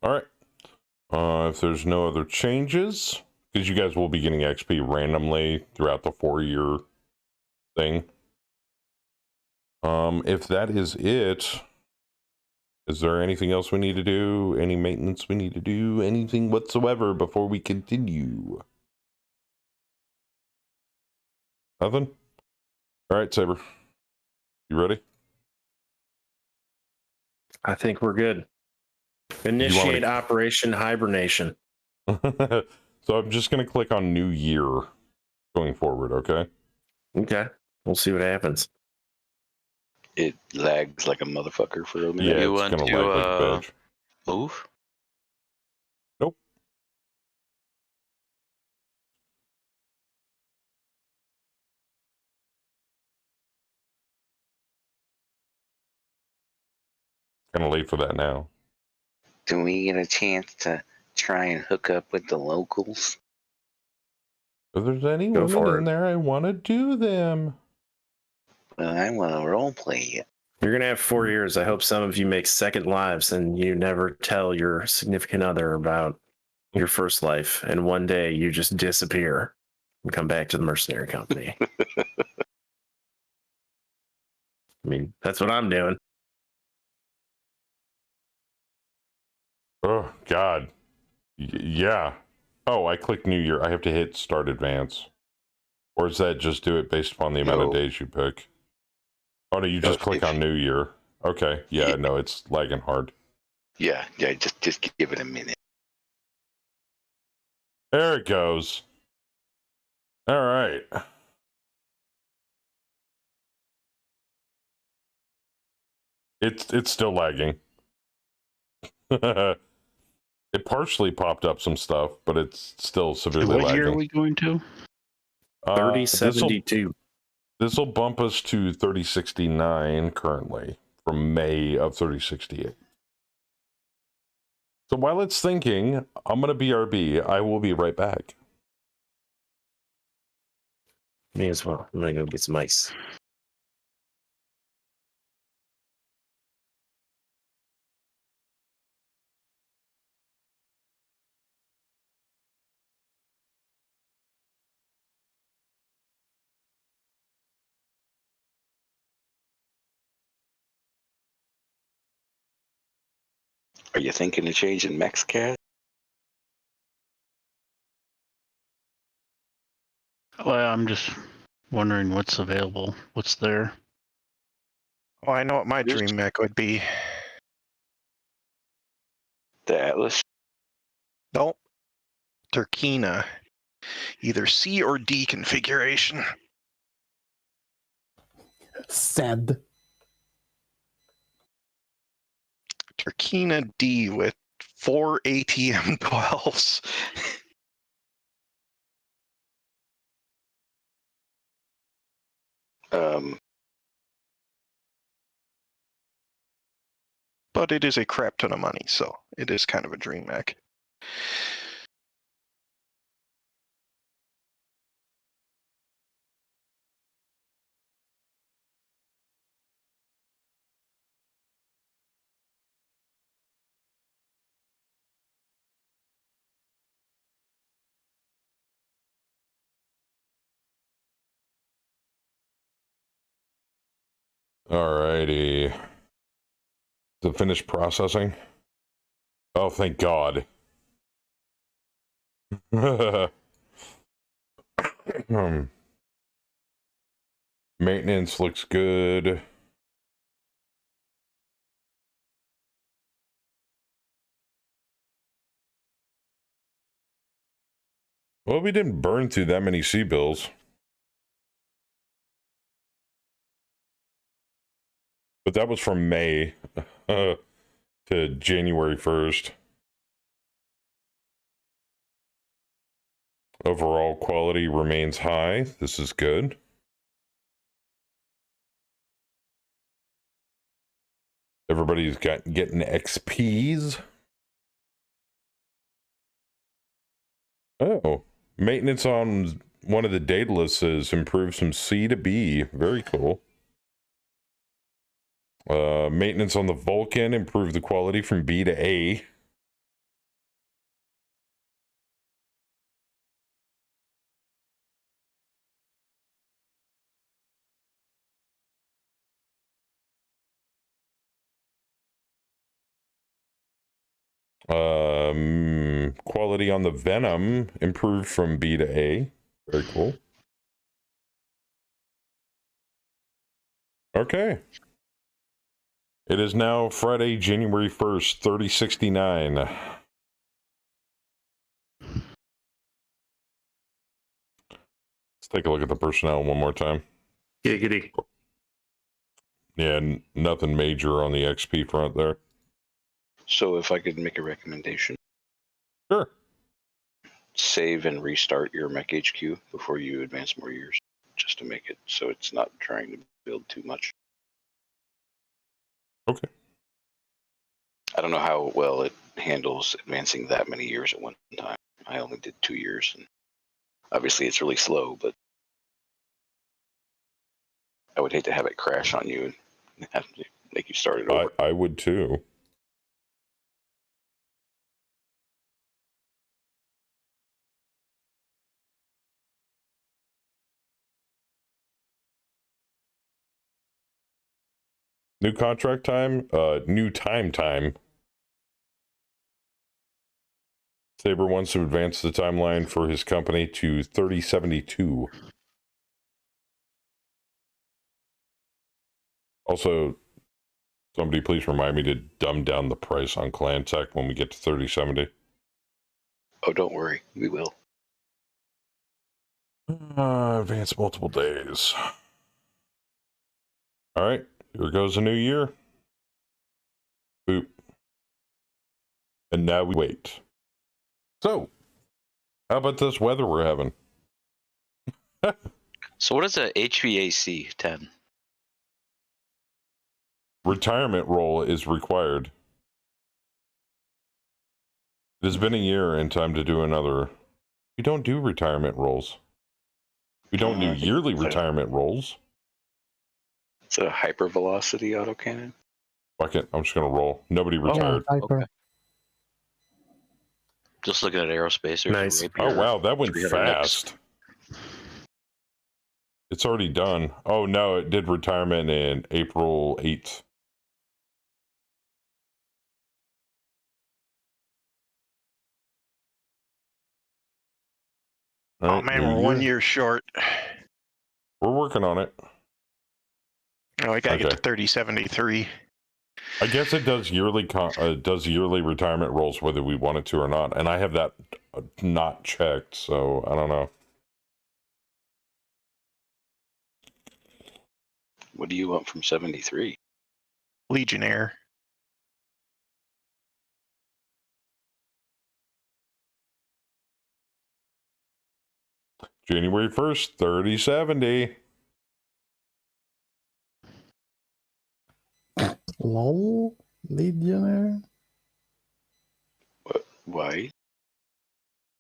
Speaker 1: All right. If there's no other changes, because you guys will be getting XP randomly throughout the 4-year thing. If that is it, is there anything else we need to do? Any maintenance we need to do? Anything whatsoever before we continue? Nothing? All right, Saber. You ready?
Speaker 6: I think we're good. Initiate Operation Hibernation.
Speaker 1: So I'm just going to click on New Year going forward, okay?
Speaker 6: Okay. We'll see what happens.
Speaker 3: It lags like a motherfucker for a minute.
Speaker 1: Yeah, it's going to lag like a bitch.
Speaker 7: Move?
Speaker 1: Nope. Kind of late for that now.
Speaker 15: Do we get a chance to try and hook up with the locals?
Speaker 1: If there's any women in there, I want to do them.
Speaker 15: Well, I want to role play it.
Speaker 6: You're going to have 4 years. I hope some of you make second lives and you never tell your significant other about your first life. And one day you just disappear and come back to the mercenary company. I mean, that's what I'm doing.
Speaker 1: Oh, God. Yeah. Oh, I clicked New Year. I have to hit Start Advance. Or is that just do it based upon the amount of days you pick? Oh, no, you just click on New Year. Okay. Yeah, no, it's lagging hard.
Speaker 3: Yeah, just give it a minute.
Speaker 1: There it goes. All right. It's still lagging. It partially popped up some stuff, but it's still severely lagging.
Speaker 8: What year are we going to?
Speaker 6: 3072.
Speaker 1: This will bump us to 3069 currently from May of 3068. So while it's thinking, I'm going to BRB. I will be right back.
Speaker 6: Me as well. I'm going to go get some ice.
Speaker 3: Are you thinking of changing MexCat?
Speaker 8: Well, I'm just wondering what's available. What's there?
Speaker 4: Oh, I know what my dream mech would be.
Speaker 3: The Atlas?
Speaker 4: Nope. Turkina, either C or D configuration.
Speaker 5: Said.
Speaker 4: Turkina D with 4 ATM 12s. But it is a crap ton of money, so it is kind of a dream mech.
Speaker 1: Alrighty. The finished processing. Oh, thank God. Maintenance looks good. Well, we didn't burn through that many C-bills. But that was from May to January 1st. Overall quality remains high. This is good. Everybody's getting XPs. Oh, maintenance on one of the data lists has improved from C to B. Very cool. Maintenance on the Vulcan improved the quality from B to A. Quality on the Venom improved from B to A. Very cool. Okay. It is now Friday, January 1st, 3069. Let's take a look at the personnel one more time.
Speaker 6: Giggity.
Speaker 1: Yeah, nothing major on the XP front there.
Speaker 3: So if I could make a recommendation.
Speaker 1: Sure.
Speaker 3: Save and restart your mech HQ before you advance more years, just to make it so it's not trying to build too much.
Speaker 1: Okay.
Speaker 3: I don't know how well it handles advancing that many years at one time. I only did 2 years, and obviously it's really slow, but I would hate to have it crash on you and have to make you start it over.
Speaker 1: I would too. New contract time, new time. Saber wants to advance the timeline for his company to 3072. Also, somebody please remind me to dumb down the price on Clan Tech when we get to 3070.
Speaker 3: Oh, don't worry, we will.
Speaker 1: Advance multiple days. All right, here goes a new year. Boop. And now we wait. So, how about this weather we're having?
Speaker 7: So what is a HVAC 10?
Speaker 1: Retirement roll is required. It has been a year and time to do another. We don't do retirement rolls. We don't do yearly retirement rolls.
Speaker 3: It's a hypervelocity autocannon.
Speaker 1: Fuck it, I'm just gonna roll. Nobody retired.
Speaker 5: Okay.
Speaker 7: Just looking at aerospace.
Speaker 6: Nice.
Speaker 1: Oh wow, that went
Speaker 7: 300X.
Speaker 1: fast. It's already done. Oh no, it did retirement in April 8th. All
Speaker 4: Oh
Speaker 1: right,
Speaker 4: man,
Speaker 1: new
Speaker 4: we're 1 year short.
Speaker 1: We're working on it.
Speaker 4: Oh, I gotta get
Speaker 1: Okay.
Speaker 4: to 3073.
Speaker 1: I guess it does yearly retirement rolls whether we want it to or not, and I have that not checked, so I don't know.
Speaker 3: What do you want from 73?
Speaker 4: Legionnaire.
Speaker 1: January 1st, 3070.
Speaker 5: Lol, Legionnaire.
Speaker 3: What? Why?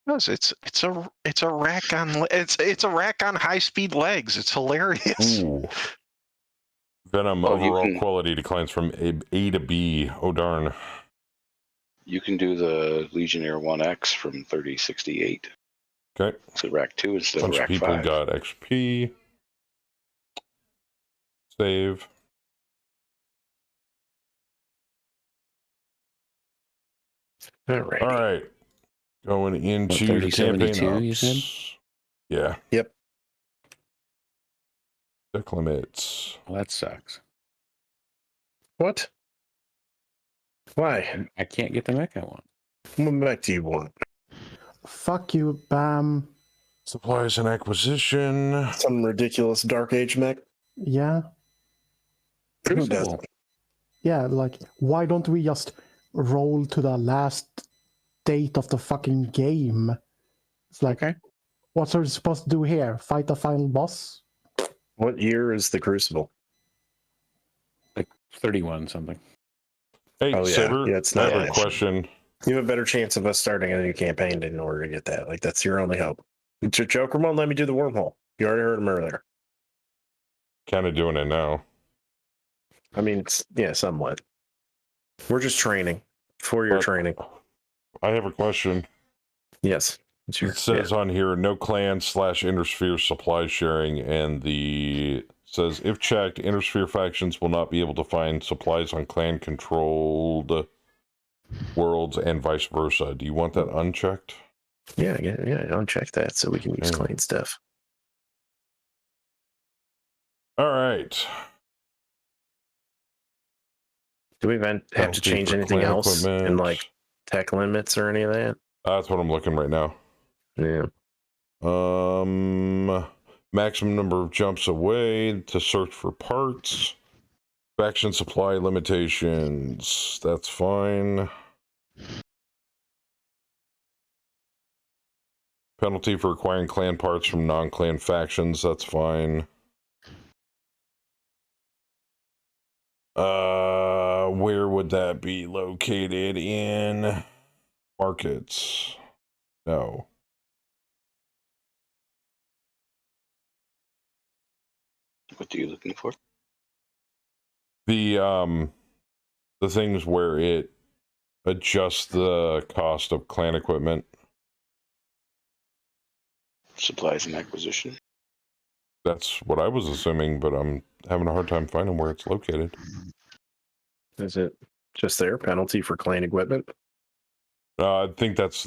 Speaker 4: Because it's a rack on it's a rack on high speed legs. It's hilarious.
Speaker 1: Ooh. Venom overall quality declines from A to B. Oh darn.
Speaker 3: You can do the Legionnaire 1X from 3068.
Speaker 1: Okay.
Speaker 3: So rack 2 instead
Speaker 1: Bunch
Speaker 3: of rack
Speaker 1: of people
Speaker 3: 5.
Speaker 1: got XP. Save.
Speaker 6: All right.
Speaker 1: All right. Going into the campaign ops.
Speaker 9: You said?
Speaker 1: Yeah.
Speaker 6: Yep.
Speaker 1: Deck limits.
Speaker 9: Well, that sucks.
Speaker 6: What? Why?
Speaker 9: I can't get the mech I want.
Speaker 6: What mech do you want?
Speaker 5: Fuck you, Bam.
Speaker 1: Supplies and acquisition.
Speaker 6: Some ridiculous Dark Age mech?
Speaker 5: Yeah.
Speaker 6: Who doesn't?
Speaker 5: Yeah, like, why don't we just roll to the last date of the fucking game? It's like,
Speaker 9: okay.
Speaker 5: What are we supposed to do here? Fight the final boss?
Speaker 6: What year is the Crucible?
Speaker 9: Like 31 something.
Speaker 1: Hey,
Speaker 6: oh,
Speaker 1: Saber,
Speaker 6: yeah, it's not
Speaker 1: I have a question.
Speaker 6: You have a better chance of us starting a new campaign in order to get that. Like, that's your only hope. Joker won't let me do the wormhole. You already heard him earlier.
Speaker 1: Kind of doing it now.
Speaker 6: I mean, yeah, somewhat. We're just training. 4-year training.
Speaker 1: I have a question.
Speaker 6: Yes.
Speaker 1: It says on here, no clan/intersphere supply sharing, and the says if checked, intersphere factions will not be able to find supplies on clan-controlled worlds and vice versa. Do you want that unchecked?
Speaker 6: Yeah, uncheck that so we can use clan stuff.
Speaker 1: All right.
Speaker 6: Do we even have to change anything else in like tech limits or any of that?
Speaker 1: That's what I'm looking right now.
Speaker 6: Yeah.
Speaker 1: Maximum number of jumps away to search for parts. Faction supply limitations. That's fine. Penalty for acquiring clan parts from non-clan factions. That's fine. Where would that be located in markets? No.
Speaker 3: What are you looking for?
Speaker 1: The things where it adjusts the cost of clan equipment.
Speaker 3: Supplies and acquisition.
Speaker 1: That's what I was assuming, but I'm having a hard time finding where it's located.
Speaker 6: Is it just their penalty for clan equipment?
Speaker 1: I think that's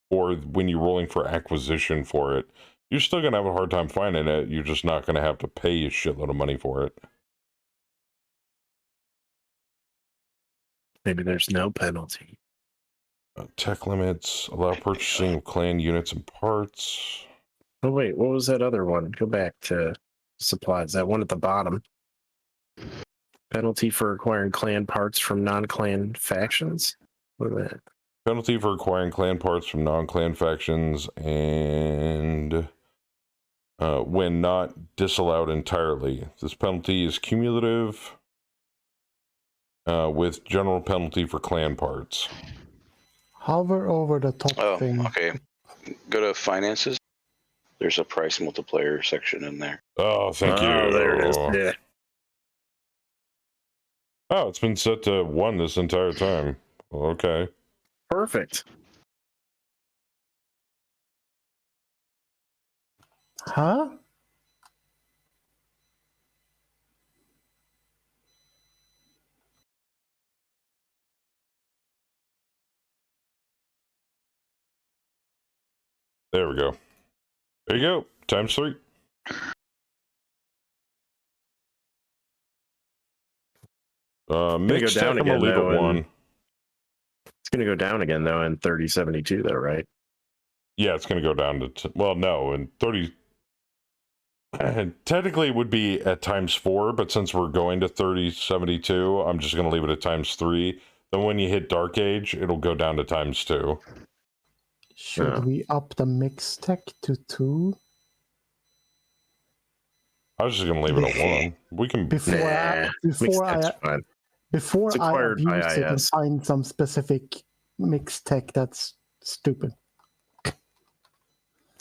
Speaker 1: for when you're rolling for acquisition for it. You're still going to have a hard time finding it. You're just not going to have to pay a shitload of money for it.
Speaker 6: Maybe there's no penalty.
Speaker 1: Tech limits, allow purchasing of clan units and parts.
Speaker 6: Oh, wait, what was that other one? Go back to supplies. That one at the bottom. Penalty for acquiring clan parts from non-clan factions? What is that?
Speaker 1: Penalty for acquiring clan parts from non-clan factions and when not disallowed entirely. This penalty is cumulative with general penalty for clan parts.
Speaker 5: Hover over the top thing.
Speaker 3: Okay. Go to finances. There's a price multiplier section in there.
Speaker 1: Oh, thank you.
Speaker 6: There it is. Yeah.
Speaker 1: Oh, it's been set to 1 this entire time. Okay.
Speaker 6: Perfect.
Speaker 5: Huh?
Speaker 1: There we go. There you go. Times 3. Mixed tech, I'm gonna leave it 1.
Speaker 6: going to go down again, though, in 3072, though, right?
Speaker 1: Yeah, it's going to go down to, well, no, in 30, technically it would be at times 4, but since we're going to 3072, I'm just going to leave it at times 3. Then when you hit Dark Age, it'll go down to times 2.
Speaker 5: Should we up the mix tech to 2?
Speaker 1: I was just going to leave it at 1. We can...
Speaker 5: Before I abuse it and find some specific mix tech that's stupid.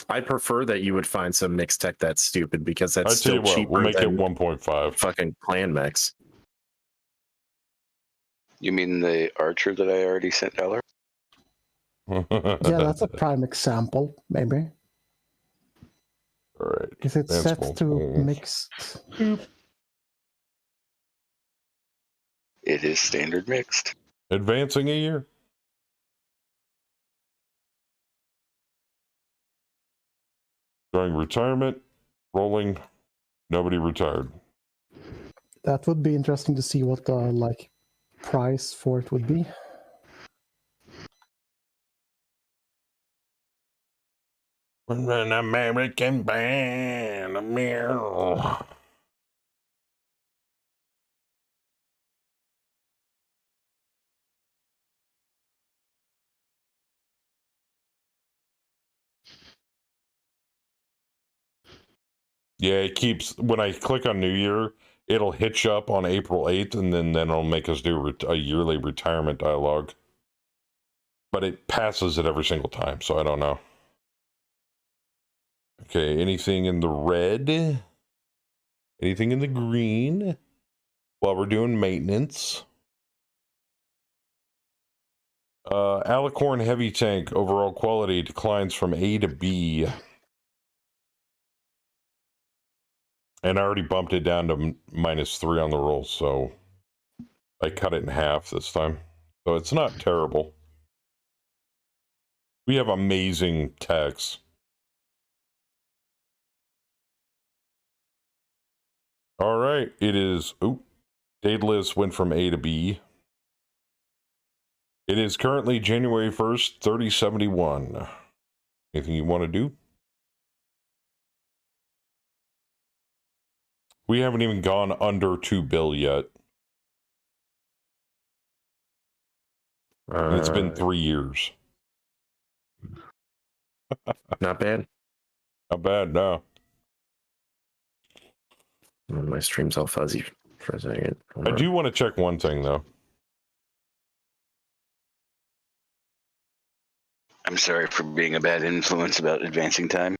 Speaker 6: I prefer that you would find some mix tech that's stupid because that's still cheaper.
Speaker 1: We'll make it 1.5.
Speaker 6: Fucking clan mix.
Speaker 3: You mean the archer that I already sent Eller?
Speaker 5: Yeah, that's a prime example, maybe.
Speaker 1: All right.
Speaker 5: Because it's set to mixed.
Speaker 3: It is standard mixed.
Speaker 1: Advancing a year. During retirement, rolling, nobody retired.
Speaker 5: That would be interesting to see what the price for it would be.
Speaker 1: An American band, a meow. Yeah, it keeps, when I click on New Year, it'll hitch up on April 8th, and then it'll make us do a yearly retirement dialogue. But it passes it every single time, so I don't know. Okay, anything in the red? Anything in the green? While we're doing maintenance. Alicorn Heavy Tank, overall quality declines from A to B. And I already bumped it down to -3 on the roll, so I cut it in half this time. So it's not terrible. We have amazing techs. All right, it is... Oh, Daedalus went from A to B. It is currently January 1st, 3071. Anything you want to do? We haven't even gone under 2 bill yet. And it's been 3 years.
Speaker 6: Not bad.
Speaker 1: Not bad, no.
Speaker 6: My stream's all fuzzy for a second.
Speaker 1: I do want to check one thing, though.
Speaker 3: I'm sorry for being a bad influence about advancing time.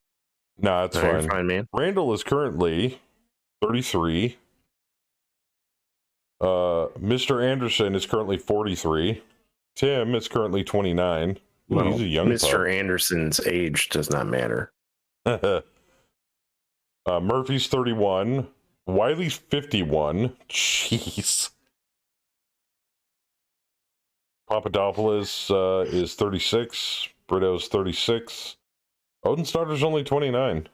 Speaker 1: No, it's fine.
Speaker 6: Fine, man.
Speaker 1: Randall is currently 33. Mr. Anderson is currently 43. Tim is currently 29. Ooh,
Speaker 6: Well,
Speaker 1: he's a young
Speaker 6: Mr. Anderson's age does not matter.
Speaker 1: Murphy's 31. Wiley's 51. Jeez. Papadopoulos is 36. Brito's 36. Odenstarter's only 29.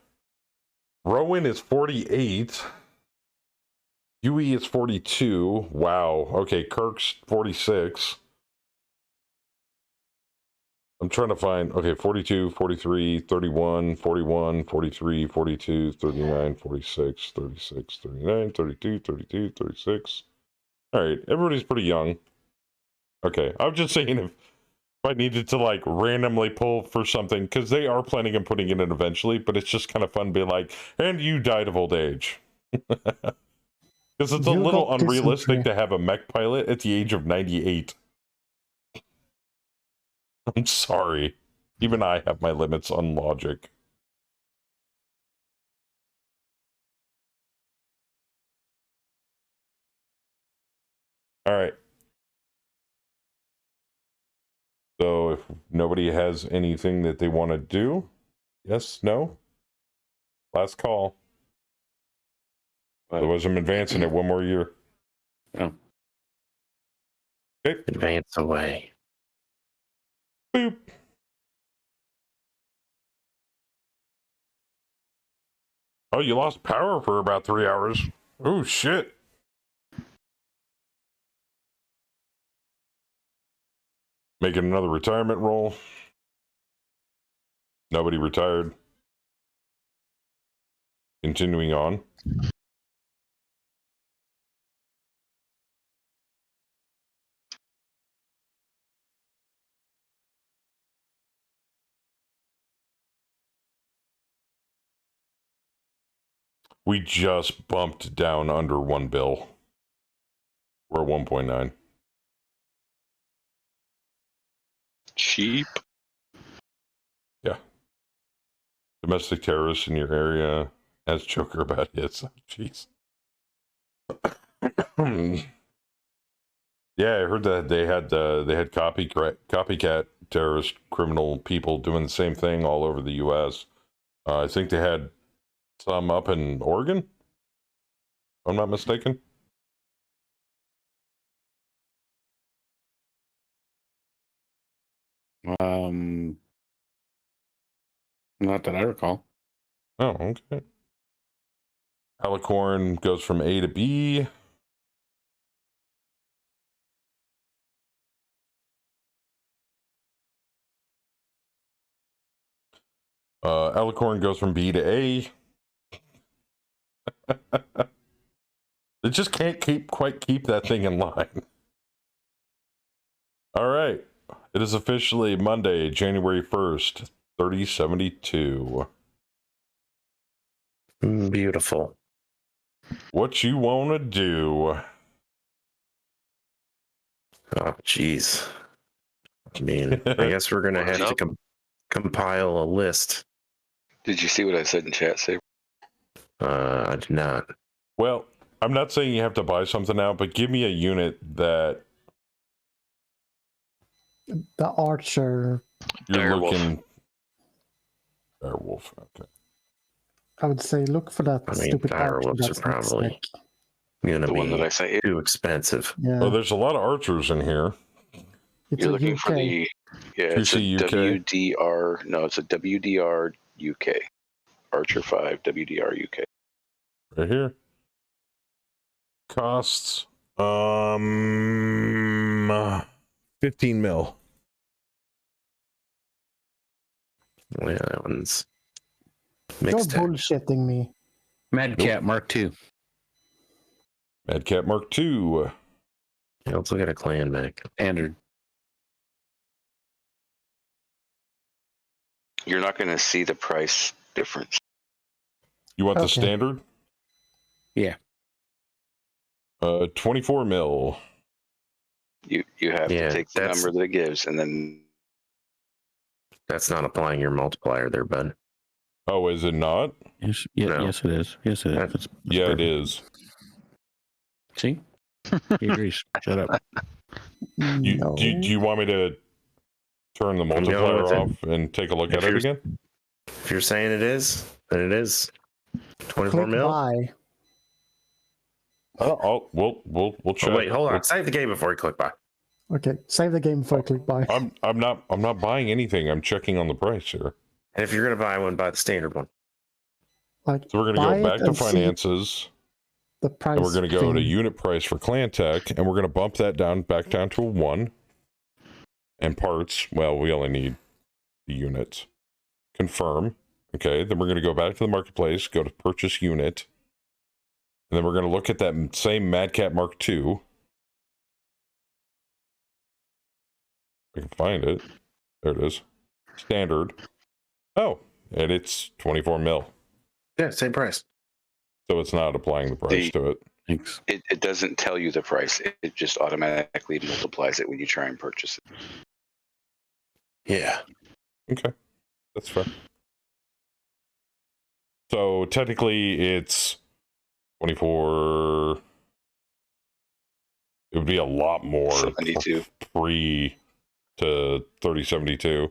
Speaker 1: Rowan is 48. Huey is 42. Wow. Okay, Kirk's 46. I'm trying to find, okay, 42, 43, 31, 41, 43, 42, 39, 46, 36, 39, 32, 32, 36. All right, everybody's pretty young. Okay, I was just saying if I needed to randomly pull for something, because they are planning on putting it in eventually, but it's just kind of fun to be like, and you died of old age. Because it's a little unrealistic to have a mech pilot at the age of 98. I'm sorry. Even I have my limits on logic. All right. So if nobody has anything that they want to do, yes, no? Last call. Otherwise, I'm advancing it one more year.
Speaker 9: Oh.
Speaker 1: Okay.
Speaker 6: Advance away.
Speaker 1: Boop. Oh, you lost power for about 3 hours. Oh, shit. Making another retirement roll. Nobody retired. Continuing on. We just bumped down under 1 bill. We're at 1.9.
Speaker 3: Cheap.
Speaker 1: Yeah. Domestic terrorists in your area. As Joker about hits. Jeez. Yeah, I heard that they had copycat terrorist criminal people doing the same thing all over the U.S. I think they had some up in Oregon, if I'm not mistaken.
Speaker 9: Not that I recall.
Speaker 1: Oh, okay. Alicorn goes from A to B. Alicorn goes from B to A. It just can't quite keep that thing in line. All right. It is officially Monday, January 1st, 3072.
Speaker 6: Beautiful.
Speaker 1: What you want to do?
Speaker 6: Oh, jeez. I mean, I guess we're going to have to compile a list.
Speaker 3: Did you see what I said in chat, Saber?
Speaker 6: I did not.
Speaker 1: Well, I'm not saying you have to buy something now, but give me a unit that
Speaker 5: the Archer.
Speaker 1: You're looking. Direwolf. Okay.
Speaker 5: I would say look for that stupid Archer.
Speaker 6: Direwolves are probably going to be too expensive.
Speaker 5: Yeah.
Speaker 1: Oh, there's a lot of archers in here.
Speaker 3: You're looking for the it's a WDR. No, it's a WDR UK. Archer 5 WDR UK.
Speaker 1: Right here. Costs 15 mil.
Speaker 6: Yeah, that one's
Speaker 5: mixed. You're bullshitting me.
Speaker 9: Madcat Mark II.
Speaker 1: Madcat Mark II.
Speaker 6: Yeah, let's look at a clan back.
Speaker 9: Standard.
Speaker 3: You're not going to see the price difference.
Speaker 1: You want the standard?
Speaker 9: Yeah.
Speaker 1: 24 mil.
Speaker 3: You have to take the number that it gives, and then
Speaker 6: that's not applying your multiplier there, bud.
Speaker 1: Oh, is it not?
Speaker 8: Yes, yes, it is. Yes, it is. It's
Speaker 1: yeah,
Speaker 8: perfect.
Speaker 1: It is.
Speaker 8: See, he agrees. Shut up.
Speaker 1: Do you want me to turn the multiplier off and take a look at it again?
Speaker 6: If you're saying it is, then it is. 24 mil.
Speaker 5: Buy.
Speaker 1: We'll check.
Speaker 6: Oh, wait, hold on. Save the game before you click buy.
Speaker 5: Okay, save the game before I click buy.
Speaker 1: I'm not buying anything. I'm checking on the price here.
Speaker 6: And if you're gonna buy one, buy the standard one.
Speaker 5: Like,
Speaker 1: so we're gonna go back to finances.
Speaker 5: The price.
Speaker 1: And we're gonna go to unit price for Clan Tech, and we're gonna bump that back down to a 1. And parts, well, we only need the units. Confirm. Okay, then we're gonna go back to the marketplace, go to purchase unit. And then we're going to look at that same Madcat Mark II. I can find it. There it is. Standard. Oh, and it's 24 mil.
Speaker 6: Yeah, same price.
Speaker 1: So it's not applying the price to it.
Speaker 9: Thanks.
Speaker 3: It doesn't tell you the price. It just automatically multiplies it when you try and purchase it.
Speaker 6: Yeah.
Speaker 1: Okay. That's fair. So technically it's 24. It would be a lot more
Speaker 3: 72
Speaker 1: pre to 3072.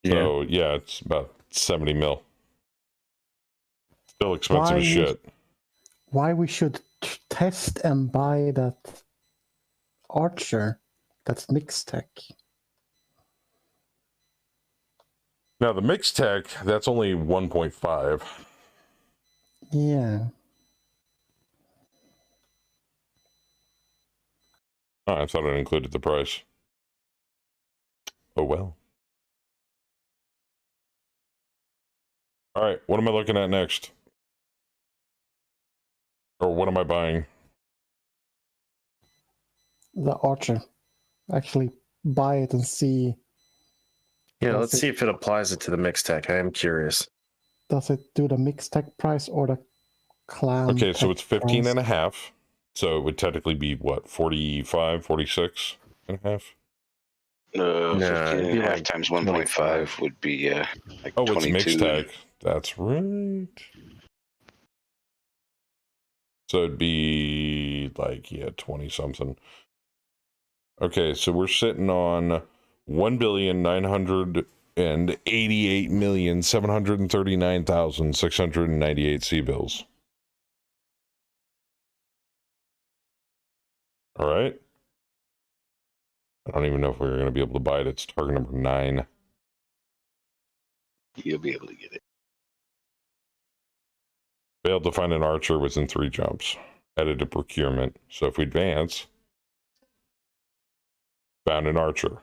Speaker 6: Yeah.
Speaker 1: So yeah, it's about 70 mil. Still expensive as shit.
Speaker 5: Why we should test and buy that Archer? That's mixed tech.
Speaker 1: Now the mixed tech, that's only 1.5.
Speaker 5: Yeah.
Speaker 1: Oh, I thought it included the price. Oh well. All right, what am I looking at next? Or what am I buying?
Speaker 5: The Archer. Actually, buy it and see.
Speaker 6: Yeah, let's see if it applies it to the mixed tech. I am curious.
Speaker 5: Does it do the mixed tech price or the clan?
Speaker 1: Okay, so it's 15
Speaker 5: price?
Speaker 1: and a half. So it would technically be what, 45, 46 and a half?
Speaker 3: 15 and a half times 1.5 would be like
Speaker 1: oh,
Speaker 3: 22.
Speaker 1: it's mixed tech. That's right. So it'd be like, yeah, 20 something. Okay, so we're sitting on 1,988,739,698 C-bills. All right. I don't even know if we're going to be able to buy it. It's target number 9.
Speaker 3: You'll be able to get it.
Speaker 1: Failed to find an archer within 3 jumps. Added to procurement. So if we advance, found an archer.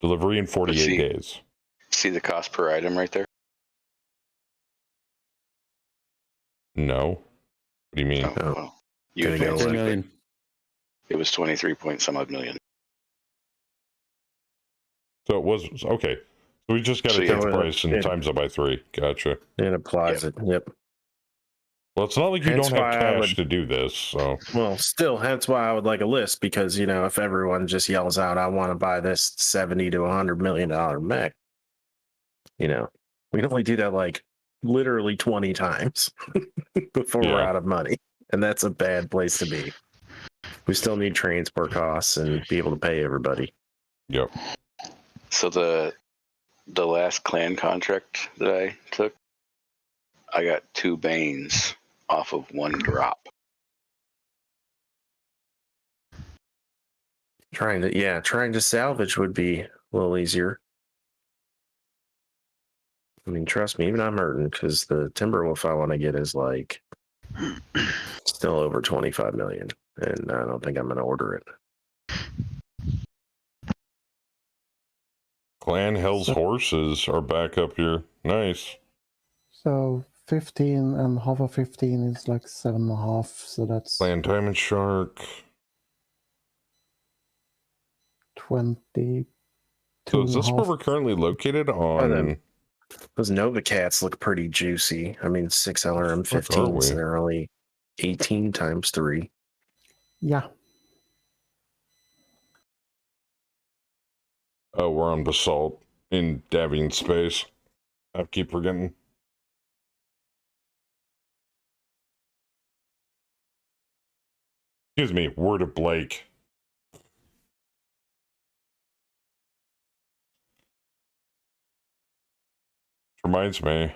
Speaker 1: Delivery in 48 days.
Speaker 3: See the cost per item right there?
Speaker 1: No. What do you mean?
Speaker 3: Oh, well, you advanced it. It was 23 point some odd million.
Speaker 1: So it was, okay. So we just got to take the price and times it by 3. Gotcha.
Speaker 6: It applies it. Yep.
Speaker 1: Well, it's not like you don't have cash to do this, so.
Speaker 6: Well, still, that's why I would like a list, because, you know, if everyone just yells out, I want to buy this $70 to $100 million mech, you know, we can only do that like literally 20 times before we're out of money. And that's a bad place to be. We still need transport costs and be able to pay everybody.
Speaker 1: Yep.
Speaker 3: So the last clan contract that I took, I got 2 Banes off of 1 drop.
Speaker 6: Trying to salvage would be a little easier. I mean, trust me, even I'm hurting because the Timberwolf I want to get is like still over 25 million, and I don't think I'm going to order it.
Speaker 1: Clan Hell's horses are back up here. Nice.
Speaker 5: So 15 and half of 15 is like 7.5. So that's
Speaker 1: Clan Diamond Shark.
Speaker 5: 20.
Speaker 1: So is this where we're currently located on?
Speaker 6: Those Nova Cats look pretty juicy. I mean, 6 LRM15s, and they're only 18 times 3.
Speaker 5: Yeah.
Speaker 1: Oh, we're on Basalt in Davian space. I keep forgetting. Excuse me, word of Blake. Reminds me.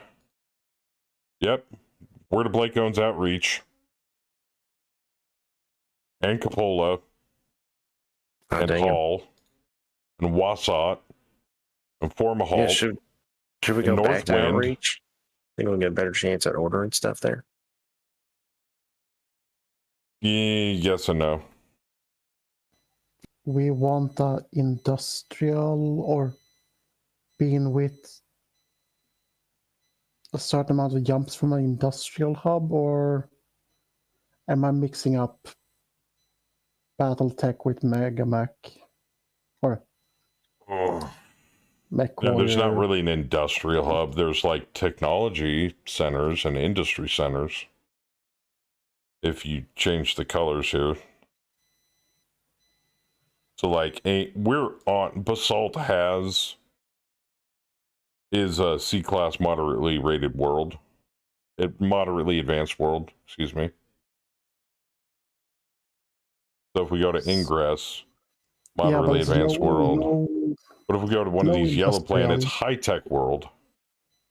Speaker 1: Yep. Word of Blake owns Outreach. And Capola. And Hall. And Wasat. And Formahalt.
Speaker 6: Yeah, should we go back to Outreach? Think we'll get a better chance at ordering stuff there?
Speaker 1: Yes and no.
Speaker 5: We want the industrial or being with a certain amount of jumps from an industrial hub, or am I mixing up Battletech with Mega Mech? Or Mech
Speaker 1: Yeah,
Speaker 5: Warrior?
Speaker 1: there's not really an industrial hub. There's like technology centers and industry centers. If you change the colors here. So like we're on Basalt is a C-class moderately rated world. Moderately advanced world, excuse me. So if we go to Ingress, moderately advanced world. But if we go to one of these yellow planets, high-tech world.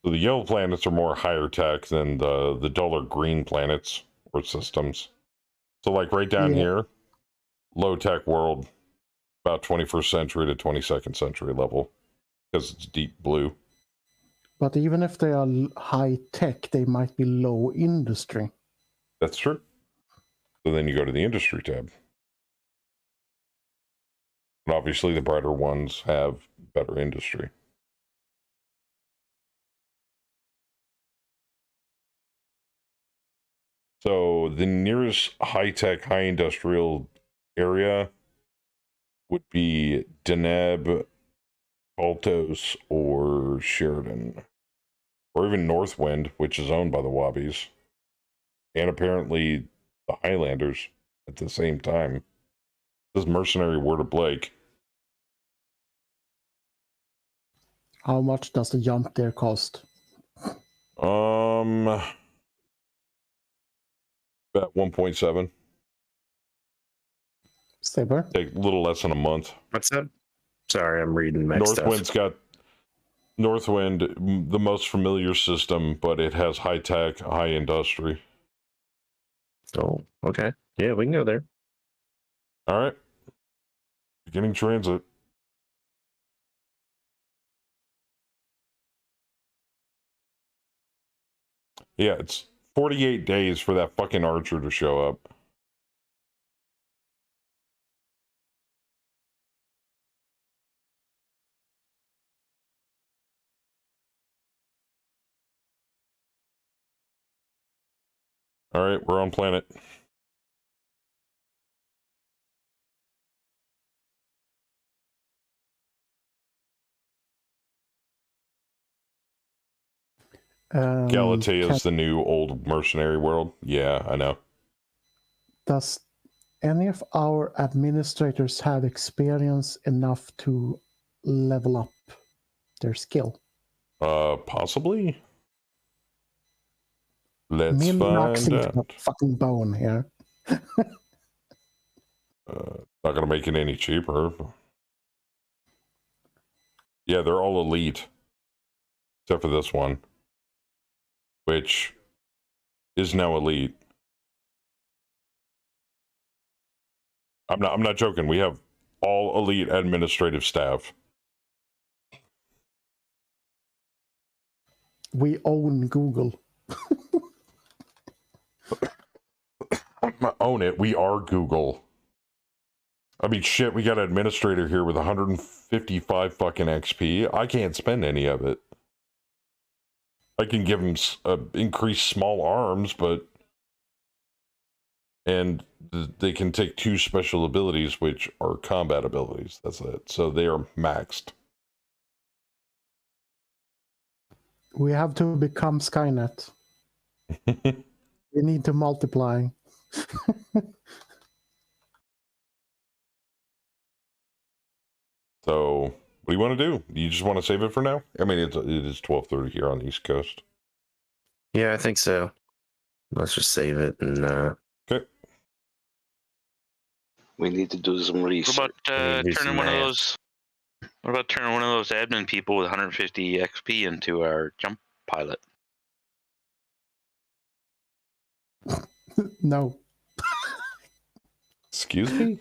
Speaker 1: So the yellow planets are more higher tech than the duller green planets or systems. So like right down here, low-tech world, about 21st century to 22nd century level, because it's deep blue.
Speaker 5: But even if they are high tech, they might be low industry.
Speaker 1: That's true. So then you go to the industry tab. But obviously, the brighter ones have better industry. So the nearest high-tech, high-industrial area would be Deneb, Altos, or Sheridan. Or even Northwind, which is owned by the Wobbies. And apparently the Highlanders at the same time. This is Mercenary Word of Blake.
Speaker 5: How much does the jump there cost?
Speaker 1: About 1.7.
Speaker 5: Saber?
Speaker 1: Take a little less than a month.
Speaker 6: What's that? Sorry, I'm reading my
Speaker 1: Northwind's
Speaker 6: stuff.
Speaker 1: got Northwind, the most familiar system, but it has high tech, high industry.
Speaker 6: Oh, okay. Yeah, we can go there.
Speaker 1: All right. Beginning transit. Yeah, it's 48 days for that fucking archer to show up. All right, we're on planet. Galatea is the new old mercenary world. Yeah, I know.
Speaker 5: Does any of our administrators have experience enough to level up their skill?
Speaker 1: Possibly. Let's
Speaker 5: Min-maxing
Speaker 1: find out.
Speaker 5: fucking bone here.
Speaker 1: Not gonna make it any cheaper. Yeah, they're all elite, except for this one, which is now elite. I'm not joking. We have all elite administrative staff.
Speaker 5: We own Google.
Speaker 1: Own it. We are Google. I mean, shit, we got an administrator here with 155 fucking XP. I can't spend any of it. I can give him increased small arms, but... And they can take 2 special abilities, which are combat abilities. That's it. So they are maxed.
Speaker 5: We have to become Skynet. We need to multiply.
Speaker 1: So, what do you want to do? You just want to save it for now? I mean, it is 12:30 here on the East Coast.
Speaker 6: Yeah, I think so. Let's just save it and
Speaker 1: okay.
Speaker 3: We need to do some research.
Speaker 7: What about turning one of those? What about turning one of those admin people with 150 XP into our jump pilot?
Speaker 5: No.
Speaker 1: Excuse me?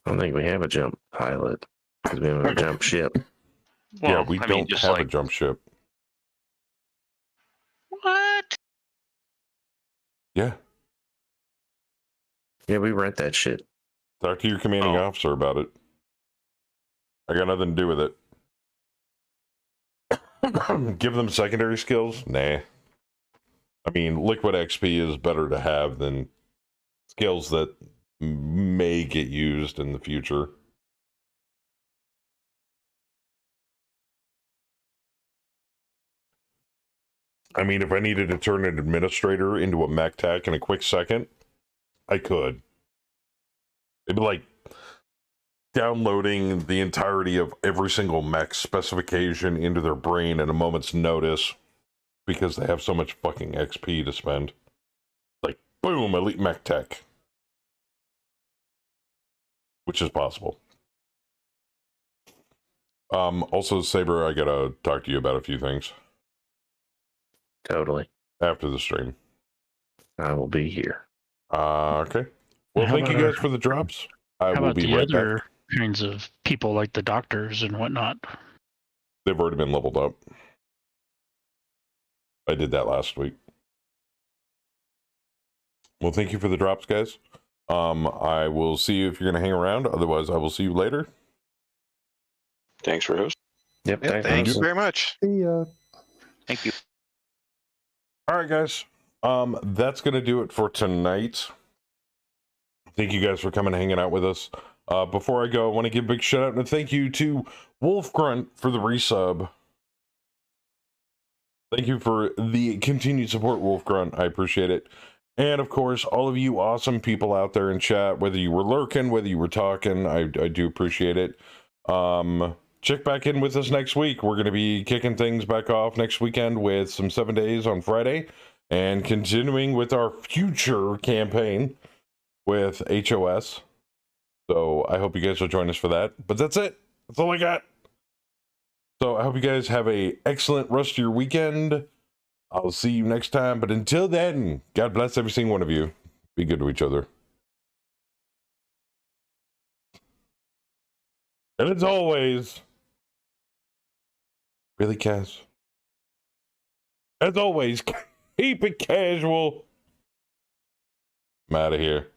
Speaker 6: I don't think we have a jump pilot because we have a jump ship.
Speaker 7: Well,
Speaker 1: yeah, we don't have a jump ship.
Speaker 7: What?
Speaker 1: Yeah.
Speaker 6: Yeah, we rent that shit.
Speaker 1: Talk to your commanding officer about it. I got nothing to do with it. Give them secondary skills? Nah. I mean, liquid XP is better to have than skills that may get used in the future. I mean, if I needed to turn an administrator into a mech tech in a quick second, I could. It'd be like downloading the entirety of every single mech specification into their brain at a moment's notice because they have so much fucking XP to spend. Like, boom, elite mech tech. Which is possible. Also, Saber, I gotta talk to you about a few things.
Speaker 6: Totally.
Speaker 1: After the stream.
Speaker 6: I will be here.
Speaker 1: Okay. Well, thank you guys for the drops. I will be right back.
Speaker 8: Other kinds of people like the doctors and whatnot?
Speaker 1: They've already been leveled up. I did that last week. Well, thank you for the drops, guys. I will see you if you're going to hang around. Otherwise, I will see you later.
Speaker 3: Thanks for hosting.
Speaker 9: Yep.
Speaker 4: Yeah, thank you very much.
Speaker 5: See ya.
Speaker 4: Thank you.
Speaker 1: All right, guys. That's gonna do it for tonight. Thank you guys for coming and hanging out with us. Before I go, I want to give a big shout out and a thank you to Wolf Grunt for the resub. Thank you for the continued support, Wolf Grunt. I appreciate it. And of course, all of you awesome people out there in chat, whether you were lurking, whether you were talking, I do appreciate it. Check back in with us next week. We're going to be kicking things back off next weekend with some 7 days on Friday and continuing with our future campaign with HOS. So I hope you guys will join us for that. But that's it. That's all I got. So I hope you guys have a excellent rest of your weekend. I'll see you next time. But until then, God bless every single one of you. Be good to each other. And as always, really, Cass? As always, keep it casual. I'm out of here.